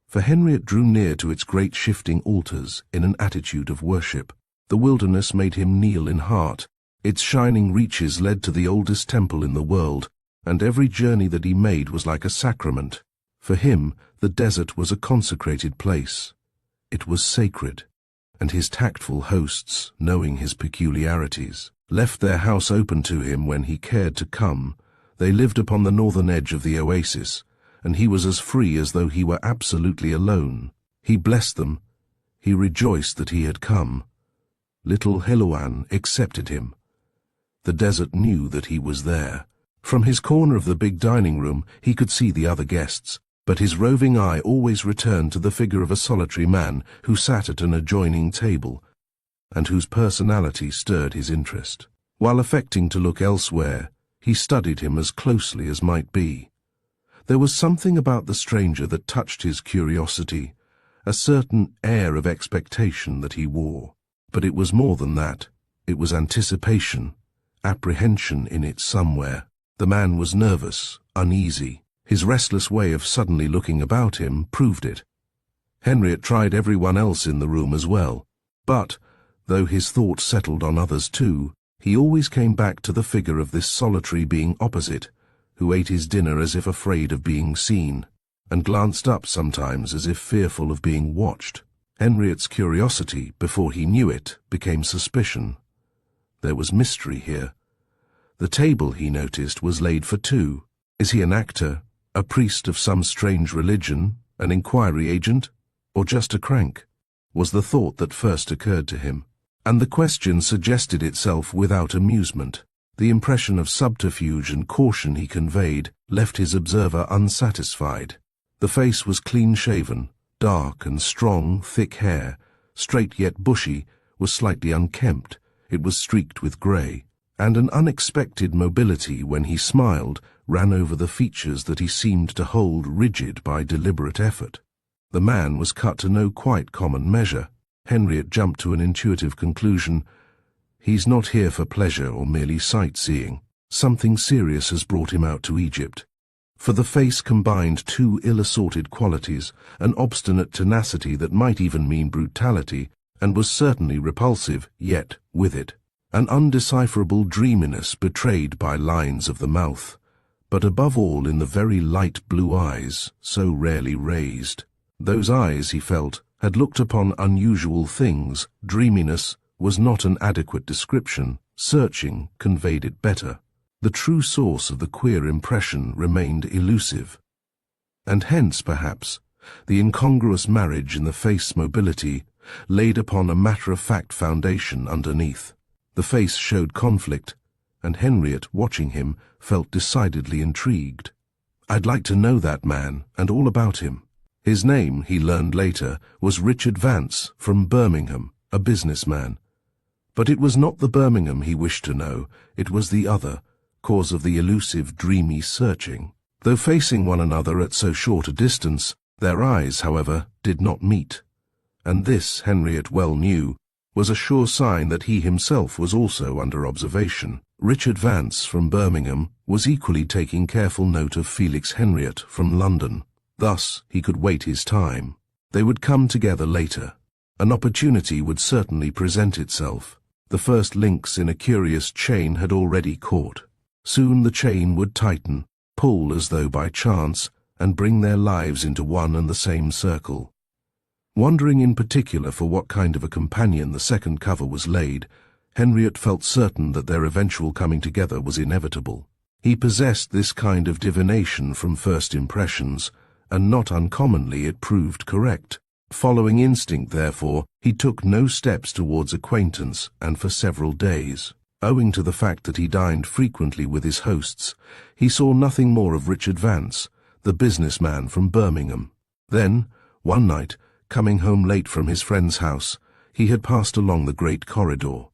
For Henriette drew near to its great shifting altars in an attitude of worship. The wilderness made him kneel in heart. Its shining reaches led to the oldest temple in the world, and every journey that he made was like a sacrament. For him, the desert was a consecrated place. It was sacred, and his tactful hosts, knowing his peculiarities, left their house open to him when he cared to come. They lived upon the northern edge of the oasis, and he was as free as though he were absolutely alone. He blessed them. He rejoiced that he had come. Little Helouan accepted him. The desert knew that he was there. From his corner of the big dining room, he could see the other guests, but his roving eye always returned to the figure of a solitary man who sat at an adjoining table, and whose personality stirred his interest. While affecting to look elsewhere, he studied him as closely as might be. There was something about the stranger that touched his curiosity, a certain air of expectation that he wore. But it was more than that. It was anticipation, apprehension in it somewhere. The man was nervous, uneasy. His restless way of suddenly looking about him proved it. Henriette tried everyone else in the room as well, but, though his thoughts settled on others too, he always came back to the figure of this solitary being opposite, who ate his dinner as if afraid of being seen, and glanced up sometimes as if fearful of being watched. Henriette's curiosity, before he knew it, became suspicion. There was mystery here. The table, he noticed, was laid for two. Is he an actor, a priest of some strange religion, an inquiry agent, or just a crank? Was the thought that first occurred to him. And the question suggested itself without amusement. The impression of subterfuge and caution he conveyed left his observer unsatisfied. The face was clean-shaven, dark and strong, thick hair, straight yet bushy, was slightly unkempt. It was streaked with grey, and an unexpected mobility when he smiled ran over the features that he seemed to hold rigid by deliberate effort. The man was cut to no quite common measure. Henriette jumped to an intuitive conclusion. He's not here for pleasure or merely sightseeing. Something serious has brought him out to Egypt. For the face combined two ill-assorted qualities, an obstinate tenacity that might even mean brutality, and was certainly repulsive, yet, with it, an undecipherable dreaminess betrayed by lines of the mouth, but above all in the very light blue eyes, so rarely raised. Those eyes, he felt, had looked upon unusual things. Dreaminess was not an adequate description. Searching conveyed it better. The true source of the queer impression remained elusive. And hence, perhaps, the incongruous marriage in the face mobility laid upon a matter-of-fact foundation underneath. The face showed conflict, and Henriette, watching him, felt decidedly intrigued. I'd like to know that man, and all about him. His name, he learned later, was Richard Vance, from Birmingham, a businessman. But it was not the Birmingham he wished to know, it was the other, cause of the elusive, dreamy searching. Though facing one another at so short a distance, their eyes, however, did not meet. And this, Henriette well knew, was a sure sign that he himself was also under observation. Richard Vance, from Birmingham, was equally taking careful note of Felix Henriette from London. Thus, he could wait his time. They would come together later. An opportunity would certainly present itself. The first links in a curious chain had already caught. Soon the chain would tighten, pull as though by chance, and bring their lives into one and the same circle. Wondering in particular for what kind of a companion the second cover was laid, Henriette felt certain that their eventual coming together was inevitable. He possessed this kind of divination from first impressions, and not uncommonly it proved correct. Following instinct, therefore, he took no steps towards acquaintance, and for several days, owing to the fact that he dined frequently with his hosts, he saw nothing more of Richard Vance, the businessman from Birmingham. Then, one night, coming home late from his friend's house, he had passed along the great corridor,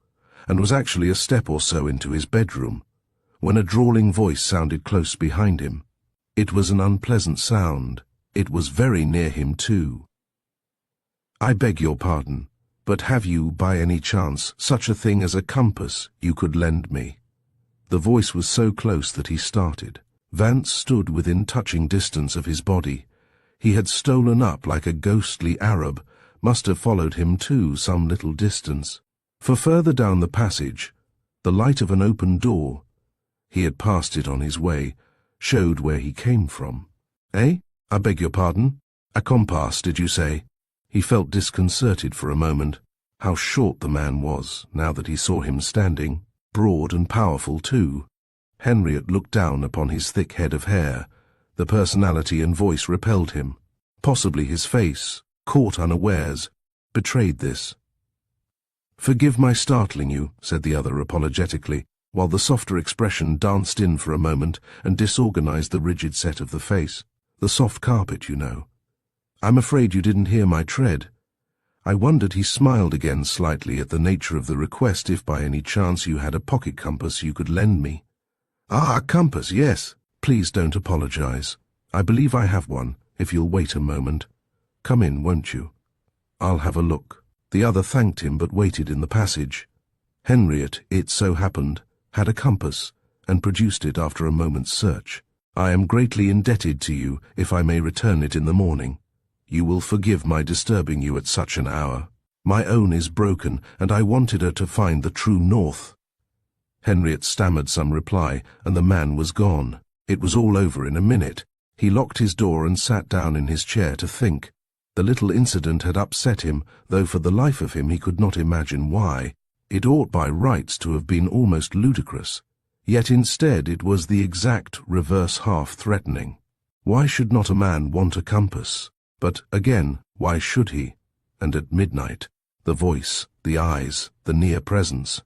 and was actually a step or so into his bedroom, when a drawling voice sounded close behind him. It was an unpleasant sound. It was very near him too. "I beg your pardon, but have you, by any chance, such a thing as a compass you could lend me?" The voice was so close that he started. Vance stood within touching distance of his body. He had stolen up like a ghostly Arab, must have followed him too some little distance. For further down the passage, the light of an open door, he had passed it on his way, showed where he came from. "Eh? I beg your pardon? A compass, did you say?" He felt disconcerted for a moment. How short the man was, now that he saw him standing. Broad and powerful, too. Henriette looked down upon his thick head of hair. The personality and voice repelled him. Possibly his face, caught unawares, betrayed this. "Forgive my startling you," said the other apologetically, while the softer expression danced in for a moment and disorganized the rigid set of the face. "The soft carpet, you know. I'm afraid you didn't hear my tread." I wondered. He smiled again slightly at the nature of the request. "If by any chance you had a pocket compass you could lend me." "Ah, a compass, yes. Please don't apologize. I believe I have one, if you'll wait a moment. Come in, won't you? I'll have a look." The other thanked him but waited in the passage. Henriette, it so happened, had a compass, and produced it after a moment's search. "I am greatly indebted to you if I may return it in the morning. You will forgive my disturbing you at such an hour. My own is broken, and I wanted her to find the true north." Henriette stammered some reply, and the man was gone. It was all over in a minute. He locked his door and sat down in his chair to think. The little incident had upset him, though for the life of him he could not imagine why. It ought by rights to have been almost ludicrous. Yet instead it was the exact reverse, half threatening. Why should not a man want a compass? But, again, why should he? And at midnight, the voice, the eyes, the near presence.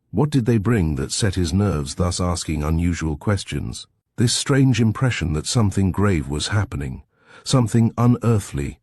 What did they bring that set his nerves thus asking unusual questions? This strange impression that something grave was happening, something unearthly.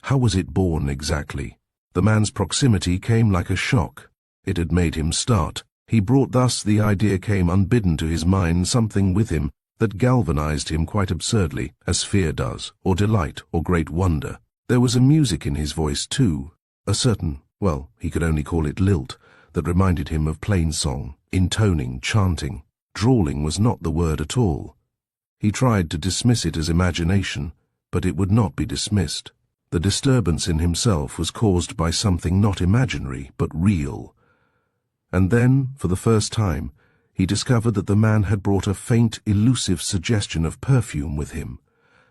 How was it born exactly? The man's proximity came like a shock. It had made him start. He brought thus, the idea came unbidden to his mind, something with him that galvanized him quite absurdly, as fear does, or delight, or great wonder. There was a music in his voice too, a certain, well, he could only call it lilt, that reminded him of plain song, intoning, chanting. Drawling was not the word at all. He tried to dismiss it as imagination, but it would not be dismissed. The disturbance in himself was caused by something not imaginary, but real. And then, for the first time, he discovered that the man had brought a faint, elusive suggestion of perfume with him,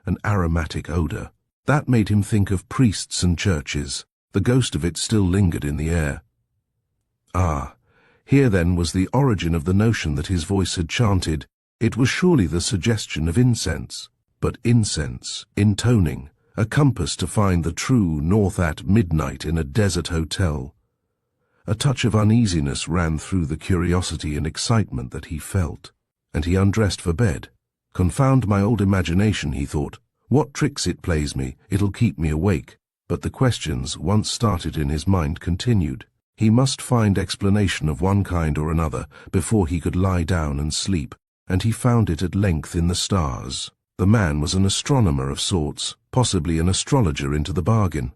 an aromatic odor. That made him think of priests and churches. The ghost of it still lingered in the air. Ah, here then was the origin of the notion that his voice had chanted. It was surely the suggestion of incense. But incense, intoning, a compass to find the true north at midnight in a desert hotel. A touch of uneasiness ran through the curiosity and excitement that he felt, and he undressed for bed. "Confound my old imagination," he thought. "What tricks it plays me, it'll keep me awake." But the questions, once started in his mind, continued. He must find explanation of one kind or another before he could lie down and sleep, and he found it at length in the stars. The man was an astronomer of sorts, possibly an astrologer into the bargain.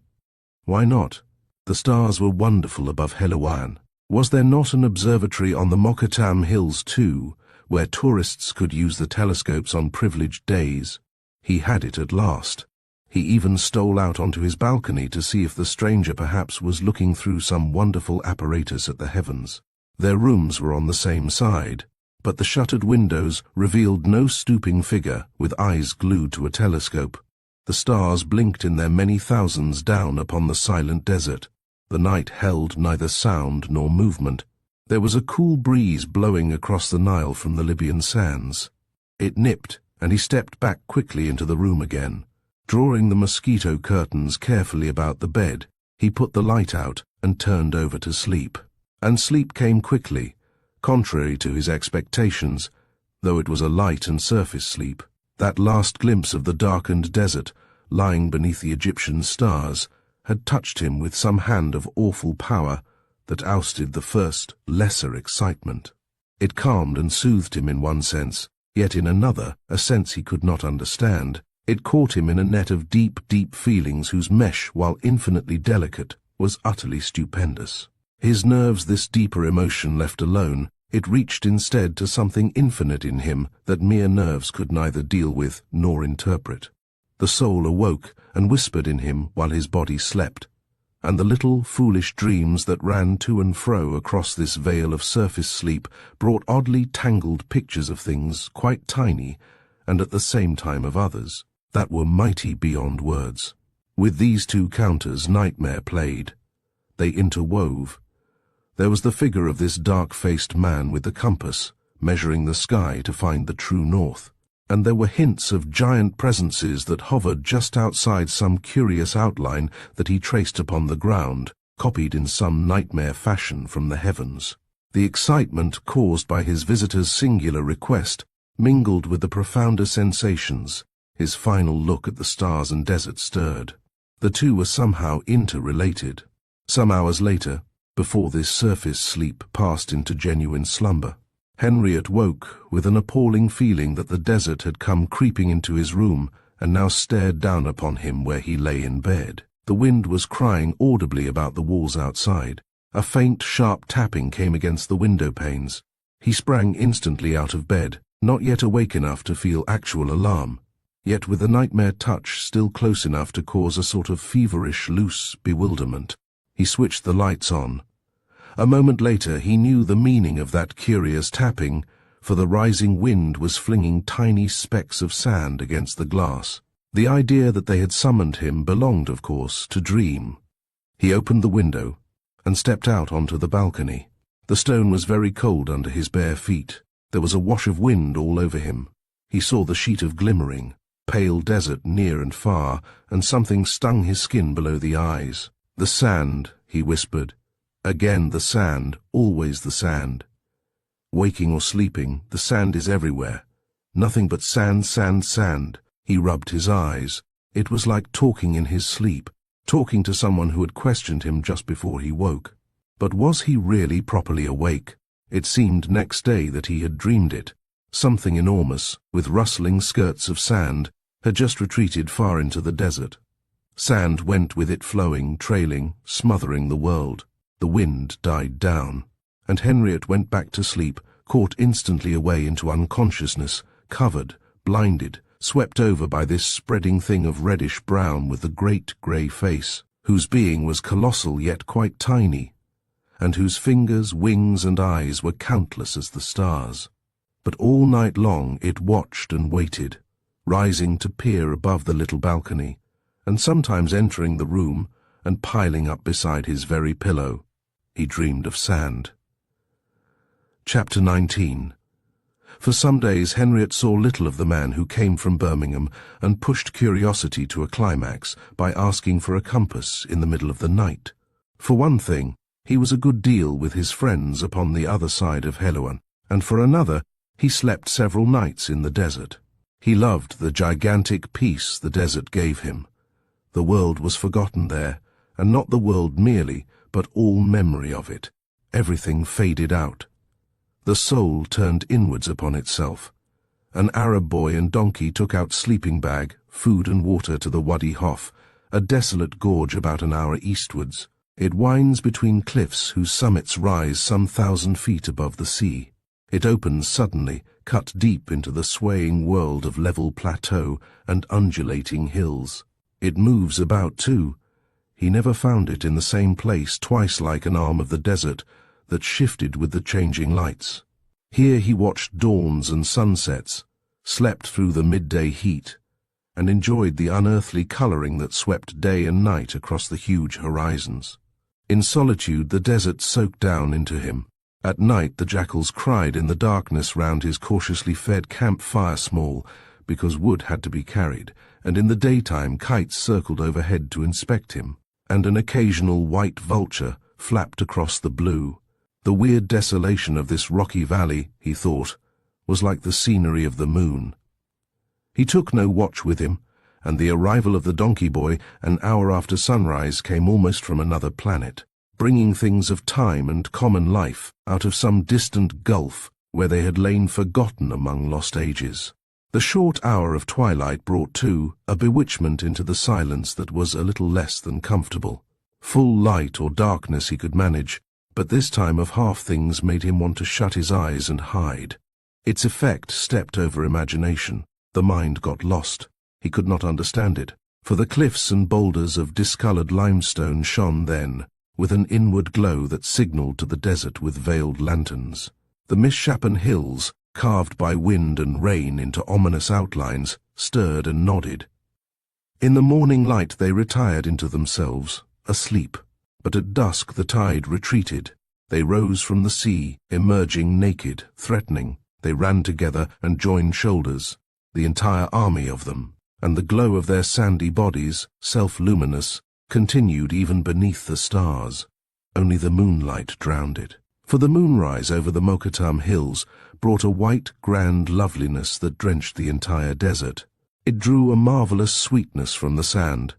Why not? The stars were wonderful above Helouan. Was there not an observatory on the Mokattam Hills too, where tourists could use the telescopes on privileged days? He had it at last. He even stole out onto his balcony to see if the stranger perhaps was looking through some wonderful apparatus at the heavens. Their rooms were on the same side, but the shuttered windows revealed no stooping figure with eyes glued to a telescope. The stars blinked in their many thousands down upon the silent desert. The night held neither sound nor movement. There was a cool breeze blowing across the Nile from the Libyan sands. It nipped, and he stepped back quickly into the room again. Drawing the mosquito curtains carefully about the bed, he put the light out and turned over to sleep. And sleep came quickly, contrary to his expectations, though it was a light and surface sleep. That last glimpse of the darkened desert, lying beneath the Egyptian stars, had touched him with some hand of awful power that ousted the first, lesser excitement. It calmed and soothed him in one sense, yet in another, a sense he could not understand, it caught him in a net of deep, deep feelings whose mesh, while infinitely delicate, was utterly stupendous. His nerves, this deeper emotion left alone, it reached instead to something infinite in him that mere nerves could neither deal with nor interpret. The soul awoke and whispered in him while his body slept, and the little foolish dreams that ran to and fro across this veil of surface sleep brought oddly tangled pictures of things quite tiny, and at the same time of others, that were mighty beyond words. With these two counters nightmare played. They interwove. There was the figure of this dark-faced man with the compass, measuring the sky to find the true north, and there were hints of giant presences that hovered just outside some curious outline that he traced upon the ground, copied in some nightmare fashion from the heavens. The excitement caused by his visitor's singular request mingled with the profounder sensations his final look at the stars and desert stirred. The two were somehow interrelated. Some hours later, before this surface sleep passed into genuine slumber, Henriette woke with an appalling feeling that the desert had come creeping into his room and now stared down upon him where he lay in bed. The wind was crying audibly about the walls outside. A faint, sharp tapping came against the window panes. He sprang instantly out of bed, not yet awake enough to feel actual alarm, yet with the nightmare touch still close enough to cause a sort of feverish, loose bewilderment. He switched the lights on. A moment later he knew the meaning of that curious tapping, for the rising wind was flinging tiny specks of sand against the glass. The idea that they had summoned him belonged, of course, to dream. He opened the window and stepped out onto the balcony. The stone was very cold under his bare feet. There was a wash of wind all over him. He saw the sheet of glimmering, pale desert near and far, and something stung his skin below the eyes. "The sand," he whispered. "Again the sand, always the sand. Waking or sleeping, the sand is everywhere. Nothing but sand, sand, sand." He rubbed his eyes. It was like talking in his sleep, talking to someone who had questioned him just before he woke. But was he really properly awake? It seemed next day that he had dreamed it. Something enormous, with rustling skirts of sand, had just retreated far into the desert. Sand went with it flowing, trailing, smothering the world. The wind died down, and Henriette went back to sleep, caught instantly away into unconsciousness, covered, blinded, swept over by this spreading thing of reddish-brown with the great grey face, whose being was colossal yet quite tiny, and whose fingers, wings, and eyes were countless as the stars. But all night long it watched and waited, rising to peer above the little balcony, and sometimes entering the room and piling up beside his very pillow. He dreamed of sand. Chapter 19. For some days Henriette saw little of the man who came from Birmingham and pushed curiosity to a climax by asking for a compass in the middle of the night. For one thing, he was a good deal with his friends upon the other side of Helouan, and for another, he slept several nights in the desert. He loved the gigantic peace the desert gave him. The world was forgotten there, and not the world merely, but all memory of it. Everything faded out. The soul turned inwards upon itself. An Arab boy and donkey took out sleeping bag, food and water to the Wadi Hof, a desolate gorge about an hour eastwards. It winds between cliffs whose summits rise some 1,000 feet above the sea. It opens suddenly, cut deep into the swaying world of level plateau and undulating hills. It moves about too. He never found it in the same place twice, like an arm of the desert that shifted with the changing lights. Here he watched dawns and sunsets, slept through the midday heat, and enjoyed the unearthly coloring that swept day and night across the huge horizons. In solitude the desert soaked down into him. At night the jackals cried in the darkness round his cautiously fed campfire small, because wood had to be carried, and in the daytime kites circled overhead to inspect him, and an occasional white vulture flapped across the blue. The weird desolation of this rocky valley, he thought, was like the scenery of the moon. He took no watch with him, and the arrival of the donkey boy an hour after sunrise came almost from another planet, bringing things of time and common life out of some distant gulf where they had lain forgotten among lost ages. The short hour of twilight brought, too, a bewitchment into the silence that was a little less than comfortable. Full light or darkness he could manage, but this time of half things made him want to shut his eyes and hide. Its effect stepped over imagination. The mind got lost. He could not understand it, for the cliffs and boulders of discolored limestone shone then, with an inward glow that signaled to the desert with veiled lanterns. The misshapen hills, carved by wind and rain into ominous outlines, stirred and nodded. In the morning light they retired into themselves, asleep, but at dusk the tide retreated. They rose from the sea, emerging naked, threatening. They ran together and joined shoulders, the entire army of them, and the glow of their sandy bodies, self-luminous, continued even beneath the stars. Only the moonlight drowned it. For the moonrise over the Mokattam hills brought a white, grand loveliness that drenched the entire desert. It drew a marvelous sweetness from the sand.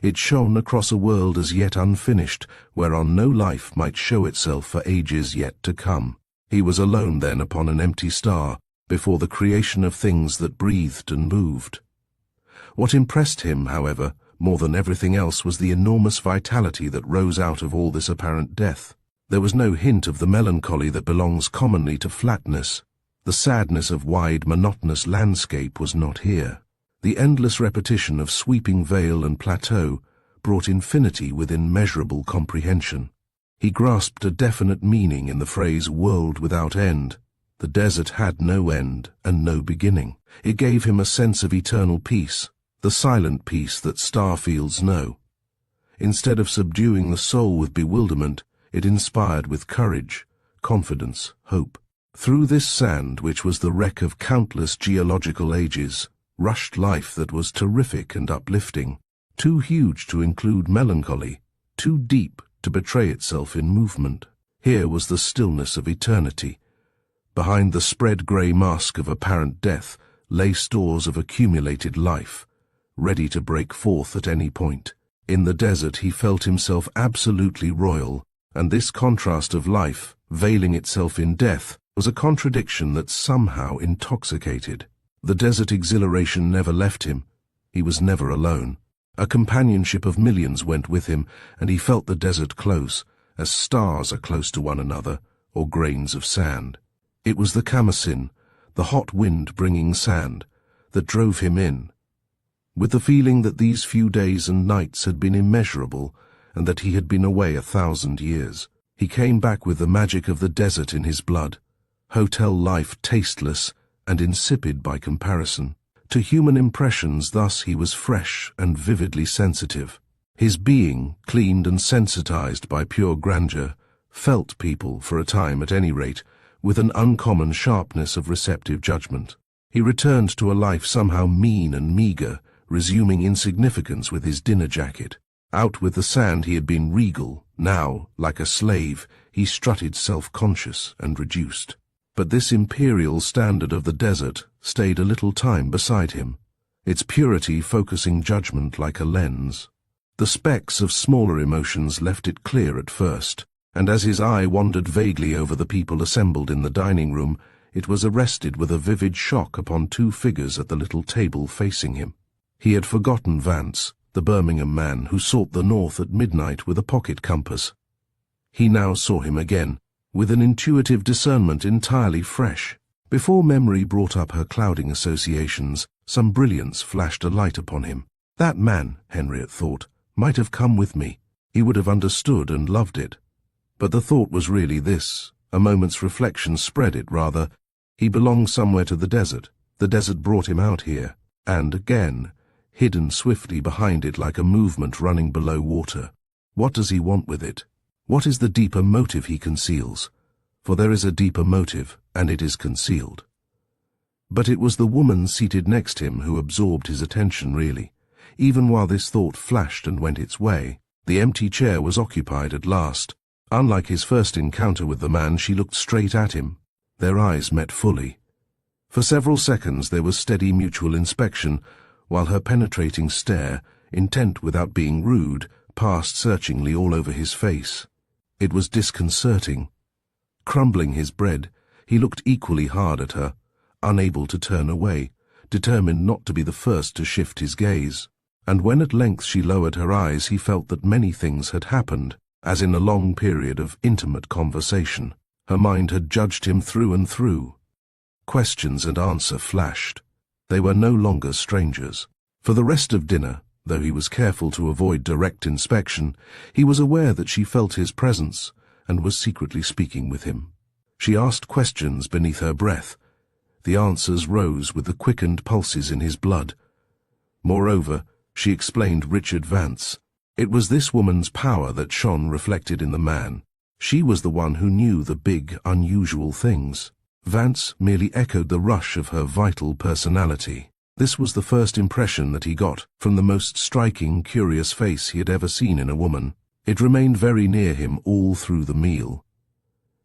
It shone across a world as yet unfinished, whereon no life might show itself for ages yet to come. He was alone then upon an empty star, before the creation of things that breathed and moved. What impressed him, however, more than everything else was the enormous vitality that rose out of all this apparent death. There was no hint of the melancholy that belongs commonly to flatness. The sadness of wide, monotonous landscape was not here. The endless repetition of sweeping vale and plateau brought infinity within measurable comprehension. He grasped a definite meaning in the phrase world without end. The desert had no end and no beginning. It gave him a sense of eternal peace, the silent peace that star fields know. Instead of subduing the soul with bewilderment, it inspired with courage, confidence, hope. Through this sand, which was the wreck of countless geological ages, rushed life that was terrific and uplifting, too huge to include melancholy, too deep to betray itself in movement. Here was the stillness of eternity. Behind the spread grey mask of apparent death lay stores of accumulated life, ready to break forth at any point. In the desert he felt himself absolutely royal, and this contrast of life, veiling itself in death, was a contradiction that somehow intoxicated. The desert exhilaration never left him. He was never alone. A companionship of millions went with him, and he felt the desert close, as stars are close to one another, or grains of sand. It was the Kamasin, the hot wind bringing sand, that drove him in. With the feeling that these few days and nights had been immeasurable, and that he had been away 1,000 years. He came back with the magic of the desert in his blood, hotel life tasteless and insipid by comparison. To human impressions thus he was fresh and vividly sensitive. His being, cleaned and sensitized by pure grandeur, felt people, for a time at any rate, with an uncommon sharpness of receptive judgment. He returned to a life somehow mean and meagre, resuming insignificance with his dinner jacket. Out with the sand he had been regal. Now, like a slave, he strutted self-conscious and reduced. But this imperial standard of the desert stayed a little time beside him, its purity focusing judgment like a lens. The specks of smaller emotions left it clear at first, and as his eye wandered vaguely over the people assembled in the dining room, it was arrested with a vivid shock upon two figures at the little table facing him. He had forgotten Vance, the Birmingham man who sought the north at midnight with a pocket compass. He now saw him again, with an intuitive discernment entirely fresh. Before memory brought up her clouding associations, some brilliance flashed a light upon him. That man, Henriette thought, might have come with me. He would have understood and loved it. But the thought was really this. A moment's reflection spread it, rather. He belonged somewhere to the desert. The desert brought him out here. And again, hidden swiftly behind it like a movement running below water. What does he want with it? What is the deeper motive he conceals? For there is a deeper motive, and it is concealed. But it was the woman seated next him who absorbed his attention really. Even while this thought flashed and went its way, the empty chair was occupied at last. Unlike his first encounter with the man, she looked straight at him. Their eyes met fully. For several seconds there was steady mutual inspection, while her penetrating stare, intent without being rude, passed searchingly all over his face. It was disconcerting. Crumbling his bread, he looked equally hard at her, unable to turn away, determined not to be the first to shift his gaze. And when at length she lowered her eyes, he felt that many things had happened, as in a long period of intimate conversation. Her mind had judged him through and through. Questions and answer flashed. They were no longer strangers. For the rest of dinner, though he was careful to avoid direct inspection, he was aware that she felt his presence and was secretly speaking with him. She asked questions beneath her breath. The answers rose with the quickened pulses in his blood. Moreover, she explained Richard Vance. It was this woman's power that shone reflected in the man. She was the one who knew the big, unusual things. Vance merely echoed the rush of her vital personality. This was the first impression that he got from the most striking, curious face he had ever seen in a woman. It remained very near him all through the meal.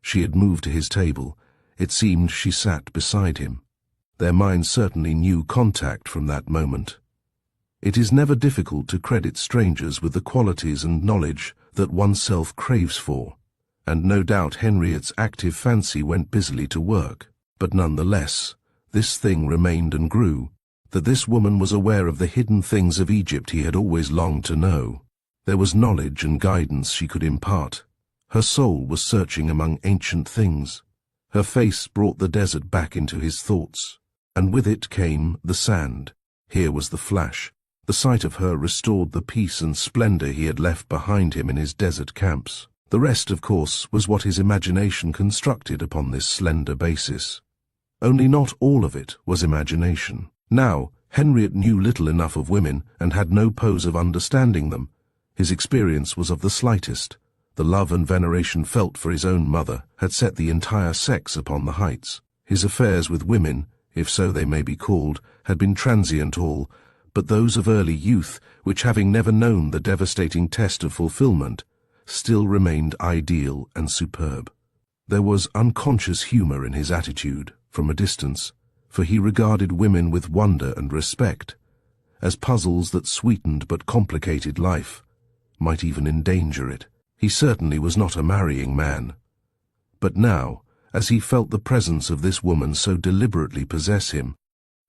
She had moved to his table. It seemed she sat beside him. Their minds certainly knew contact from that moment. It is never difficult to credit strangers with the qualities and knowledge that oneself craves for, and no doubt Henriette's active fancy went busily to work. But nonetheless, this thing remained and grew, that this woman was aware of the hidden things of Egypt he had always longed to know. There was knowledge and guidance she could impart. Her soul was searching among ancient things. Her face brought the desert back into his thoughts, and with it came the sand. Here was the flash. The sight of her restored the peace and splendor he had left behind him in his desert camps. The rest, of course, was what his imagination constructed upon this slender basis. Only not all of it was imagination. Now, Henriette knew little enough of women and had no pose of understanding them. His experience was of the slightest. The love and veneration felt for his own mother had set the entire sex upon the heights. His affairs with women, if so they may be called, had been transient all, but those of early youth, which having never known the devastating test of fulfillment, still remained ideal and superb. There was unconscious humor in his attitude, from a distance, for he regarded women with wonder and respect, as puzzles that sweetened but complicated life, might even endanger it. He certainly was not a marrying man. But now, as he felt the presence of this woman so deliberately possess him,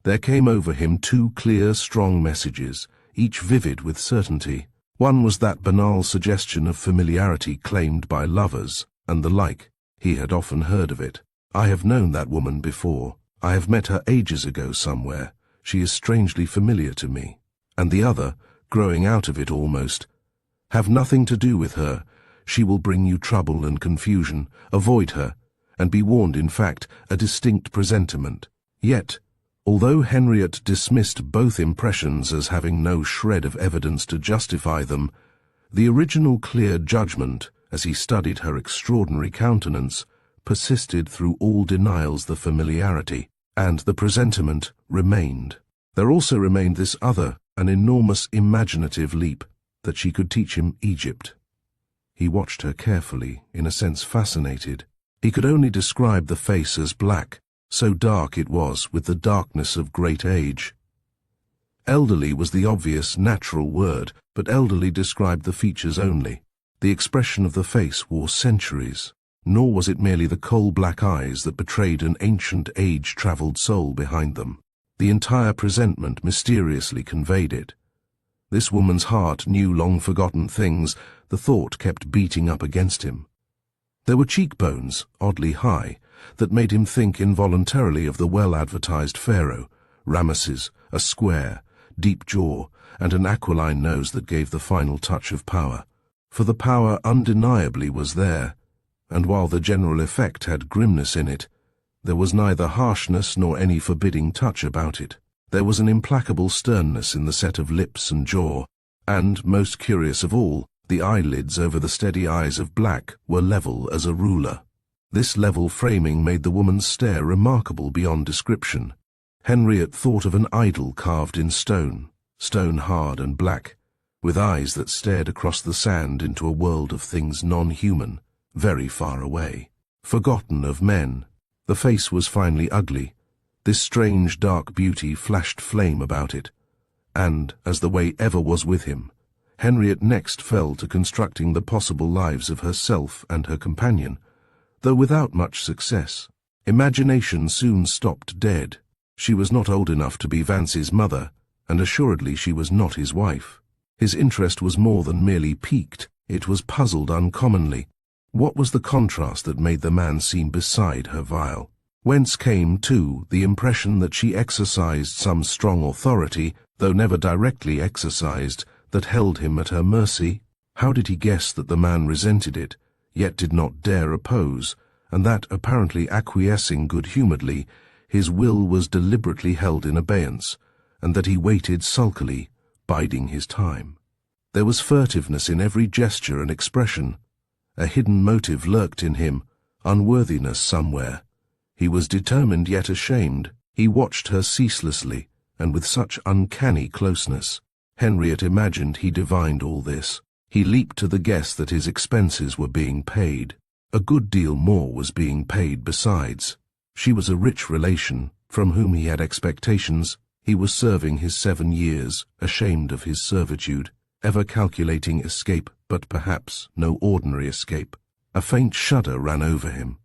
there came over him two clear, strong messages, each vivid with certainty. One was that banal suggestion of familiarity claimed by lovers, and the like. He had often heard of it. I have known that woman before. I have met her ages ago somewhere. She is strangely familiar to me. And the other, growing out of it almost, have nothing to do with her. She will bring you trouble and confusion. Avoid her, and be warned, in fact, a distinct presentiment. Yet, although Henriette dismissed both impressions as having no shred of evidence to justify them, the original clear judgment, as he studied her extraordinary countenance, persisted through all denials. The familiarity and the presentiment remained. There also remained this other, an enormous imaginative leap, that she could teach him Egypt. He watched her carefully, in a sense fascinated. He could only describe the face as black, so dark it was with the darkness of great age. Elderly was the obvious, natural word, but elderly described the features only. The expression of the face wore centuries, nor was it merely the coal-black eyes that betrayed an ancient, age-traveled soul behind them. The entire presentment mysteriously conveyed it. This woman's heart knew long-forgotten things. The thought kept beating up against him. There were cheekbones, oddly high, that made him think involuntarily of the well-advertised pharaoh, Ramesses, a square, deep jaw, and an aquiline nose that gave the final touch of power. For the power undeniably was there, and while the general effect had grimness in it, there was neither harshness nor any forbidding touch about it. There was an implacable sternness in the set of lips and jaw, and, most curious of all, the eyelids over the steady eyes of black were level as a ruler. This level framing made the woman's stare remarkable beyond description. Henriette thought of an idol carved in stone, stone hard and black, with eyes that stared across the sand into a world of things non-human, very far away. Forgotten of men. The face was finally ugly. This strange dark beauty flashed flame about it. And, as the way ever was with him, Henriette next fell to constructing the possible lives of herself and her companion, though without much success. Imagination soon stopped dead. She was not old enough to be Vance's mother, and assuredly she was not his wife. His interest was more than merely piqued, it was puzzled uncommonly. What was the contrast that made the man seem beside her vile? Whence came, too, the impression that she exercised some strong authority, though never directly exercised, that held him at her mercy? How did he guess that the man resented it, yet did not dare oppose, and that, apparently acquiescing good-humouredly, his will was deliberately held in abeyance, and that he waited sulkily, biding his time? There was furtiveness in every gesture and expression. A hidden motive lurked in him, unworthiness somewhere. He was determined yet ashamed. He watched her ceaselessly, and with such uncanny closeness. Henriette imagined he divined all this. He leaped to the guess that his expenses were being paid. A good deal more was being paid besides. She was a rich relation, from whom he had expectations. He was serving his 7 years, ashamed of his servitude, ever calculating escape, but perhaps no ordinary escape. A faint shudder ran over him.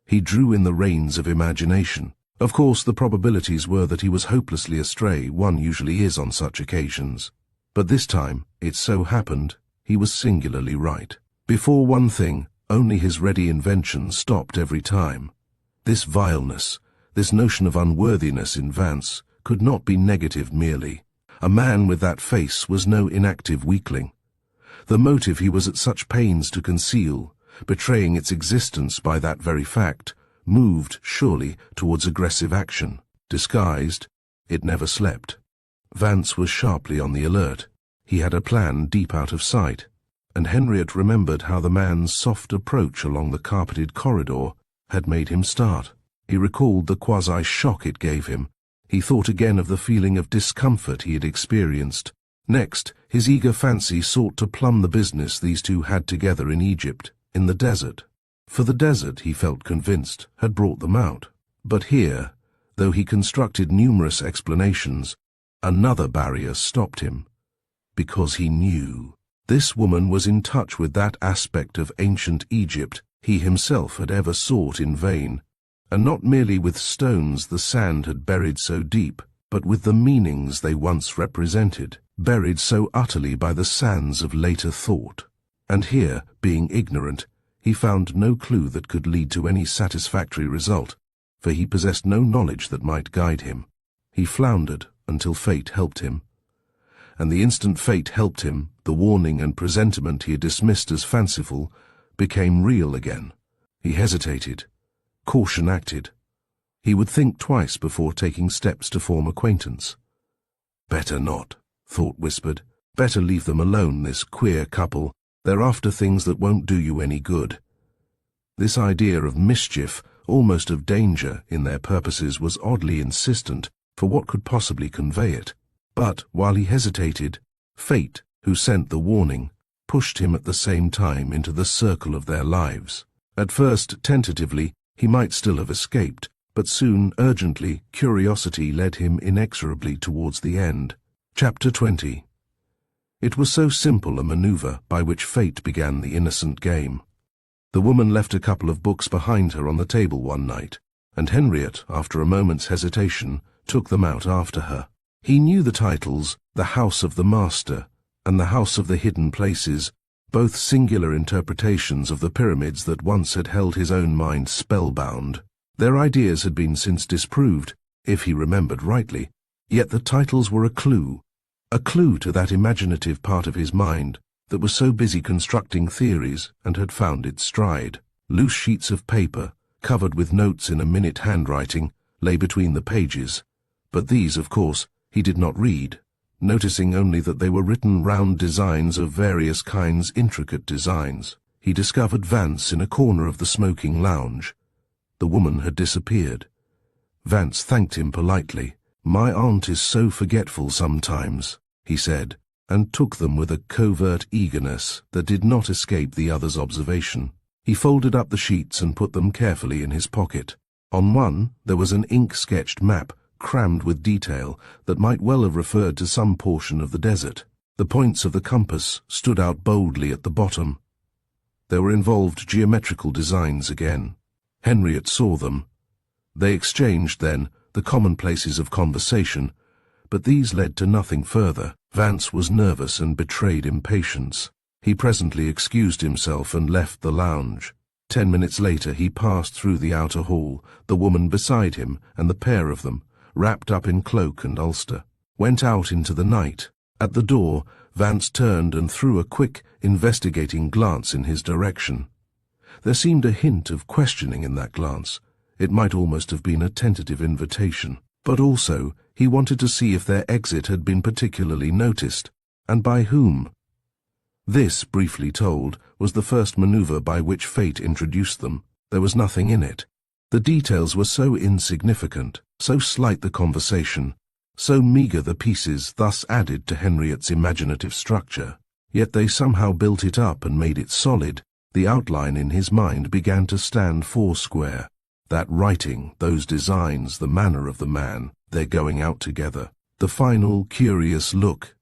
He drew in the reins of imagination. Of course, the probabilities were that he was hopelessly astray, one usually is on such occasions. But this time, it so happened, he was singularly right. Before one thing, only his ready invention stopped every time. This vileness, this notion of unworthiness in Vance, could not be negative merely. A man with that face was no inactive weakling. The motive he was at such pains to conceal, betraying its existence by that very fact, moved, surely, towards aggressive action. Disguised, it never slept. Vance was sharply on the alert. He had a plan deep out of sight, and Henriette remembered how the man's soft approach along the carpeted corridor had made him start. He recalled the quasi-shock it gave him. He thought again of the feeling of discomfort he had experienced. Next, his eager fancy sought to plumb the business these two had together in Egypt, in the desert. For the desert, he felt convinced, had brought them out. But here, though he constructed numerous explanations, another barrier stopped him. Because he knew. This woman was in touch with that aspect of ancient Egypt he himself had ever sought in vain, and not merely with stones the sand had buried so deep, but with the meanings they once represented, buried so utterly by the sands of later thought. And here, being ignorant, he found no clue that could lead to any satisfactory result, for he possessed no knowledge that might guide him. He floundered until fate helped him. And the instant fate helped him, the warning and presentiment he had dismissed as fanciful became real again. He hesitated. Caution acted. He would think twice before taking steps to form acquaintance. Better not, thought whispered. Better leave them alone, this queer couple. They're after things that won't do you any good. This idea of mischief, almost of danger, in their purposes was oddly insistent, for what could possibly convey it? But, while he hesitated, fate, who sent the warning, pushed him at the same time into the circle of their lives. At first, tentatively, he might still have escaped, but soon, urgently, curiosity led him inexorably towards the end. Chapter 20. It was so simple a maneuver by which fate began the innocent game. The woman left a couple of books behind her on the table one night, and Henriette, after a moment's hesitation, took them out after her. He knew the titles, The House of the Master and The House of the Hidden Places, both singular interpretations of the pyramids that once had held his own mind spellbound. Their ideas had been since disproved, if he remembered rightly, yet the titles were a clue to that imaginative part of his mind that was so busy constructing theories and had found its stride. Loose sheets of paper, covered with notes in a minute handwriting, lay between the pages, but these, of course, he did not read, noticing only that they were written round designs of various kinds, intricate designs. He discovered Vance in a corner of the smoking lounge. The woman had disappeared. Vance thanked him politely. "My aunt is so forgetful sometimes," he said, and took them with a covert eagerness that did not escape the other's observation. He folded up the sheets and put them carefully in his pocket. On one there was an ink-sketched map crammed with detail that might well have referred to some portion of the desert. The points of the compass stood out boldly at the bottom. There were involved geometrical designs again. Henriette saw them. They exchanged, then, the commonplaces of conversation, but these led to nothing further. Vance was nervous and betrayed impatience. He presently excused himself and left the lounge. 10 minutes later he passed through the outer hall, the woman beside him and the pair of them, wrapped up in cloak and ulster, went out into the night. At the door, Vance turned and threw a quick, investigating glance in his direction. There seemed a hint of questioning in that glance. It might almost have been a tentative invitation. But also, he wanted to see if their exit had been particularly noticed, and by whom. This, briefly told, was the first maneuver by which fate introduced them. There was nothing in it. The details were so insignificant, so slight the conversation, so meagre the pieces thus added to Henriette's imaginative structure. Yet they somehow built it up and made it solid. The outline in his mind began to stand foursquare. That writing, those designs, the manner of the man, their going out together, the final curious look,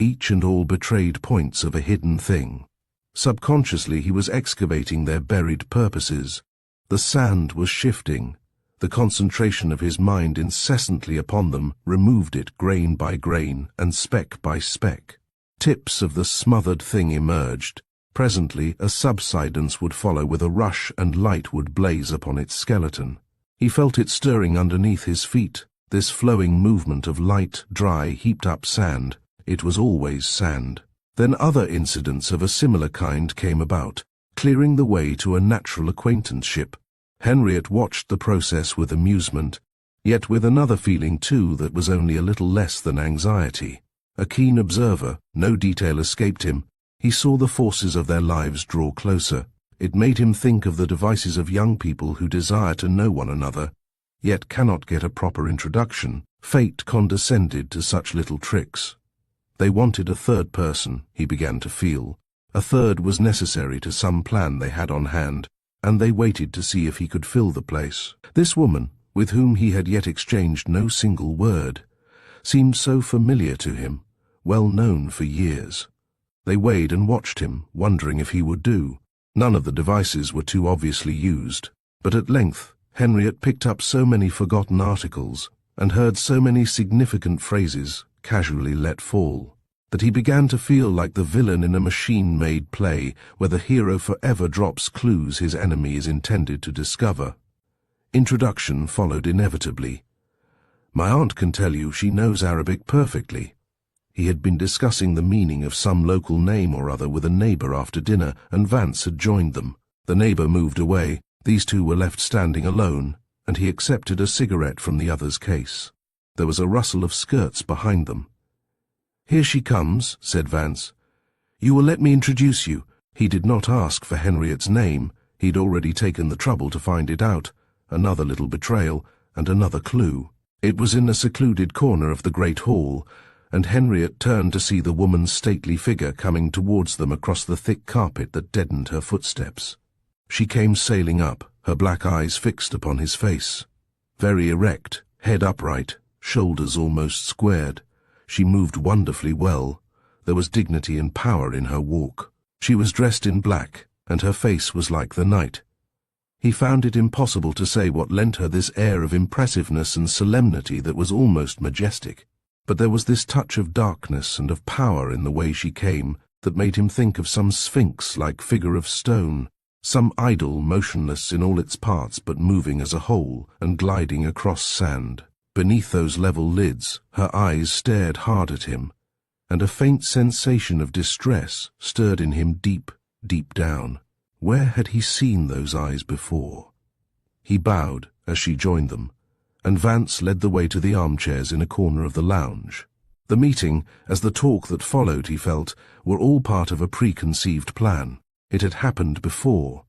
each and all betrayed points of a hidden thing. Subconsciously he was excavating their buried purposes. The sand was shifting. The concentration of his mind incessantly upon them removed it grain by grain and speck by speck. Tips of the smothered thing emerged. Presently a subsidence would follow with a rush and light would blaze upon its skeleton. He felt it stirring underneath his feet, this flowing movement of light, dry, heaped-up sand. It was always sand. Then other incidents of a similar kind came about, clearing the way to a natural acquaintanceship. Henriette watched the process with amusement, yet with another feeling too that was only a little less than anxiety. A keen observer, no detail escaped him. He saw the forces of their lives draw closer. It made him think of the devices of young people who desire to know one another, yet cannot get a proper introduction. Fate condescended to such little tricks. They wanted a third person, he began to feel. A third was necessary to some plan they had on hand, and they waited to see if he could fill the place. This woman, with whom he had yet exchanged no single word, seemed so familiar to him, well known for years. They weighed and watched him, wondering if he would do. None of the devices were too obviously used, but at length Henriette picked up so many forgotten articles and heard so many significant phrases casually let fall, that he began to feel like the villain in a machine-made play where the hero forever drops clues his enemy is intended to discover. Introduction followed inevitably. "My aunt can tell you she knows Arabic perfectly." He had been discussing the meaning of some local name or other with a neighbor after dinner, and Vance had joined them. The neighbor moved away. These two were left standing alone, and he accepted a cigarette from the other's case. There was a rustle of skirts behind them. "Here she comes," said Vance. "You will let me introduce you." He did not ask for Henriette's name. He'd already taken the trouble to find it out. Another little betrayal, and another clue. It was in a secluded corner of the great hall, and Henriette turned to see the woman's stately figure coming towards them across the thick carpet that deadened her footsteps. She came sailing up, her black eyes fixed upon his face. Very erect, head upright, shoulders almost squared. She moved wonderfully well. There was dignity and power in her walk. She was dressed in black, and her face was like the night. He found it impossible to say what lent her this air of impressiveness and solemnity that was almost majestic. But there was this touch of darkness and of power in the way she came that made him think of some sphinx-like figure of stone, some idol motionless in all its parts but moving as a whole and gliding across sand. Beneath those level lids, her eyes stared hard at him, and a faint sensation of distress stirred in him deep, deep down. Where had he seen those eyes before? He bowed as she joined them, and Vance led the way to the armchairs in a corner of the lounge. The meeting, as the talk that followed, he felt, were all part of a preconceived plan. It had happened before.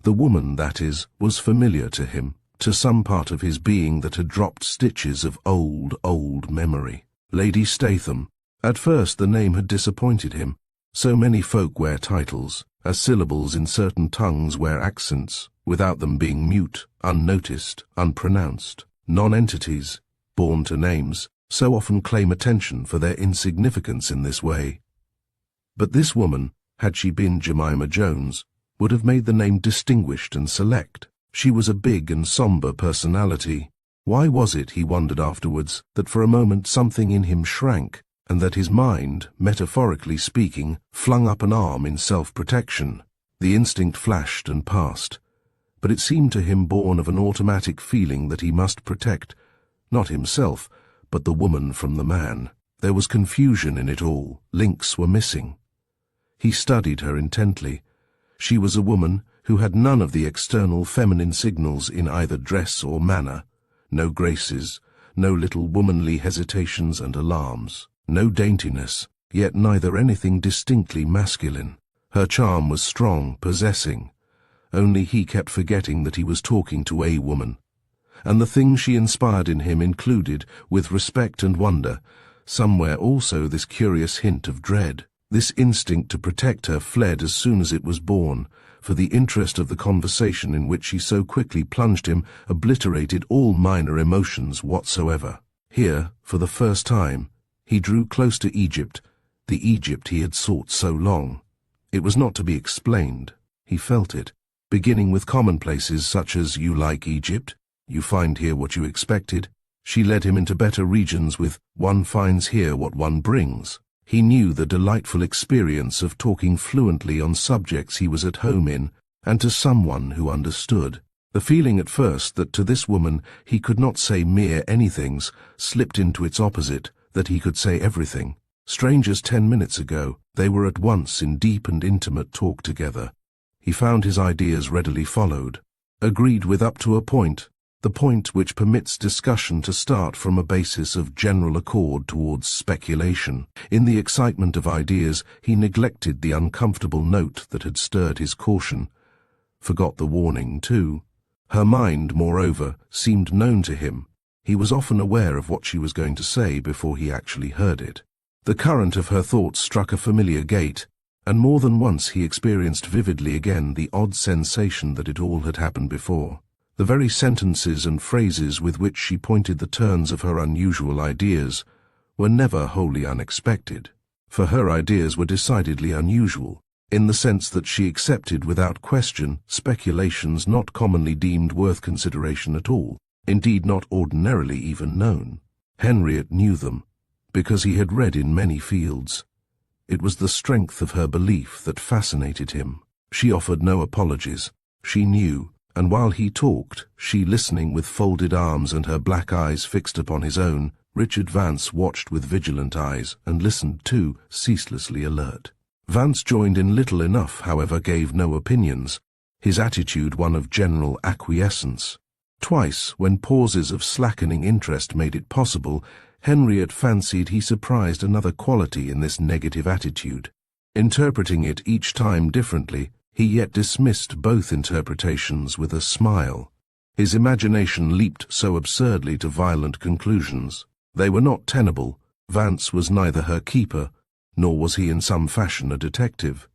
The woman, that is, was familiar to him. to some part of his being that had dropped stitches of old memory. Lady Statham. At first the name had disappointed him. So many folk wear titles, as syllables in certain tongues wear accents, without them being mute, unnoticed, unpronounced. Non-entities, born to names, so often claim attention for their insignificance in this way. But this woman, had she been Jemima Jones, would have made the name distinguished and select. She was a big and somber personality. Why was it, he wondered afterwards, that for a moment something in him shrank, and that his mind, metaphorically speaking, flung up an arm in self-protection? The instinct flashed and passed, but it seemed to him born of an automatic feeling that he must protect, not himself, but the woman from the man. There was confusion in it all. Links were missing. He studied her intently. She was a woman who had none of the external feminine signals in either dress or manner. No graces, no little womanly hesitations and alarms, no daintiness, yet neither anything distinctly masculine. Her charm was strong, possessing. Only he kept forgetting that he was talking to a woman. And the thing she inspired in him included, with respect and wonder, somewhere also this curious hint of dread. This instinct to protect her fled as soon as it was born, for the interest of the conversation in which she so quickly plunged him obliterated all minor emotions whatsoever. Here, for the first time, he drew close to Egypt, the Egypt he had sought so long. It was not to be explained. He felt it, beginning with commonplaces such as, "You like Egypt? You find here what you expected." She led him into better regions with, "One finds here what one brings." He knew the delightful experience of talking fluently on subjects he was at home in, and to someone who understood. The feeling at first that to this woman he could not say mere anythings slipped into its opposite, that he could say everything. Strangers 10 minutes ago, they were at once in deep and intimate talk together. He found his ideas readily followed, agreed with up to a point, the point which permits discussion to start from a basis of general accord towards speculation. In the excitement of ideas, he neglected the uncomfortable note that had stirred his caution, forgot the warning too. Her mind, moreover, seemed known to him. He was often aware of what she was going to say before he actually heard it. The current of her thoughts struck a familiar gait, and more than once he experienced vividly again the odd sensation that it all had happened before. The very sentences and phrases with which she pointed the turns of her unusual ideas were never wholly unexpected, for her ideas were decidedly unusual, in the sense that she accepted without question speculations not commonly deemed worth consideration at all, indeed not ordinarily even known. Henriette knew them, because he had read in many fields. It was the strength of her belief that fascinated him. She offered no apologies. She knew, and while he talked, she listening with folded arms and her black eyes fixed upon his own, Richard Vance watched with vigilant eyes and listened too, ceaselessly alert. Vance joined in little enough, however, gave no opinions, his attitude one of general acquiescence. Twice, when pauses of slackening interest made it possible, Henriette fancied he surprised another quality in this negative attitude. Interpreting it each time differently, he yet dismissed both interpretations with a smile. His imagination leaped so absurdly to violent conclusions. They were not tenable. Vance was neither her keeper, nor was he in some fashion a detective.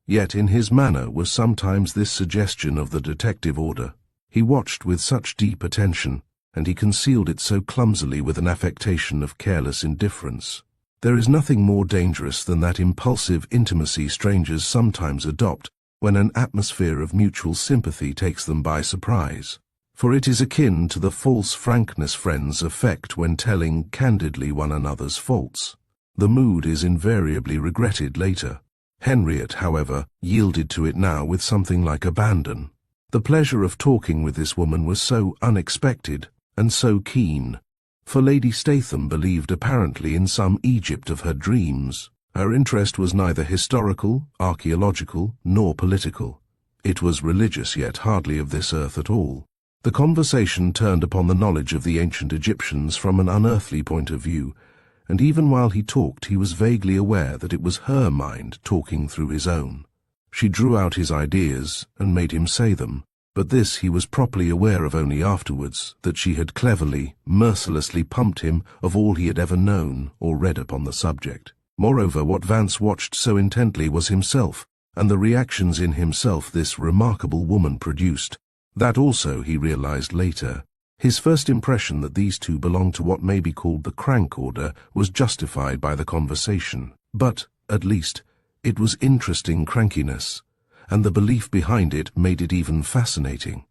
Yet in his manner was sometimes this suggestion of the detective order. He watched with such deep attention, and he concealed it so clumsily with an affectation of careless indifference. There is nothing more dangerous than that impulsive intimacy strangers sometimes adopt when an atmosphere of mutual sympathy takes them by surprise. For it is akin to the false frankness friends affect when telling candidly one another's faults. The mood is invariably regretted later. Henriette, however, yielded to it now with something like abandon. The pleasure of talking with this woman was so unexpected and so keen, for Lady Statham believed apparently in some Egypt of her dreams. Her interest was neither historical, archaeological, nor political. It was religious, yet hardly of this earth at all. The conversation turned upon the knowledge of the ancient Egyptians from an unearthly point of view, and even while he talked he was vaguely aware that it was her mind talking through his own. She drew out his ideas and made him say them, But this he was properly aware of only afterwards, that she had cleverly, mercilessly pumped him of all he had ever known or read upon the subject. Moreover, what Vance watched so intently was himself, and the reactions in himself this remarkable woman produced. That also he realized later. His first impression that these two belonged to what may be called the crank order was justified by the conversation. But, at least, it was interesting crankiness, and the belief behind it made it even fascinating.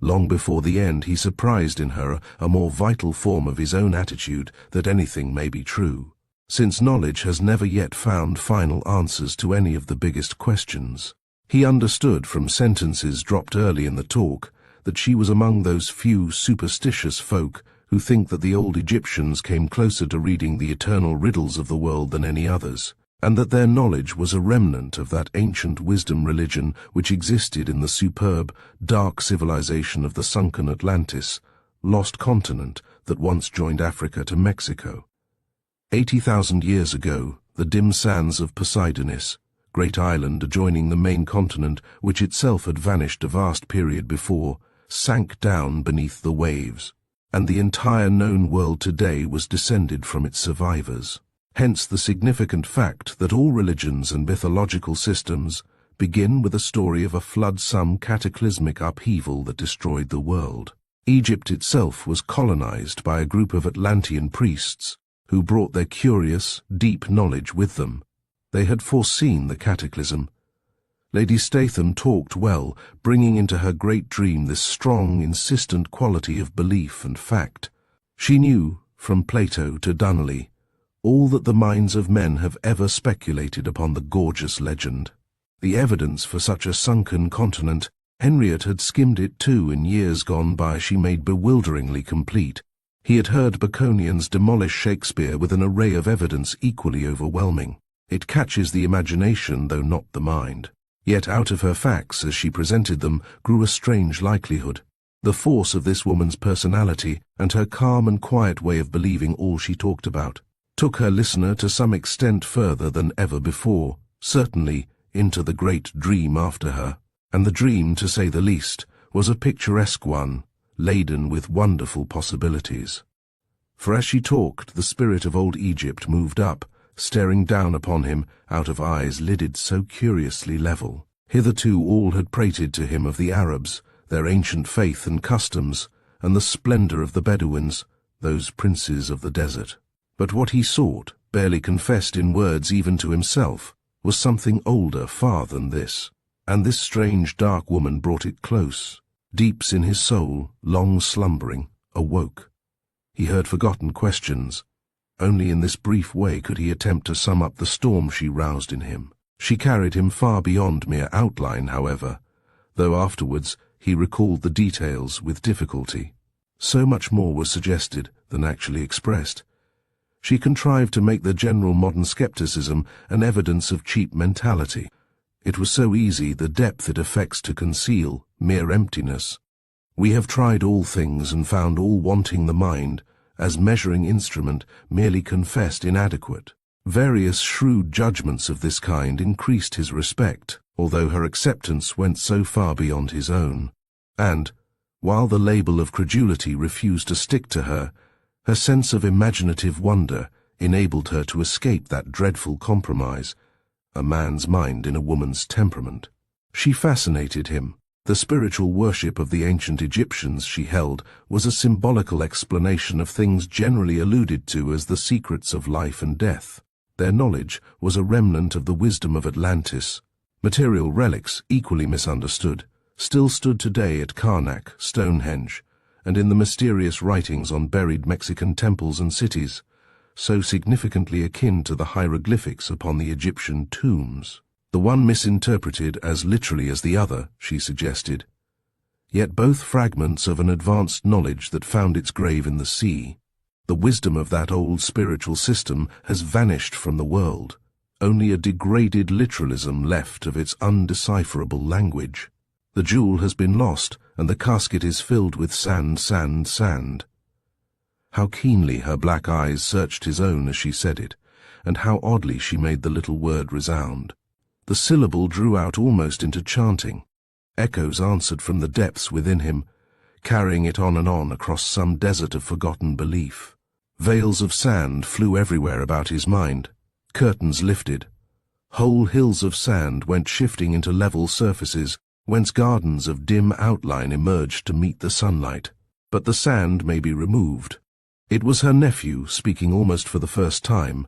Long before the end he surprised in her a more vital form of his own attitude that anything may be true, since knowledge has never yet found final answers to any of the biggest questions. He understood from sentences dropped early in the talk that she was among those few superstitious folk who think that the old Egyptians came closer to reading the eternal riddles of the world than any others, and that their knowledge was a remnant of that ancient wisdom religion which existed in the superb, dark civilization of the sunken Atlantis, lost continent that once joined Africa to Mexico. 80,000 years ago, the dim sands of Poseidonis, great island adjoining the main continent which itself had vanished a vast period before, sank down beneath the waves, and the entire known world today was descended from its survivors. Hence the significant fact that all religions and mythological systems begin with a story of a flood-some cataclysmic upheaval that destroyed the world. Egypt itself was colonized by a group of Atlantean priests who brought their curious, deep knowledge with them. They had foreseen the cataclysm. Lady Statham talked well, bringing into her great dream this strong, insistent quality of belief and fact. She knew, from Plato to Dunolly, all that the minds of men have ever speculated upon the gorgeous legend. The evidence for such a sunken continent, Henriette had skimmed it too in years gone by, she made bewilderingly complete. He had heard Baconians demolish Shakespeare with an array of evidence equally overwhelming. It catches the imagination, though not the mind. Yet out of her facts, as she presented them, grew a strange likelihood. The force of this woman's personality, and her calm and quiet way of believing all she talked about, took her listener to some extent further than ever before, certainly into the great dream after her. And the dream, to say the least, was a picturesque one, laden with wonderful possibilities. For as she talked, the spirit of old Egypt moved up, staring down upon him out of eyes lidded so curiously level. Hitherto all had prated to him of the Arabs, their ancient faith and customs, and the splendor of the Bedouins, those princes of the desert. But what he sought, barely confessed in words even to himself, was something older far than this, and this strange dark woman brought it close. Deeps in his soul, long slumbering, awoke. He heard forgotten questions. Only in this brief way could he attempt to sum up the storm she roused in him. She carried him far beyond mere outline, however, though afterwards he recalled the details with difficulty. So much more was suggested than actually expressed. She contrived to make the general modern skepticism an evidence of cheap mentality. It was so easy the depth it affects to conceal, mere emptiness. We have tried all things and found all wanting the mind, as measuring instrument merely confessed inadequate. Various shrewd judgments of this kind increased his respect, although her acceptance went so far beyond his own. And, while the label of credulity refused to stick to her, her sense of imaginative wonder enabled her to escape that dreadful compromise, a man's mind in a woman's temperament. She fascinated him. The spiritual worship of the ancient Egyptians, she held, was a symbolical explanation of things generally alluded to as the secrets of life and death. Their knowledge was a remnant of the wisdom of Atlantis. Material relics, equally misunderstood, still stood today at Karnak, Stonehenge, and in the mysterious writings on buried Mexican temples and cities, so significantly akin to the hieroglyphics upon the Egyptian tombs. The one misinterpreted as literally as the other, she suggested, yet both fragments of an advanced knowledge that found its grave in the sea. The wisdom of that old spiritual system has vanished from the world, only a degraded literalism left of its undecipherable language. The jewel has been lost, and the casket is filled with sand, sand, sand. How keenly her black eyes searched his own as she said it, and how oddly she made the little word resound. The syllable drew out almost into chanting. Echoes answered from the depths within him, carrying it on and on across some desert of forgotten belief. Veils of sand flew everywhere about his mind. Curtains lifted. Whole hills of sand went shifting into level surfaces, whence gardens of dim outline emerged to meet the sunlight. But the sand may be removed. It was her nephew speaking almost for the first time,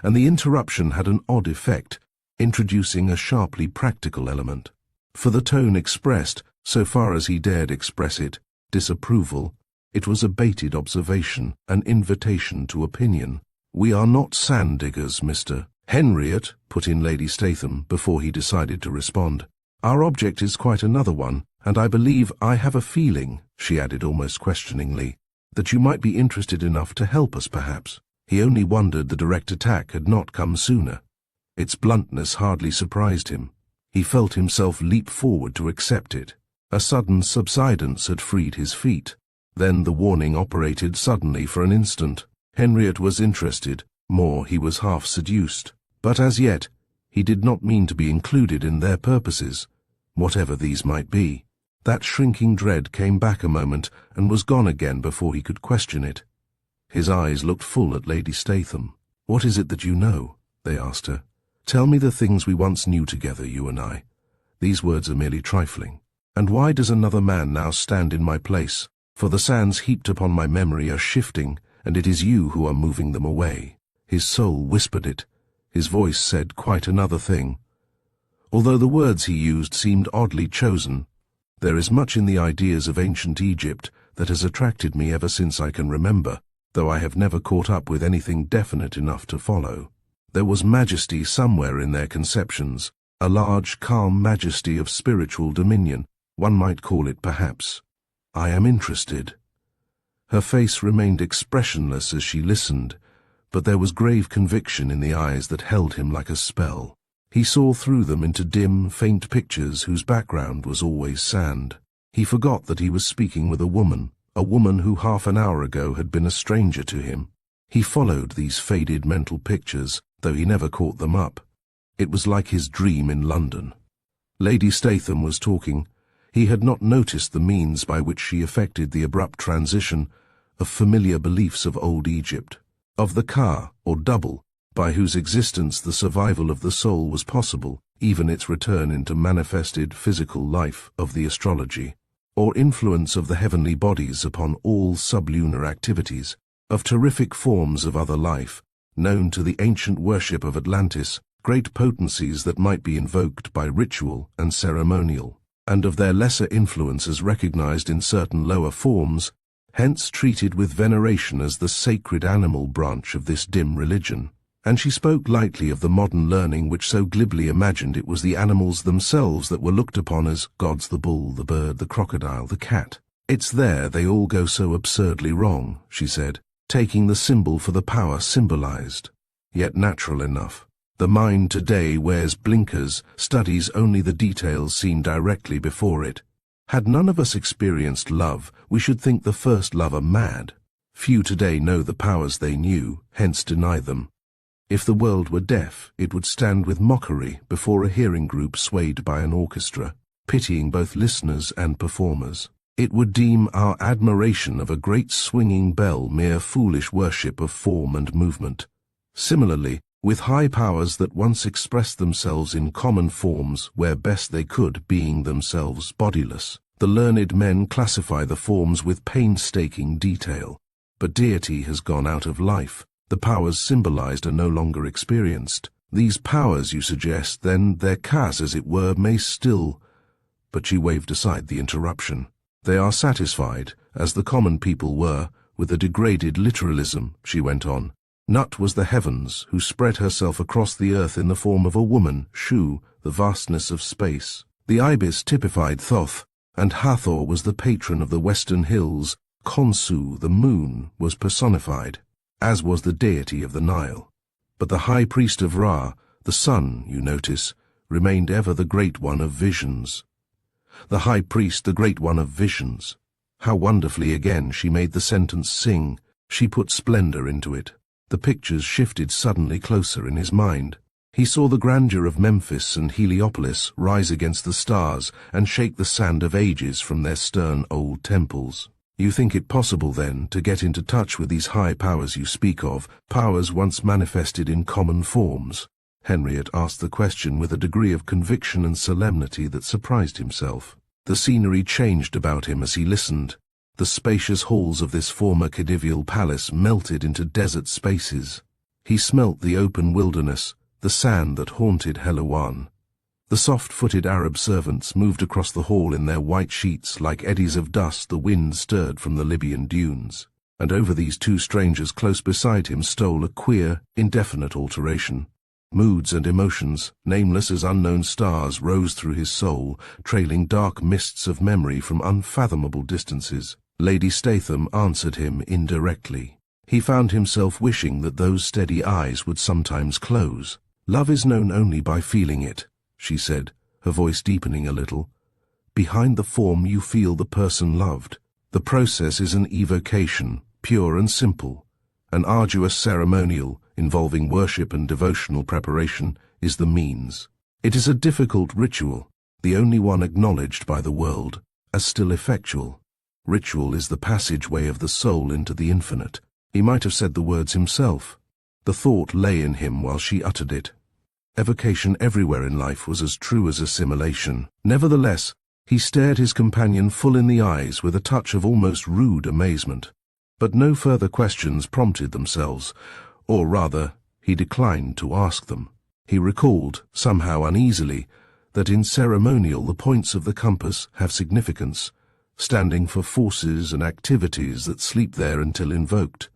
and the interruption had an odd effect, introducing a sharply practical element. For the tone expressed, so far as he dared express it, disapproval. It was a baited observation, an invitation to opinion. "We are not sand diggers, Mr. Henriette," put in Lady Statham before he decided to respond. "Our object is quite another one, and I believe I have a feeling," she added almost questioningly, "that you might be interested enough to help us perhaps." He only wondered the direct attack had not come sooner. Its bluntness hardly surprised him. He felt himself leap forward to accept it. A sudden subsidence had freed his feet. Then the warning operated suddenly for an instant. Henriette was interested, more he was half seduced. But as yet, he did not mean to be included in their purposes, whatever these might be. That shrinking dread came back a moment and was gone again before he could question it. His eyes looked full at Lady Statham. "What is it that you know?" they asked her. "Tell me the things we once knew together, you and I. These words are merely trifling. And why does another man now stand in my place? For the sands heaped upon my memory are shifting, and it is you who are moving them away." His soul whispered it. His voice said quite another thing. Although the words he used seemed oddly chosen, there is much in the ideas of ancient Egypt that has attracted me ever since I can remember, though I have never caught up with anything definite enough to follow. There was majesty somewhere in their conceptions, a large, calm majesty of spiritual dominion, one might call it perhaps. "I am interested." Her face remained expressionless as she listened, but there was grave conviction in the eyes that held him like a spell. He saw through them into dim, faint pictures whose background was always sand. He forgot that he was speaking with a woman who half an hour ago had been a stranger to him. He followed these faded mental pictures, though he never caught them up. It was like his dream in London. Lady Statham was talking. He had not noticed the means by which she effected the abrupt transition of familiar beliefs of old Egypt, of the Ka, or double, by whose existence the survival of the soul was possible, even its return into manifested physical life, of the astrology, or influence of the heavenly bodies upon all sublunar activities, of terrific forms of other life, known to the ancient worship of Atlantis, great potencies that might be invoked by ritual and ceremonial, and of their lesser influences recognized in certain lower forms, hence treated with veneration as the sacred animal branch of this dim religion. And she spoke lightly of the modern learning which so glibly imagined it was the animals themselves that were looked upon as gods: the bull, the bird, the crocodile, the cat. "It's there they all go so absurdly wrong," she said, taking the symbol for the power symbolized. Yet natural enough. The mind today wears blinkers, studies only the details seen directly before it. Had none of us experienced love, we should think the first lover mad. Few today know the powers they knew, hence deny them. If the world were deaf, it would stand with mockery before a hearing group swayed by an orchestra, pitying both listeners and performers. It would deem our admiration of a great swinging bell mere foolish worship of form and movement. Similarly, with high powers that once expressed themselves in common forms where best they could, being themselves bodiless, the learned men classify the forms with painstaking detail. But deity has gone out of life. The powers symbolized are no longer experienced. These powers, you suggest, then, their Kas, as it were, may still— But she waved aside the interruption. "They are satisfied, as the common people were, with a degraded literalism," she went on. "Nut was the heavens, who spread herself across the earth in the form of a woman, Shu, the vastness of space. The ibis typified Thoth, and Hathor was the patron of the western hills. Khonsu, the moon, was personified, as was the deity of the Nile. But the high priest of Ra, the sun, you notice, remained ever the great one of visions. The high priest, the great one of visions." How wonderfully again she made the sentence sing. She put splendor into it. The pictures shifted suddenly closer in his mind. He saw the grandeur of Memphis and Heliopolis rise against the stars and shake the sand of ages from their stern old temples. You think it possible, then, to get into touch with these high powers you speak of, powers once manifested in common forms? Henriette asked the question with a degree of conviction and solemnity that surprised himself. The scenery changed about him as he listened. The spacious halls of this former Khedivial palace melted into desert spaces. He smelt the open wilderness, the sand that haunted Helwan. The soft-footed Arab servants moved across the hall in their white sheets like eddies of dust the wind stirred from the Libyan dunes. And over these two strangers close beside him stole a queer, indefinite alteration. Moods and emotions, nameless as unknown stars, rose through his soul, trailing dark mists of memory from unfathomable distances. Lady Statham answered him indirectly. He found himself wishing that those steady eyes would sometimes close. "Love is known only by feeling it," she said, her voice deepening a little. "Behind the form you feel the person loved. The process is an evocation, pure and simple. An arduous ceremonial, involving worship and devotional preparation, is the means. It is a difficult ritual, the only one acknowledged by the world as still effectual. Ritual is the passageway of the soul into the infinite." He might have said the words himself. The thought lay in him while she uttered it. Evocation everywhere in life was as true as assimilation. Nevertheless, he stared his companion full in the eyes with a touch of almost rude amazement. But no further questions prompted themselves, or rather, he declined to ask them. He recalled, somehow uneasily, that in ceremonial the points of the compass have significance, standing for forces and activities that sleep there until invoked.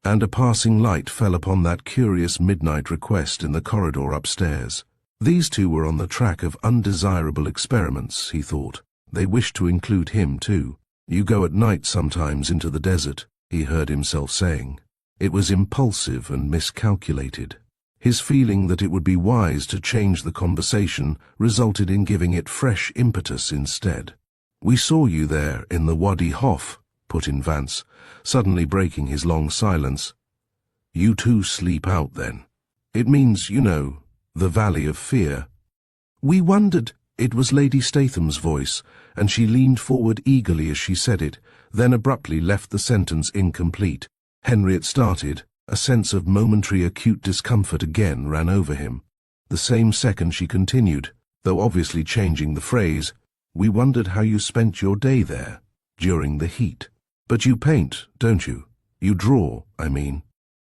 And a passing light fell upon that curious midnight request in the corridor upstairs. These two were on the track of undesirable experiments, he thought. They wished to include him too. "You go at night sometimes into the desert," he heard himself saying. It was impulsive and miscalculated. His feeling that it would be wise to change the conversation resulted in giving it fresh impetus instead. "We saw you there in the Wadi Hof," put in Vance, suddenly breaking his long silence. "You too sleep out, then? It means, you know, the Valley of Fear." "We wondered." It was Lady Statham's voice, and she leaned forward eagerly as she said it, then abruptly left the sentence incomplete. Henriette started. A sense of momentary acute discomfort again ran over him. The same second she continued, though obviously changing the phrase, "We wondered how you spent your day there, during the heat. But you paint, don't you? You draw, I mean."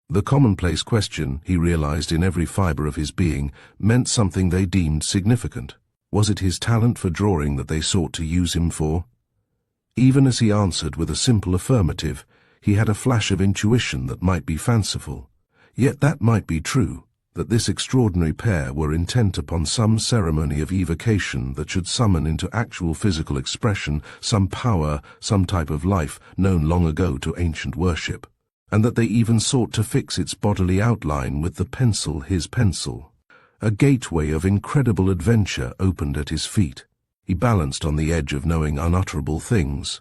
The commonplace question, he realized in every fiber of his being, meant something they deemed significant. Was it his talent for drawing that they sought to use him for? Even as he answered with a simple affirmative, he had a flash of intuition that might be fanciful. Yet that might be true, that this extraordinary pair were intent upon some ceremony of evocation that should summon into actual physical expression some power, some type of life known long ago to ancient worship, and that they even sought to fix its bodily outline with the pencil, his pencil. A gateway of incredible adventure opened at his feet. He balanced on the edge of knowing unutterable things.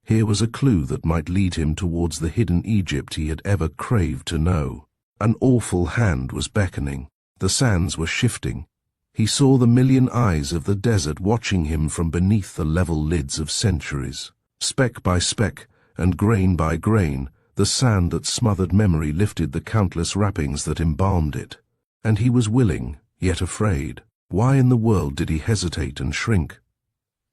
Here was a clue that might lead him towards the hidden Egypt he had ever craved to know. An awful hand was beckoning. The sands were shifting. He saw the million eyes of the desert watching him from beneath the level lids of centuries. Speck by speck, and grain by grain, the sand that smothered memory lifted the countless wrappings that embalmed it. And he was willing, yet afraid. Why in the world did he hesitate and shrink?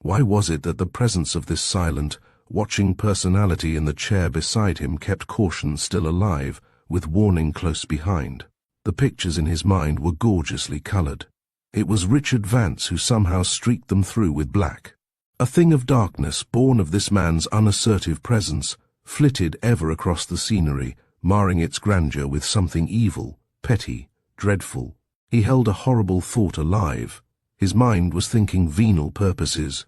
Why was it that the presence of this silent, watching personality in the chair beside him kept caution still alive, with warning close behind? The pictures in his mind were gorgeously colored. It was Richard Vance who somehow streaked them through with black. A thing of darkness, born of this man's unassertive presence, flitted ever across the scenery, marring its grandeur with something evil, petty, dreadful. He held a horrible thought alive. His mind was thinking venal purposes.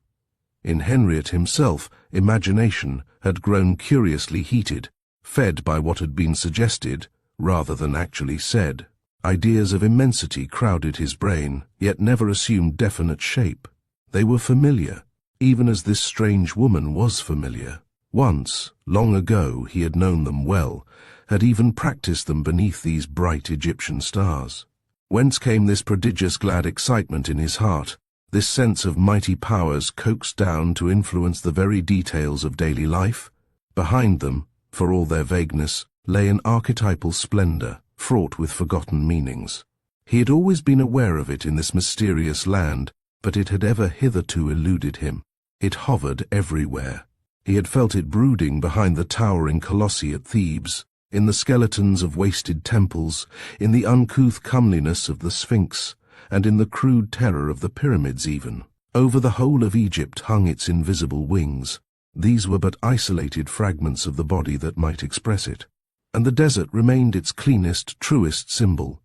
In Henriette himself, imagination had grown curiously heated, fed by what had been suggested, rather than actually said. Ideas of immensity crowded his brain, yet never assumed definite shape. They were familiar, even as this strange woman was familiar. Once, long ago, he had known them well, had even practiced them beneath these bright Egyptian stars. Whence came this prodigious glad excitement in his heart, this sense of mighty powers coaxed down to influence the very details of daily life? Behind them, for all their vagueness, lay an archetypal splendor, fraught with forgotten meanings. He had always been aware of it in this mysterious land, but it had ever hitherto eluded him. It hovered everywhere. He had felt it brooding behind the towering colossi at Thebes, in the skeletons of wasted temples, in the uncouth comeliness of the Sphinx, and in the crude terror of the pyramids even. Over the whole of Egypt hung its invisible wings. These were but isolated fragments of the body that might express it. And the desert remained its cleanest, truest symbol.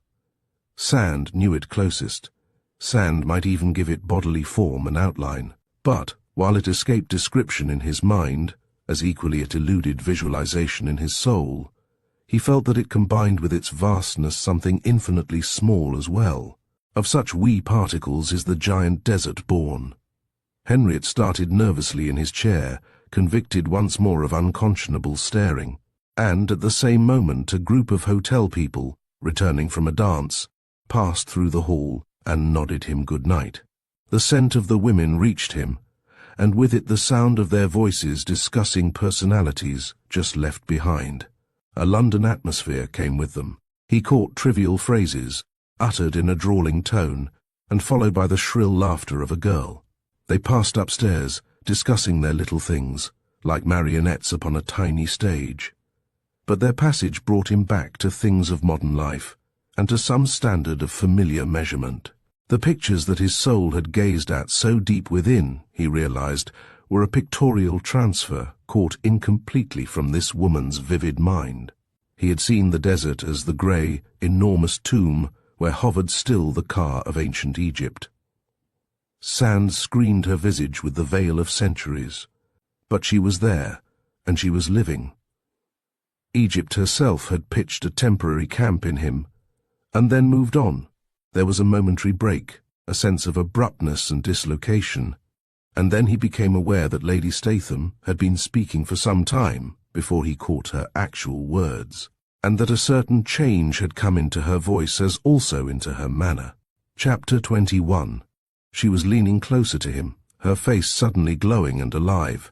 Sand knew it closest. Sand might even give it bodily form and outline. But, while it escaped description in his mind, as equally it eluded visualization in his soul, he felt that it combined with its vastness something infinitely small as well. Of such wee particles is the giant desert born. Henriette started nervously in his chair, convicted once more of unconscionable staring, and at the same moment a group of hotel people, returning from a dance, passed through the hall and nodded him good night. The scent of the women reached him, and with it the sound of their voices discussing personalities just left behind. A London atmosphere came with them. He caught trivial phrases, uttered in a drawling tone, and followed by the shrill laughter of a girl. They passed upstairs, discussing their little things, like marionettes upon a tiny stage. But their passage brought him back to things of modern life, and to some standard of familiar measurement. The pictures that his soul had gazed at so deep within, he realized, were a pictorial transfer caught incompletely from this woman's vivid mind. He had seen the desert as the grey, enormous tomb where hovered still the car of ancient Egypt. Sand screened her visage with the veil of centuries, but she was there, and she was living. Egypt herself had pitched a temporary camp in him, and then moved on. There was a momentary break, a sense of abruptness and dislocation, and then he became aware that Lady Statham had been speaking for some time before he caught her actual words, and that a certain change had come into her voice as also into her manner. Chapter 21. She was leaning closer to him, her face suddenly glowing and alive.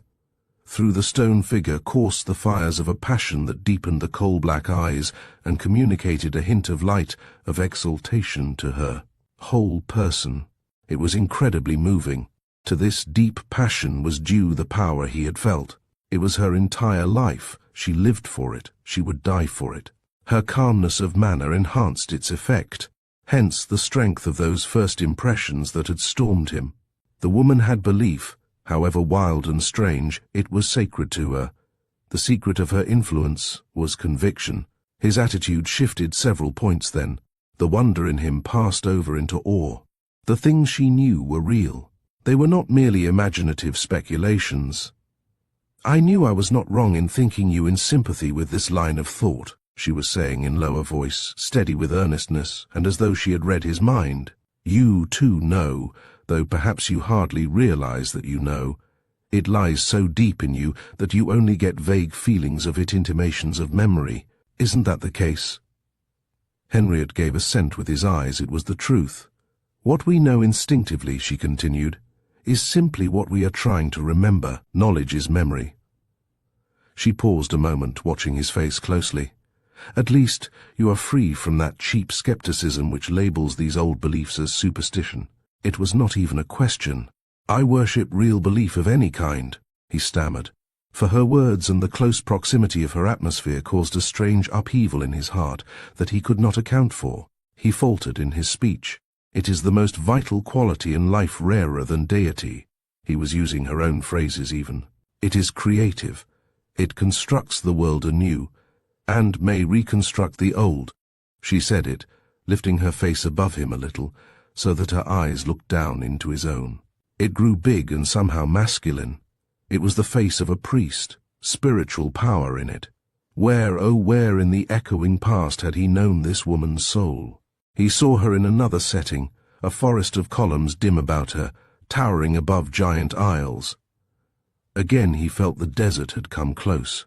Through the stone figure coursed the fires of a passion that deepened the coal-black eyes and communicated a hint of light, of exaltation to her whole person. It was incredibly moving. To this deep passion was due the power he had felt. It was her entire life. She lived for it. She would die for it. Her calmness of manner enhanced its effect. Hence the strength of those first impressions that had stormed him. The woman had belief. However wild and strange, it was sacred to her. The secret of her influence was conviction. His attitude shifted several points then. The wonder in him passed over into awe. The things she knew were real. They were not merely imaginative speculations. "I knew I was not wrong in thinking you in sympathy with this line of thought," she was saying in lower voice, steady with earnestness, and as though she had read his mind. "You, too, know, though perhaps you hardly realize that you know. It lies so deep in you that you only get vague feelings of it, intimations of memory. Isn't that the case?" Henriette gave assent with his eyes. It was the truth. "What we know instinctively," she continued, "is simply what we are trying to remember. Knowledge is memory." She paused a moment, watching his face closely. "At least, you are free from that cheap skepticism which labels these old beliefs as superstition." It was not even a question. "I worship real belief of any kind," he stammered. For her words and the close proximity of her atmosphere caused a strange upheaval in his heart that he could not account for. He faltered in his speech. "It is the most vital quality in life, rarer than deity." He was using her own phrases even. "It is creative. It constructs the world anew, and may reconstruct the old." She said it, lifting her face above him a little, so that her eyes looked down into his own. It grew big and somehow masculine. It was the face of a priest, spiritual power in it. Where, oh where in the echoing past had he known this woman's soul? He saw her in another setting, a forest of columns dim about her, towering above giant aisles. Again he felt the desert had come close.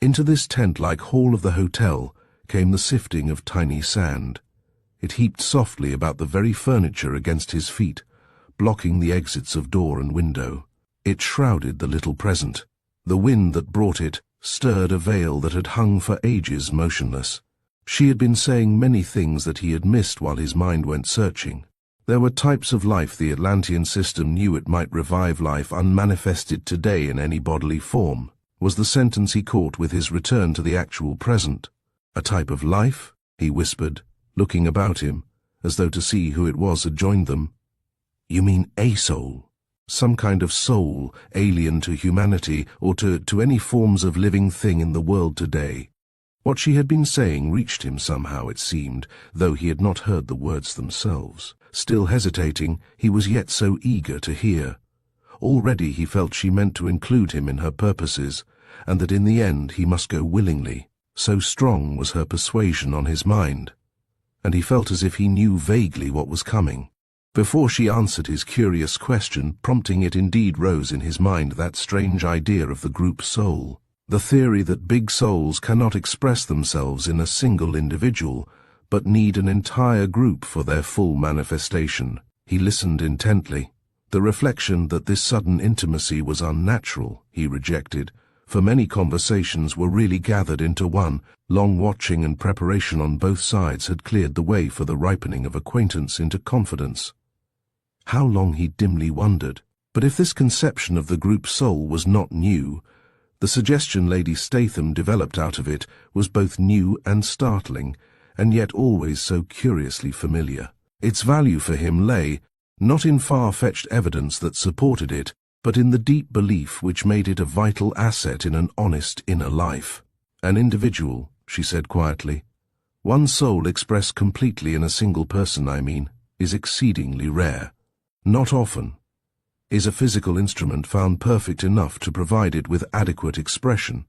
Into this tent-like hall of the hotel came the sifting of tiny sand. It heaped softly about the very furniture against his feet, blocking the exits of door and window. It shrouded the little present. The wind that brought it stirred a veil that had hung for ages motionless. She had been saying many things that he had missed while his mind went searching. There were types of life the Atlantean system knew it might revive life unmanifested today in any bodily form, was the sentence he caught with his return to the actual present. A type of life? He whispered, looking about him, as though to see who it was had joined them. You mean a soul? Some kind of soul, alien to humanity or to any forms of living thing in the world today. What she had been saying reached him somehow, it seemed, though he had not heard the words themselves. Still hesitating, he was yet so eager to hear. Already he felt she meant to include him in her purposes, and that in the end he must go willingly. So strong was her persuasion on his mind. And he felt as if he knew vaguely what was coming. Before she answered his curious question, prompting it indeed rose in his mind that strange idea of the group soul. The theory that big souls cannot express themselves in a single individual, but need an entire group for their full manifestation. He listened intently. The reflection that this sudden intimacy was unnatural, he rejected, for many conversations were really gathered into one. Long watching and preparation on both sides had cleared the way for the ripening of acquaintance into confidence. How long he dimly wondered. But if this conception of the group soul was not new, the suggestion Lady Statham developed out of it was both new and startling, and yet always so curiously familiar. Its value for him lay, not in far-fetched evidence that supported it, but in the deep belief which made it a vital asset in an honest inner life. An individual, she said quietly, one soul expressed completely in a single person, is exceedingly rare. Not often is a physical instrument found perfect enough to provide it with adequate expression.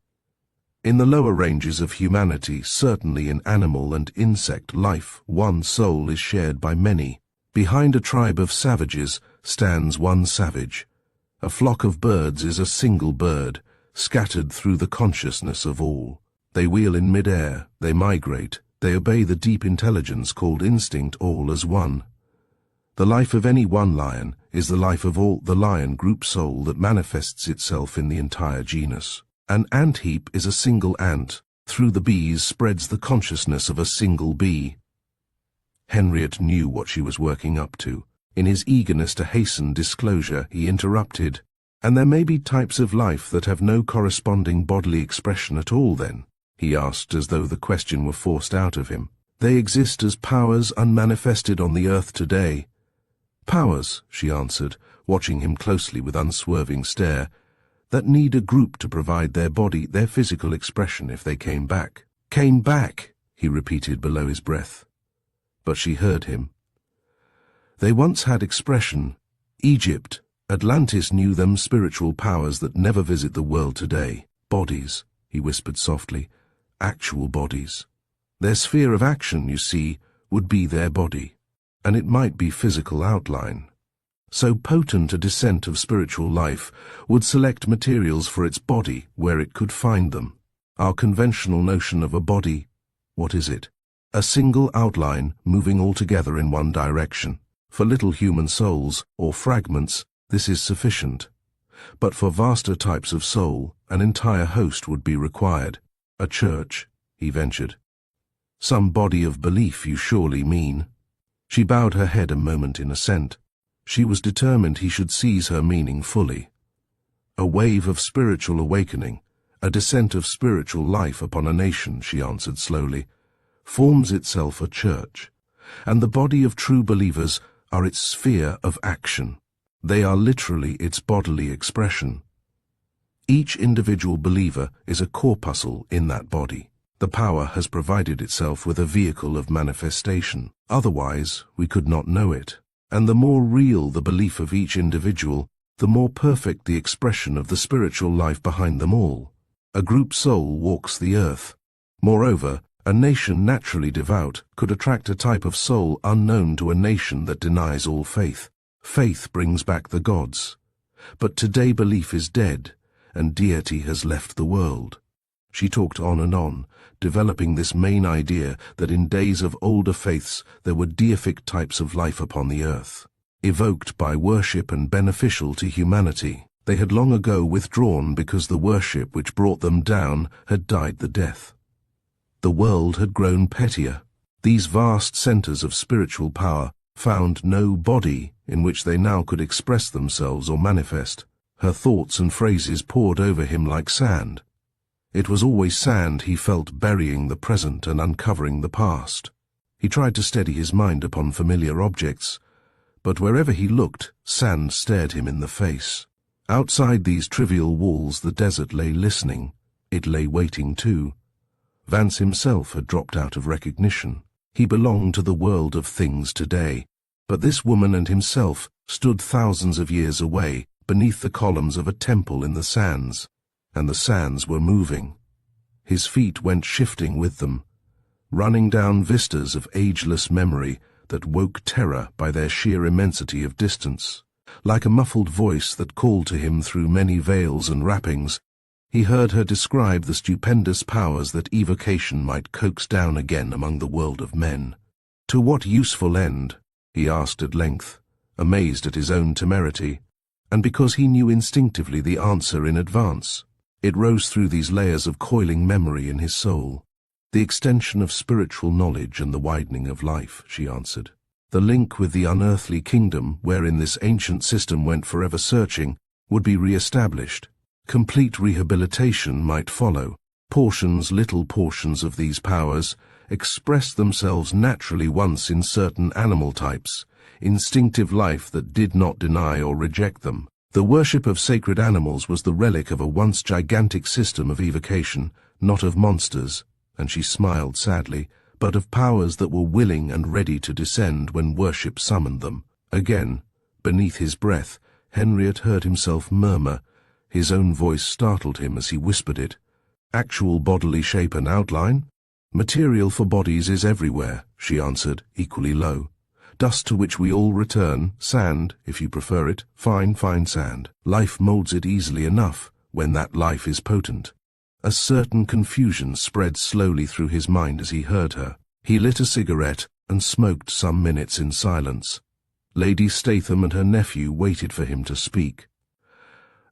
In the lower ranges of humanity, certainly in animal and insect life, one soul is shared by many. Behind a tribe of savages stands one savage. A flock of birds is a single bird, scattered through the consciousness of all. They wheel in mid-air, they migrate, they obey the deep intelligence called instinct, all as one. The life of any one lion is the life of all the lion group soul that manifests itself in the entire genus. An ant heap is a single ant. Through the bees spreads the consciousness of a single bee. Henriette knew what she was working up to. In his eagerness to hasten disclosure, he interrupted. And there may be types of life that have no corresponding bodily expression at all then? He asked as though the question were forced out of him. They exist as powers unmanifested on the earth today. Powers, she answered, watching him closely with unswerving stare, that need a group to provide their body, their physical expression if they came back. Came back, he repeated below his breath. But she heard him. They once had expression. Egypt, Atlantis knew them, spiritual powers that never visit the world today. Bodies, he whispered softly, actual bodies. Their sphere of action, you see, would be their body. And it might be physical outline. So potent a descent of spiritual life would select materials for its body where it could find them. Our conventional notion of a body, what is it? A single outline moving all together in one direction. For little human souls, or fragments, this is sufficient. But for vaster types of soul, an entire host would be required. A church, he ventured. Some body of belief, you surely mean. She bowed her head a moment in assent. She was determined he should seize her meaning fully. A wave of spiritual awakening, a descent of spiritual life upon a nation, she answered slowly, forms itself a church, and the body of true believers are its sphere of action. They are literally its bodily expression. Each individual believer is a corpuscle in that body. The power has provided itself with a vehicle of manifestation. Otherwise, we could not know it. And the more real the belief of each individual, the more perfect the expression of the spiritual life behind them all. A group soul walks the earth. Moreover, a nation naturally devout could attract a type of soul unknown to a nation that denies all faith. Faith brings back the gods. But today belief is dead, and deity has left the world. She talked on, developing this main idea that in days of older faiths there were deific types of life upon the earth, evoked by worship and beneficial to humanity. They had long ago withdrawn because the worship which brought them down had died the death. The world had grown pettier. These vast centers of spiritual power found no body in which they now could express themselves or manifest. Her thoughts and phrases poured over him like sand. It was always sand he felt, burying the present and uncovering the past. He tried to steady his mind upon familiar objects, but wherever he looked, sand stared him in the face. Outside these trivial walls the desert lay listening. It lay waiting too. Vance himself had dropped out of recognition. He belonged to the world of things today, but this woman and himself stood thousands of years away, beneath the columns of a temple in the sands, and the sands were moving. His feet went shifting with them, running down vistas of ageless memory that woke terror by their sheer immensity of distance. Like a muffled voice that called to him through many veils and wrappings, he heard her describe the stupendous powers that evocation might coax down again among the world of men. To what useful end? He asked at length, amazed at his own temerity, and because he knew instinctively the answer in advance. It rose through these layers of coiling memory in his soul. The extension of spiritual knowledge and the widening of life, she answered. The link with the unearthly kingdom wherein this ancient system went forever searching would be re-established. Complete rehabilitation might follow. Little portions of these powers expressed themselves naturally once in certain animal types, instinctive life that did not deny or reject them. The worship of sacred animals was the relic of a once gigantic system of evocation, not of monsters, and she smiled sadly, but of powers that were willing and ready to descend when worship summoned them. Again, beneath his breath, Henriette heard himself murmur. His own voice startled him as he whispered it. Actual bodily shape and outline? Material for bodies is everywhere, she answered, equally low. Dust to which we all return, sand, if you prefer it, fine sand. Life molds it easily enough, when that life is potent. A certain confusion spread slowly through his mind as he heard her. He lit a cigarette and smoked some minutes in silence. Lady Statham and her nephew waited for him to speak.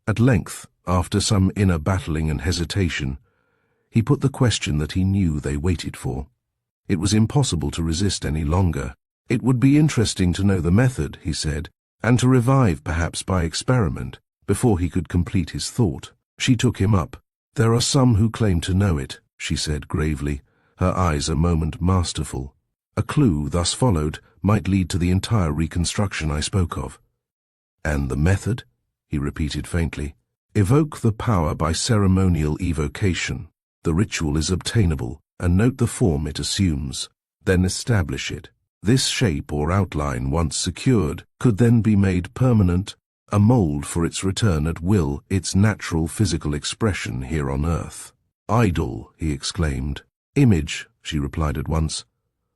At length, after some inner battling and hesitation, he put the question that he knew they waited for. It was impossible to resist any longer. It would be interesting to know the method, he said, and to revive perhaps by experiment, before he could complete his thought. She took him up. There are some who claim to know it, she said gravely, her eyes a moment masterful. A clue thus followed might lead to the entire reconstruction I spoke of. And the method? He repeated faintly. Evoke the power by ceremonial evocation. The ritual is obtainable, and note the form it assumes. Then establish it. This shape or outline, once secured, could then be made permanent, a mold for its return at will, its natural physical expression here on earth. Idol, he exclaimed. Image, she replied at once.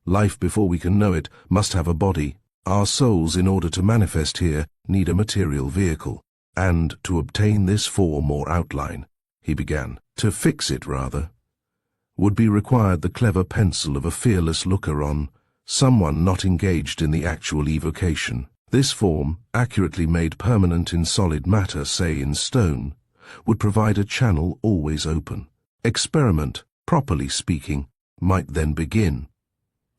Life, before we can know it, must have a body. Our souls, in order to manifest here, need a material vehicle. And to obtain this form or outline, he began, to fix it rather, would be required the clever pencil of a fearless looker-on, someone not engaged in the actual evocation. This form, accurately made permanent in solid matter, say in stone, would provide a channel always open. Experiment, properly speaking, might then begin.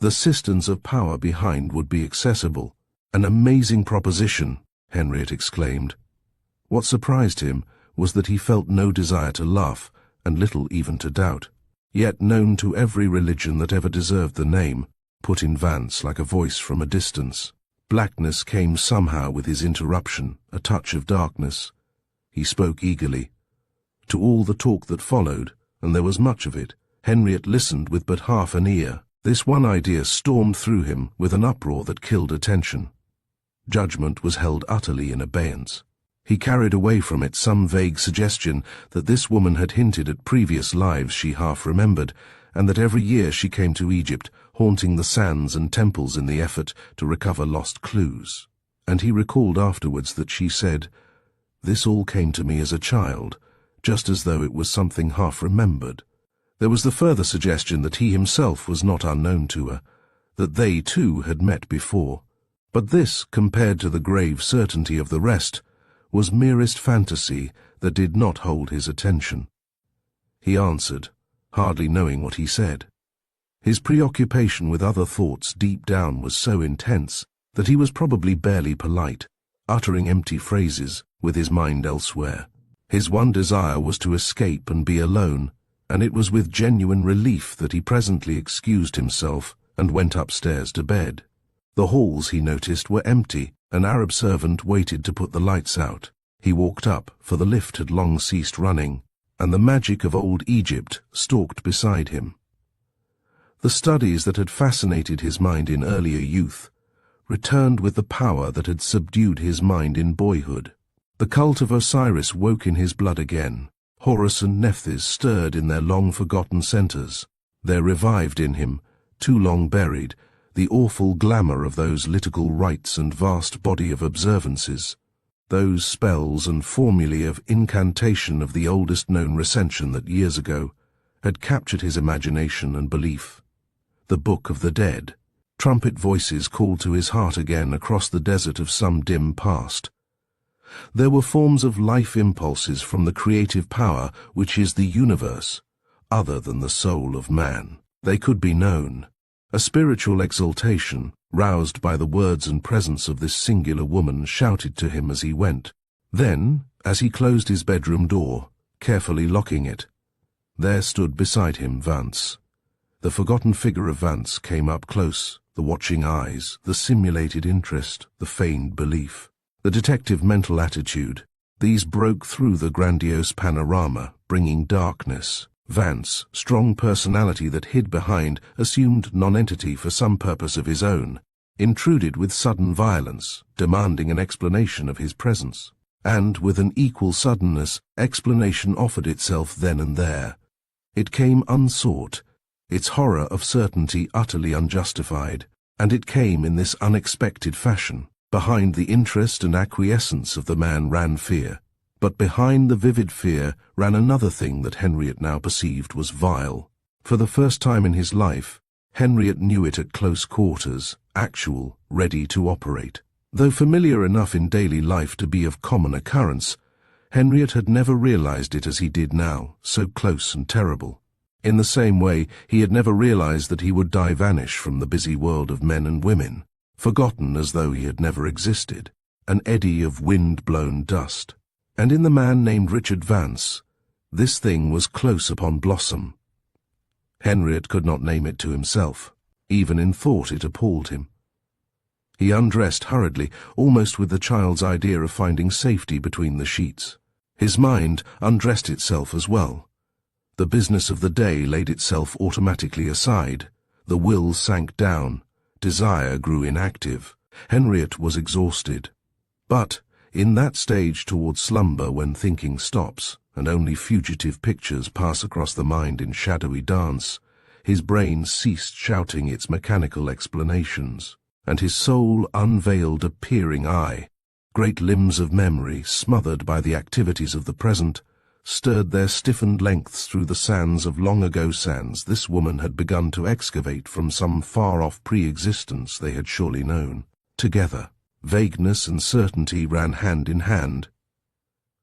The cisterns of power behind would be accessible. An amazing proposition, Henriette exclaimed. What surprised him was that he felt no desire to laugh, and little even to doubt. Yet known to every religion that ever deserved the name, put in Vance like a voice from a distance. Blackness came somehow with his interruption, a touch of darkness. He spoke eagerly. To all the talk that followed, and there was much of it, Henriette listened with but half an ear. This one idea stormed through him with an uproar that killed attention. Judgment was held utterly in abeyance. He carried away from it some vague suggestion that this woman had hinted at previous lives she half remembered, and that every year she came to Egypt, haunting the sands and temples in the effort to recover lost clues. And he recalled afterwards that she said, "This all came to me as a child, just as though it was something half remembered, There was the further suggestion that he himself was not unknown to her, that they too had met before. But this, compared to the grave certainty of the rest, was merest fantasy that did not hold his attention. He answered, hardly knowing what he said. His preoccupation with other thoughts deep down was so intense that he was probably barely polite, uttering empty phrases with his mind elsewhere. His one desire was to escape and be alone, and it was with genuine relief that he presently excused himself and went upstairs to bed. The halls, he noticed, were empty. An Arab servant waited to put the lights out. He walked up, for the lift had long ceased running, and the magic of old Egypt stalked beside him. The studies that had fascinated his mind in earlier youth returned with the power that had subdued his mind in boyhood. The cult of Osiris woke in his blood again. Horus and Nephthys stirred in their long-forgotten centers. There revived in him, too long buried, the awful glamour of those liturgical rites and vast body of observances, those spells and formulae of incantation of the oldest known recension that years ago had captured his imagination and belief. The Book of the Dead. Trumpet voices called to his heart again across the desert of some dim past. There were forms of life impulses from the creative power which is the universe, other than the soul of man. They could be known. A spiritual exaltation, roused by the words and presence of this singular woman, shouted to him as he went. Then, as he closed his bedroom door, carefully locking it, there stood beside him Vance. The forgotten figure of Vance came up close, the watching eyes, the simulated interest, the feigned belief. The detective mental attitude, these broke through the grandiose panorama, bringing darkness. Vance, strong personality that hid behind assumed nonentity for some purpose of his own, intruded with sudden violence, demanding an explanation of his presence. And, with an equal suddenness, explanation offered itself then and there. It came unsought, its horror of certainty utterly unjustified, and it came in this unexpected fashion. Behind the interest and acquiescence of the man ran fear, but behind the vivid fear ran another thing that Henriette now perceived was vile. For the first time in his life, Henriette knew it at close quarters, actual, ready to operate. Though familiar enough in daily life to be of common occurrence, Henriette had never realized it as he did now, so close and terrible. In the same way, he had never realized that he would die vanish from the busy world of men and women, forgotten as though he had never existed, an eddy of wind-blown dust. And in the man named Richard Vance, this thing was close upon blossom. Henriette could not name it to himself. Even in thought it appalled him. He undressed hurriedly, almost with the child's idea of finding safety between the sheets. His mind undressed itself as well. The business of the day laid itself automatically aside. The will sank down. Desire grew inactive. Henriette was exhausted. But, in that stage towards slumber when thinking stops, and only fugitive pictures pass across the mind in shadowy dance, his brain ceased shouting its mechanical explanations, and his soul unveiled a peering eye. Great limbs of memory, smothered by the activities of the present, stirred their stiffened lengths through the sands of long-ago sands this woman had begun to excavate from some far-off pre-existence they had surely known. Together, vagueness and certainty ran hand in hand.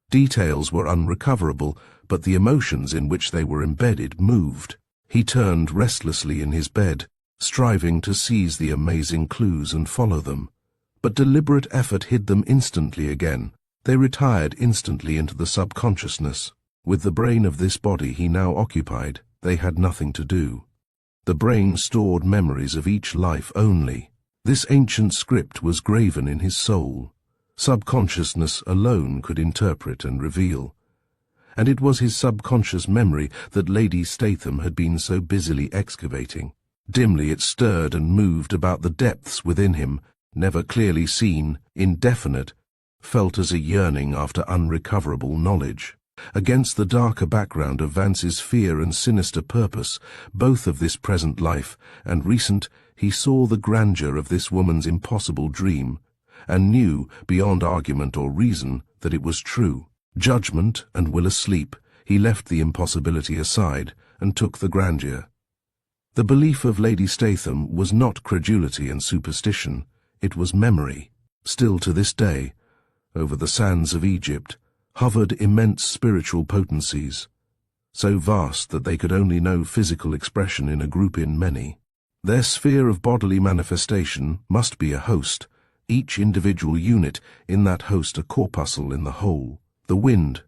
Details were unrecoverable, but the emotions in which they were embedded moved. He turned restlessly in his bed, striving to seize the amazing clues and follow them. But deliberate effort hid them instantly again. They retired instantly into the subconsciousness. With the brain of this body he now occupied, they had nothing to do. The brain stored memories of each life only. This ancient script was graven in his soul. Subconsciousness alone could interpret and reveal. And it was his subconscious memory that Lady Statham had been so busily excavating. Dimly it stirred and moved about the depths within him, never clearly seen, indefinite, felt as a yearning after unrecoverable knowledge. Against the darker background of Vance's fear and sinister purpose, both of this present life and recent, he saw the grandeur of this woman's impossible dream, and knew, beyond argument or reason, that it was true. Judgment and will asleep, He left the impossibility aside and took the grandeur. The belief of Lady Statham was not credulity and superstition, it was memory. Still to this day, over the sands of Egypt, hovered immense spiritual potencies, so vast that they could only know physical expression in a group in many. Their sphere of bodily manifestation must be a host, each individual unit in that host a corpuscle in the whole. The wind,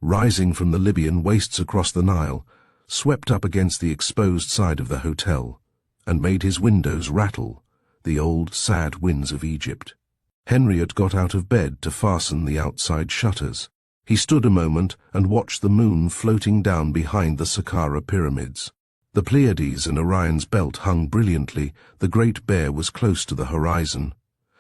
rising from the Libyan wastes across the Nile, swept up against the exposed side of the hotel, and made his windows rattle, the old sad winds of Egypt. Henriette got out of bed to fasten the outside shutters. He stood a moment and watched the moon floating down behind the Saqqara pyramids. The Pleiades and Orion's belt hung brilliantly, the Great Bear was close to the horizon.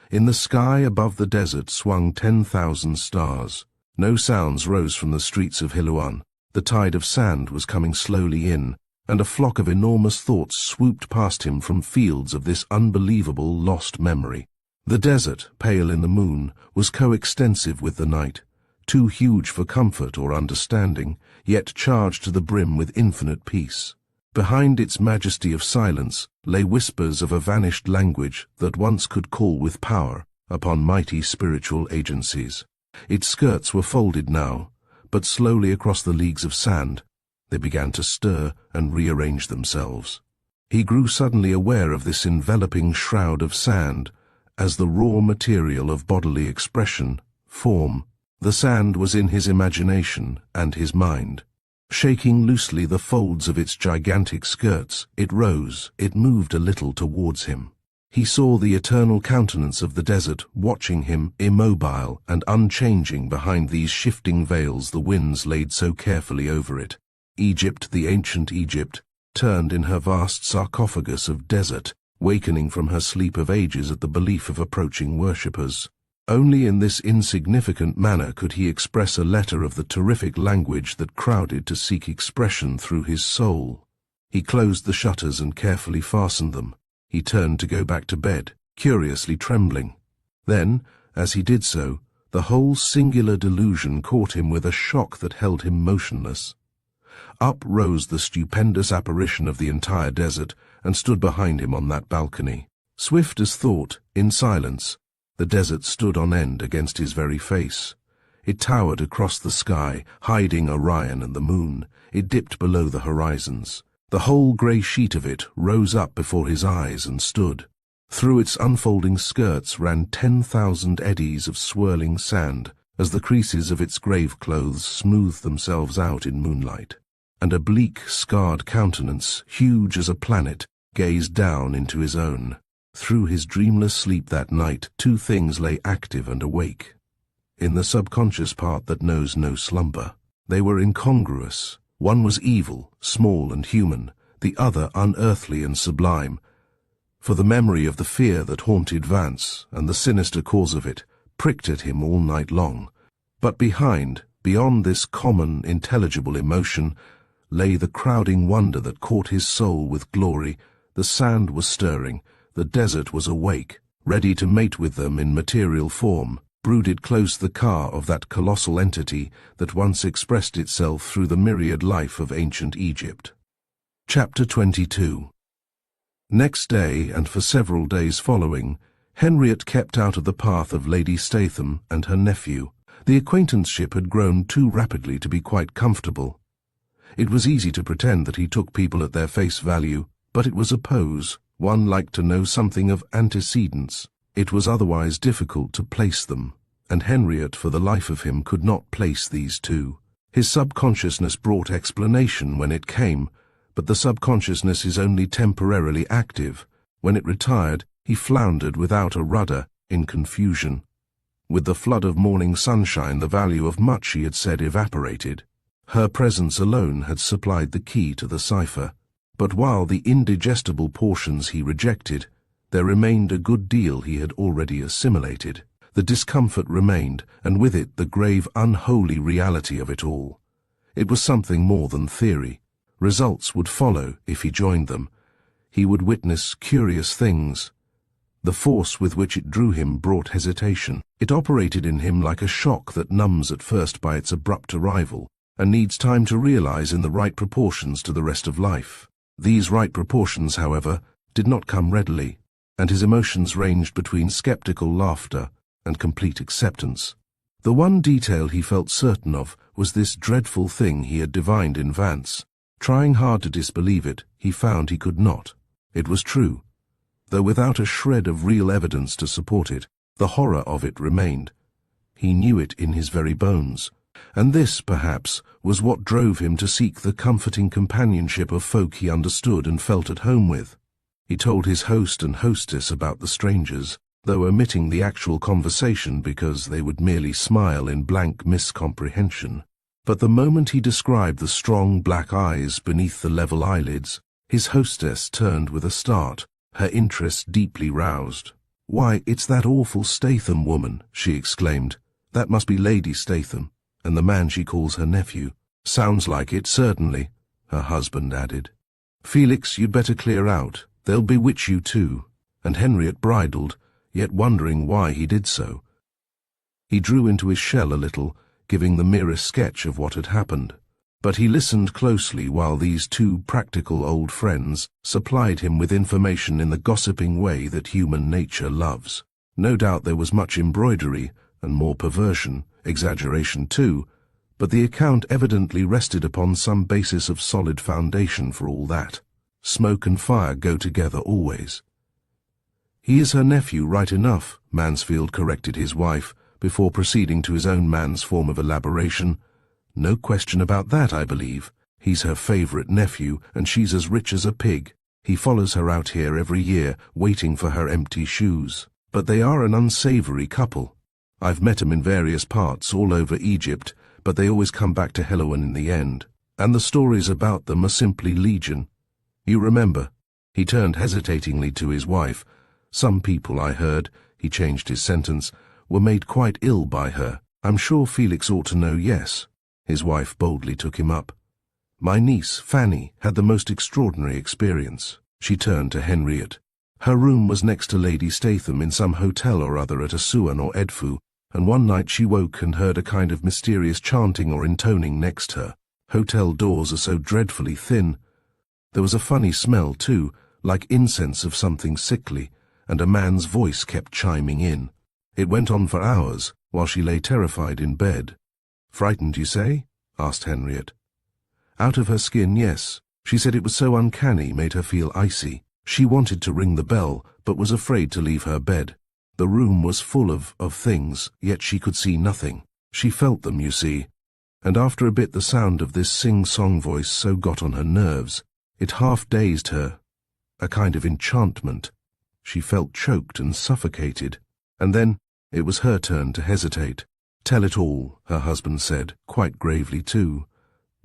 In the sky above the desert swung 10,000 stars. No sounds rose from the streets of Hiluan. The tide of sand was coming slowly in, and a flock of enormous thoughts swooped past him from fields of this unbelievable lost memory. The desert, pale in the moon, was coextensive with the night, too huge for comfort or understanding, yet charged to the brim with infinite peace. Behind its majesty of silence lay whispers of a vanished language that once could call with power upon mighty spiritual agencies. Its skirts were folded now, but slowly across the leagues of sand, they began to stir and rearrange themselves. He grew suddenly aware of this enveloping shroud of sand as the raw material of bodily expression, form. The sand was in his imagination and his mind. Shaking loosely the folds of its gigantic skirts, it rose, it moved a little towards him. He saw the eternal countenance of the desert watching him, immobile and unchanging behind these shifting veils the winds laid so carefully over it. Egypt, the ancient Egypt, turned in her vast sarcophagus of desert, wakening from her sleep of ages at the belief of approaching worshippers. Only in this insignificant manner could he express a letter of the terrific language that crowded to seek expression through his soul. He closed the shutters and carefully fastened them. He turned to go back to bed, curiously trembling. Then, as he did so, the whole singular delusion caught him with a shock that held him motionless. Up rose the stupendous apparition of the entire desert and stood behind him on that balcony. Swift as thought, in silence, the desert stood on end against his very face. It towered across the sky, hiding Orion and the moon. It dipped below the horizons. The whole grey sheet of it rose up before his eyes and stood. Through its unfolding skirts ran 10,000 eddies of swirling sand, as the creases of its grave clothes smoothed themselves out in moonlight. And a bleak, scarred countenance, huge as a planet, gazed down into his own. Through his dreamless sleep that night, two things lay active and awake. In the subconscious part that knows no slumber, they were incongruous. One was evil, small and human, the other unearthly and sublime. For the memory of the fear that haunted Vance, and the sinister cause of it, pricked at him all night long. But beyond this common, intelligible emotion, lay the crowding wonder that caught his soul with glory. The sand was stirring, the desert was awake, ready to mate with them in material form, brooded close the car of that colossal entity that once expressed itself through the myriad life of ancient Egypt. Chapter 22. Next day, and for several days following, Henriette kept out of the path of Lady Statham and her nephew. The acquaintanceship had grown too rapidly to be quite comfortable. It was easy to pretend that he took people at their face value, but it was a pose. One liked to know something of antecedents. It was otherwise difficult to place them, and Henriette for the life of him could not place these two. His subconsciousness brought explanation when it came, but the subconsciousness is only temporarily active. When it retired, he floundered without a rudder, in confusion. With the flood of morning sunshine, the value of much he had said evaporated. Her presence alone had supplied the key to the cipher. But while the indigestible portions he rejected, there remained a good deal he had already assimilated. The discomfort remained, and with it the grave, unholy reality of it all. It was something more than theory. Results would follow if he joined them. He would witness curious things. The force with which it drew him brought hesitation. It operated in him like a shock that numbs at first by its abrupt arrival, and needs time to realize in the right proportions to the rest of life. These right proportions, however, did not come readily, and his emotions ranged between skeptical laughter and complete acceptance. The one detail he felt certain of was this dreadful thing he had divined in Vance. Trying hard to disbelieve it, he found he could not. It was true. Though without a shred of real evidence to support it, the horror of it remained. He knew it in his very bones. And this, perhaps, was what drove him to seek the comforting companionship of folk he understood and felt at home with. He told his host and hostess about the strangers, though omitting the actual conversation because they would merely smile in blank miscomprehension. But the moment he described the strong black eyes beneath the level eyelids, his hostess turned with a start, her interest deeply roused. "Why, it's that awful Statham woman," she exclaimed. "That must be Lady Statham, and the man she calls her nephew." "Sounds like it, certainly," her husband added. "Felix, you'd better clear out. They'll bewitch you too." And Henriette bridled, yet wondering why he did so. He drew into his shell a little, giving the merest sketch of what had happened. But he listened closely while these two practical old friends supplied him with information in the gossiping way that human nature loves. No doubt there was much embroidery, and more perversion, exaggeration too, but the account evidently rested upon some basis of solid foundation for all that. Smoke and fire go together always. "He is her nephew, right enough," Mansfield corrected his wife, before proceeding to his own man's form of elaboration. "No question about that, I believe. He's her favorite nephew, and she's as rich as a pig. He follows her out here every year, waiting for her empty shoes. But they are an unsavory couple. I've met 'em in various parts all over Egypt, but they always come back to Helouan in the end. And the stories about them are simply legion. You remember?" He turned hesitatingly to his wife. "Some people, I heard," he changed his sentence, "were made quite ill by her. I'm sure Felix ought to know, yes." His wife boldly took him up. "My niece, Fanny, had the most extraordinary experience." She turned to Henriette. "Her room was next to Lady Statham in some hotel or other at Assuan or Edfu, and one night she woke and heard a kind of mysterious chanting or intoning next her. Hotel doors are so dreadfully thin. There was a funny smell, too, like incense of something sickly, and a man's voice kept chiming in. It went on for hours, while she lay terrified in bed." "Frightened, you say?" asked Henriette. "Out of her skin, yes. She said it was so uncanny, made her feel icy. She wanted to ring the bell, but was afraid to leave her bed. The room was full of things, yet she could see nothing. She felt them, you see. And after a bit the sound of this sing-song voice so got on her nerves, it half-dazed her. A kind of enchantment. She felt choked and suffocated. And then it was her turn to hesitate. "Tell it all," her husband said, quite gravely too.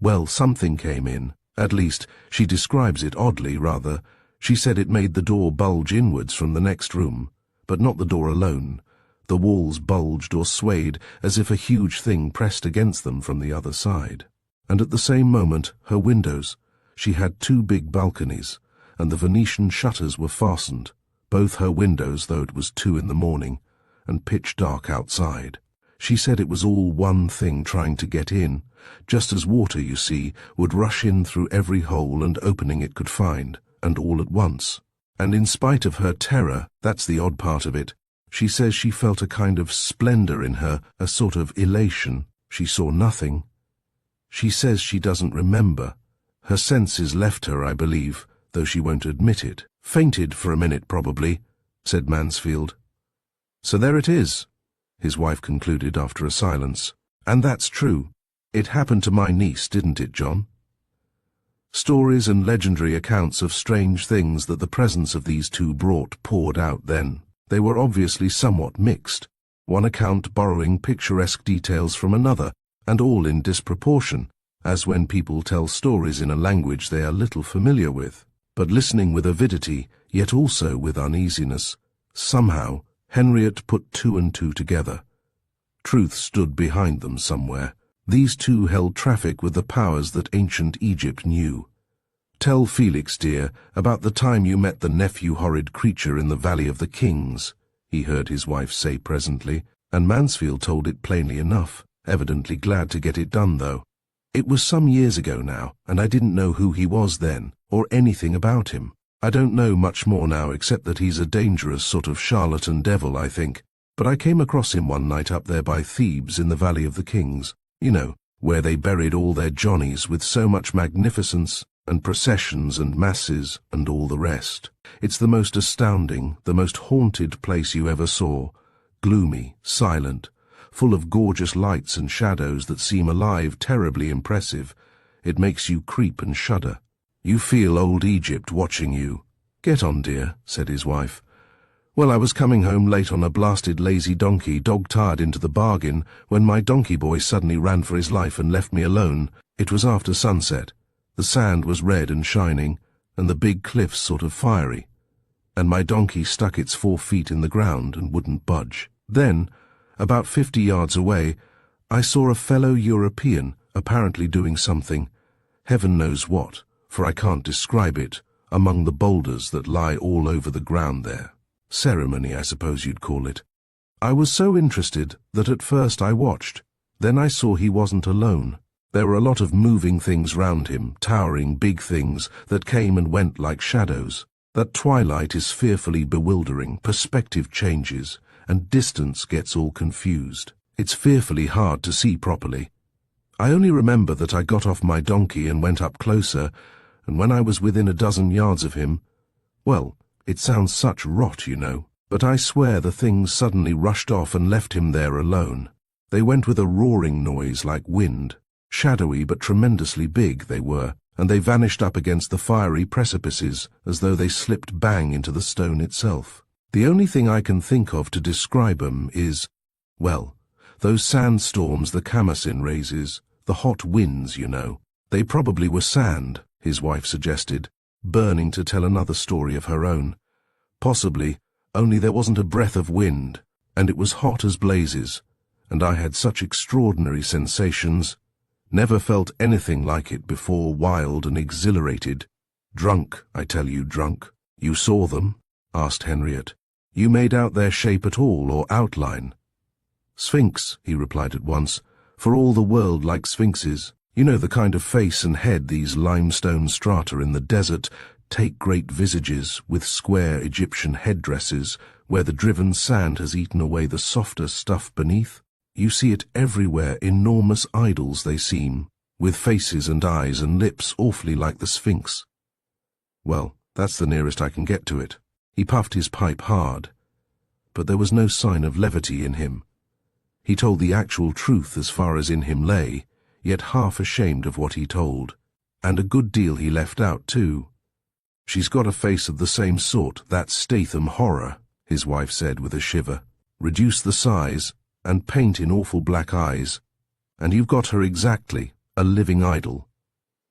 "Well, something came in. At least, she describes it oddly, rather. She said it made the door bulge inwards from the next room, but not the door alone. The walls bulged or swayed as if a huge thing pressed against them from the other side. And at the same moment, her windows. She had 2 big balconies, and the Venetian shutters were fastened, both her windows, though it was 2 in the morning, and pitch dark outside. She said it was all one thing trying to get in, just as water, you see, would rush in through every hole and opening it could find, and all at once. And in spite of her terror, that's the odd part of it, she says she felt a kind of splendor in her, a sort of elation. She saw nothing. She says she doesn't remember. Her senses left her, I believe, though she won't admit it. Fainted for a minute, probably," said Mansfield. "So there it is," his wife concluded after a silence. "And that's true. It happened to my niece, didn't it, John?" Stories and legendary accounts of strange things that the presence of these two brought poured out then. They were obviously somewhat mixed, one account borrowing picturesque details from another, and all in disproportion, as when people tell stories in a language they are little familiar with, but listening with avidity, yet also with uneasiness. Somehow, Henriette put 2 and 2 together. Truth stood behind them somewhere. These two held traffic with the powers that ancient Egypt knew. "Tell Felix, dear, about the time you met the nephew-horrid creature in the Valley of the Kings," he heard his wife say presently, and Mansfield told it plainly enough, evidently glad to get it done, though. It was some years ago now, and I didn't know who he was then, or anything about him. I don't know much more now except that he's a dangerous sort of charlatan devil, I think. But I came across him one night up there by Thebes in the Valley of the Kings. You know, where they buried all their Johnnies with so much magnificence, and processions and masses and all the rest. It's the most astounding, the most haunted place you ever saw. Gloomy, silent, full of gorgeous lights and shadows that seem alive, terribly impressive. It makes you creep and shudder. You feel old Egypt watching you. "Get on, dear," said his wife. "Well, I was coming home late on a blasted lazy donkey, dog-tired into the bargain, when my donkey boy suddenly ran for his life and left me alone. It was after sunset. The sand was red and shining, and the big cliffs sort of fiery, and my donkey stuck its 4 feet in the ground and wouldn't budge. Then, about 50 yards away, I saw a fellow European apparently doing something, heaven knows what, for I can't describe it, among the boulders that lie all over the ground there. Ceremony, I suppose you'd call it. I was so interested that at first I watched. Then I saw he wasn't alone. There were a lot of moving things round him, towering big things that came and went like shadows. That twilight is fearfully bewildering, perspective changes, and distance gets all confused. It's fearfully hard to see properly. I only remember that I got off my donkey and went up closer, and when I was within a dozen yards of him, well, it sounds such rot, you know, but I swear the things suddenly rushed off and left him there alone. They went with a roaring noise like wind. Shadowy but tremendously big they were, and they vanished up against the fiery precipices as though they slipped bang into the stone itself. The only thing I can think of to describe 'em is, well, those sandstorms the Kamasin raises, the hot winds, you know. They probably were sand, his wife suggested, burning to tell another story of her own. Possibly, only there wasn't a breath of wind, and it was hot as blazes, and I had such extraordinary sensations. Never felt anything like it before, wild and exhilarated. Drunk, I tell you, drunk. You saw them? Asked Henriette. You made out their shape at all, or outline? Sphinx, he replied at once, for all the world like sphinxes. You know the kind of face and head these limestone strata in the desert take, great visages with square Egyptian headdresses where the driven sand has eaten away the softer stuff beneath. You see it everywhere, enormous idols they seem, with faces and eyes and lips awfully like the Sphinx. Well, that's the nearest I can get to it. He puffed his pipe hard, but there was no sign of levity in him. He told the actual truth as far as in him lay, yet half ashamed of what he told, and a good deal he left out too. She's got a face of the same sort, that Statham horror, his wife said with a shiver. Reduce the size, and paint in awful black eyes, and you've got her exactly, a living idol.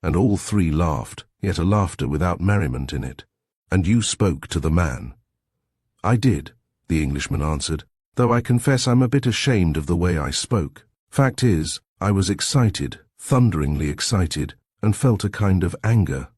And all three laughed, yet a laughter without merriment in it. And you spoke to the man? I did, the Englishman answered, though I confess I'm a bit ashamed of the way I spoke. Fact is, I was excited, thunderingly excited, and felt a kind of anger.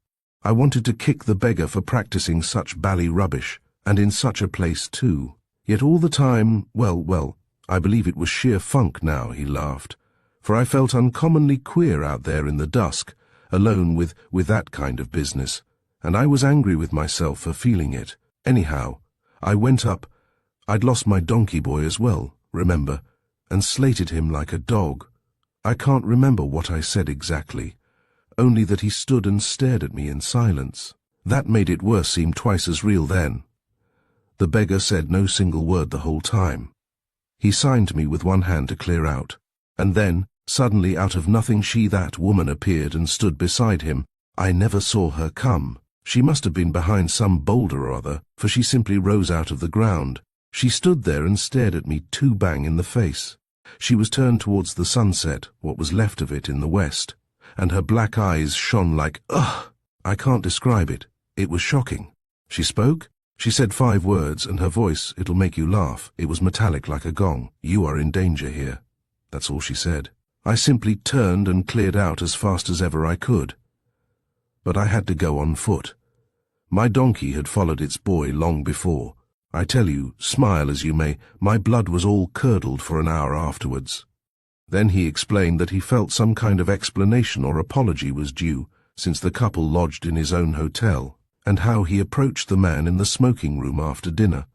I wanted to kick the beggar for practicing such bally rubbish, and in such a place too. Yet all the time, well, I believe it was sheer funk now, he laughed, for I felt uncommonly queer out there in the dusk, alone with that kind of business, and I was angry with myself for feeling it. Anyhow, I went up. I'd lost my donkey boy as well, remember, and slated him like a dog. I can't remember what I said exactly, only that he stood and stared at me in silence. That made it worse seem twice as real then. The beggar said no single word the whole time. He signed to me with one hand to clear out, and then, suddenly out of nothing, that woman appeared and stood beside him. I never saw her come. She must have been behind some boulder or other, for she simply rose out of the ground. She stood there and stared at me too bang in the face. She was turned towards the sunset, what was left of it in the west, and her black eyes shone like, ugh! I can't describe it. It was shocking. She spoke? She said 5 words, and her voice, it'll make you laugh, it was metallic like a gong. You are in danger here. That's all she said. I simply turned and cleared out as fast as ever I could. But I had to go on foot. My donkey had followed its boy long before. I tell you, smile as you may, my blood was all curdled for an hour afterwards. Then he explained that he felt some kind of explanation or apology was due, since the couple lodged in his own hotel, and how he approached the man in the smoking room after dinner.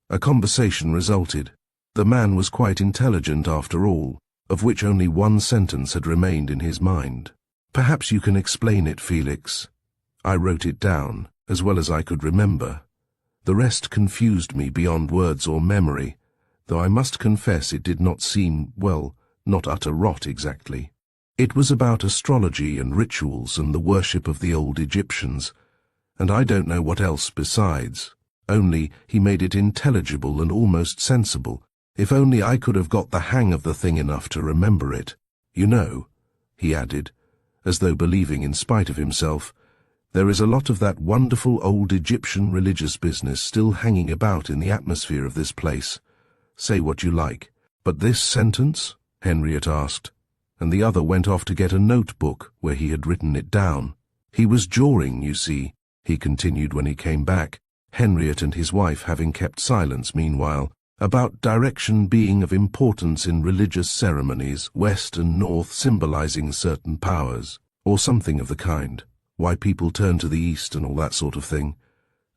A conversation resulted. The man was quite intelligent after all, of which only one sentence had remained in his mind. "Perhaps you can explain it, Felix." I wrote it down, as well as I could remember. The rest confused me beyond words or memory, though I must confess it did not seem, well, not utter rot exactly. It was about astrology and rituals and the worship of the old Egyptians, and I don't know what else besides. Only he made it intelligible and almost sensible. If only I could have got the hang of the thing enough to remember it. "You know," he added, as though believing in spite of himself, "there is a lot of that wonderful old Egyptian religious business still hanging about in the atmosphere of this place. Say what you like. But this sentence?" Henriette asked, and the other went off to get a notebook where he had written it down. "He was jawing, you see," he continued when he came back, Henriette and his wife having kept silence meanwhile, "about direction being of importance in religious ceremonies, west and north symbolizing certain powers, or something of the kind, why people turn to the east and all that sort of thing,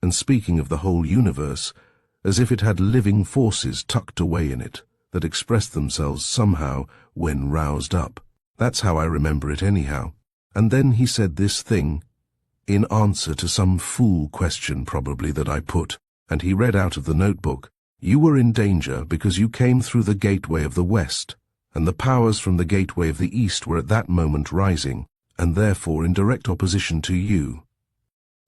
and speaking of the whole universe, as if it had living forces tucked away in it, that expressed themselves somehow when roused up. That's how I remember it anyhow. And then he said this thing, in answer to some fool question probably that I put, and he read out of the notebook, 'You were in danger because you came through the gateway of the west, and the powers from the gateway of the east were at that moment rising, and therefore in direct opposition to you.'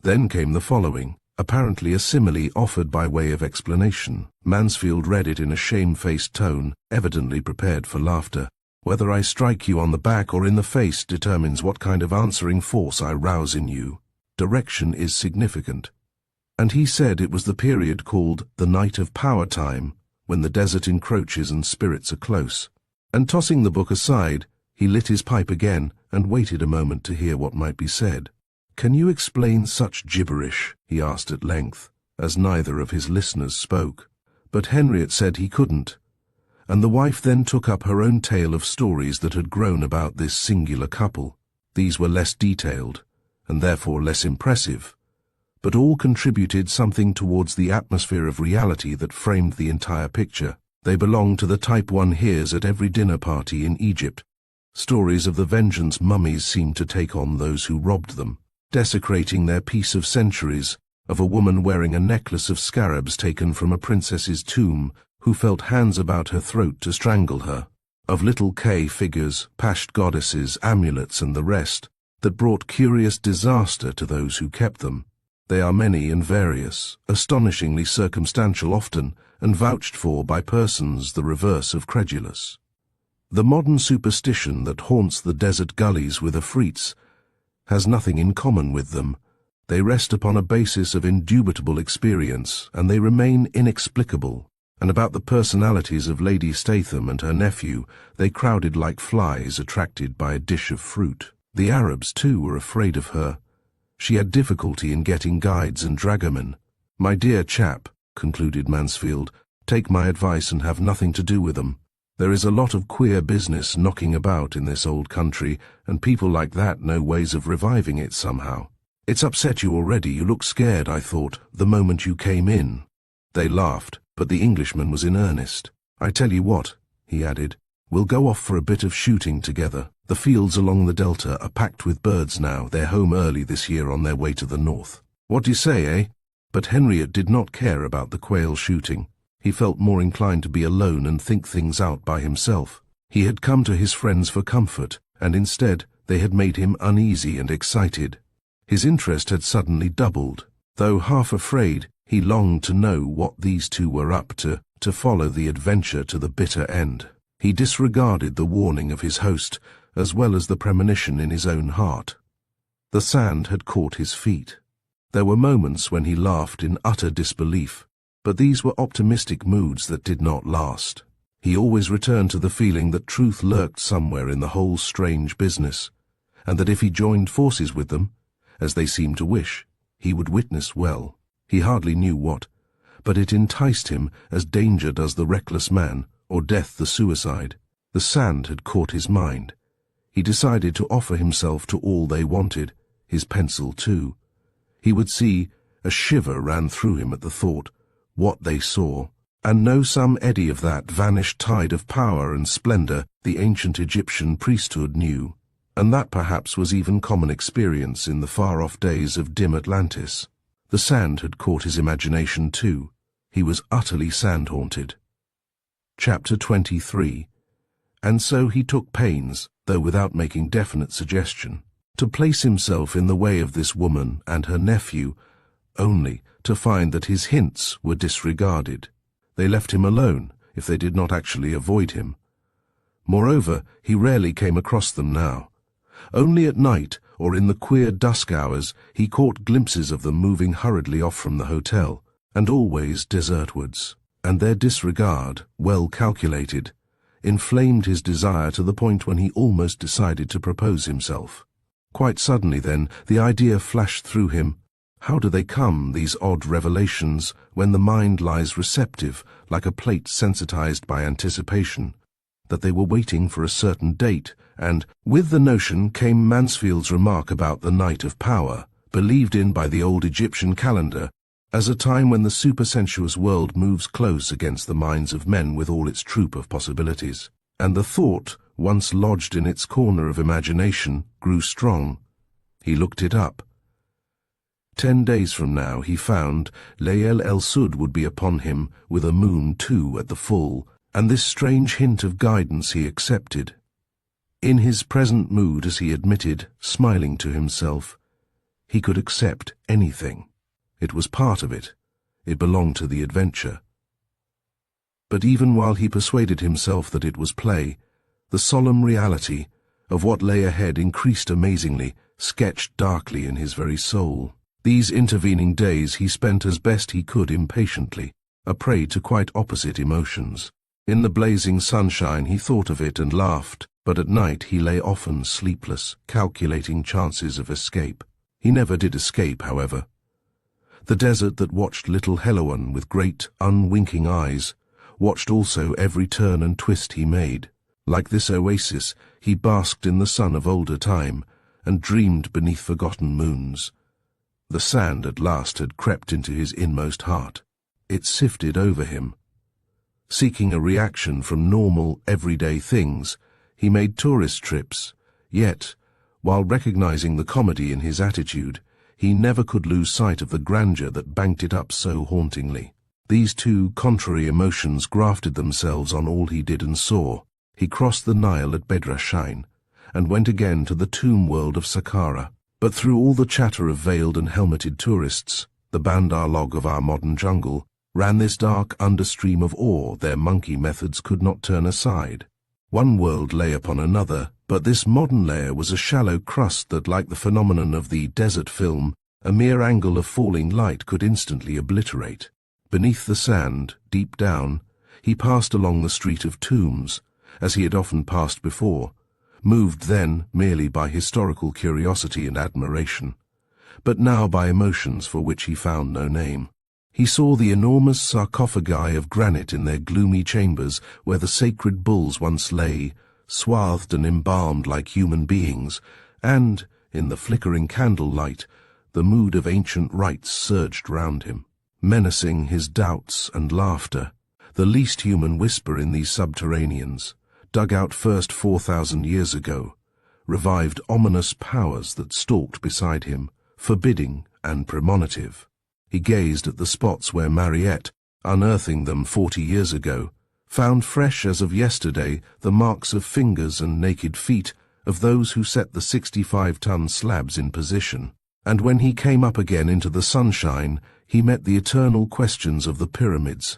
Then came the following, apparently a simile offered by way of explanation. Mansfield read it in a shamefaced tone, evidently prepared for laughter. 'Whether I strike you on the back or in the face determines what kind of answering force I rouse in you. Direction is significant.' And he said it was the period called the night of power time, when the desert encroaches and spirits are close. And tossing the book aside, he lit his pipe again and waited a moment to hear what might be said. 'Can you explain such gibberish?' he asked at length, as neither of his listeners spoke. But Henriette said he couldn't, and the wife then took up her own tale of stories that had grown about this singular couple. These were less detailed, and therefore less impressive, but all contributed something towards the atmosphere of reality that framed the entire picture. They belonged to the type one hears at every dinner party in Egypt. Stories of the vengeance mummies seemed to take on those who robbed them, desecrating their peace of centuries, of a woman wearing a necklace of scarabs taken from a princess's tomb, who felt hands about her throat to strangle her, of little K figures, pashed goddesses, amulets and the rest, that brought curious disaster to those who kept them. They are many and various, astonishingly circumstantial often, and vouched for by persons the reverse of credulous. The modern superstition that haunts the desert gullies with Afrits has nothing in common with them. They rest upon a basis of indubitable experience, and they remain inexplicable. And about the personalities of Lady Statham and her nephew, they crowded like flies attracted by a dish of fruit. The Arabs, too, were afraid of her. She had difficulty in getting guides and dragomen. "My dear chap," concluded Mansfield, "take my advice and have nothing to do with them. There is a lot of queer business knocking about in this old country, and people like that know ways of reviving it somehow. It's upset you already. You looked scared, I thought, the moment you came in." They laughed, but the Englishman was in earnest. "I tell you what," he added, "we'll go off for a bit of shooting together. The fields along the delta are packed with birds now. They're home early this year on their way to the north. What do you say, eh?" But Henriette did not care about the quail shooting. He felt more inclined to be alone and think things out by himself. He had come to his friends for comfort, and instead they had made him uneasy and excited. His interest had suddenly doubled. Though half afraid, he longed to know what these two were up to follow the adventure to the bitter end. He disregarded the warning of his host, as well as the premonition in his own heart. The sand had caught his feet. There were moments when he laughed in utter disbelief, but these were optimistic moods that did not last. He always returned to the feeling that truth lurked somewhere in the whole strange business, and that if he joined forces with them, as they seemed to wish, he would witness well. He hardly knew what, but it enticed him as danger does the reckless man, or death the suicide. The sand had caught his mind. He decided to offer himself to all they wanted, his pencil too. He would see, a shiver ran through him at the thought, what they saw, and know some eddy of that vanished tide of power and splendor the ancient Egyptian priesthood knew, and that perhaps was even common experience in the far-off days of dim Atlantis. The sand had caught his imagination too. He was utterly sand-haunted. Chapter 23. And so he took pains, though without making definite suggestion, to place himself in the way of this woman and her nephew, only to find that his hints were disregarded. They left him alone, if they did not actually avoid him. Moreover, he rarely came across them now. Only at night, or in the queer dusk hours, he caught glimpses of them moving hurriedly off from the hotel, and always desertwards. And their disregard, well calculated, inflamed his desire to the point when he almost decided to propose himself. Quite suddenly then, the idea flashed through him, how do they come, these odd revelations, when the mind lies receptive, like a plate sensitized by anticipation, that they were waiting for a certain date, and with the notion came Mansfield's remark about the night of power, believed in by the old Egyptian calendar, as a time when the supersensuous world moves close against the minds of men with all its troop of possibilities. And the thought, once lodged in its corner of imagination, grew strong. He looked it up. 10 days from now, he found, Layl el-Sud would be upon him, with a moon too at the full, and this strange hint of guidance he accepted. In his present mood, as he admitted, smiling to himself, he could accept anything. It was part of it. It belonged to the adventure. But even while he persuaded himself that it was play, the solemn reality of what lay ahead increased amazingly, sketched darkly in his very soul. These intervening days he spent as best he could impatiently, a prey to quite opposite emotions. In the blazing sunshine he thought of it and laughed, but at night he lay often sleepless, calculating chances of escape. He never did escape, however. The desert that watched little Helouan with great, unwinking eyes, watched also every turn and twist he made. Like this oasis, he basked in the sun of older time, and dreamed beneath forgotten moons. The sand at last had crept into his inmost heart. It sifted over him. Seeking a reaction from normal, everyday things, he made tourist trips, yet, while recognizing the comedy in his attitude, he never could lose sight of the grandeur that banked it up so hauntingly. These two contrary emotions grafted themselves on all he did and saw. He crossed the Nile at Bedrashein, and went again to the tomb world of Saqqara. But through all the chatter of veiled and helmeted tourists, the Bandar log of our modern jungle, ran this dark understream of awe their monkey methods could not turn aside. One world lay upon another, but this modern layer was a shallow crust that, like the phenomenon of the desert film, a mere angle of falling light could instantly obliterate. Beneath the sand, deep down, he passed along the street of tombs, as he had often passed before, moved then merely by historical curiosity and admiration, but now by emotions for which he found no name. He saw the enormous sarcophagi of granite in their gloomy chambers where the sacred bulls once lay, swathed and embalmed like human beings, and, in the flickering candlelight, the mood of ancient rites surged round him, menacing his doubts and laughter, the least human whisper in these subterraneans, dug out first 4,000 years ago, revived ominous powers that stalked beside him, forbidding and premonitive. He gazed at the spots where Mariette, unearthing them 40 years ago, found fresh as of yesterday the marks of fingers and naked feet of those who set the 65-ton slabs in position. And when he came up again into the sunshine, he met the eternal questions of the pyramids,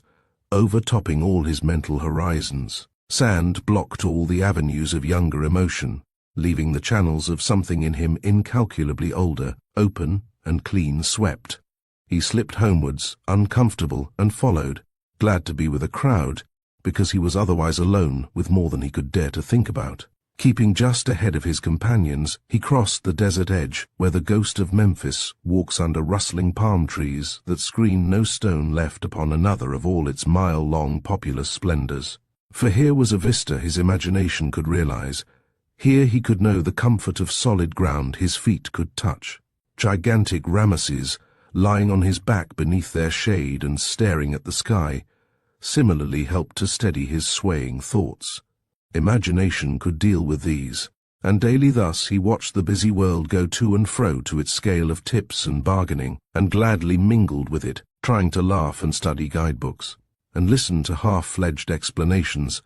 overtopping all his mental horizons. Sand blocked all the avenues of younger emotion, leaving the channels of something in him incalculably older, open and clean swept. He slipped homewards, uncomfortable, and followed, glad to be with a crowd, because he was otherwise alone with more than he could dare to think about. Keeping just ahead of his companions, he crossed the desert edge where the ghost of Memphis walks under rustling palm trees that screen no stone left upon another of all its mile-long populous splendors. For here was a vista his imagination could realize. Here he could know the comfort of solid ground his feet could touch. Gigantic Ramesses, lying on his back beneath their shade and staring at the sky, similarly helped to steady his swaying thoughts. Imagination could deal with these, and daily thus he watched the busy world go to and fro to its scale of tips and bargaining, and gladly mingled with it, trying to laugh and study guidebooks, and listen to half-fledged explanations,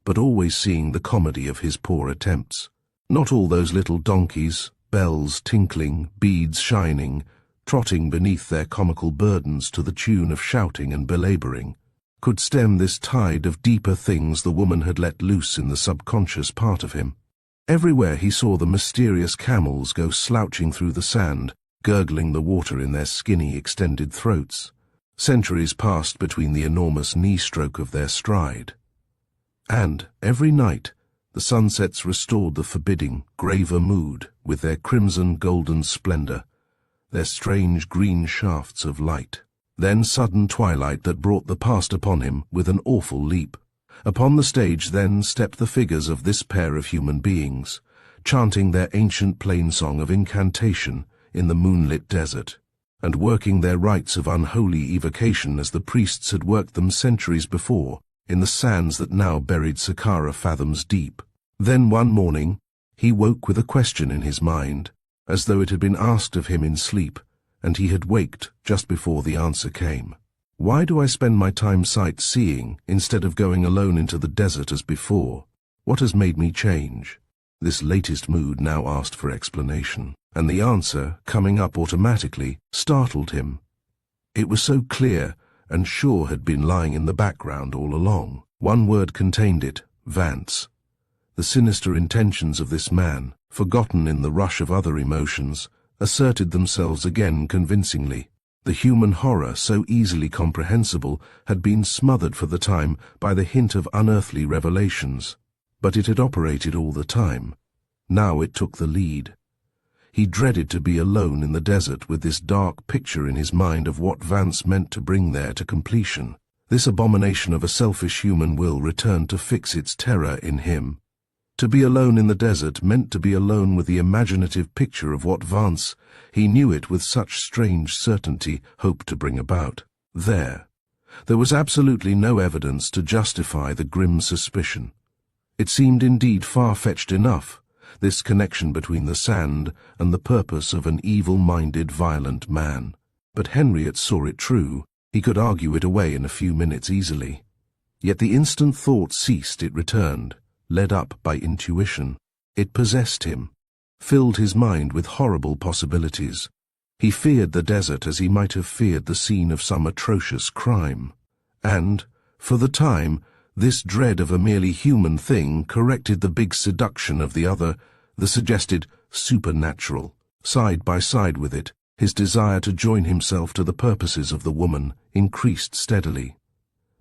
but always seeing the comedy of his poor attempts. Not all those little donkeys, bells tinkling, beads shining, trotting beneath their comical burdens to the tune of shouting and belaboring, could stem this tide of deeper things the woman had let loose in the subconscious part of him. Everywhere he saw the mysterious camels go slouching through the sand, gurgling the water in their skinny, extended throats. Centuries passed between the enormous knee-stroke of their stride. And, every night, the sunsets restored the forbidding, graver mood with their crimson-golden splendor, their strange green shafts of light. Then sudden twilight that brought the past upon him with an awful leap. Upon the stage then stepped the figures of this pair of human beings, chanting their ancient plain-song of incantation in the moonlit desert, and working their rites of unholy evocation as the priests had worked them centuries before, in the sands that now buried Saqqara fathoms deep. Then one morning, he woke with a question in his mind, as though it had been asked of him in sleep, and he had waked just before the answer came. Why do I spend my time sightseeing instead of going alone into the desert as before? What has made me change? This latest mood now asked for explanation, and the answer, coming up automatically, startled him. It was so clear, and sure had been lying in the background all along. One word contained it: Vance. The sinister intentions of this man, forgotten in the rush of other emotions, asserted themselves again convincingly. The human horror, so easily comprehensible, had been smothered for the time by the hint of unearthly revelations. But it had operated all the time. Now it took the lead. He dreaded to be alone in the desert with this dark picture in his mind of what Vance meant to bring there to completion. This abomination of a selfish human will returned to fix its terror in him. To be alone in the desert meant to be alone with the imaginative picture of what Vance, he knew it with such strange certainty, hoped to bring about. There was absolutely no evidence to justify the grim suspicion. It seemed indeed far-fetched enough, this connection between the sand and the purpose of an evil-minded, violent man. But Henriette saw it true. He could argue it away in a few minutes easily. Yet the instant thought ceased, it returned, led up by intuition. It possessed him, filled his mind with horrible possibilities. He feared the desert as he might have feared the scene of some atrocious crime. And, for the time, this dread of a merely human thing corrected the big seduction of the other, the suggested supernatural. Side by side with it, his desire to join himself to the purposes of the woman increased steadily.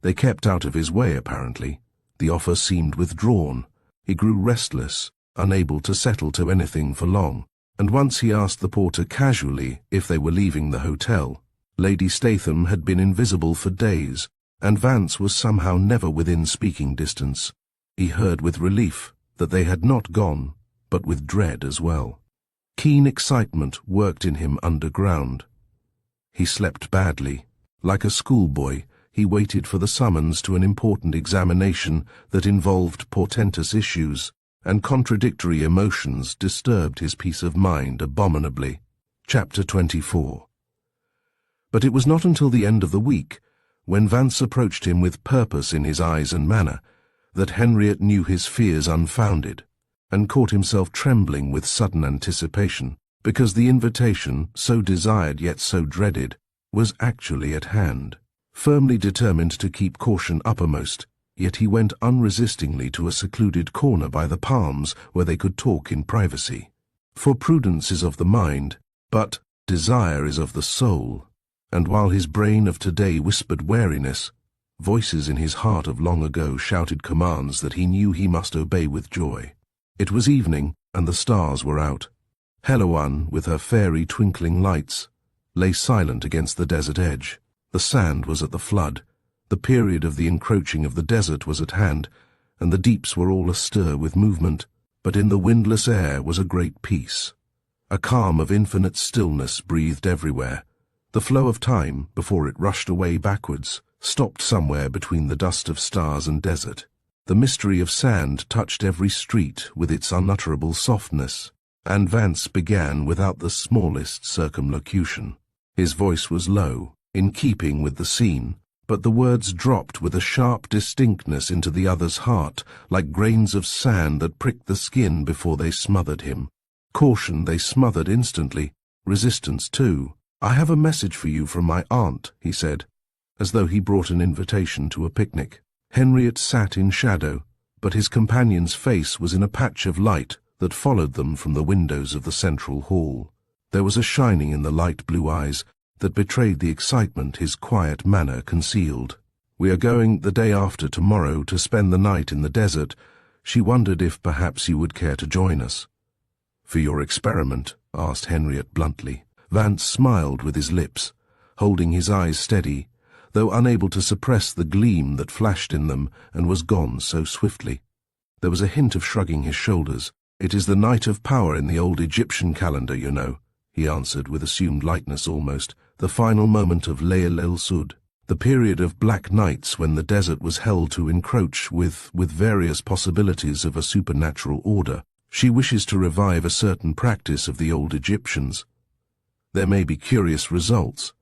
They kept out of his way, apparently. The offer seemed withdrawn. He grew restless, unable to settle to anything for long, and once he asked the porter casually if they were leaving the hotel. Lady Statham had been invisible for days, and Vance was somehow never within speaking distance. He heard with relief that they had not gone, but with dread as well. Keen excitement worked in him underground. He slept badly. Like a schoolboy, he waited for the summons to an important examination that involved portentous issues, and contradictory emotions disturbed his peace of mind abominably. Chapter 24. But it was not until the end of the week, when Vance approached him with purpose in his eyes and manner, that Henriette knew his fears unfounded, and caught himself trembling with sudden anticipation, because the invitation, so desired yet so dreaded, was actually at hand. Firmly determined to keep caution uppermost, yet he went unresistingly to a secluded corner by the palms where they could talk in privacy. For prudence is of the mind, but desire is of the soul. And while his brain of today whispered wariness, voices in his heart of long ago shouted commands that he knew he must obey with joy. It was evening, and the stars were out. Helouan, with her fairy twinkling lights, lay silent against the desert edge. The sand was at the flood. The period of the encroaching of the desert was at hand, and the deeps were all astir with movement, but in the windless air was a great peace. A calm of infinite stillness breathed everywhere. The flow of time, before it rushed away backwards, stopped somewhere between the dust of stars and desert. The mystery of sand touched every street with its unutterable softness, and Vance began without the smallest circumlocution. His voice was low, in keeping with the scene, but the words dropped with a sharp distinctness into the other's heart, like grains of sand that pricked the skin before they smothered him. Caution they smothered instantly, resistance too. "I have a message for you from my aunt," he said, as though he brought an invitation to a picnic. Henriette sat in shadow, but his companion's face was in a patch of light that followed them from the windows of the central hall. There was a shining in the light blue eyes that betrayed the excitement his quiet manner concealed. "We are going the day after tomorrow to spend the night in the desert. She wondered if perhaps you would care to join us." "For your experiment?" asked Henriette bluntly. Vance smiled with his lips, holding his eyes steady, though unable to suppress the gleam that flashed in them and was gone so swiftly. There was a hint of shrugging his shoulders. "It is the night of power in the old Egyptian calendar, you know," he answered with assumed lightness almost, "the final moment of Layl el-Sud, the period of black nights when the desert was held to encroach with various possibilities of a supernatural order. She wishes to revive a certain practice of the old Egyptians. There may be curious results.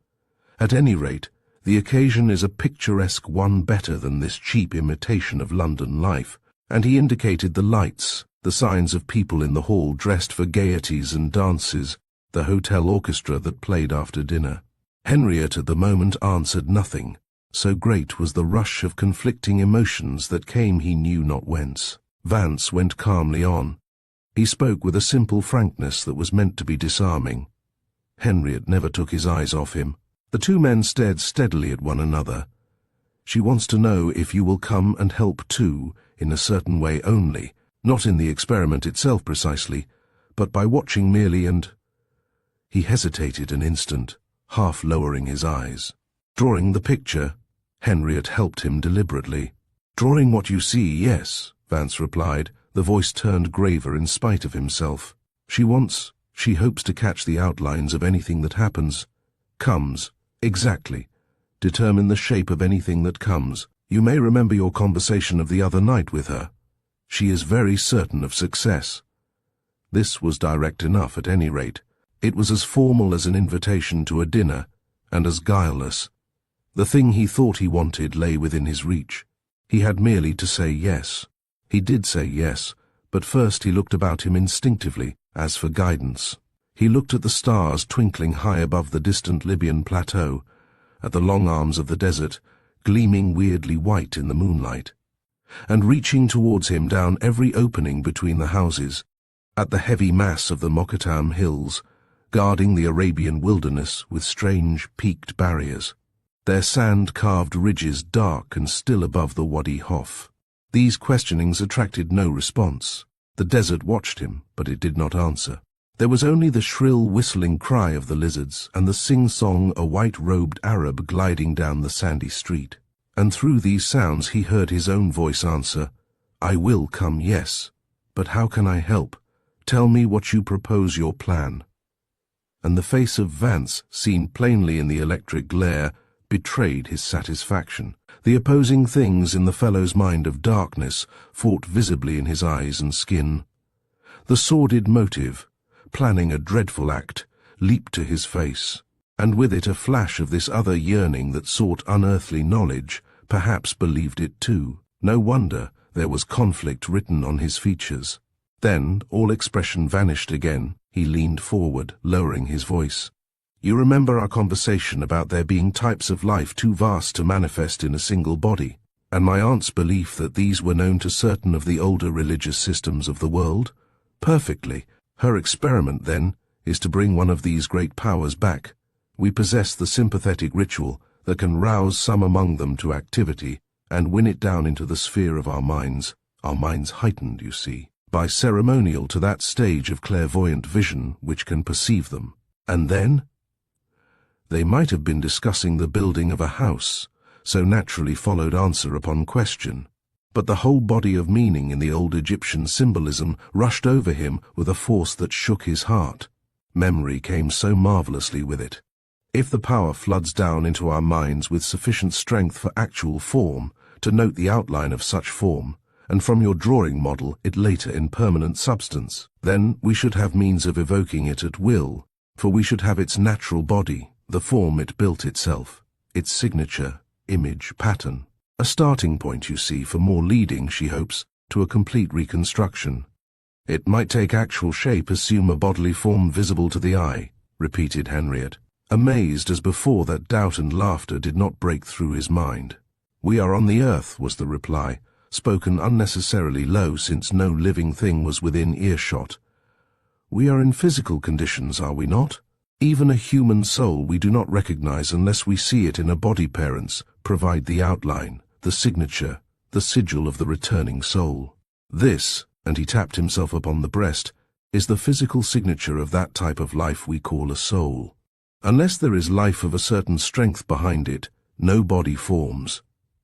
At any rate, the occasion is a picturesque one better than this cheap imitation of London life," and he indicated the lights, the signs of people in the hall dressed for gaieties and dances, the hotel orchestra that played after dinner. Henriette at the moment answered nothing, so great was the rush of conflicting emotions that came he knew not whence. Vance went calmly on. He spoke with a simple frankness that was meant to be disarming. Henriette never took his eyes off him. The two men stared steadily at one another. "She wants to know if you will come and help too, in a certain way only, not in the experiment itself precisely, but by watching merely and—" He hesitated an instant, half lowering his eyes. "Drawing the picture," Henriette helped him deliberately. "Drawing what you see, yes," Vance replied, the voice turned graver in spite of himself. She hopes to catch the outlines of anything that comes, exactly, determine the shape of anything that comes. You may remember your conversation of the other night with her. She is very certain of success." This was direct enough at any rate. It was as formal as an invitation to a dinner, and as guileless. The thing he thought he wanted lay within his reach. He had merely to say yes. He did say yes, but first he looked about him instinctively, as for guidance. He looked at the stars twinkling high above the distant Libyan plateau, at the long arms of the desert, gleaming weirdly white in the moonlight, and reaching towards him down every opening between the houses, at the heavy mass of the Mokattam hills, guarding the Arabian wilderness with strange peaked barriers, their sand-carved ridges dark and still above the Wadi Hof. These questionings attracted no response. The desert watched him, but it did not answer. There was only the shrill whistling cry of the lizards and the sing-song a white-robed Arab gliding down the sandy street. And through these sounds he heard his own voice answer, "I will come, yes. But how can I help? Tell me what you propose, your plan." And the face of Vance, seen plainly in the electric glare, betrayed his satisfaction. The opposing things in the fellow's mind of darkness fought visibly in his eyes and skin. The sordid motive, planning a dreadful act, leaped to his face, and with it a flash of this other yearning that sought unearthly knowledge, perhaps believed it too. No wonder there was conflict written on his features. Then all expression vanished again. He leaned forward, lowering his voice. "You remember our conversation about there being types of life too vast to manifest in a single body, and my aunt's belief that these were known to certain of the older religious systems of the world? Perfectly. Her experiment, then, is to bring one of these great powers back. We possess the sympathetic ritual that can rouse some among them to activity and win it down into the sphere of our minds heightened, you see, by ceremonial to that stage of clairvoyant vision which can perceive them. And then?" They might have been discussing the building of a house, so naturally followed answer upon question. But the whole body of meaning in the old Egyptian symbolism rushed over him with a force that shook his heart. Memory came so marvelously with it. If the power floods down into our minds with sufficient strength for actual form, to note the outline of such form, and from your drawing model it later in permanent substance, then we should have means of evoking it at will, for we should have its natural body, the form it built itself, its signature, image, pattern. A starting point, you see, for more leading, she hopes, to a complete reconstruction. It might take actual shape, assume a bodily form visible to the eye, repeated Henriette, amazed as before that doubt and laughter did not break through his mind. We are on the earth, was the reply, spoken unnecessarily low since no living thing was within earshot. We are in physical conditions, are we not? Even a human soul we do not recognize unless we see it in a body. Parents provide the outline, the signature, the sigil of the returning soul. This, and he tapped himself upon the breast, is the physical signature of that type of life we call a soul. Unless there is life of a certain strength behind it, no body forms.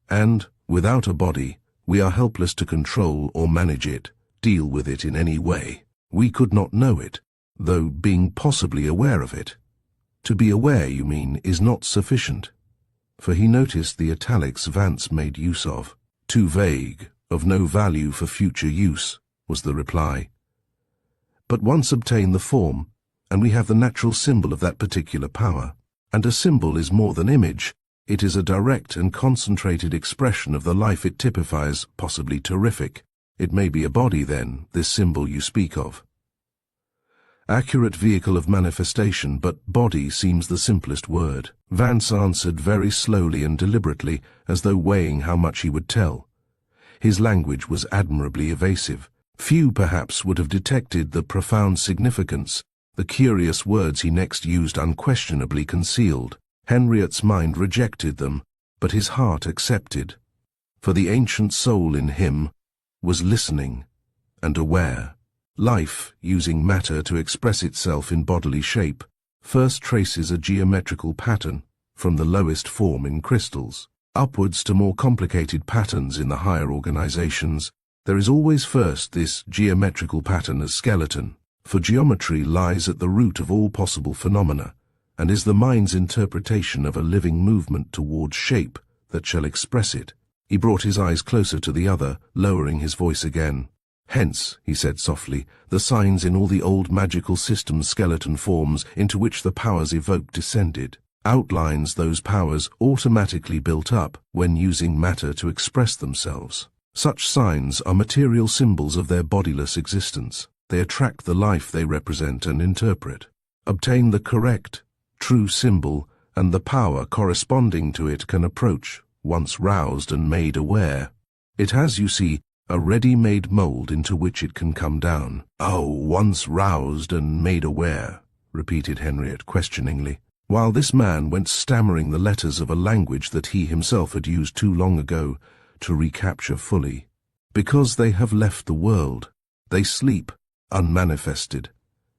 And, without a body, we are helpless to control or manage it, deal with it in any way. We could not know it, though being possibly aware of it. To be aware, you mean, is not sufficient. For he noticed the italics Vance made use of. Too vague, of no value for future use, was the reply. But once obtain the form, and we have the natural symbol of that particular power. And a symbol is more than image. It is a direct and concentrated expression of the life it typifies, possibly terrific. It may be a body, then, this symbol you speak of. Accurate vehicle of manifestation, but body seems the simplest word. Vance answered very slowly and deliberately, as though weighing how much he would tell. His language was admirably evasive. Few perhaps would have detected the profound significance. The curious words he next used unquestionably concealed. Henriette's mind rejected them, but his heart accepted. For the ancient soul in him was listening and aware. Life, using matter to express itself in bodily shape, first traces a geometrical pattern from the lowest form in crystals, upwards to more complicated patterns in the higher organizations. There is always first this geometrical pattern as skeleton, for geometry lies at the root of all possible phenomena, and is the mind's interpretation of a living movement towards shape that shall express it. He brought his eyes closer to the other, lowering his voice again. Hence, he said softly, the signs in all the old magical systems skeleton forms into which the powers evoked descended. Outlines those powers automatically built up when using matter to express themselves. Such signs are material symbols of their bodiless existence. They attract the life they represent and interpret. Obtain the correct, true symbol, and the power corresponding to it can approach, once roused and made aware. It has, you see, a ready-made mold into which it can come down. Oh, once roused and made aware, repeated Henriette questioningly, while this man went stammering the letters of a language that he himself had used too long ago to recapture fully. Because they have left the world, they sleep, unmanifested.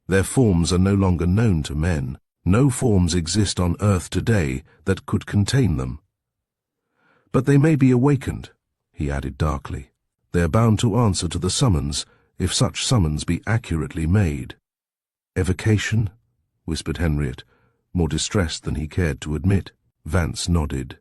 Their forms are no longer known to men. No forms exist on earth today that could contain them. But they may be awakened, he added darkly. They are bound to answer to the summons, if such summons be accurately made. Evocation? Whispered Henriette, more distressed than he cared to admit. Vance nodded.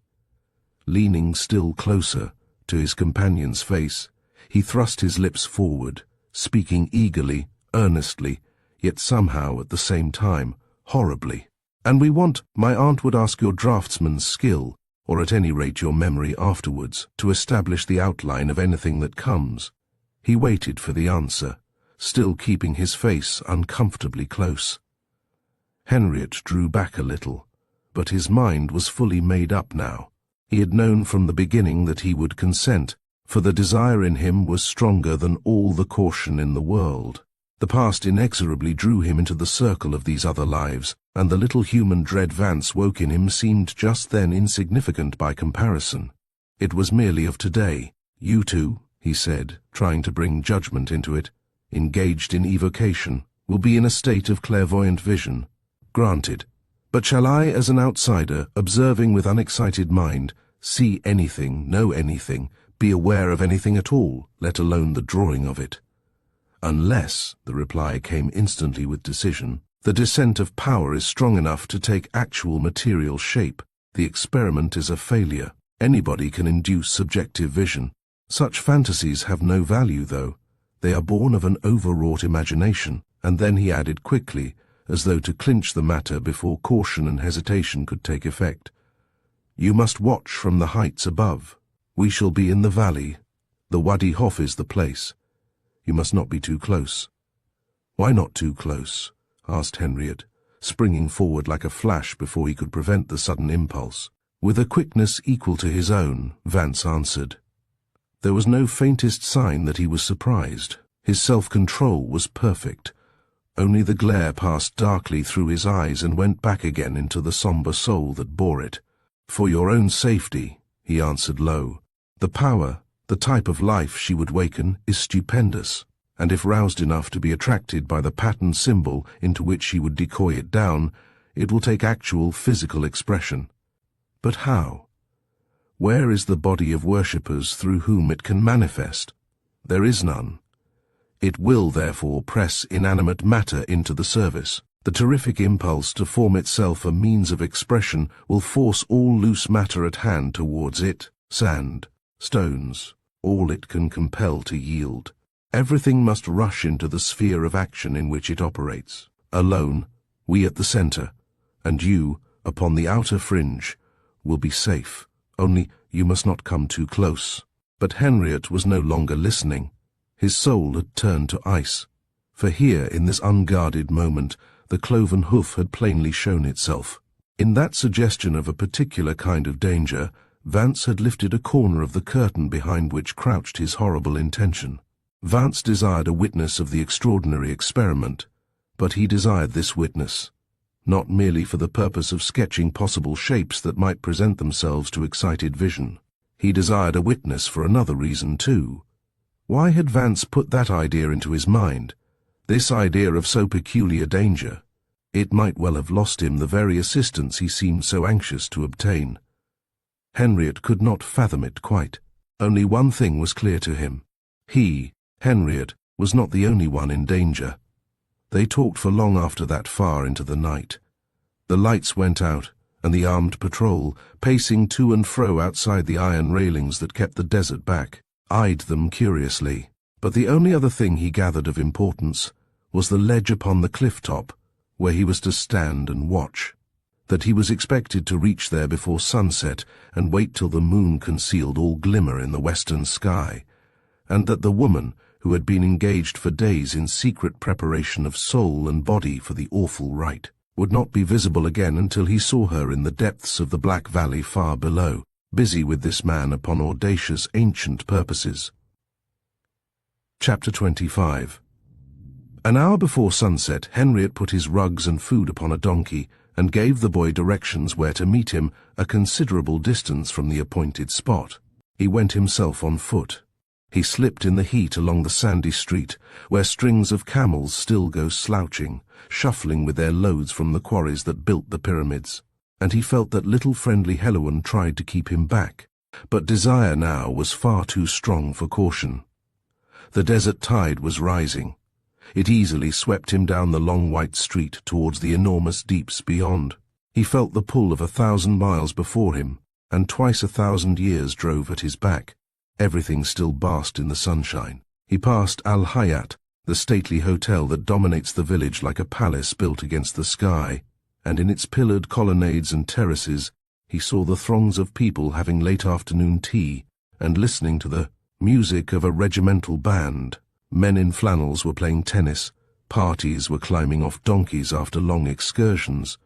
Leaning still closer to his companion's face, he thrust his lips forward, speaking eagerly, earnestly, yet somehow at the same time, horribly. And we want, my aunt would ask your draftsman's skill, or at any rate your memory afterwards, to establish the outline of anything that comes. He waited for the answer, still keeping his face uncomfortably close. Henriette drew back a little, but his mind was fully made up now. He had known from the beginning that he would consent, for the desire in him was stronger than all the caution in the world. The past inexorably drew him into the circle of these other lives, and the little human dread Vance woke in him seemed just then insignificant by comparison. It was merely of today. You two, he said, trying to bring judgment into it, engaged in evocation, will be in a state of clairvoyant vision. Granted. But shall I, as an outsider, observing with unexcited mind, see anything, know anything, be aware of anything at all, let alone the drawing of it. Unless, the reply came instantly with decision, the descent of power is strong enough to take actual material shape, the experiment is a failure. Anybody can induce subjective vision. Such fantasies have no value, though. They are born of an overwrought imagination. And then he added quickly, as though to clinch the matter before caution and hesitation could take effect. You must watch from the heights above. We shall be in the valley. The Wadi Hof is the place. You must not be too close. Why not too close? Asked Henriette, springing forward like a flash before he could prevent the sudden impulse. With a quickness equal to his own, Vance answered. There was no faintest sign that he was surprised. His self-control was perfect. Only the glare passed darkly through his eyes and went back again into the somber soul that bore it. For your own safety, he answered low. The power, the type of life she would waken, is stupendous, and if roused enough to be attracted by the patterned symbol into which she would decoy it down, it will take actual physical expression. But how? Where is the body of worshippers through whom it can manifest? There is none. It will, therefore, press inanimate matter into the service. The terrific impulse to form itself a means of expression will force all loose matter at hand towards it, sand, stones, all it can compel to yield. Everything must rush into the sphere of action in which it operates. Alone, we at the center, and you, upon the outer fringe, will be safe. Only you must not come too close. But Henriette was no longer listening. His soul had turned to ice. For here, in this unguarded moment, the cloven hoof had plainly shown itself. In that suggestion of a particular kind of danger, Vance had lifted a corner of the curtain behind which crouched his horrible intention. Vance desired a witness of the extraordinary experiment, but he desired this witness, not merely for the purpose of sketching possible shapes that might present themselves to excited vision. He desired a witness for another reason, too. Why had Vance put that idea into his mind? This idea of so peculiar danger. It might well have lost him the very assistance he seemed so anxious to obtain. Henriette could not fathom it quite. Only one thing was clear to him. He, Henriette, was not the only one in danger. They talked for long after that, far into the night. The lights went out, and the armed patrol, pacing to and fro outside the iron railings that kept the desert back, eyed them curiously. But the only other thing he gathered of importance was the ledge upon the cliff top, where he was to stand and watch. That he was expected to reach there before sunset and wait till the moon concealed all glimmer in the western sky, and that the woman, who had been engaged for days in secret preparation of soul and body for the awful rite, would not be visible again until he saw her in the depths of the Black Valley far below, busy with this man upon audacious ancient purposes. Chapter 25. An hour before sunset, Henriette put his rugs and food upon a donkey and gave the boy directions where to meet him, a considerable distance from the appointed spot. He went himself on foot. He slipped in the heat along the sandy street, where strings of camels still go slouching, shuffling with their loads from the quarries that built the pyramids, and he felt that little friendly Helouan tried to keep him back, but desire now was far too strong for caution. The desert tide was rising. It easily swept him down the long white street towards the enormous deeps beyond. He felt the pull of 1,000 miles before him, and twice 1,000 years drove at his back. Everything still basked in the sunshine. He passed Al Hayat, the stately hotel that dominates the village like a palace built against the sky, and in its pillared colonnades and terraces he saw the throngs of people having late afternoon tea and listening to the music of a regimental band. Men in flannels were playing tennis, parties were climbing off donkeys after long excursions.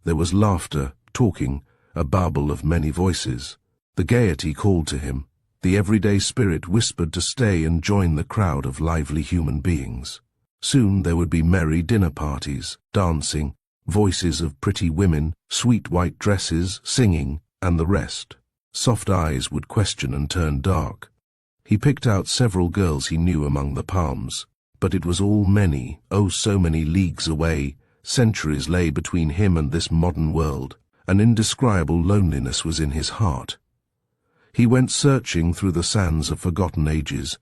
There was laughter, talking, a babble of many voices. The gaiety called to him. The everyday spirit whispered to stay and join the crowd of lively human beings. Soon there would be merry dinner parties, dancing, voices of pretty women, sweet white dresses, singing, and the rest. Soft eyes would question and turn dark. He picked out several girls he knew among the palms, but it was all many, oh so many leagues away. Centuries lay between him and this modern world. An indescribable loneliness was in his heart. He went searching through the sands of forgotten ages,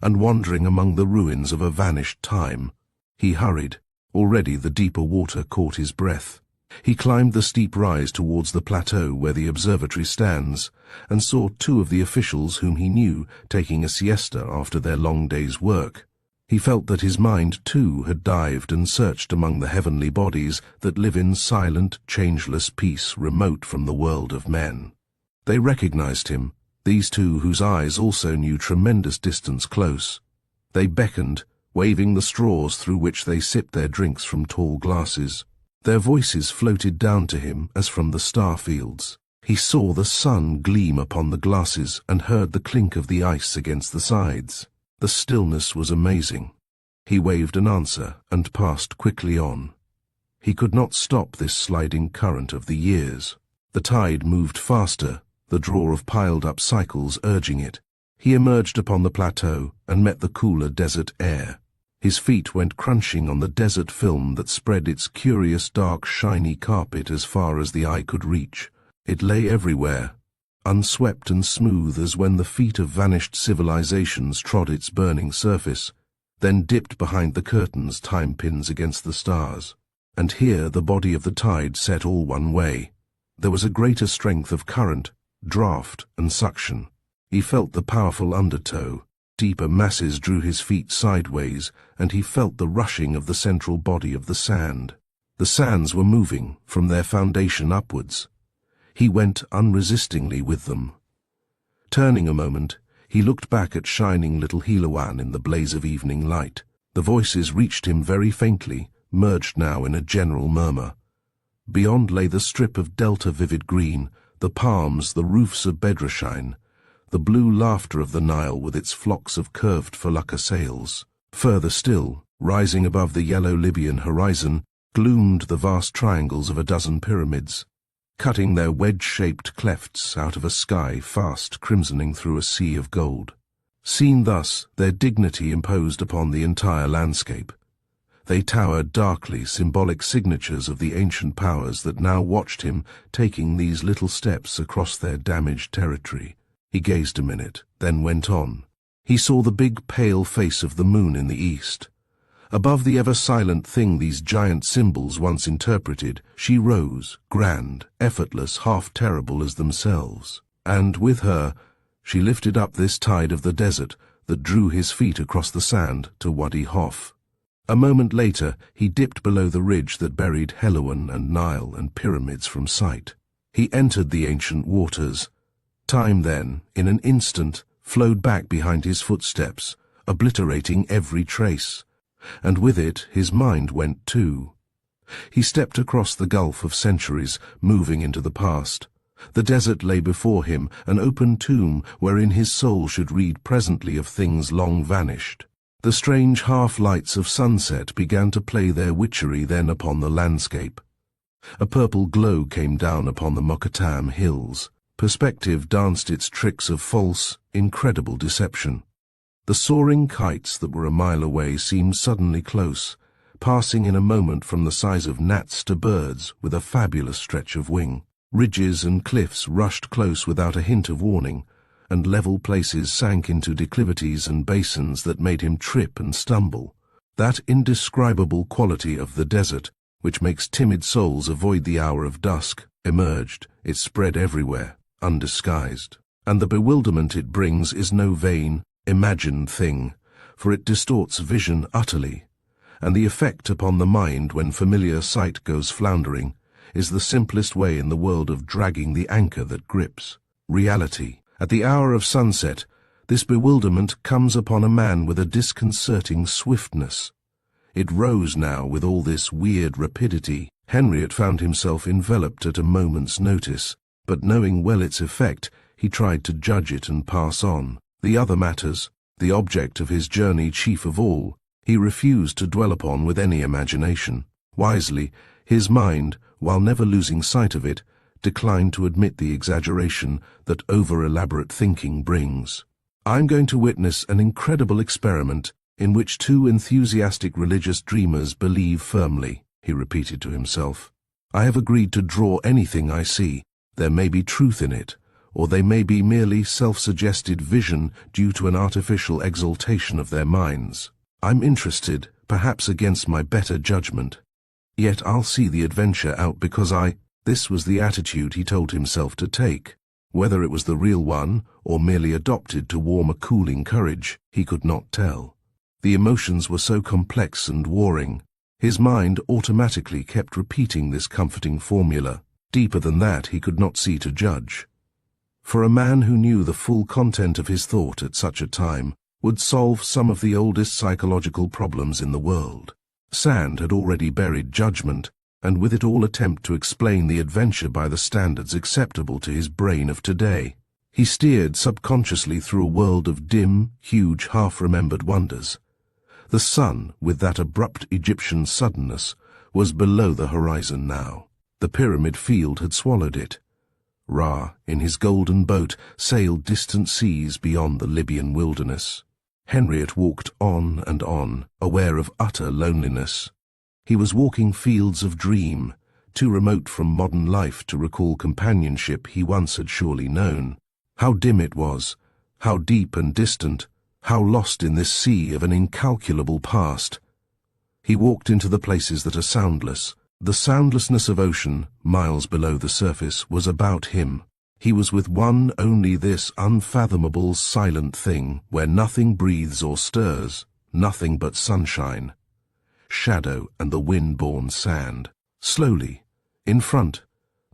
and wandering among the ruins of a vanished time. He hurried. Already the deeper water caught his breath. He climbed the steep rise towards the plateau where the observatory stands, and saw two of the officials whom he knew taking a siesta after their long day's work. He felt that his mind, too, had dived and searched among the heavenly bodies that live in silent, changeless peace remote from the world of men. They recognized him, these two whose eyes also knew tremendous distance close. They beckoned, waving the straws through which they sipped their drinks from tall glasses. Their voices floated down to him as from the star fields. He saw the sun gleam upon the glasses and heard the clink of the ice against the sides. The stillness was amazing. He waved an answer and passed quickly on. He could not stop this sliding current of the years. The tide moved faster, the draw of piled-up cycles urging it. He emerged upon the plateau and met the cooler desert air. His feet went crunching on the desert film that spread its curious dark shiny carpet as far as the eye could reach. It lay everywhere, unswept and smooth as when the feet of vanished civilizations trod its burning surface, then dipped behind the curtains time pins against the stars. And here the body of the tide set all one way. There was a greater strength of current, draft and suction. He felt the powerful undertow. Deeper masses drew his feet sideways, and he felt the rushing of the central body of the sand. The sands were moving from their foundation upwards. He went unresistingly with them. Turning a moment, he looked back at shining little Heloan in the blaze of evening light. The voices reached him very faintly, merged now in a general murmur. Beyond lay the strip of delta vivid green, the palms, the roofs of Bedrashine, the blue laughter of the Nile with its flocks of curved felucca sails. Further still, rising above the yellow Libyan horizon, gloomed the vast triangles of a dozen pyramids, cutting their wedge-shaped clefts out of a sky fast crimsoning through a sea of gold. Seen thus, their dignity imposed upon the entire landscape. They towered darkly, symbolic signatures of the ancient powers that now watched him taking these little steps across their damaged territory. He gazed a minute, then went on. He saw the big pale face of the moon in the east. Above the ever-silent thing these giant symbols once interpreted, she rose, grand, effortless, half terrible as themselves. And with her, she lifted up this tide of the desert that drew his feet across the sand to Wadi Hof. A moment later, he dipped below the ridge that buried Heloan and Nile and pyramids from sight. He entered the ancient waters. Time then, in an instant, flowed back behind his footsteps, obliterating every trace. And with it his mind went too. He stepped across the gulf of centuries, moving into the past. The desert lay before him, an open tomb wherein his soul should read presently of things long vanished. The strange half-lights of sunset began to play their witchery then upon the landscape. A purple glow came down upon the Mokattam hills. Perspective danced its tricks of false, incredible deception. The soaring kites that were a mile away seemed suddenly close, passing in a moment from the size of gnats to birds with a fabulous stretch of wing. Ridges and cliffs rushed close without a hint of warning, and level places sank into declivities and basins that made him trip and stumble. That indescribable quality of the desert, which makes timid souls avoid the hour of dusk, emerged. It spread everywhere, undisguised. And the bewilderment it brings is no vain, imagined thing, for it distorts vision utterly, and the effect upon the mind when familiar sight goes floundering is the simplest way in the world of dragging the anchor that grips reality. At the hour of sunset, this bewilderment comes upon a man with a disconcerting swiftness. It rose now with all this weird rapidity. Henriette found himself enveloped at a moment's notice, but knowing well its effect, he tried to judge it and pass on. The other matters, the object of his journey chief of all, he refused to dwell upon with any imagination. Wisely, his mind, while never losing sight of it, declined to admit the exaggeration that over-elaborate thinking brings. "I'm going to witness an incredible experiment in which two enthusiastic religious dreamers believe firmly," he repeated to himself. "I have agreed to draw anything I see. There may be truth in it, or they may be merely self-suggested vision due to an artificial exaltation of their minds. I'm interested, perhaps against my better judgment. Yet I'll see the adventure out because This was the attitude he told himself to take. Whether it was the real one, or merely adopted to warm a cooling courage, he could not tell. The emotions were so complex and warring. His mind automatically kept repeating this comforting formula. Deeper than that he could not see to judge. For a man who knew the full content of his thought at such a time would solve some of the oldest psychological problems in the world. Sand had already buried judgment, and with it all attempt to explain the adventure by the standards acceptable to his brain of today. He steered subconsciously through a world of dim, huge, half-remembered wonders. The sun, with that abrupt Egyptian suddenness, was below the horizon now. The pyramid field had swallowed it. Ra, in his golden boat, sailed distant seas beyond the Libyan wilderness. Henriot walked on and on, aware of utter loneliness. He was walking fields of dream, too remote from modern life to recall companionship he once had surely known. How dim it was, how deep and distant, how lost in this sea of an incalculable past. He walked into the places that are soundless. The soundlessness of ocean, miles below the surface, was about him. He was with one only this unfathomable silent thing, where nothing breathes or stirs, nothing but sunshine, shadow and the wind-borne sand. Slowly, in front,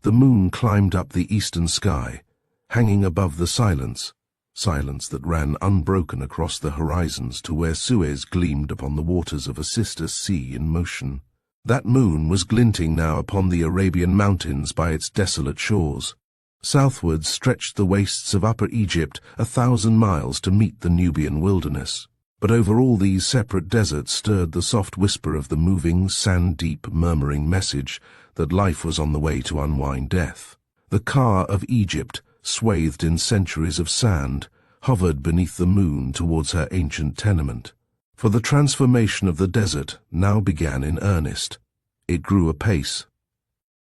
the moon climbed up the eastern sky, hanging above the silence that ran unbroken across the horizons to where Suez gleamed upon the waters of a sister sea in motion. That moon was glinting now upon the Arabian mountains by its desolate shores. Southwards stretched the wastes of Upper Egypt 1,000 miles to meet the Nubian wilderness. But over all these separate deserts stirred the soft whisper of the moving, sand-deep, murmuring message that life was on the way to unwind death. The Ka of Egypt, swathed in centuries of sand, hovered beneath the moon towards her ancient tenement. For the transformation of the desert now began in earnest. It grew apace.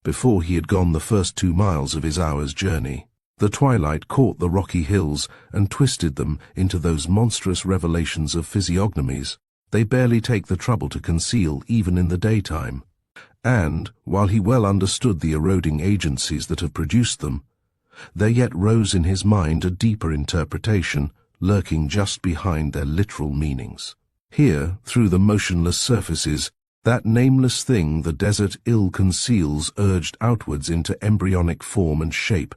Before he had gone the first 2 miles of his hour's journey, the twilight caught the rocky hills and twisted them into those monstrous revelations of physiognomies they barely take the trouble to conceal even in the daytime. And, while he well understood the eroding agencies that have produced them, there yet rose in his mind a deeper interpretation, lurking just behind their literal meanings. Here, through the motionless surfaces, that nameless thing the desert ill conceals urged outwards into embryonic form and shape,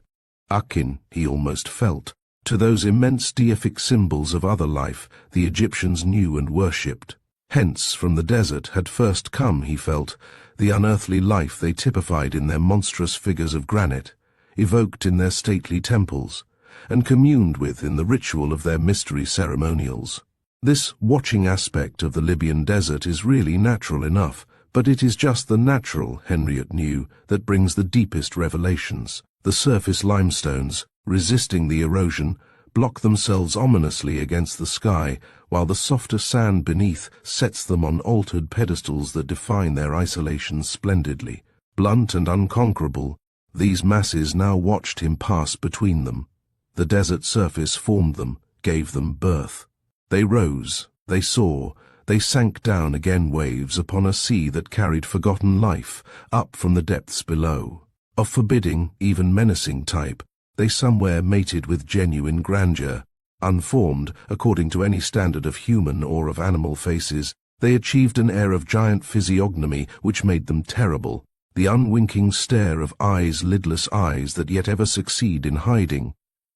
akin, he almost felt, to those immense deific symbols of other life the Egyptians knew and worshipped. Hence, from the desert had first come, he felt, the unearthly life they typified in their monstrous figures of granite, evoked in their stately temples, and communed with in the ritual of their mystery ceremonials. This watching aspect of the Libyan desert is really natural enough, but it is just the natural, Henriot knew, that brings the deepest revelations. The surface limestones, resisting the erosion, block themselves ominously against the sky, while the softer sand beneath sets them on altered pedestals that define their isolation splendidly. Blunt and unconquerable, these masses now watched him pass between them. The desert surface formed them, gave them birth. They rose, they soar, they sank down again waves upon a sea that carried forgotten life up from the depths below. Of forbidding, even menacing type, they somewhere mated with genuine grandeur. Unformed, according to any standard of human or of animal faces, they achieved an air of giant physiognomy which made them terrible, the unwinking stare of lidless eyes that yet ever succeed in hiding,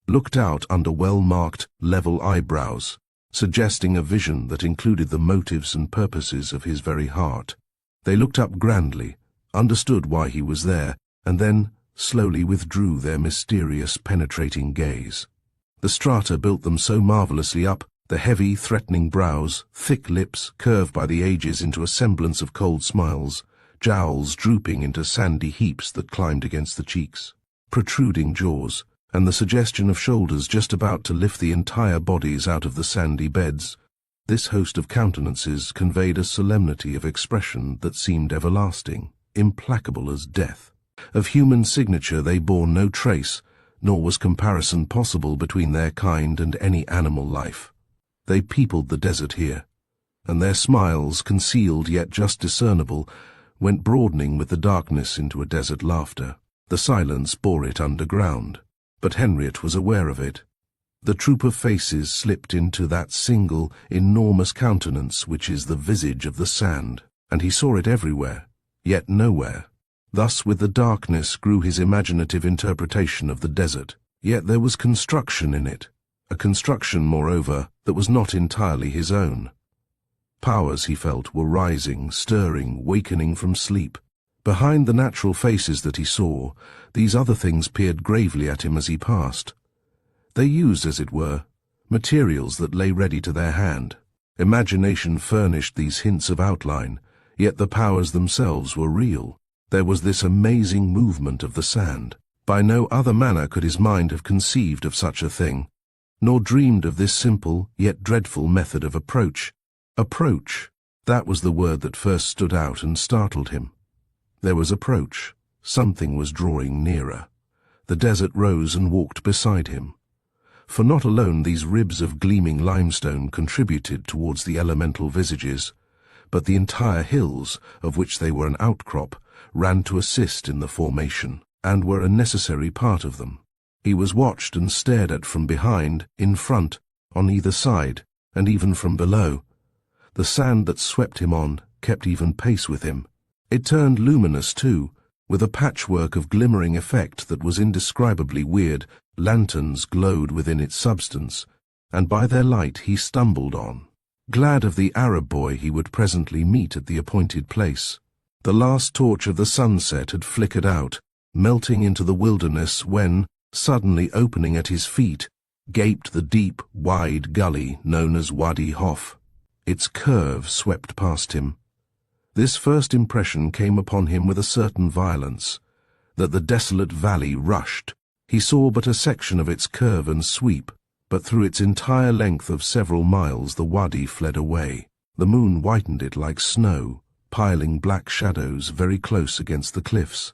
looked out under well-marked, level eyebrows, suggesting a vision that included the motives and purposes of his very heart. They looked up grandly, understood why he was there, and then slowly withdrew their mysterious, penetrating gaze. The strata built them so marvelously up, the heavy, threatening brows, thick lips curved by the ages into a semblance of cold smiles, jowls drooping into sandy heaps that climbed against the cheeks, protruding jaws, and the suggestion of shoulders just about to lift the entire bodies out of the sandy beds. This host of countenances conveyed a solemnity of expression that seemed everlasting, implacable as death. Of human signature they bore no trace, nor was comparison possible between their kind and any animal life. They peopled the desert here, and their smiles, concealed yet just discernible, went broadening with the darkness into a desert laughter. The silence bore it underground, but Henriette was aware of it. The troop of faces slipped into that single, enormous countenance which is the visage of the sand, and he saw it everywhere, yet nowhere. Thus with the darkness grew his imaginative interpretation of the desert, yet there was construction in it, a construction, moreover, that was not entirely his own. Powers, he felt, were rising, stirring, wakening from sleep. Behind the natural faces that he saw, these other things peered gravely at him as he passed. They used, as it were, materials that lay ready to their hand. Imagination furnished these hints of outline, yet the powers themselves were real. There was this amazing movement of the sand. By no other manner could his mind have conceived of such a thing, nor dreamed of this simple yet dreadful method of approach. Approach, that was the word that first stood out and startled him. There was approach. Something was drawing nearer. The desert rose and walked beside him. For not alone these ribs of gleaming limestone contributed towards the elemental visages, but the entire hills, of which they were an outcrop, ran to assist in the formation, and were a necessary part of them. He was watched and stared at from behind, in front, on either side, and even from below. The sand that swept him on kept even pace with him. It turned luminous too, with a patchwork of glimmering effect that was indescribably weird. Lanterns glowed within its substance, and by their light he stumbled on, glad of the Arab boy he would presently meet at the appointed place. The last torch of the sunset had flickered out, melting into the wilderness when, suddenly opening at his feet, gaped the deep, wide gully known as Wadi Hof. Its curve swept past him. This first impression came upon him with a certain violence, that the desolate valley rushed. He saw but a section of its curve and sweep, but through its entire length of several miles the wadi fled away. The moon whitened it like snow, piling black shadows very close against the cliffs.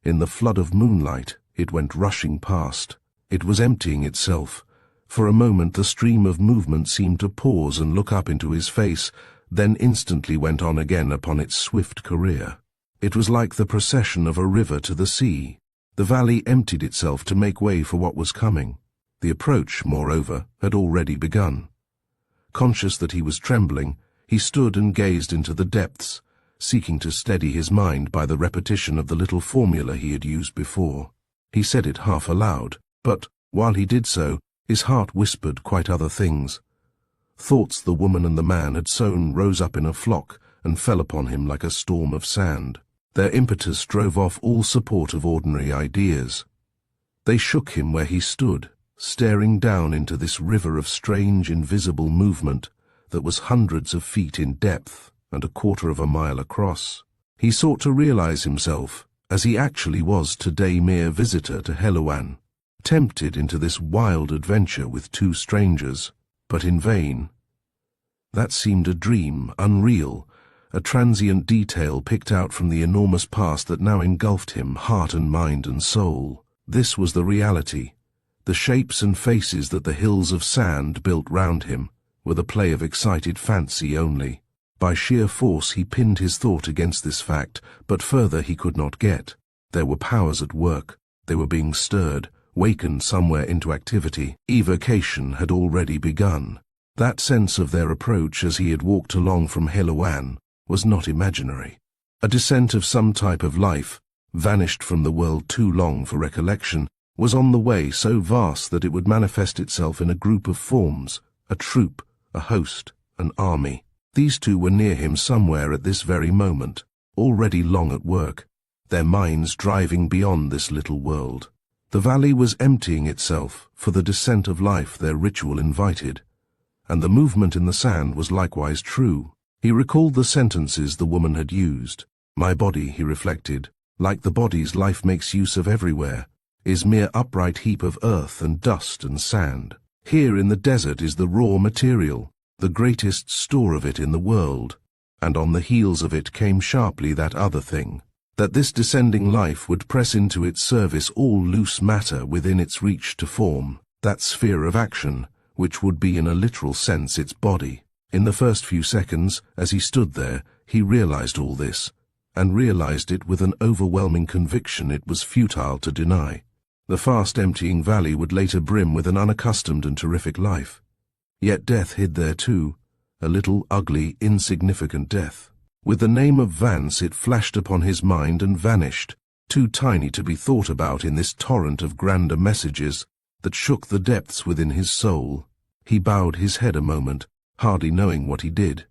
In the flood of moonlight it went rushing past. It was emptying itself. For a moment the stream of movement seemed to pause and look up into his face, then instantly went on again upon its swift career. It was like the procession of a river to the sea. The valley emptied itself to make way for what was coming. The approach, moreover, had already begun. Conscious that he was trembling, he stood and gazed into the depths, seeking to steady his mind by the repetition of the little formula he had used before. He said it half aloud, but, while he did so, his heart whispered quite other things. Thoughts the woman and the man had sown rose up in a flock and fell upon him like a storm of sand. Their impetus drove off all support of ordinary ideas. They shook him where he stood, staring down into this river of strange, invisible movement that was hundreds of feet in depth and a quarter of a mile across. He sought to realize himself, as he actually was today mere visitor to Helouan, tempted into this wild adventure with two strangers, but in vain. That seemed a dream, unreal, a transient detail picked out from the enormous past that now engulfed him, heart and mind and soul. This was the reality. The shapes and faces that the hills of sand built round him were the play of excited fancy only. By sheer force he pinned his thought against this fact, but further he could not get. There were powers at work. They were being stirred, wakened somewhere into activity. Evocation had already begun. That sense of their approach as he had walked along from Helouan was not imaginary. A descent of some type of life, vanished from the world too long for recollection, was on the way so vast that it would manifest itself in a group of forms, a troop, a host, an army. These two were near him somewhere at this very moment, already long at work, their minds driving beyond this little world. The valley was emptying itself for the descent of life their ritual invited, and the movement in the sand was likewise true. He recalled the sentences the woman had used. My body, he reflected, like the bodies life makes use of everywhere, is mere upright heap of earth and dust and sand. Here in the desert is the raw material, the greatest store of it in the world, and on the heels of it came sharply that other thing, that this descending life would press into its service all loose matter within its reach to form that sphere of action, which would be in a literal sense its body. In the first few seconds, as he stood there, he realized all this, and realized it with an overwhelming conviction it was futile to deny. The fast emptying valley would later brim with an unaccustomed and terrific life. Yet death hid there too, a little, ugly, insignificant death. With the name of Vance it flashed upon his mind and vanished, too tiny to be thought about in this torrent of grander messages that shook the depths within his soul. He bowed his head a moment, hardly knowing what he did.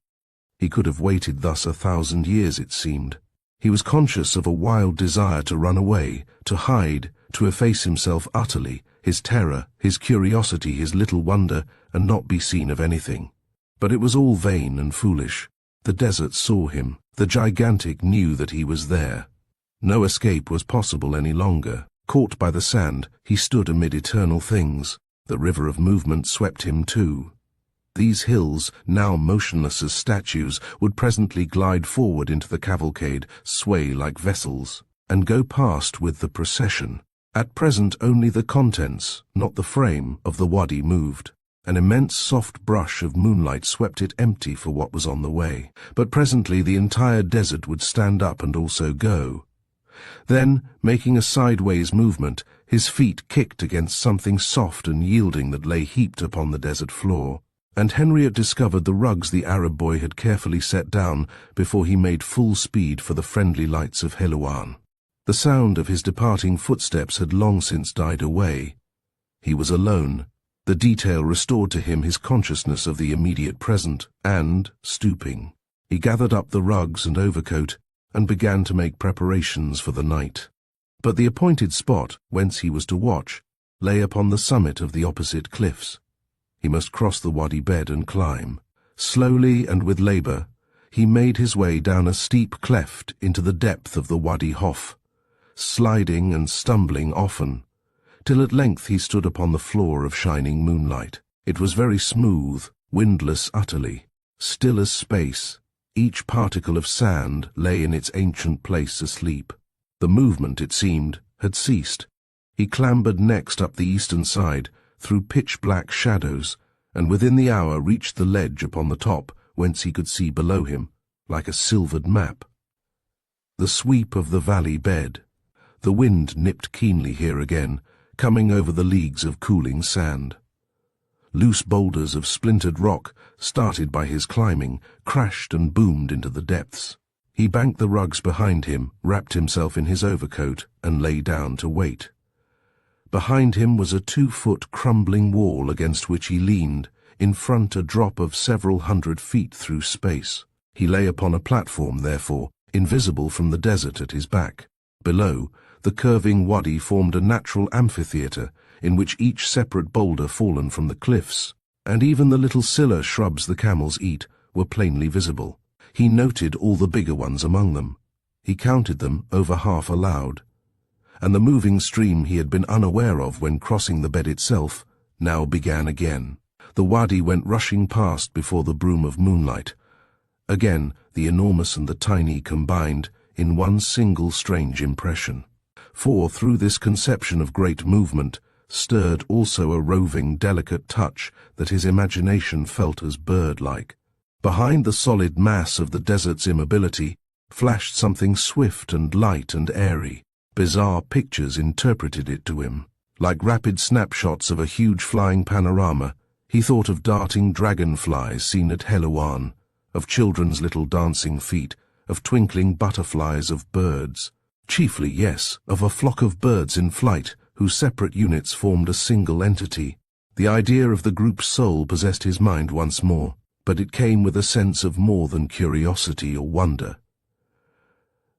He could have waited thus 1,000 years, it seemed. He was conscious of a wild desire to run away, to hide, to efface himself utterly, his terror, his curiosity, his little wonder, and not be seen of anything. But it was all vain and foolish. The desert saw him. The gigantic knew that he was there. No escape was possible any longer. Caught by the sand, he stood amid eternal things. The river of movement swept him too. These hills, now motionless as statues, would presently glide forward into the cavalcade, sway like vessels, and go past with the procession. At present only the contents, not the frame, of the wadi moved. An immense soft brush of moonlight swept it empty for what was on the way. But presently the entire desert would stand up and also go. Then, making a sideways movement, his feet kicked against something soft and yielding that lay heaped upon the desert floor, and Henriette discovered the rugs the Arab boy had carefully set down before he made full speed for the friendly lights of Helouan. The sound of his departing footsteps had long since died away. He was alone. The detail restored to him his consciousness of the immediate present, and, stooping, he gathered up the rugs and overcoat and began to make preparations for the night. But the appointed spot, whence he was to watch, lay upon the summit of the opposite cliffs. He must cross the wadi bed and climb. Slowly and with labor, he made his way down a steep cleft into the depth of the Wadi Hof, sliding and stumbling often, till at length he stood upon the floor of shining moonlight. It was very smooth, windless utterly, still as space. Each particle of sand lay in its ancient place asleep. The movement, it seemed, had ceased. He clambered next up the eastern side, through pitch-black shadows, and within the hour reached the ledge upon the top, whence he could see below him, like a silvered map, the sweep of the valley bed. The wind nipped keenly here again, coming over the leagues of cooling sand. Loose boulders of splintered rock, started by his climbing, crashed and boomed into the depths. He banked the rugs behind him, wrapped himself in his overcoat, and lay down to wait. Behind him was a 2-foot crumbling wall against which he leaned, in front a drop of several hundred feet through space. He lay upon a platform, therefore, invisible from the desert at his back. Below, the curving wadi formed a natural amphitheatre, in which each separate boulder fallen from the cliffs, and even the little scilla shrubs the camels eat, were plainly visible. He noted all the bigger ones among them. He counted them over half aloud. And the moving stream he had been unaware of when crossing the bed itself now began again. The wadi went rushing past before the broom of moonlight. Again, the enormous and the tiny combined in one single strange impression. For through this conception of great movement stirred also a roving, delicate touch that his imagination felt as bird-like. Behind the solid mass of the desert's immobility flashed something swift and light and airy. Bizarre pictures interpreted it to him. Like rapid snapshots of a huge flying panorama, he thought of darting dragonflies seen at Helouan, of children's little dancing feet, of twinkling butterflies, of birds. Chiefly, yes, of a flock of birds in flight, whose separate units formed a single entity. The idea of the group's soul possessed his mind once more, but it came with a sense of more than curiosity or wonder.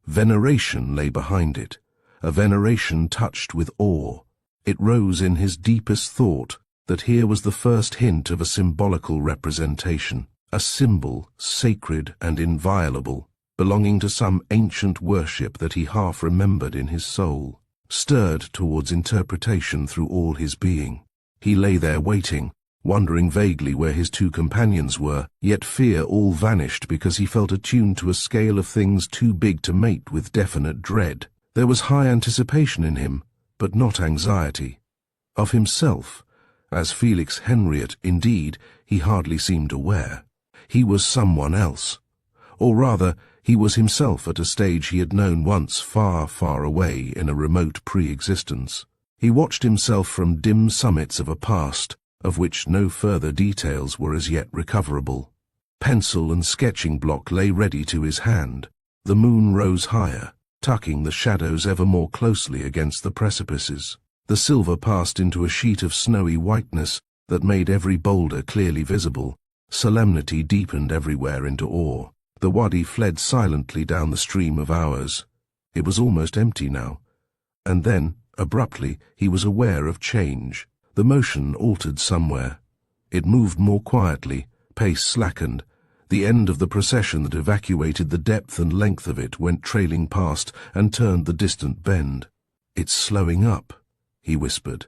Veneration lay behind it, a veneration touched with awe. It rose in his deepest thought that here was the first hint of a symbolical representation, a symbol sacred and inviolable, belonging to some ancient worship that he half remembered in his soul, stirred towards interpretation through all his being. He lay there waiting wondering vaguely where his two companions were, yet fear all vanished because he felt attuned to a scale of things too big to mate with definite dread. There was high anticipation in him, but not anxiety. Of himself, as Felix Henriot, indeed, he hardly seemed aware. He was someone else. Or rather, he was himself at a stage he had known once far, far away in a remote pre-existence. He watched himself from dim summits of a past, of which no further details were as yet recoverable. Pencil and sketching block lay ready to his hand. The moon rose higher, tucking the shadows ever more closely against the precipices. The silver passed into a sheet of snowy whiteness that made every boulder clearly visible. Solemnity deepened everywhere into awe. The wadi fled silently down the stream of hours. It was almost empty now. And then, abruptly, he was aware of change. The motion altered somewhere. It moved more quietly, pace slackened. The end of the procession that evacuated the depth and length of it went trailing past and turned the distant bend. "It's slowing up," he whispered,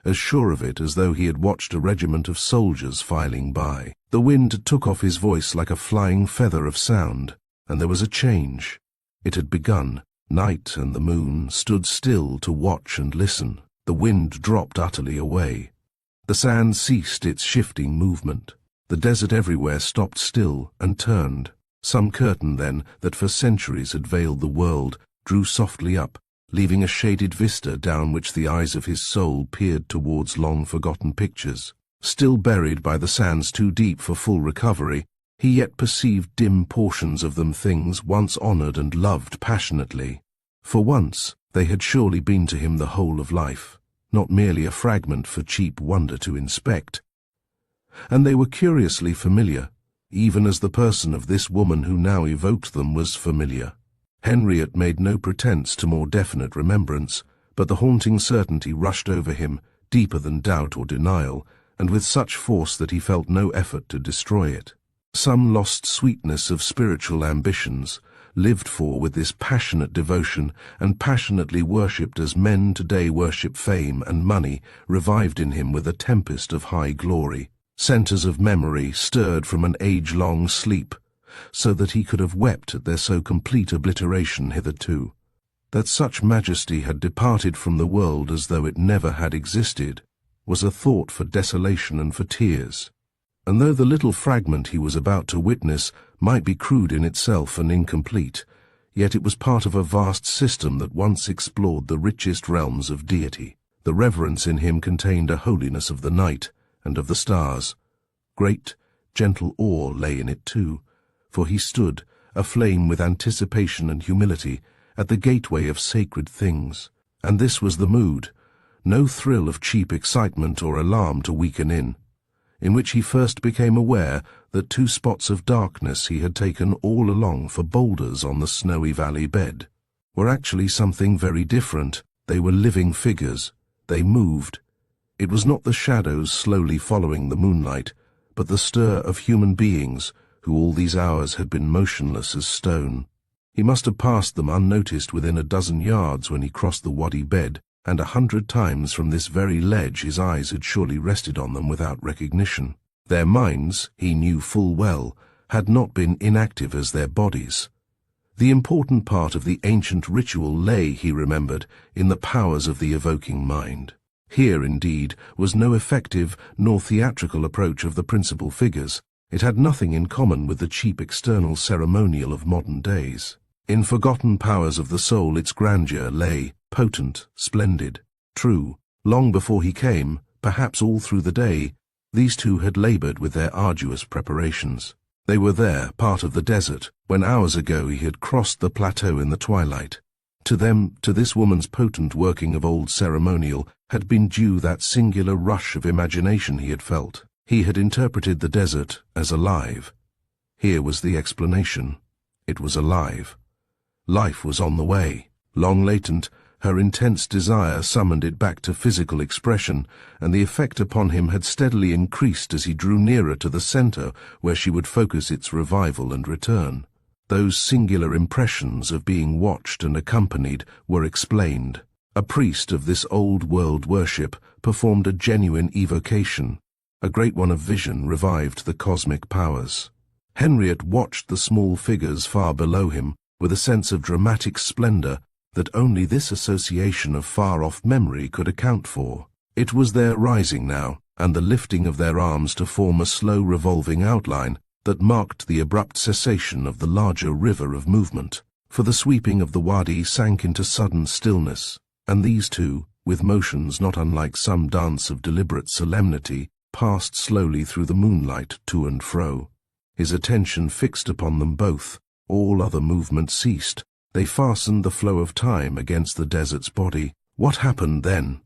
as sure of it as though he had watched a regiment of soldiers filing by. The wind took off his voice like a flying feather of sound, and there was a change. It had begun. Night and the moon stood still to watch and listen. The wind dropped utterly away. The sand ceased its shifting movement. The desert everywhere stopped still and turned. Some curtain, then, that for centuries had veiled the world, drew softly up, leaving a shaded vista down which the eyes of his soul peered towards long-forgotten pictures. Still buried by the sands too deep for full recovery, he yet perceived dim portions of them, things once honored and loved passionately. For once, they had surely been to him the whole of life, not merely a fragment for cheap wonder to inspect. And they were curiously familiar, even as the person of this woman who now evoked them was familiar. Henriot made no pretense to more definite remembrance, but the haunting certainty rushed over him, deeper than doubt or denial, and with such force that he felt no effort to destroy it. Some lost sweetness of spiritual ambitions, lived for with this passionate devotion and passionately worshipped as men today worship fame and money, revived in him with a tempest of high glory. Centers of memory stirred from an age-long sleep, so that he could have wept at their so complete obliteration hitherto. That such majesty had departed from the world as though it never had existed, was a thought for desolation and for tears. And though the little fragment he was about to witness might be crude in itself and incomplete, yet it was part of a vast system that once explored the richest realms of deity. The reverence in him contained a holiness of the night and of the stars. Great, gentle awe lay in it too, for he stood, aflame with anticipation and humility, at the gateway of sacred things. And this was the mood, no thrill of cheap excitement or alarm to weaken in which he first became aware that two spots of darkness he had taken all along for boulders on the snowy valley bed were actually something very different. They were living figures. They moved. It was not the shadows slowly following the moonlight, but the stir of human beings who all these hours had been motionless as stone. He must have passed them unnoticed within a dozen yards when he crossed the wadi bed, and 100 times from this very ledge his eyes had surely rested on them without recognition. Their minds, he knew full well, had not been inactive as their bodies. The important part of the ancient ritual lay, he remembered, in the powers of the evoking mind. Here, indeed, was no effective nor theatrical approach of the principal figures. It had nothing in common with the cheap external ceremonial of modern days. In forgotten powers of the soul its grandeur lay, potent, splendid. True, long before he came, perhaps all through the day, these two had labored with their arduous preparations. They were there, part of the desert, when hours ago he had crossed the plateau in the twilight. To them, to this woman's potent working of old ceremonial, had been due that singular rush of imagination he had felt. He had interpreted the desert as alive. Here was the explanation. It was alive. Life was on the way. Long latent, her intense desire summoned it back to physical expression, and the effect upon him had steadily increased as he drew nearer to the center where she would focus its revival and return. Those singular impressions of being watched and accompanied were explained. A priest of this old-world worship performed a genuine evocation. A great one of vision revived the cosmic powers. Henriette watched the small figures far below him with a sense of dramatic splendor that only this association of far-off memory could account for. It was their rising now, and the lifting of their arms to form a slow revolving outline that marked the abrupt cessation of the larger river of movement. For the sweeping of the wadi sank into sudden stillness, and these two, with motions not unlike some dance of deliberate solemnity, passed slowly through the moonlight to and fro. His attention fixed upon them both. All other movement ceased. They fastened the flow of time against the desert's body. What happened then?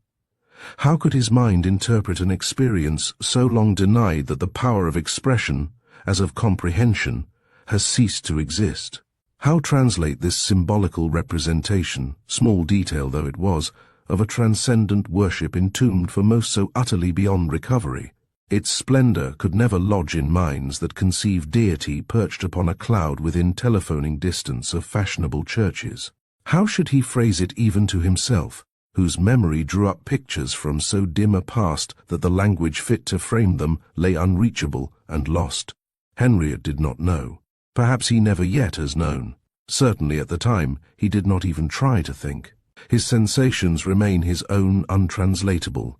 How could his mind interpret an experience so long denied that the power of expression, as of comprehension, has ceased to exist? How translate this symbolical representation, small detail though it was, of a transcendent worship entombed for most so utterly beyond recovery? Its splendor could never lodge in minds that conceive deity perched upon a cloud within telephoning distance of fashionable churches. How should he phrase it even to himself, whose memory drew up pictures from so dim a past that the language fit to frame them lay unreachable and lost? Henriette did not know. Perhaps he never yet has known. Certainly at the time he did not even try to think. His sensations remain his own untranslatable,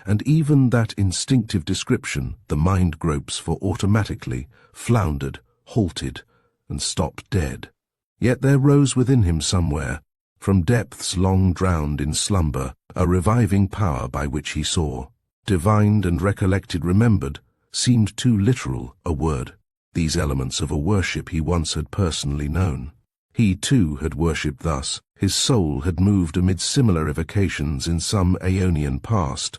and even that instinctive description the mind gropes for automatically floundered, halted, and stopped dead. Yet there rose within him somewhere, from depths long drowned in slumber, a reviving power by which he saw. Divined and recollected remembered seemed too literal a word. These elements of a worship he once had personally known. He too had worshipped thus. His soul had moved amid similar evocations in some aeonian past,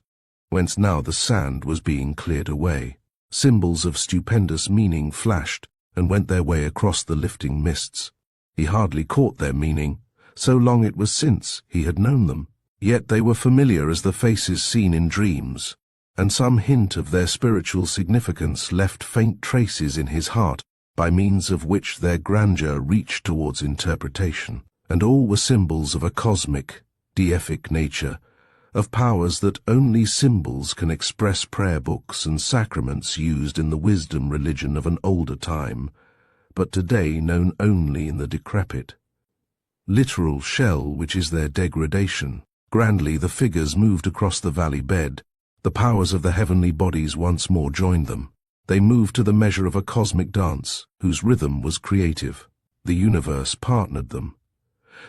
whence now the sand was being cleared away. Symbols of stupendous meaning flashed and went their way across the lifting mists. He hardly caught their meaning, so long it was since he had known them. Yet they were familiar as the faces seen in dreams, and some hint of their spiritual significance left faint traces in his heart by means of which their grandeur reached towards interpretation. And all were symbols of a cosmic, deific nature, of powers that only symbols can express. Prayer books and sacraments used in the wisdom religion of an older time, but today known only in the decrepit. Literal shell which is their degradation. Grandly the figures moved across the valley bed. The powers of the heavenly bodies once more joined them. They moved to the measure of a cosmic dance, whose rhythm was creative. The universe partnered them.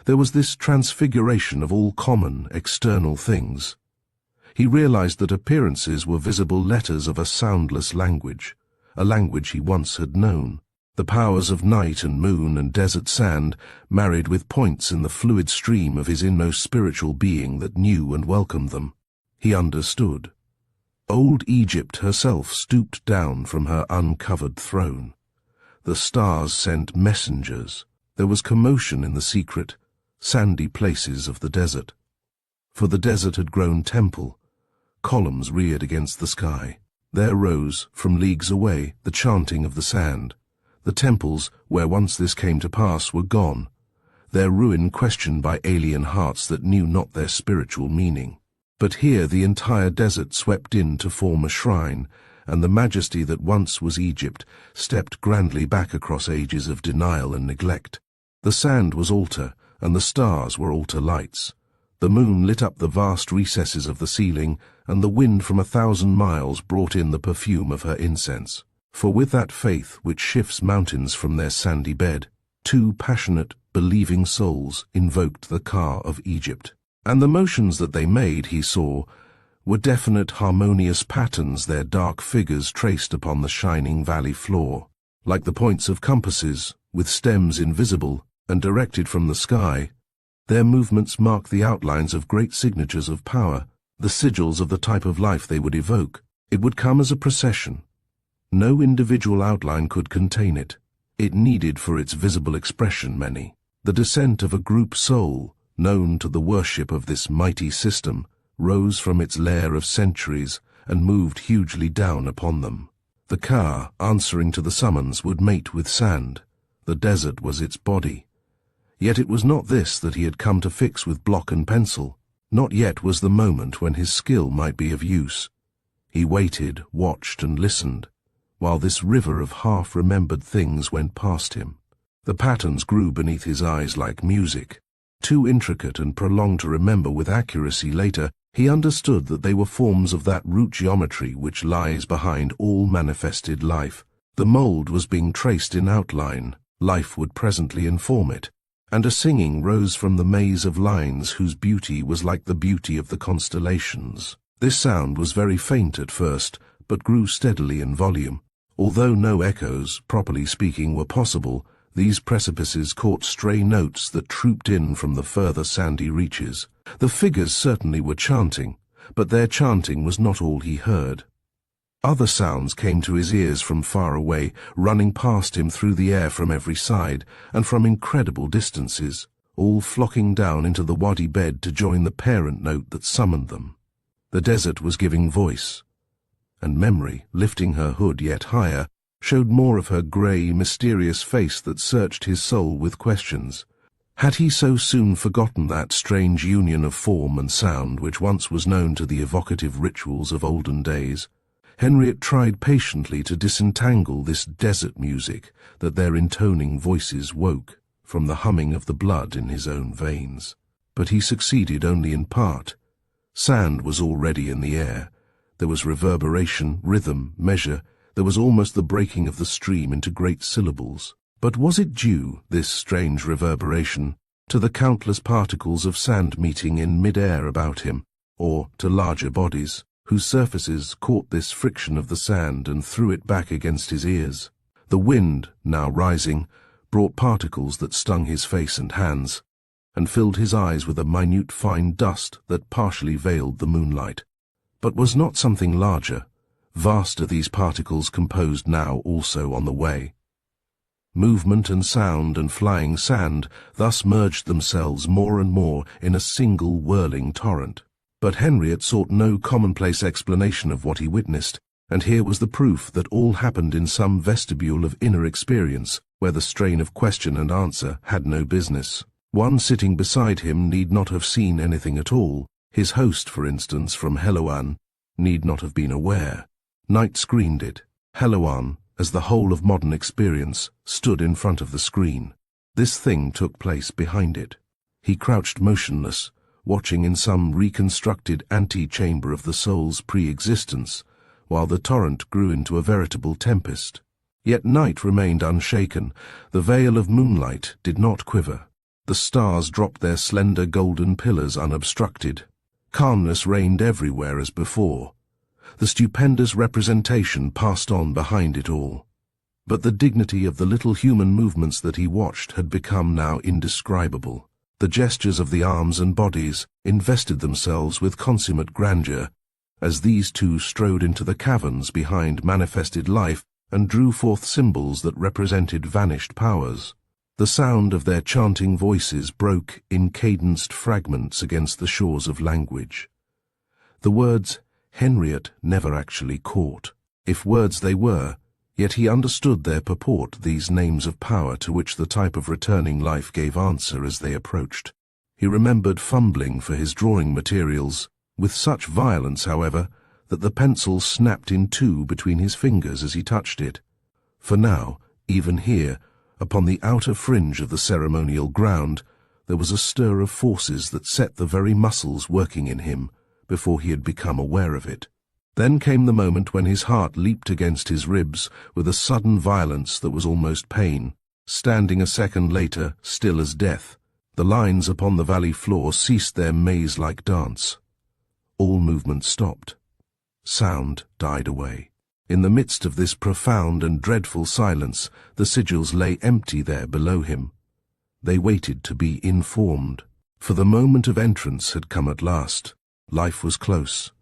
There was this transfiguration of all common, external things. He realized that appearances were visible letters of a soundless language, a language he once had known. The powers of night and moon and desert sand married with points in the fluid stream of his inmost spiritual being that knew and welcomed them. He understood. Old Egypt herself stooped down from her uncovered throne. The stars sent messengers. There was commotion in the secret, sandy places of the desert. For the desert had grown temple. Columns reared against the sky. There rose, from leagues away, the chanting of the sand. The temples, where once this came to pass, were gone, their ruin questioned by alien hearts that knew not their spiritual meaning. But here the entire desert swept in to form a shrine, and the majesty that once was Egypt stepped grandly back across ages of denial and neglect. The sand was altar, and the stars were altar lights. The moon lit up the vast recesses of the ceiling, and the wind from 1,000 miles brought in the perfume of her incense. For with that faith which shifts mountains from their sandy bed, two passionate, believing souls invoked the Ka of Egypt. And the motions that they made, he saw, were definite harmonious patterns their dark figures traced upon the shining valley floor. Like the points of compasses, with stems invisible and directed from the sky, their movements marked the outlines of great signatures of power, the sigils of the type of life they would evoke. It would come as a procession. No individual outline could contain it. It needed for its visible expression many. The descent of a group soul, known to the worship of this mighty system, rose from its lair of centuries and moved hugely down upon them. The Ka, answering to the summons, would mate with sand. The desert was its body. Yet it was not this that he had come to fix with block and pencil. Not yet was the moment when his skill might be of use. He waited, watched and listened, while this river of half-remembered things went past him. The patterns grew beneath his eyes like music. Too intricate and prolonged to remember with accuracy later, he understood that they were forms of that root geometry which lies behind all manifested life. The mold was being traced in outline, life would presently inform it, and a singing rose from the maze of lines whose beauty was like the beauty of the constellations. This sound was very faint at first, but grew steadily in volume. Although no echoes, properly speaking, were possible, these precipices caught stray notes that trooped in from the further sandy reaches. The figures certainly were chanting, but their chanting was not all he heard. Other sounds came to his ears from far away, running past him through the air from every side, and from incredible distances, all flocking down into the wadi bed to join the parent note that summoned them. The desert was giving voice, and memory, lifting her hood yet higher, showed more of her grey, mysterious face that searched his soul with questions. Had he so soon forgotten that strange union of form and sound which once was known to the evocative rituals of olden days? Henriette tried patiently to disentangle this desert music that their intoning voices woke from the humming of the blood in his own veins. But he succeeded only in part. Sand was already in the air. There was reverberation, rhythm, measure. There was almost the breaking of the stream into great syllables. But was it due, this strange reverberation, to the countless particles of sand meeting in mid-air about him, or to larger bodies, whose surfaces caught this friction of the sand and threw it back against his ears? The wind, now rising, brought particles that stung his face and hands, and filled his eyes with a minute fine dust that partially veiled the moonlight. But was not something larger, vaster these particles composed now also on the way? Movement and sound and flying sand thus merged themselves more and more in a single whirling torrent. But Henriette sought no commonplace explanation of what he witnessed, and here was the proof that all happened in some vestibule of inner experience, where the strain of question and answer had no business. One sitting beside him need not have seen anything at all. His host, for instance, from Helouan, need not have been aware. Night screened it. Helouan, as the whole of modern experience, stood in front of the screen. This thing took place behind it. He crouched motionless, watching in some reconstructed antechamber of the soul's pre-existence, while the torrent grew into a veritable tempest. Yet night remained unshaken. The veil of moonlight did not quiver. The stars dropped their slender golden pillars unobstructed. Calmness reigned everywhere as before. The stupendous representation passed on behind it all. But the dignity of the little human movements that he watched had become now indescribable. The gestures of the arms and bodies invested themselves with consummate grandeur, as these two strode into the caverns behind manifested life and drew forth symbols that represented vanished powers. The sound of their chanting voices broke in cadenced fragments against the shores of language. The words Henriette never actually caught. If words they were, yet he understood their purport, these names of power to which the type of returning life gave answer as they approached. He remembered fumbling for his drawing materials, with such violence, however, that the pencil snapped in two between his fingers as he touched it. For now, even here, upon the outer fringe of the ceremonial ground, there was a stir of forces that set the very muscles working in him before he had become aware of it. Then came the moment when his heart leaped against his ribs with a sudden violence that was almost pain. Standing a second later, still as death, the lines upon the valley floor ceased their maze-like dance. All movement stopped. Sound died away. In the midst of this profound and dreadful silence, the sigils lay empty there below him. They waited to be informed, for the moment of entrance had come at last. Life was close,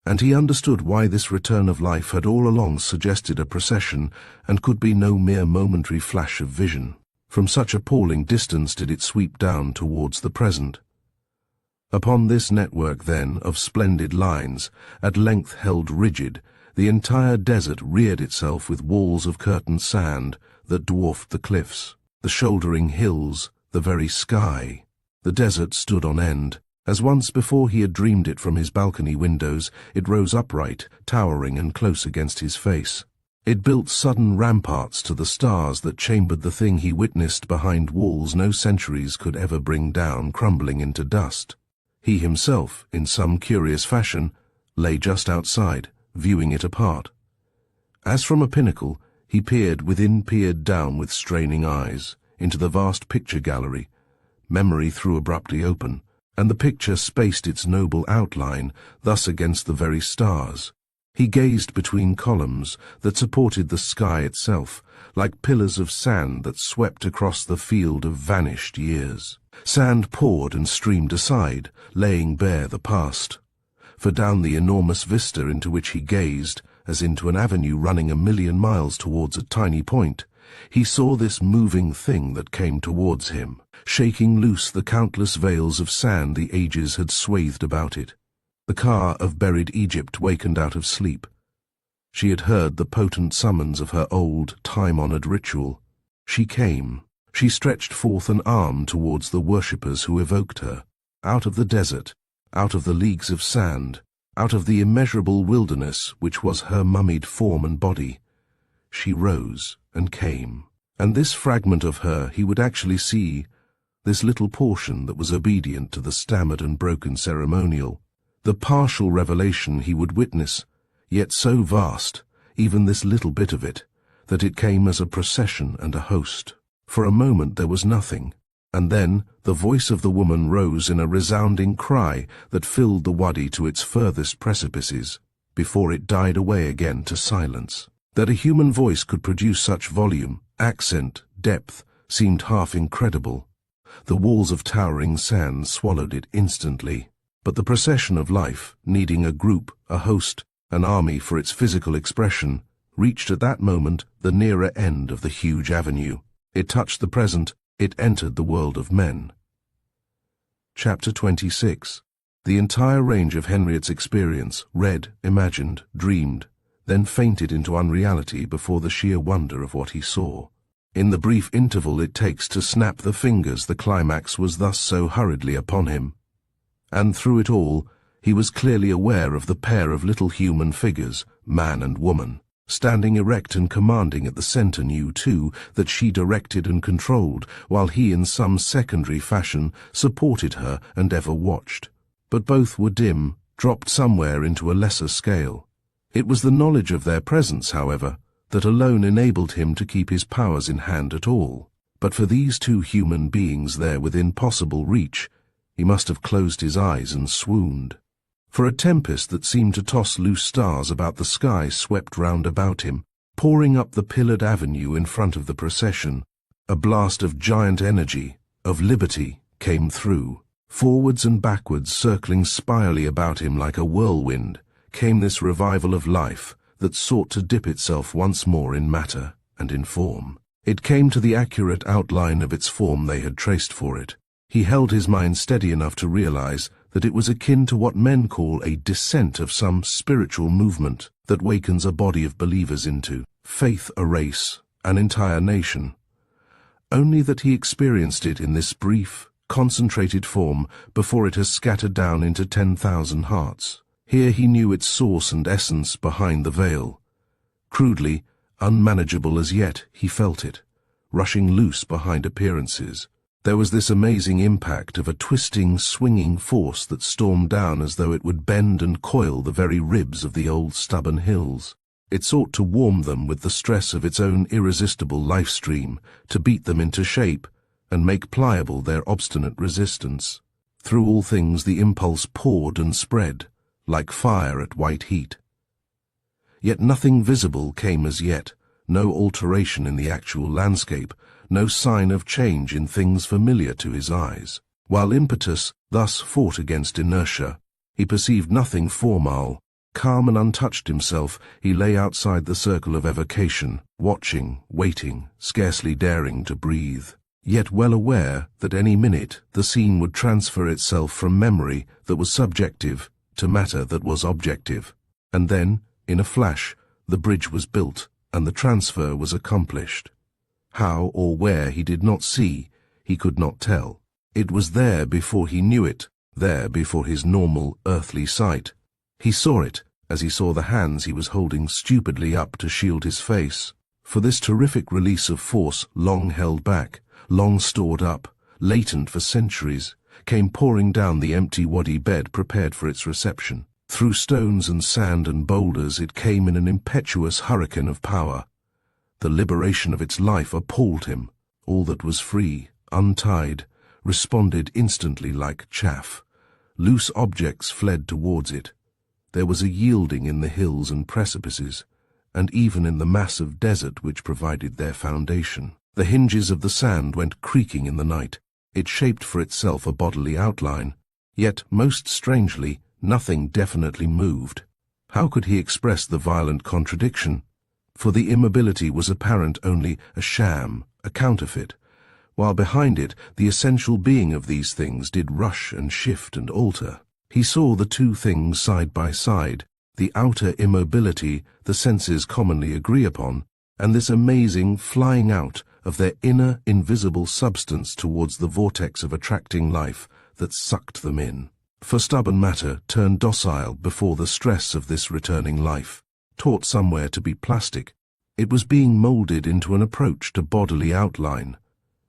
and he understood why this return of life had all along suggested a procession and could be no mere momentary flash of vision. From such appalling distance did it sweep down towards the present. Upon this network, then, of splendid lines, at length held rigid, the entire desert reared itself with walls of curtained sand that dwarfed the cliffs, the shouldering hills, the very sky. The desert stood on end, As once before he had dreamed it from his balcony windows, it rose upright, towering and close against his face. It built sudden ramparts to the stars that chambered the thing he witnessed behind walls no centuries could ever bring down, crumbling into dust. He himself, in some curious fashion, lay just outside, viewing it apart. As from a pinnacle, he peered down with straining eyes, into the vast picture gallery. Memory threw abruptly open, and the picture spaced its noble outline, thus against the very stars. He gazed between columns that supported the sky itself, like pillars of sand that swept across the field of vanished years. Sand poured and streamed aside, laying bare the past. For down the enormous vista into which he gazed, as into an avenue running 1,000,000 miles towards a tiny point, he saw this moving thing that came towards him, shaking loose the countless veils of sand the ages had swathed about it. The Ka of buried Egypt wakened out of sleep. She had heard the potent summons of her old, time-honored ritual. She came. She stretched forth an arm towards the worshippers who evoked her. Out of the desert, out of the leagues of sand, out of the immeasurable wilderness which was her mummied form and body, she rose and came. And this fragment of her he would actually see, this little portion that was obedient to the stammered and broken ceremonial. The partial revelation he would witness, yet so vast, even this little bit of it, that it came as a procession and a host. For a moment there was nothing, and then the voice of the woman rose in a resounding cry that filled the wadi to its furthest precipices, before it died away again to silence. That a human voice could produce such volume, accent, depth, seemed half incredible. The walls of towering sand swallowed it instantly. But the procession of life, needing a group, a host, an army for its physical expression, reached at that moment the nearer end of the huge avenue. It touched the present, it entered the world of men. Chapter 26. The entire range of Henriette's experience, read, imagined, dreamed, then fainted into unreality before the sheer wonder of what he saw. In the brief interval it takes to snap the fingers, the climax was thus so hurriedly upon him. And through it all, he was clearly aware of the pair of little human figures, man and woman, standing erect and commanding at the center, knew, too, that she directed and controlled, while he in some secondary fashion supported her and ever watched. But both were dim, dropped somewhere into a lesser scale. It was the knowledge of their presence, however, that alone enabled him to keep his powers in hand at all. But for these two human beings there within possible reach, he must have closed his eyes and swooned. For a tempest that seemed to toss loose stars about the sky swept round about him, pouring up the pillared avenue in front of the procession. A blast of giant energy, of liberty, came through. Forwards and backwards, circling spirally about him like a whirlwind, came this revival of life that sought to dip itself once more in matter and in form. It came to the accurate outline of its form they had traced for it. He held his mind steady enough to realize that it was akin to what men call a descent of some spiritual movement that wakens a body of believers into faith, a race, an entire nation. Only that he experienced it in this brief, concentrated form before it has scattered down into 10,000 hearts. Here he knew its source and essence behind the veil. Crudely, unmanageable as yet, he felt it, rushing loose behind appearances. There was this amazing impact of a twisting, swinging force that stormed down as though it would bend and coil the very ribs of the old stubborn hills. It sought to warm them with the stress of its own irresistible life stream, to beat them into shape, and make pliable their obstinate resistance. Through all things the impulse poured and spread, like fire at white heat. Yet nothing visible came as yet, no alteration in the actual landscape, no sign of change in things familiar to his eyes. While impetus thus fought against inertia, he perceived nothing formal. Calm and untouched himself, he lay outside the circle of evocation, watching, waiting, scarcely daring to breathe, yet well aware that any minute the scene would transfer itself from memory that was subjective to matter that was objective. And then, in a flash, the bridge was built, and the transfer was accomplished. How or where he did not see, he could not tell. It was there before he knew it, there before his normal, earthly sight. He saw it as he saw the hands he was holding stupidly up to shield his face. For this terrific release of force, long held back, long stored up, latent for centuries, came pouring down the empty wadi bed prepared for its reception. Through stones and sand and boulders it came in an impetuous hurricane of power. The liberation of its life appalled him. All that was free, untied, responded instantly like chaff. Loose objects fled towards it. There was a yielding in the hills and precipices, and even in the massive desert which provided their foundation. The hinges of the sand went creaking in the night. It shaped for itself a bodily outline, yet, most strangely, nothing definitely moved. How could he express the violent contradiction? For the immobility was apparent only a sham, a counterfeit, while behind it the essential being of these things did rush and shift and alter. He saw the two things side by side, the outer immobility the senses commonly agree upon, and this amazing flying out of their inner invisible substance towards the vortex of attracting life that sucked them in. For stubborn matter turned docile before the stress of this returning life. Taught somewhere to be plastic, it was being molded into an approach to bodily outline.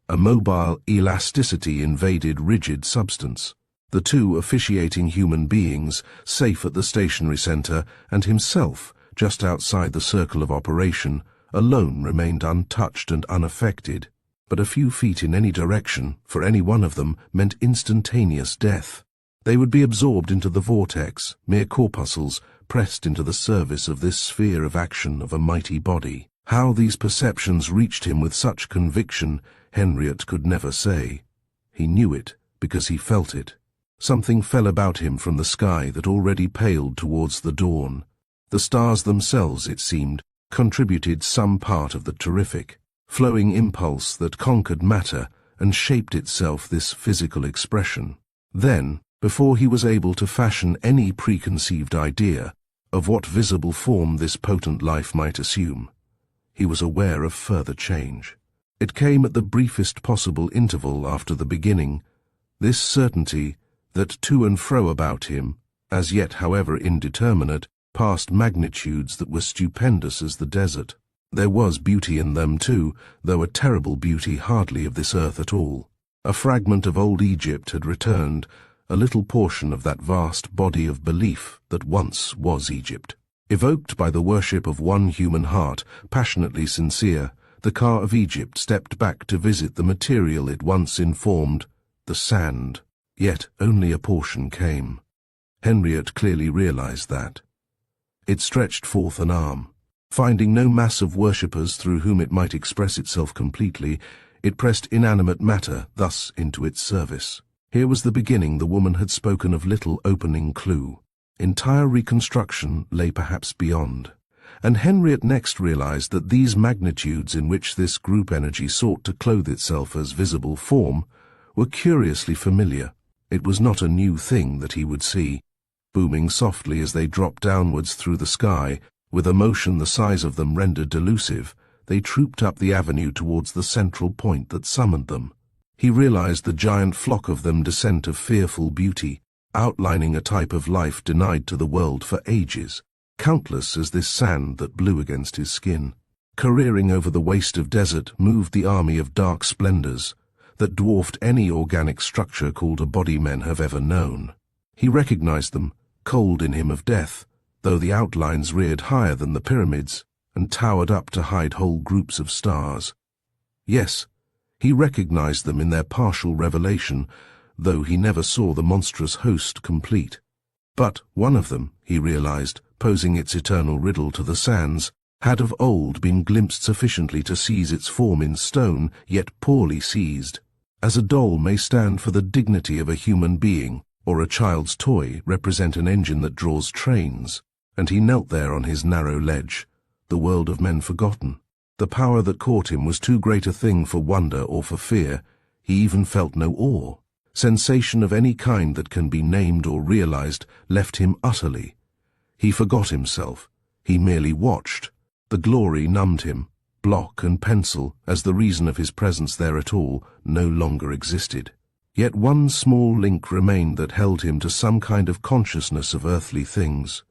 A mobile elasticity invaded rigid substance. The two officiating human beings, safe at the stationary center, and himself, just outside the circle of operation, alone remained untouched and unaffected. But a few feet in any direction, for any one of them, meant instantaneous death. They would be absorbed into the vortex, mere corpuscles, pressed into the service of this sphere of action of a mighty body. How these perceptions reached him with such conviction, Henriot could never say. He knew it because he felt it. Something fell about him from the sky that already paled towards the dawn. The stars themselves, it seemed, contributed some part of the terrific, flowing impulse that conquered matter and shaped itself this physical expression. Then, before he was able to fashion any preconceived idea of what visible form this potent life might assume, he was aware of further change. It came at the briefest possible interval after the beginning, this certainty that to and fro about him, as yet however indeterminate, passed magnitudes that were stupendous as the desert. There was beauty in them too, though a terrible beauty hardly of this earth at all. A fragment of old Egypt had returned, a little portion of that vast body of belief that once was Egypt. Evoked by the worship of one human heart, passionately sincere, the Ka of Egypt stepped back to visit the material it once informed, the sand. Yet only a portion came. Henriot clearly realized that. It stretched forth an arm. Finding no mass of worshippers through whom it might express itself completely, it pressed inanimate matter thus into its service. Here was the beginning the woman had spoken of little opening clue. Entire reconstruction lay perhaps beyond. And Henriot next realized that these magnitudes in which this group energy sought to clothe itself as visible form were curiously familiar. It was not a new thing that he would see. Booming softly as they dropped downwards through the sky, with a motion the size of them rendered delusive, they trooped up the avenue towards the central point that summoned them. He realized the giant flock of them descent of fearful beauty, outlining a type of life denied to the world for ages, countless as this sand that blew against his skin. Careering over the waste of desert moved the army of dark splendors that dwarfed any organic structure called a body men have ever known. He recognized them, cold in him of death, though the outlines reared higher than the pyramids and towered up to hide whole groups of stars. Yes, he recognized them in their partial revelation, though he never saw the monstrous host complete. But one of them, he realized, posing its eternal riddle to the sands, had of old been glimpsed sufficiently to seize its form in stone, yet poorly seized. As a doll may stand for the dignity of a human being, or a child's toy represent an engine that draws trains, and he knelt there on his narrow ledge, the world of men forgotten. The power that caught him was too great a thing for wonder or for fear. He even felt no awe. Sensation of any kind that can be named or realized left him utterly. He forgot himself. He merely watched. The glory numbed him. Block and pencil, as the reason of his presence there at all, no longer existed. Yet one small link remained that held him to some kind of consciousness of earthly things.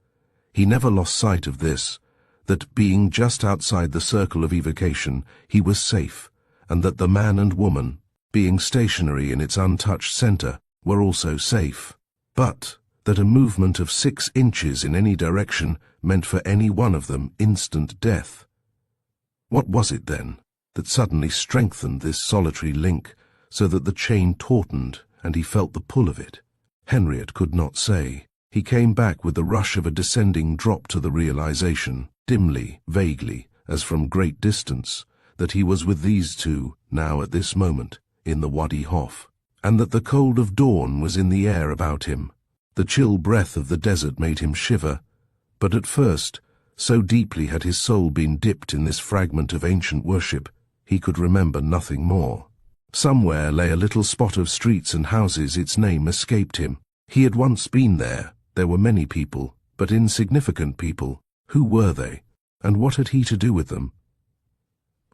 He never lost sight of this, that being just outside the circle of evocation, he was safe, and that the man and woman, being stationary in its untouched center, were also safe. But that a movement of 6 inches in any direction meant for any one of them instant death. What was it, then, that suddenly strengthened this solitary link, so that the chain tautened and he felt the pull of it? Henriette could not say. He came back with the rush of a descending drop to the realization, dimly, vaguely, as from great distance, that he was with these two, now at this moment, in the Wadi Hof, and that the cold of dawn was in the air about him. The chill breath of the desert made him shiver, but at first, so deeply had his soul been dipped in this fragment of ancient worship, he could remember nothing more. Somewhere lay a little spot of streets and houses. Its name escaped him. He had once been there. There were many people, but insignificant people. Who were they, and what had he to do with them?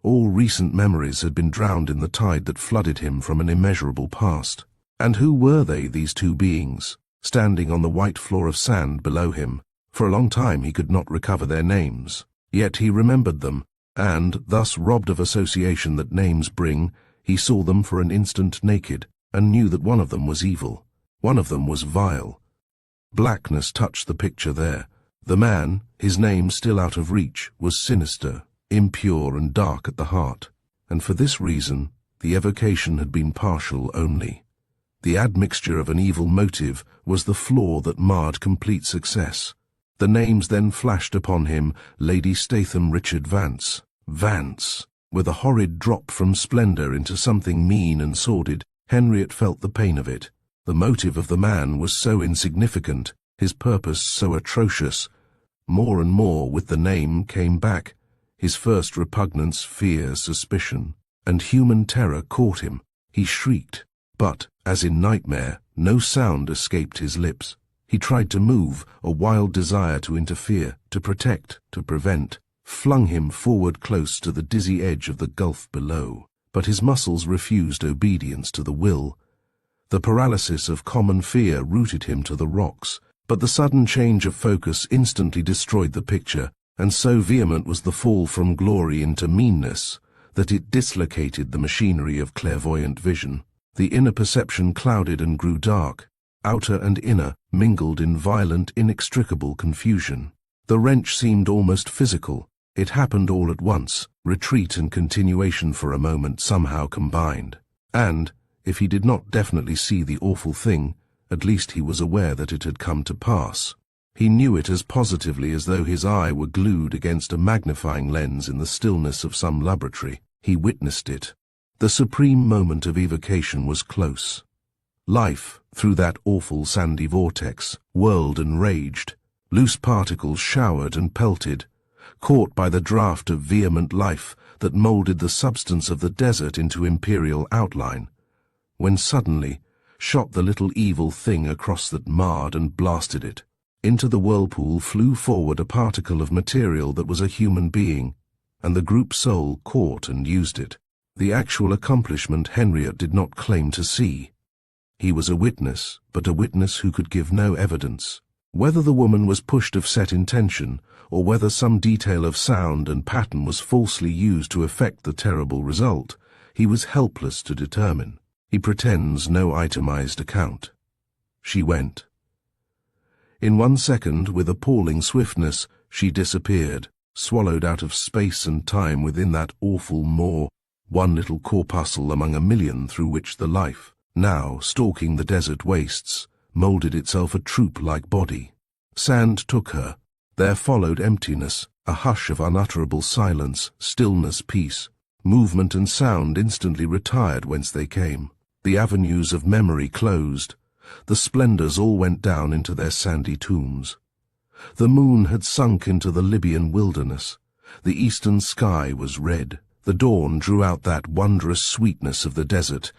All recent memories had been drowned in the tide that flooded him from an immeasurable past. And who were they, these two beings, standing on the white floor of sand below him? For a long time he could not recover their names. Yet he remembered them, and, thus robbed of association that names bring, he saw them for an instant naked, and knew that one of them was evil. One of them was vile. Blackness touched the picture there. The man, his name still out of reach, was sinister, impure and dark at the heart, and for this reason the evocation had been partial only. The admixture of an evil motive was the flaw that marred complete success. The names then flashed upon him: Lady Statham, Richard Vance. Vance, with a horrid drop from splendor into something mean and sordid. Henriette felt the pain of it. The motive of the man was so insignificant, his purpose so atrocious. More and more with the name came back his first repugnance, fear, suspicion, and human terror caught him. He shrieked, but, as in nightmare, no sound escaped his lips. He tried to move, a wild desire to interfere, to protect, to prevent, flung him forward close to the dizzy edge of the gulf below. But his muscles refused obedience to the will. The paralysis of common fear rooted him to the rocks, but the sudden change of focus instantly destroyed the picture, and so vehement was the fall from glory into meanness that it dislocated the machinery of clairvoyant vision. The inner perception clouded and grew dark. Outer and inner mingled in violent, inextricable confusion. The wrench seemed almost physical. It happened all at once, retreat and continuation for a moment somehow combined. And, if he did not definitely see the awful thing, at least he was aware that it had come to pass. He knew it as positively as though his eye were glued against a magnifying lens in the stillness of some laboratory. He witnessed it. The supreme moment of evocation was close. Life, through that awful sandy vortex, whirled and raged. Loose particles showered and pelted, caught by the draught of vehement life that molded the substance of the desert into imperial outline, when suddenly shot the little evil thing across that marred and blasted it. Into the whirlpool flew forward a particle of material that was a human being, and the group soul caught and used it. The actual accomplishment Henriette did not claim to see. He was a witness, but a witness who could give no evidence. Whether the woman was pushed of set intention, or whether some detail of sound and pattern was falsely used to effect the terrible result, he was helpless to determine. He pretends no itemized account. She went. In 1 second, with appalling swiftness, she disappeared, swallowed out of space and time within that awful maw, one little corpuscle among a million through which the life, now stalking the desert wastes, molded itself a troop-like body. Sand took her. There followed emptiness, a hush of unutterable silence, stillness, peace. Movement and sound instantly retired whence they came. The avenues of memory closed. The splendors all went down into their sandy tombs. The moon had sunk into the Libyan wilderness. The eastern sky was red. The dawn drew out that wondrous sweetness of the desert,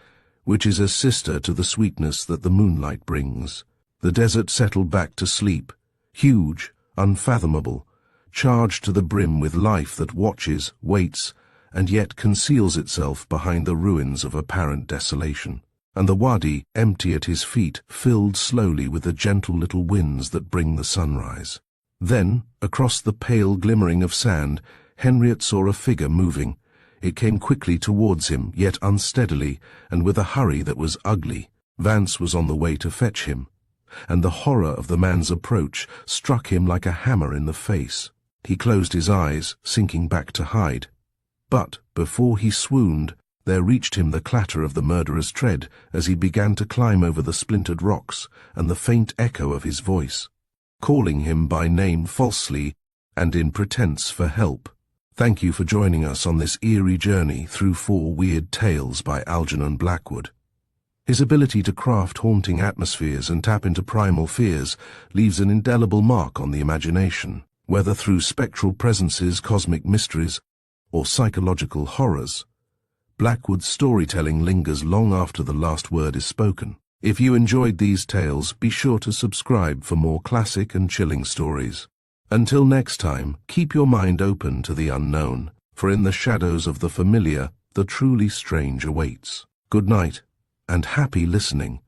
which is a sister to the sweetness that the moonlight brings. The desert settled back to sleep, huge, unfathomable, charged to the brim with life that watches, waits, and yet conceals itself behind the ruins of apparent desolation. and the wadi, empty at his feet, filled slowly with the gentle little winds that bring the sunrise. Then, across the pale glimmering of sand, Henriette saw a figure moving. It came quickly towards him, yet unsteadily, and with a hurry that was ugly. Vance was on the way to fetch him, and the horror of the man's approach struck him like a hammer in the face. He closed his eyes, sinking back to hide. But, before he swooned, there reached him the clatter of the murderer's tread as he began to climb over the splintered rocks, and the faint echo of his voice, calling him by name falsely and in pretense for help. Thank you for joining us on this eerie journey through 4 Weird Tales by Algernon Blackwood. His ability to craft haunting atmospheres and tap into primal fears leaves an indelible mark on the imagination, whether through spectral presences, cosmic mysteries, or psychological horrors. Blackwood's storytelling lingers long after the last word is spoken. If you enjoyed these tales, be sure to subscribe for more classic and chilling stories. Until next time, keep your mind open to the unknown, for in the shadows of the familiar, the truly strange awaits. Good night, and happy listening.